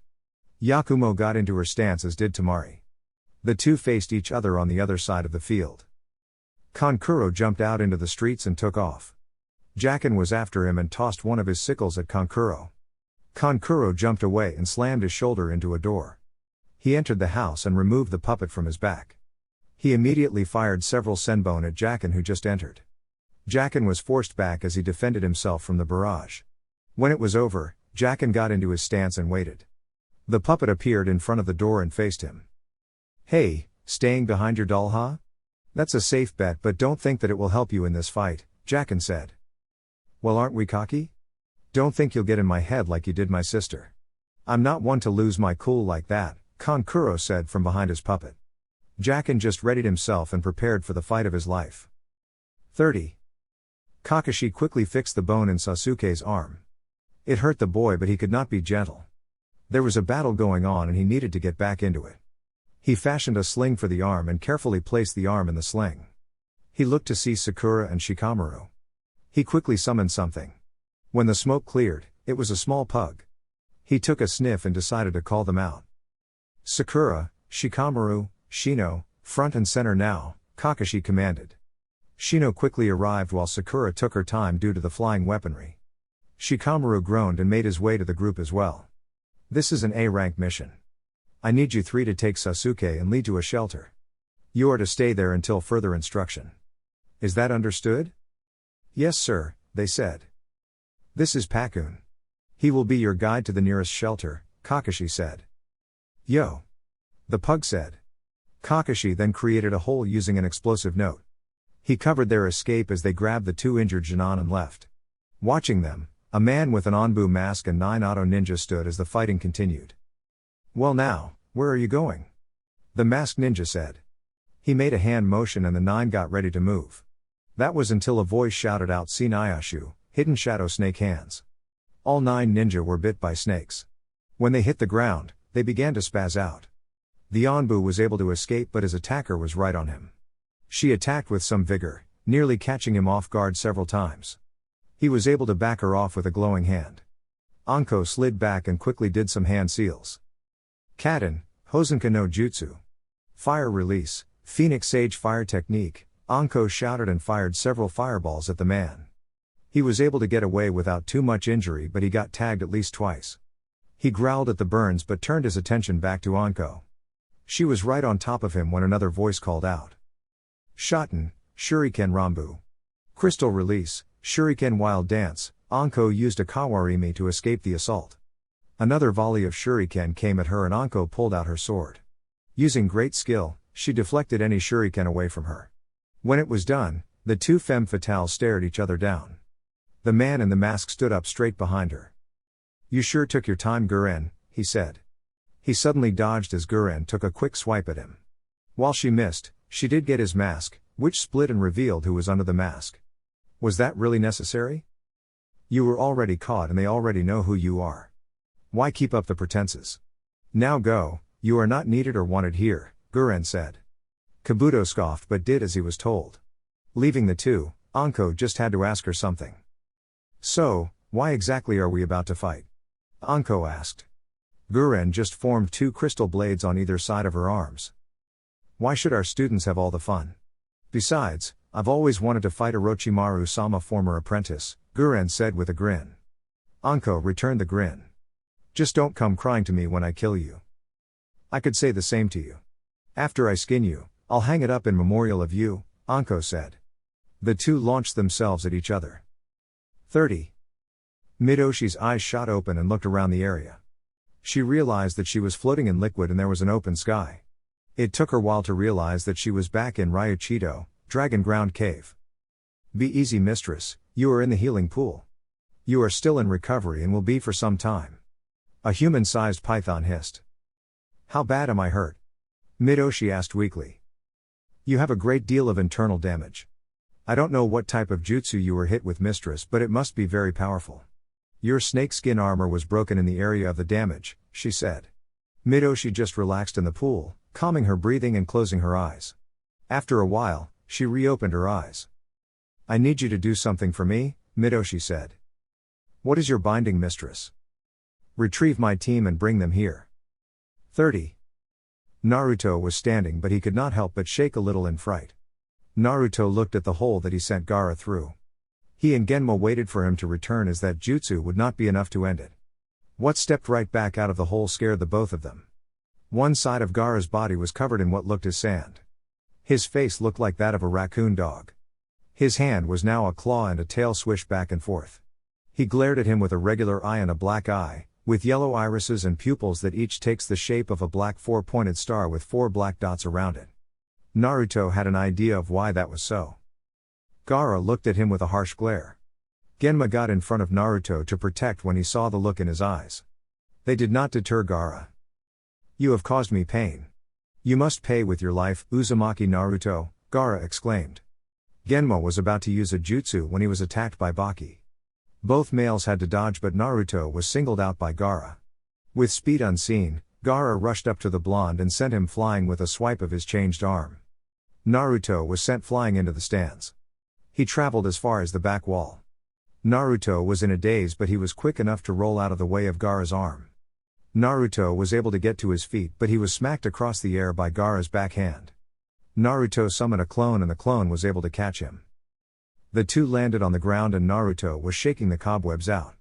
Yakumo got into her stance as did Temari. The two faced each other on the other side of the field. Kankuro jumped out into the streets and took off. Jacken was after him and tossed one of his sickles at Kankuro. Kankuro jumped away and slammed his shoulder into a door. He entered the house and removed the puppet from his back. He immediately fired several senbone at Jacken who just entered. Jacken was forced back as he defended himself from the barrage. When it was over, Jacken got into his stance and waited. The puppet appeared in front of the door and faced him. "Hey, staying behind your doll, huh? That's a safe bet but don't think that it will help you in this fight," Jacken said. "Well, aren't we cocky? Don't think you'll get in my head like you did my sister." "I'm not one to lose my cool like that," Kankuro said from behind his puppet. Jacken just readied himself and prepared for the fight of his life. 30. Kakashi quickly fixed the bone in Sasuke's arm. It hurt the boy but he could not be gentle. There was a battle going on and he needed to get back into it. He fashioned a sling for the arm and carefully placed the arm in the sling. He looked to see Sakura and Shikamaru. He quickly summoned something. When the smoke cleared, it was a small pug. He took a sniff and decided to call them out. "Sakura, Shikamaru, Shino, front and center now," Kakashi commanded. Shino quickly arrived while Sakura took her time due to the flying weaponry. Shikamaru groaned and made his way to the group as well. This is an A-rank mission. I need you three to take Sasuke and lead to a shelter. You are to stay there until further instruction. Is that understood? Yes sir, they said. This is Pakun. He will be your guide to the nearest shelter, Kakashi said. Yo! The pug said. Kakashi then created a hole using an explosive note. He covered their escape as they grabbed the two injured Jinan and left. Watching them, a man with an Anbu mask and 9 auto ninja stood as the fighting continued. Well now, where are you going? The masked ninja said. He made a hand motion and the 9 got ready to move. That was until a voice shouted out Sinayashu, hidden shadow snake hands. All 9 ninja were bit by snakes. When they hit the ground, they began to spaz out. The Anbu was able to escape but his attacker was right on him. She attacked with some vigor, nearly catching him off guard several times. He was able to back her off with a glowing hand. Anko slid back and quickly did some hand seals. Kaden, Hosenka no Jutsu. Fire release, Phoenix Sage fire technique, Anko shouted and fired several fireballs at the man. He was able to get away without too much injury but he got tagged at least twice. He growled at the burns but turned his attention back to Anko. She was right on top of him when another voice called out. Shoten, Shuriken Rambu. Crystal release, Shuriken wild dance, Anko used a Kawarimi to escape the assault. Another volley of Shuriken came at her and Anko pulled out her sword. Using great skill, she deflected any Shuriken away from her. When it was done, the two femme fatales stared each other down. The man in the mask stood up straight behind her. You sure took your time Guren, he said. He suddenly dodged as Guren took a quick swipe at him. While she missed, she did get his mask, which split and revealed who was under the mask. Was that really necessary? You were already caught and they already know who you are. Why keep up the pretenses? Now go, you are not needed or wanted here, Guren said. Kabuto scoffed but did as he was told. Leaving the two, Anko just had to ask her something. So, why exactly are we about to fight? Anko asked. Guren just formed 2 crystal blades on either side of her arms. Why should our students have all the fun? Besides, I've always wanted to fight Orochimaru-sama former apprentice, Guren said with a grin. Anko returned the grin. Just don't come crying to me when I kill you. I could say the same to you. After I skin you, I'll hang it up in memorial of you, Anko said. The two launched themselves at each other. 30. Midoshi's eyes shot open and looked around the area. She realized that she was floating in liquid and there was an open sky. It took her a while to realize that she was back in Ryuchido, Dragon Ground Cave. Be easy mistress, you are in the healing pool. You are still in recovery and will be for some time. A human-sized python hissed. How bad am I hurt? Midoshi asked weakly. You have a great deal of internal damage. I don't know what type of jutsu you were hit with mistress but it must be very powerful. Your snakeskin armor was broken in the area of the damage, she said. Midoshi just relaxed in the pool, calming her breathing and closing her eyes. After a while, she reopened her eyes. I need you to do something for me, Midoshi said. What is your binding mistress? Retrieve my team and bring them here. 30. Naruto was standing but he could not help but shake a little in fright. Naruto looked at the hole that he sent Gaara through. He and Genma waited for him to return as that jutsu would not be enough to end it. What stepped right back out of the hole scared the both of them. One side of Gaara's body was covered in what looked as sand. His face looked like that of a raccoon dog. His hand was now a claw and a tail swished back and forth. He glared at him with a regular eye and a black eye, with yellow irises and pupils that each takes the shape of a black 4-pointed star with 4 black dots around it. Naruto had an idea of why that was so. Gaara looked at him with a harsh glare. Genma got in front of Naruto to protect when he saw the look in his eyes. They did not deter Gaara. You have caused me pain. You must pay with your life, Uzumaki Naruto, Gaara exclaimed. Genma was about to use a jutsu when he was attacked by Baki. Both males had to dodge but Naruto was singled out by Gaara. With speed unseen, Gaara rushed up to the blonde and sent him flying with a swipe of his changed arm. Naruto was sent flying into the stands. He traveled as far as the back wall. Naruto was in a daze but he was quick enough to roll out of the way of Gaara's arm. Naruto was able to get to his feet but he was smacked across the air by Gaara's backhand. Naruto summoned a clone and the clone was able to catch him. The two landed on the ground and Naruto was shaking the cobwebs out.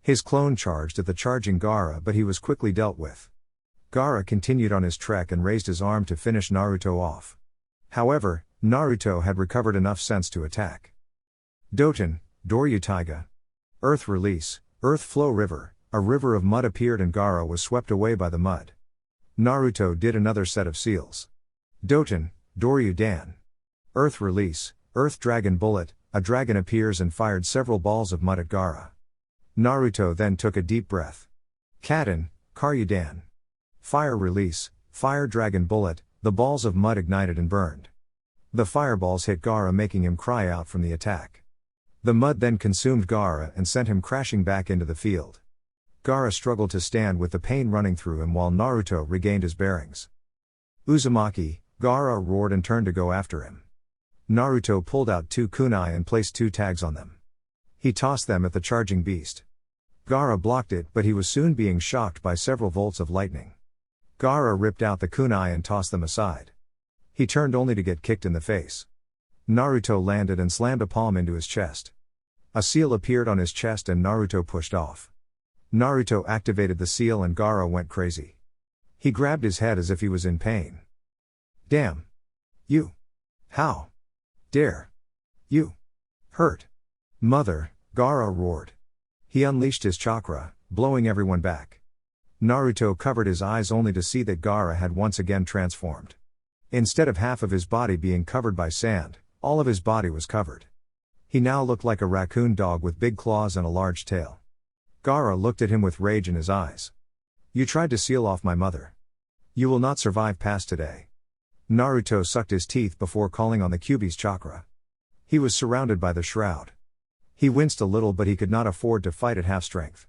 His clone charged at the charging Gaara, but he was quickly dealt with. Gaara continued on his trek and raised his arm to finish Naruto off. However, Naruto had recovered enough sense to attack. Doten, Doryu Taiga. Earth release, Earth flow river, a river of mud appeared and Gaara was swept away by the mud. Naruto did another set of seals. Doten, Doryu Dan. Earth release, Earth dragon bullet, a dragon appears and fired several balls of mud at Gaara. Naruto then took a deep breath. Kaden, Karyu Dan. Fire release, Fire dragon bullet, the balls of mud ignited and burned. The fireballs hit Gaara, making him cry out from the attack. The mud then consumed Gaara and sent him crashing back into the field. Gaara struggled to stand with the pain running through him while Naruto regained his bearings. Uzumaki, Gaara roared and turned to go after him. Naruto pulled out 2 kunai and placed 2 tags on them. He tossed them at the charging beast. Gaara blocked it, but he was soon being shocked by several volts of lightning. Gaara ripped out the kunai and tossed them aside. He turned only to get kicked in the face. Naruto landed and slammed a palm into his chest. A seal appeared on his chest and Naruto pushed off. Naruto activated the seal and Gaara went crazy. He grabbed his head as if he was in pain. Damn! You! How dare you hurt Mother, Gaara roared. He unleashed his chakra, blowing everyone back. Naruto covered his eyes only to see that Gaara had once again transformed. Instead of half of his body being covered by sand, all of his body was covered. He now looked like a raccoon dog with big claws and a large tail. Gaara looked at him with rage in his eyes. You tried to seal off my mother. You will not survive past today. Naruto sucked his teeth before calling on the Kyuubi's chakra. He was surrounded by the shroud. He winced a little, but he could not afford to fight at half strength.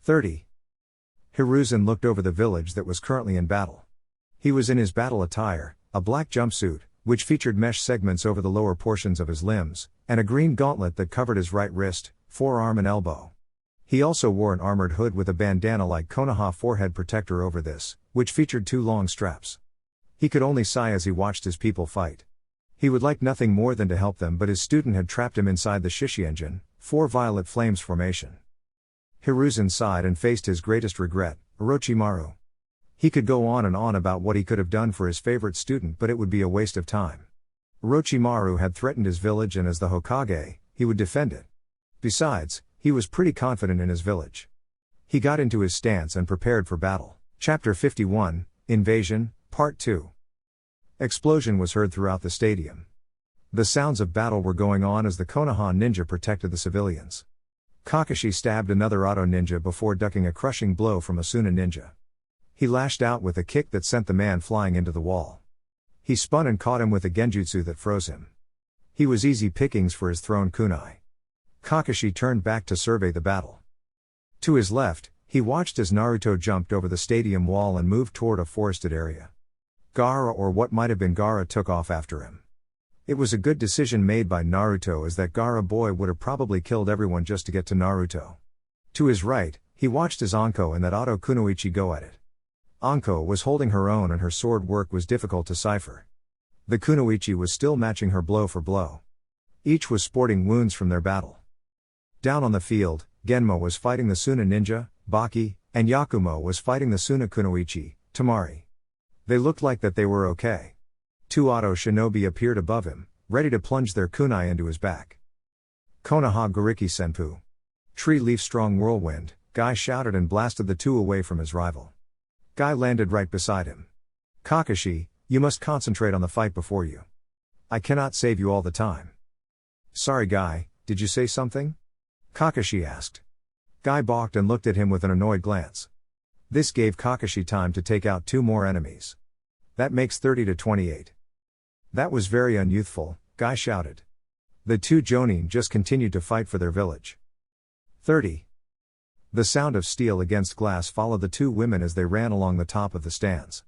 30. Hiruzen looked over the village that was currently in battle. He was in his battle attire, a black jumpsuit, which featured mesh segments over the lower portions of his limbs, and a green gauntlet that covered his right wrist, forearm and elbow. He also wore an armored hood with a bandana-like Konoha forehead protector over this, which featured 2 long straps. He could only sigh as he watched his people fight. He would like nothing more than to help them, but his student had trapped him inside the Shishi engine, 4 violet flames formation. Hiruzen sighed and faced his greatest regret, Orochimaru. He could go on and on about what he could have done for his favorite student, but it would be a waste of time. Orochimaru had threatened his village, and as the Hokage, he would defend it. Besides, he was pretty confident in his village. He got into his stance and prepared for battle. Chapter 51, Invasion, Part 2. Explosion was heard throughout the stadium. The sounds of battle were going on as the Konoha ninja protected the civilians. Kakashi stabbed another auto ninja before ducking a crushing blow from a Suna ninja. He lashed out with a kick that sent the man flying into the wall. He spun and caught him with a genjutsu that froze him. He was easy pickings for his thrown kunai. Kakashi turned back to survey the battle. To his left, he watched as Naruto jumped over the stadium wall and moved toward a forested area. Gaara, or what might have been Gaara, took off after him. It was a good decision made by Naruto, as that Gaara boy would have probably killed everyone just to get to Naruto. To his right, he watched as Anko and that Auto Kunoichi go at it. Anko was holding her own and her sword work was difficult to cipher. The Kunoichi was still matching her blow for blow. Each was sporting wounds from their battle. Down on the field, Genma was fighting the Suna ninja, Baki, and Yakumo was fighting the Suna Kunoichi, Tamari. They looked like that they were okay. 2 Auto Shinobi appeared above him, ready to plunge their kunai into his back. Konoha Gariki Senpu. Tree leaf strong whirlwind, Guy shouted and blasted the 2 away from his rival. Guy landed right beside him. Kakashi, you must concentrate on the fight before you. I cannot save you all the time. Sorry Guy, did you say something? Kakashi asked. Guy balked and looked at him with an annoyed glance. This gave Kakashi time to take out 2 more enemies. That makes 30 to 28. That was very unyouthful, Guy shouted. The 2 Jonin just continued to fight for their village. 30. The sound of steel against glass followed the 2 women as they ran along the top of the stands.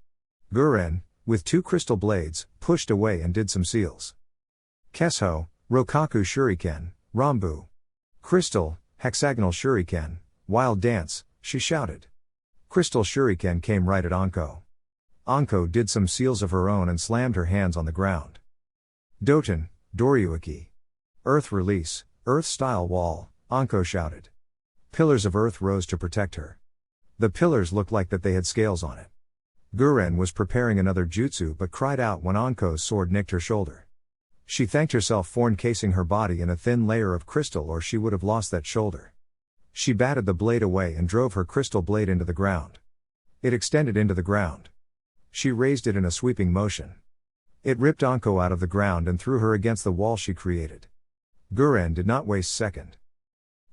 Guren, with 2 crystal blades, pushed away and did some seals. Kesso, Rokaku Shuriken, Rambu. Crystal, Hexagonal Shuriken, Wild Dance, she shouted. Crystal Shuriken came right at Anko. Anko did some seals of her own and slammed her hands on the ground. Doten, Doryuki. Earth release, Earth-style wall, Anko shouted. Pillars of earth rose to protect her. The pillars looked like that they had scales on it. Guren was preparing another jutsu but cried out when Anko's sword nicked her shoulder. She thanked herself for encasing her body in a thin layer of crystal or she would have lost that shoulder. She batted the blade away and drove her crystal blade into the ground. It extended into the ground. She raised it in a sweeping motion. It ripped Anko out of the ground and threw her against the wall she created. Guren did not waste second.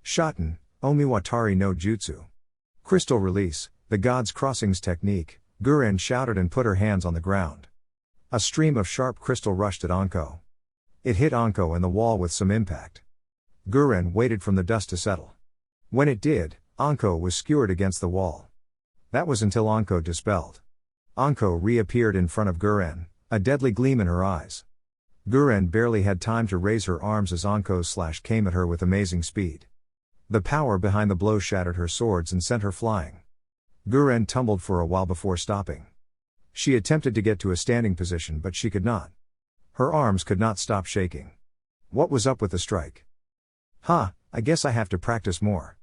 Shoten, Omiwatari no Jutsu. Crystal release, the God's Crossings technique, Guren shouted and put her hands on the ground. A stream of sharp crystal rushed at Anko. It hit Anko and the wall with some impact. Guren waited for the dust to settle. When it did, Anko was skewered against the wall. That was until Anko dispelled. Anko reappeared in front of Guren, a deadly gleam in her eyes. Guren barely had time to raise her arms as Anko's slash came at her with amazing speed. The power behind the blow shattered her swords and sent her flying. Guren tumbled for a while before stopping. She attempted to get to a standing position but she could not. Her arms could not stop shaking. What was up with the strike? I guess I have to practice more.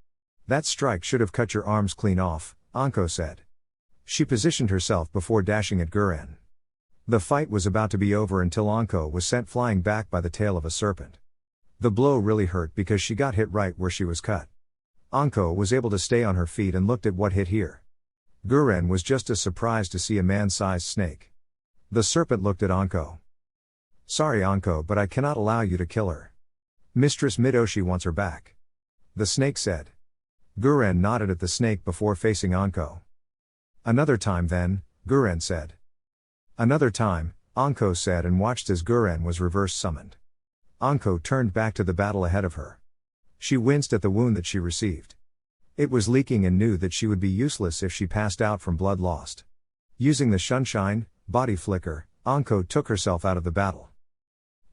That strike should have cut your arms clean off, Anko said. She positioned herself before dashing at Guren. The fight was about to be over until Anko was sent flying back by the tail of a serpent. The blow really hurt because she got hit right where she was cut. Anko was able to stay on her feet and looked at what hit here. Guren was just as surprised to see a man-sized snake. The serpent looked at Anko. Sorry Anko, but I cannot allow you to kill her. Mistress Midoshi wants her back. The snake said. Guren nodded at the snake before facing Anko. Another time then, Guren said. Another time, Anko said and watched as Guren was reverse summoned. Anko turned back to the battle ahead of her. She winced at the wound that she received. It was leaking and knew that she would be useless if she passed out from blood lost. Using the Shunshine, body flicker, Anko took herself out of the battle.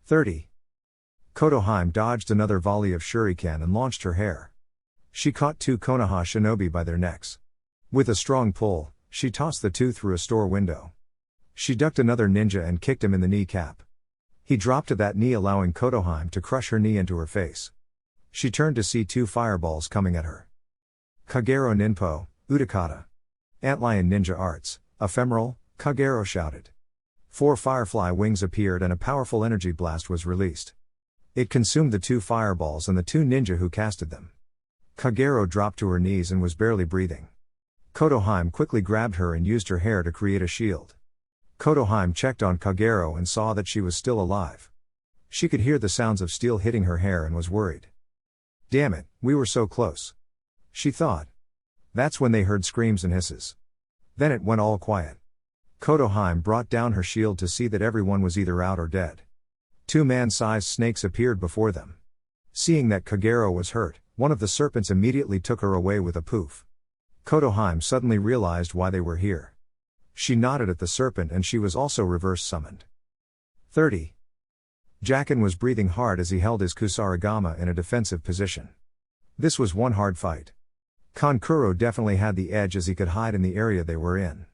30. Kotohime dodged another volley of shuriken and launched her hair. She caught two Konoha shinobi by their necks. With a strong pull, she tossed the two through a store window. She ducked another ninja and kicked him in the kneecap. He dropped to that knee, allowing Kotohime to crush her knee into her face. She turned to see two fireballs coming at her. Kagero Ninpo, Utakata. Antlion Ninja Arts, Ephemeral, Kagero shouted. 4 firefly wings appeared and a powerful energy blast was released. It consumed the two fireballs and the two ninja who casted them. Kagero dropped to her knees and was barely breathing. Kotohime quickly grabbed her and used her hair to create a shield. Kotohime checked on Kagero and saw that she was still alive. She could hear the sounds of steel hitting her hair and was worried. Damn it, we were so close. She thought. That's when they heard screams and hisses. Then it went all quiet. Kotohime brought down her shield to see that everyone was either out or dead. 2 man-sized snakes appeared before them. Seeing that Kagero was hurt, one of the serpents immediately took her away with a poof. Kotohime suddenly realized why they were here. She nodded at the serpent and she was also reverse summoned. 30. Jacken was breathing hard as he held his Kusarigama in a defensive position. This was one hard fight. Kankuro definitely had the edge as he could hide in the area they were in.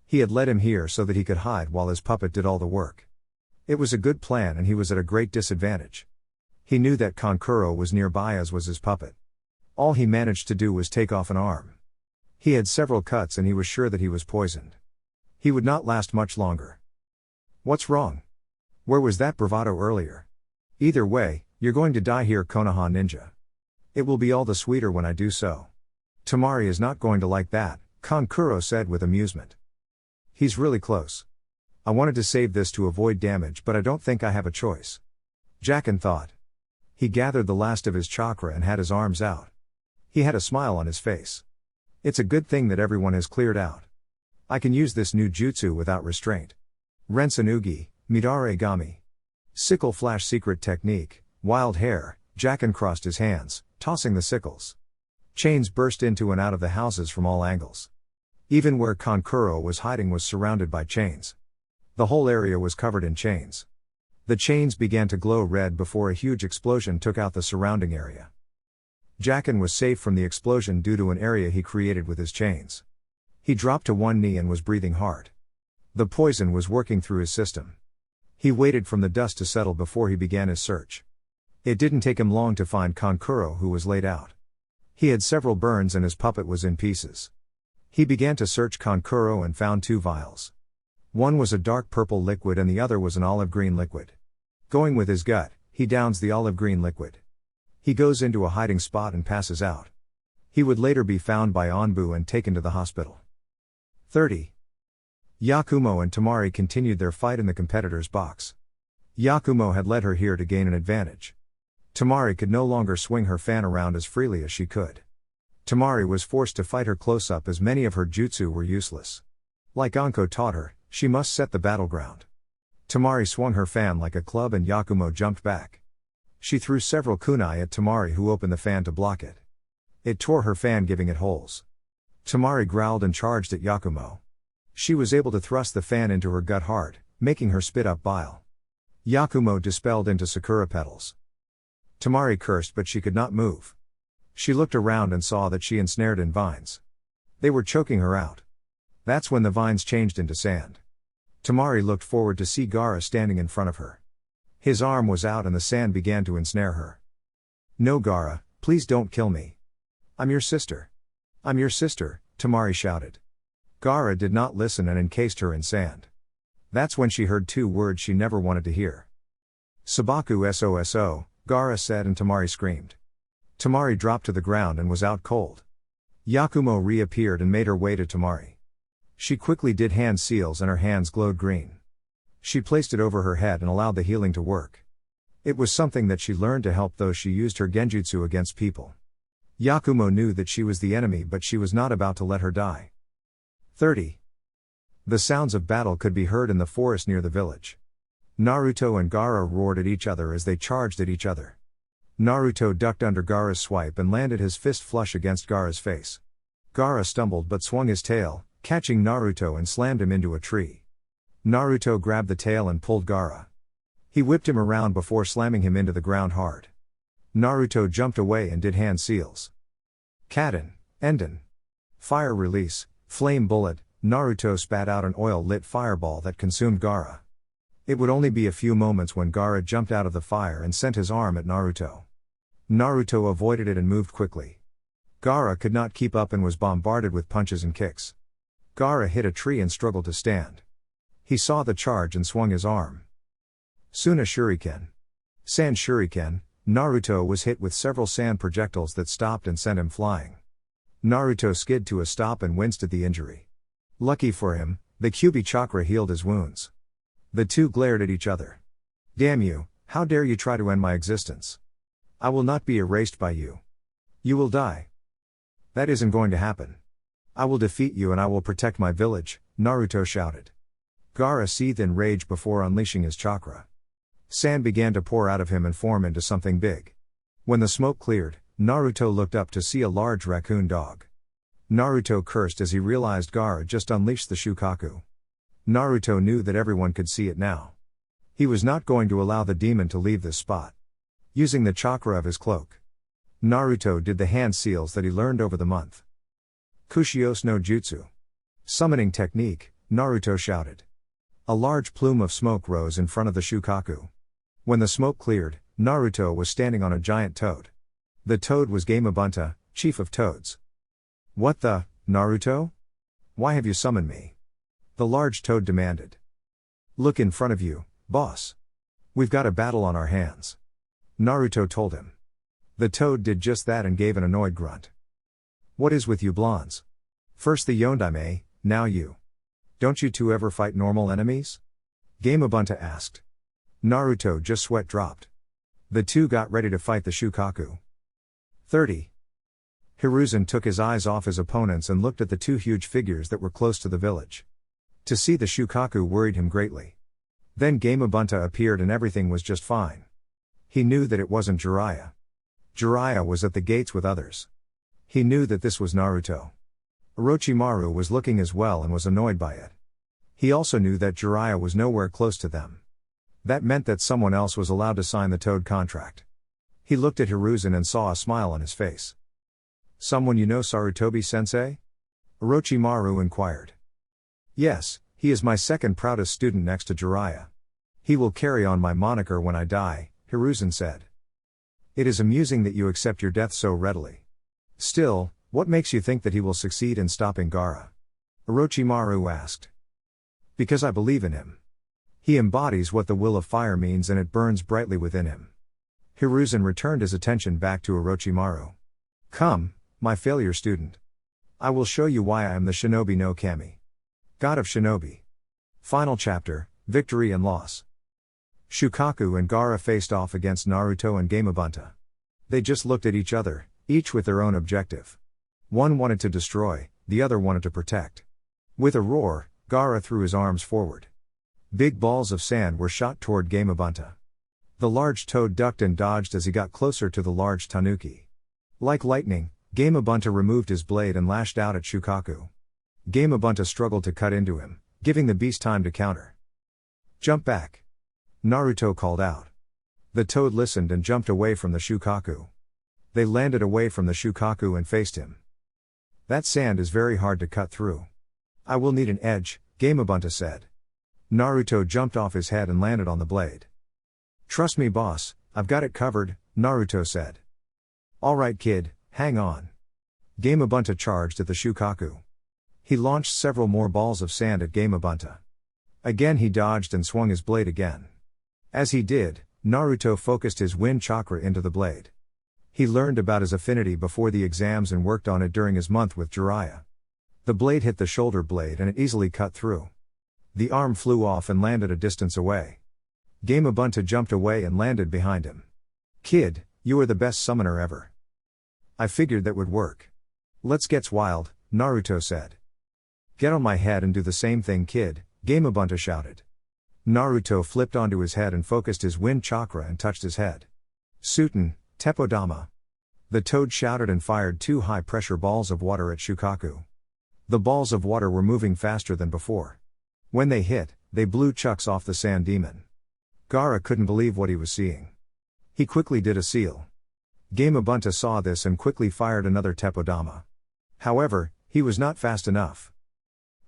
He had led him here so that he could hide while his puppet did all the work. It was a good plan and he was at a great disadvantage. He knew that Kankuro was nearby as was his puppet. All he managed to do was take off an arm. He had several cuts and he was sure that he was poisoned. He would not last much longer. What's wrong? Where was that bravado earlier? Either way, you're going to die here, Konoha Ninja. It will be all the sweeter when I do so. Tamari is not going to like that, Kankuro said with amusement. He's really close. I wanted to save this to avoid damage but I don't think I have a choice. Jacken thought. He gathered the last of his chakra and had his arms out. He had a smile on his face. It's a good thing that everyone has cleared out. I can use this new jutsu without restraint. Rensunugi, Midare Gami. Sickle flash secret technique, wild hair, Jacken crossed his hands, tossing the sickles. Chains burst into and out of the houses from all angles. Even where Kankuro was hiding was surrounded by chains. The whole area was covered in chains. The chains began to glow red before a huge explosion took out the surrounding area. Jacken was safe from the explosion due to an area he created with his chains. He dropped to one knee and was breathing hard. The poison was working through his system. He waited for the dust to settle before he began his search. It didn't take him long to find Kankuro, who was laid out. He had several burns and his puppet was in pieces. He began to search Kankuro and found 2 vials. One was a dark purple liquid and the other was an olive green liquid. Going with his gut, he downs the olive green liquid. He goes into a hiding spot and passes out. He would later be found by Onbu and taken to the hospital. 30. Yakumo and Tamari continued their fight in the competitor's box. Yakumo had led her here to gain an advantage. Tamari could no longer swing her fan around as freely as she could. Tamari was forced to fight her close up as many of her jutsu were useless. Like Anko taught her, she must set the battleground. Tamari swung her fan like a club and Yakumo jumped back. She threw several kunai at Tamari, who opened the fan to block it. It tore her fan, giving it holes. Tamari growled and charged at Yakumo. She was able to thrust the fan into her gut hard, making her spit up bile. Yakumo dispelled into sakura petals. Tamari cursed, but she could not move. She looked around and saw that she ensnared in vines. They were choking her out. That's when the vines changed into sand. Tamari looked forward to see Gaara standing in front of her. His arm was out and the sand began to ensnare her. "No, Gaara, please don't kill me. I'm your sister. I'm your sister," Tamari shouted. Gaara did not listen and encased her in sand. That's when she heard 2 words she never wanted to hear. "Sabaku SOSO," Gaara said, and Tamari screamed. Tamari dropped to the ground and was out cold. Yakumo reappeared and made her way to Tamari. She quickly did hand seals and her hands glowed green. She placed it over her head and allowed the healing to work. It was something that she learned to help those she used her genjutsu against people. Yakumo knew that she was the enemy, but she was not about to let her die. 30. The sounds of battle could be heard in the forest near the village. Naruto and Gaara roared at each other as they charged at each other. Naruto ducked under Gaara's swipe and landed his fist flush against Gaara's face. Gaara stumbled but swung his tail, catching Naruto and slammed him into a tree. Naruto grabbed the tail and pulled Gaara. He whipped him around before slamming him into the ground hard. Naruto jumped away and did hand seals. Kaden, Enden. Fire release, flame bullet. Naruto spat out an oil-lit fireball that consumed Gaara. It would only be a few moments when Gaara jumped out of the fire and sent his arm at Naruto. Naruto avoided it and moved quickly. Gaara could not keep up and was bombarded with punches and kicks. Gaara hit a tree and struggled to stand. He saw the charge and swung his arm. Suna Shuriken. Sand Shuriken. Naruto was hit with several sand projectiles that stopped and sent him flying. Naruto skid to a stop and winced at the injury. Lucky for him, the Kyuubi chakra healed his wounds. The 2 glared at each other. "Damn you, how dare you try to end my existence? I will not be erased by you. You will die. That isn't going to happen. I will defeat you and I will protect my village," Naruto shouted. Gaara seethed in rage before unleashing his chakra. Sand began to pour out of him and form into something big. When the smoke cleared, Naruto looked up to see a large raccoon dog. Naruto cursed as he realized Gaara just unleashed the Shukaku. Naruto knew that everyone could see it now. He was not going to allow the demon to leave this spot. Using the chakra of his cloak, Naruto did the hand seals that he learned over the month. Kushios no Jutsu. Summoning technique, Naruto shouted. A large plume of smoke rose in front of the Shukaku. When the smoke cleared, Naruto was standing on a giant toad. The toad was Gamabunta, chief of toads. "What the, Naruto? Why have you summoned me?" the large toad demanded. "Look in front of you, boss. We've got a battle on our hands," Naruto told him. The toad did just that and gave an annoyed grunt. "What is with you blondes? First the Yondaime, now you. Don't you 2 ever fight normal enemies?" Gamabunta asked. Naruto just sweat dropped. The 2 got ready to fight the Shukaku. 30. Hiruzen took his eyes off his opponents and looked at the 2 huge figures that were close to the village. To see the Shukaku worried him greatly. Then Gamabunta appeared and everything was just fine. He knew that it wasn't Jiraiya. Jiraiya was at the gates with others. He knew that this was Naruto. Orochimaru was looking as well and was annoyed by it. He also knew that Jiraiya was nowhere close to them. That meant that someone else was allowed to sign the Toad contract. He looked at Hiruzen and saw a smile on his face. "Someone you know, Sarutobi-sensei?" Orochimaru inquired. "Yes, he is my second proudest student next to Jiraiya. He will carry on my moniker when I die," Hiruzen said. It is amusing that you accept your death so readily. Still, what makes you think that he will succeed in stopping Gaara? Orochimaru asked. Because I believe in him. He embodies what the will of fire means and it burns brightly within him. Hiruzen returned his attention back to Orochimaru. Come, my failure student. I will show you why I am the Shinobi no Kami. God of Shinobi. Final chapter, Victory and Loss. Shukaku and Gaara faced off against Naruto and Gamabunta. They just looked at each other, each with their own objective. One wanted to destroy, the other wanted to protect. With a roar, Gaara threw his arms forward. Big balls of sand were shot toward Gamabunta. The large toad ducked and dodged as he got closer to the large tanuki. Like lightning, Gamabunta removed his blade and lashed out at Shukaku. Gamabunta struggled to cut into him, giving the beast time to counter. Jump back! Naruto called out. The toad listened and jumped away from the Shukaku. They landed away from the Shukaku and faced him. That sand is very hard to cut through. I will need an edge, Gamabunta said. Naruto jumped off his head and landed on the blade. Trust me boss, I've got it covered, Naruto said. Alright kid, hang on. Gamabunta charged at the Shukaku. He launched several more balls of sand at Gamabunta. Again he dodged and swung his blade again. As he did, Naruto focused his wind chakra into the blade. He learned about his affinity before the exams and worked on it during his month with Jiraiya. The blade hit the shoulder blade and it easily cut through. The arm flew off and landed a distance away. Gamabunta jumped away and landed behind him. Kid, you are the best summoner ever. I figured that would work. Let's get wild, Naruto said. Get on my head and do the same thing kid, Gamabunta shouted. Naruto flipped onto his head and focused his wind chakra and touched his head. Suiten, Teppodama. The toad shouted and fired two high-pressure balls of water at Shukaku. The balls of water were moving faster than before. When they hit, they blew chucks off the sand demon. Gaara couldn't believe what he was seeing. He quickly did a seal. Gamabunta saw this and quickly fired another Teppodama. However, he was not fast enough.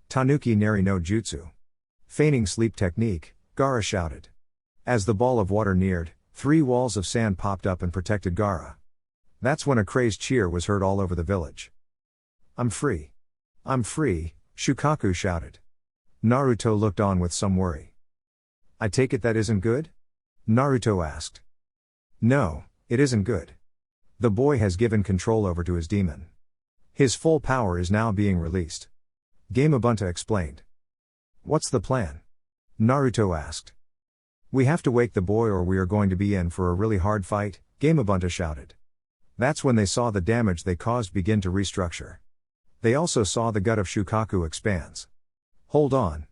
Tanuki Neri no Jutsu. Feigning sleep technique, Gaara shouted. As the ball of water neared, 3 walls of sand popped up and protected Gaara. That's when a crazed cheer was heard all over the village. I'm free. I'm free, Shukaku shouted. Naruto looked on with some worry. I take it that isn't good? Naruto asked. No, it isn't good. The boy has given control over to his demon. His full power is now being released. Gamabunta explained. What's the plan? Naruto asked. We have to wake the boy or we are going to be in for a really hard fight, Gamabunta shouted. That's when they saw the damage they caused begin to restructure. They also saw the gut of Shukaku expands. Hold on.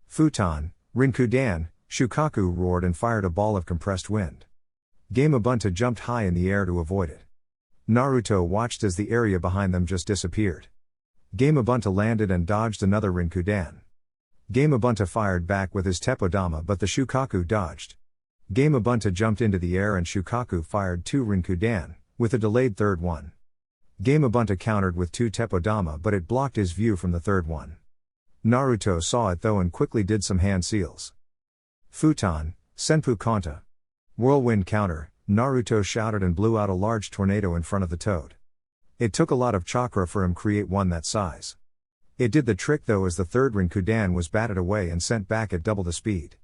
Futon, Rinkudan, Shukaku roared and fired a ball of compressed wind. Gamabunta jumped high in the air to avoid it. Naruto watched as the area behind them just disappeared. Gamabunta landed and dodged another Rinkudan. Gamabunta fired back with his Teppodama but the Shukaku dodged. Gamabunta jumped into the air and Shukaku fired 2 Rinkudan, with a delayed third one. Gamabunta countered with 2 Teppodama but it blocked his view from the third one. Naruto saw it though and quickly did some hand seals. Futon, Senpu Kanta. Whirlwind counter, Naruto shouted and blew out a large tornado in front of the toad. It took a lot of chakra for him to create one that size. It did the trick though as the third Rinkudan was batted away and sent back at double the speed.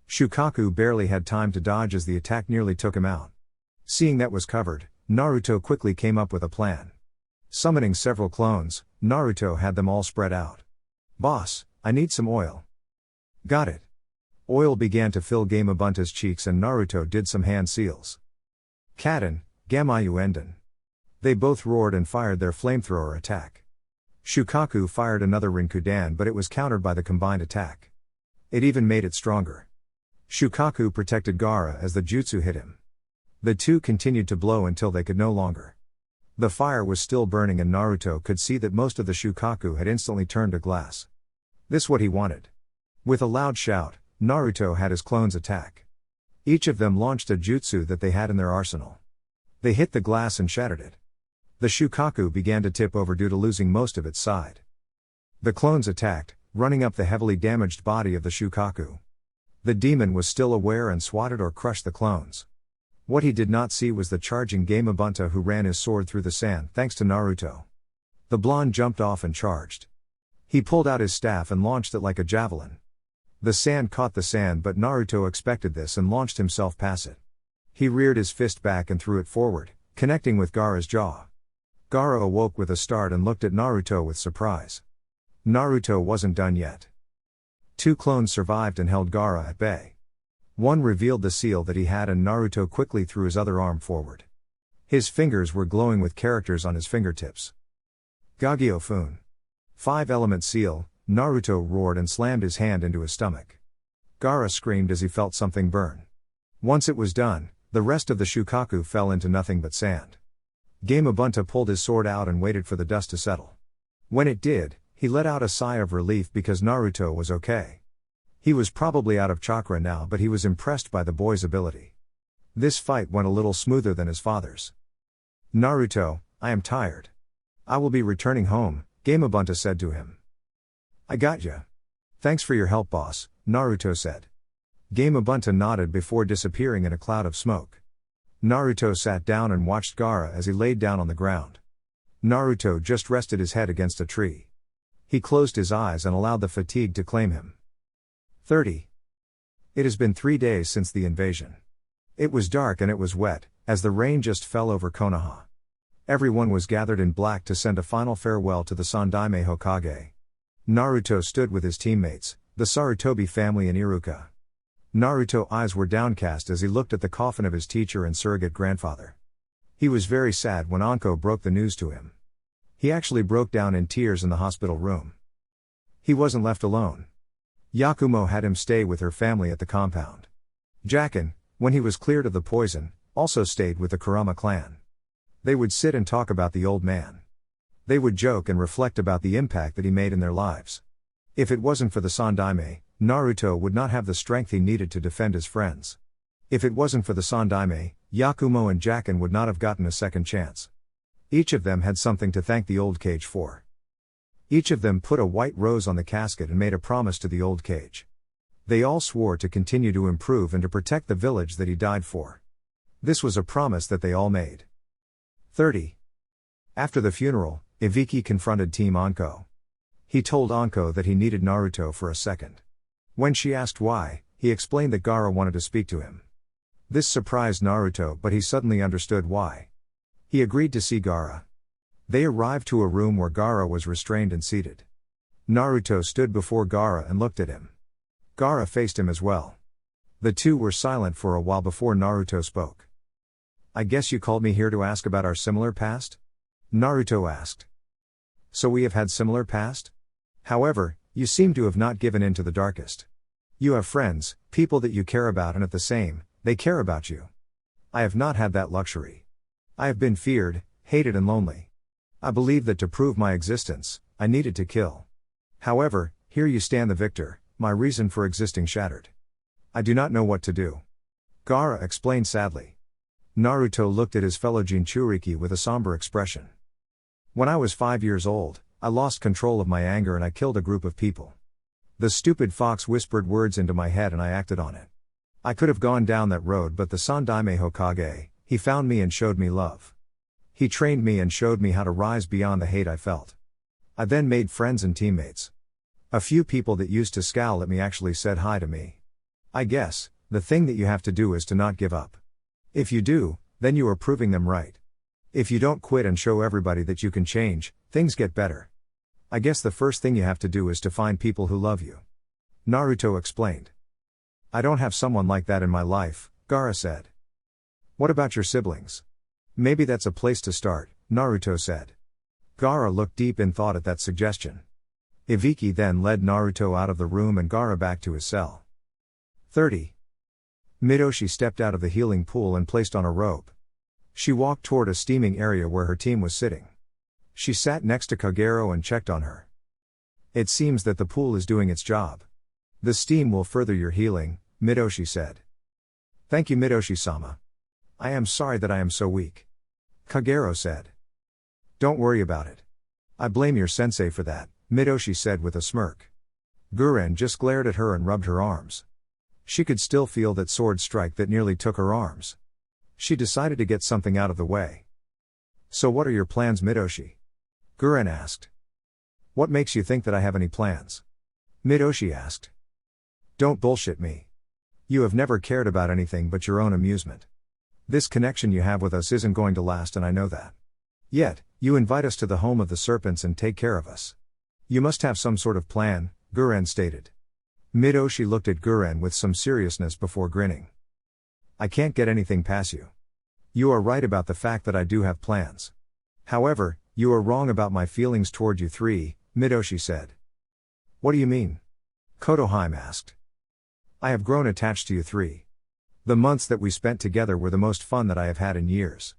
Shukaku barely had time to dodge as the attack nearly took him out. Seeing that was covered, Naruto quickly came up with a plan. Summoning several clones, Naruto had them all spread out. Boss, I need some oil. Got it. Oil began to fill Gamabunta's cheeks and Naruto did some hand seals. Kaden, Gamayu Enden. They both roared and fired their flamethrower attack. Shukaku fired another Rinkudan but it was countered by the combined attack. It even made it stronger. Shukaku protected Gaara as the jutsu hit him. The two continued to blow until they could no longer. The fire was still burning and Naruto could see that most of the Shukaku had instantly turned to glass. This what he wanted. With a loud shout, Naruto had his clones attack. Each of them launched a jutsu that they had in their arsenal. They hit the glass and shattered it. The Shukaku began to tip over due to losing most of its side. The clones attacked, running up the heavily damaged body of the Shukaku. The demon was still aware and swatted or crushed the clones. What he did not see was the charging Gamabunta who ran his sword through the sand thanks to Naruto. The blonde jumped off and charged. He pulled out his staff and launched it like a javelin. The sand caught the sand, but Naruto expected this and launched himself past it. He reared his fist back and threw it forward, connecting with Gaara's jaw. Gaara awoke with a start and looked at Naruto with surprise. Naruto wasn't done yet. 2 clones survived and held Gaara at bay. One revealed the seal that he had, and Naruto quickly threw his other arm forward. His fingers were glowing with characters on his fingertips. Gagyo-fun. 5-element seal, Naruto roared and slammed his hand into his stomach. Gaara screamed as he felt something burn. Once it was done, the rest of the Shukaku fell into nothing but sand. Gamabunta pulled his sword out and waited for the dust to settle. When it did, he let out a sigh of relief because Naruto was okay. He was probably out of chakra now, but he was impressed by the boy's ability. This fight went a little smoother than his father's. Naruto, I am tired. I will be returning home, Gamabunta said to him. I got ya. Thanks for your help, boss, Naruto said. Gamabunta nodded before disappearing in a cloud of smoke. Naruto sat down and watched Gaara as he laid down on the ground. Naruto just rested his head against a tree. He closed his eyes and allowed the fatigue to claim him. 30. It has been 3 days since the invasion. It was dark and it was wet, as the rain just fell over Konoha. Everyone was gathered in black to send a final farewell to the Sandaime Hokage. Naruto stood with his teammates, the Sarutobi family and Iruka. Naruto's eyes were downcast as he looked at the coffin of his teacher and surrogate grandfather. He was very sad when Anko broke the news to him. He actually broke down in tears in the hospital room. He wasn't left alone. Yakumo had him stay with her family at the compound. Jacken, when he was cleared of the poison, also stayed with the Kurama clan. They would sit and talk about the old man. They would joke and reflect about the impact that he made in their lives. If it wasn't for the Sandaime, Naruto would not have the strength he needed to defend his friends. If it wasn't for the Sandaime, Yakumo and Jacken would not have gotten a second chance. Each of them had something to thank the old cage for. Each of them put a white rose on the casket and made a promise to the old cage. They all swore to continue to improve and to protect the village that he died for. This was a promise that they all made. 30. After the funeral, Ibiki confronted Team Anko. He told Anko that he needed Naruto for a second. When she asked why, he explained that Gaara wanted to speak to him. This surprised Naruto, but he suddenly understood why. He agreed to see Gaara. They arrived to a room where Gaara was restrained and seated. Naruto stood before Gaara and looked at him. Gaara faced him as well. The two were silent for a while before Naruto spoke. I guess you called me here to ask about our similar past? Naruto asked. So we have had similar past? However, you seem to have not given in to the darkest. You have friends, people that you care about, and at the same, they care about you. I have not had that luxury. I have been feared, hated and lonely. I believe that to prove my existence, I needed to kill. However, here you stand the victor, my reason for existing shattered. I do not know what to do. Gaara explained sadly. Naruto looked at his fellow Jinchuriki with a somber expression. When I was 5 years old, I lost control of my anger and I killed a group of people. The stupid fox whispered words into my head and I acted on it. I could have gone down that road, but the Sandaime Hokage, he found me and showed me love. He trained me and showed me how to rise beyond the hate I felt. I then made friends and teammates. A few people that used to scowl at me actually said hi to me. I guess, the thing that you have to do is to not give up. If you do, then you are proving them right. If you don't quit and show everybody that you can change, things get better. I guess the first thing you have to do is to find people who love you. Naruto explained. I don't have someone like that in my life, Gaara said. What about your siblings? Maybe that's a place to start, Naruto said. Gaara looked deep in thought at that suggestion. Ibiki then led Naruto out of the room and Gaara back to his cell. 30. Midoshi stepped out of the healing pool and placed on a robe. She walked toward a steaming area where her team was sitting. She sat next to Kagero and checked on her. It seems that the pool is doing its job. The steam will further your healing, Midoshi said. Thank you, Midoshi-sama. I am sorry that I am so weak. Kagero said. Don't worry about it. I blame your sensei for that, Midoshi said with a smirk. Guren just glared at her and rubbed her arms. She could still feel that sword strike that nearly took her arms. She decided to get something out of the way. So what are your plans, Midoshi? Guren asked. What makes you think that I have any plans? Midoshi asked. Don't bullshit me. You have never cared about anything but your own amusement. This connection you have with us isn't going to last, and I know that. Yet, you invite us to the home of the serpents and take care of us. You must have some sort of plan, Guren stated. Midoshi looked at Guren with some seriousness before grinning. I can't get anything past you. You are right about the fact that I do have plans. However, you are wrong about my feelings toward you three, Midoshi said. What do you mean? Kotohime asked. I have grown attached to you three. The months that we spent together were the most fun that I have had in years.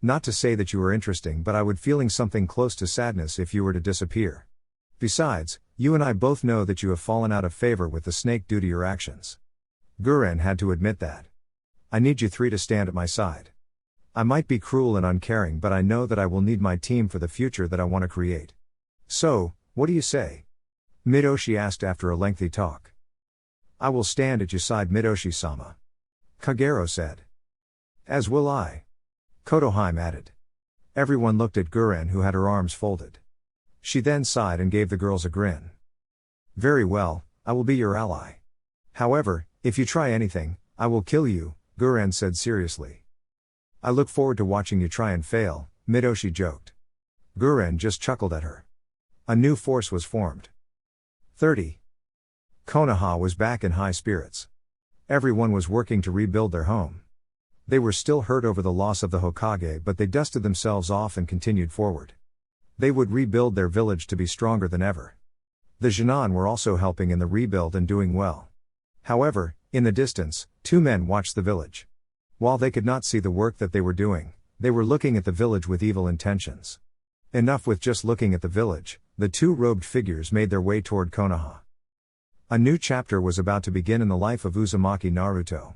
Not to say that you were interesting, but I would feeling something close to sadness if you were to disappear. Besides, you and I both know that you have fallen out of favor with the snake due to your actions. Guren had to admit that. I need you three to stand at my side. I might be cruel and uncaring, but I know that I will need my team for the future that I want to create. So, what do you say? Midoshi asked after a lengthy talk. I will stand at your side, Midoshi-sama. Kagero said. As will I. Kotohime added. Everyone looked at Guren, who had her arms folded. She then sighed and gave the girls a grin. Very well, I will be your ally. However, if you try anything, I will kill you, Guren said seriously. I look forward to watching you try and fail, Midoshi joked. Guren just chuckled at her. A new force was formed. 30. Konoha was back in high spirits. Everyone was working to rebuild their home. They were still hurt over the loss of the Hokage, but they dusted themselves off and continued forward. They would rebuild their village to be stronger than ever. The Jinan were also helping in the rebuild and doing well. However, in the distance, two men watched the village. While they could not see the work that they were doing, they were looking at the village with evil intentions. Enough with just looking at the village, the two robed figures made their way toward Konoha. A new chapter was about to begin in the life of Uzumaki Naruto.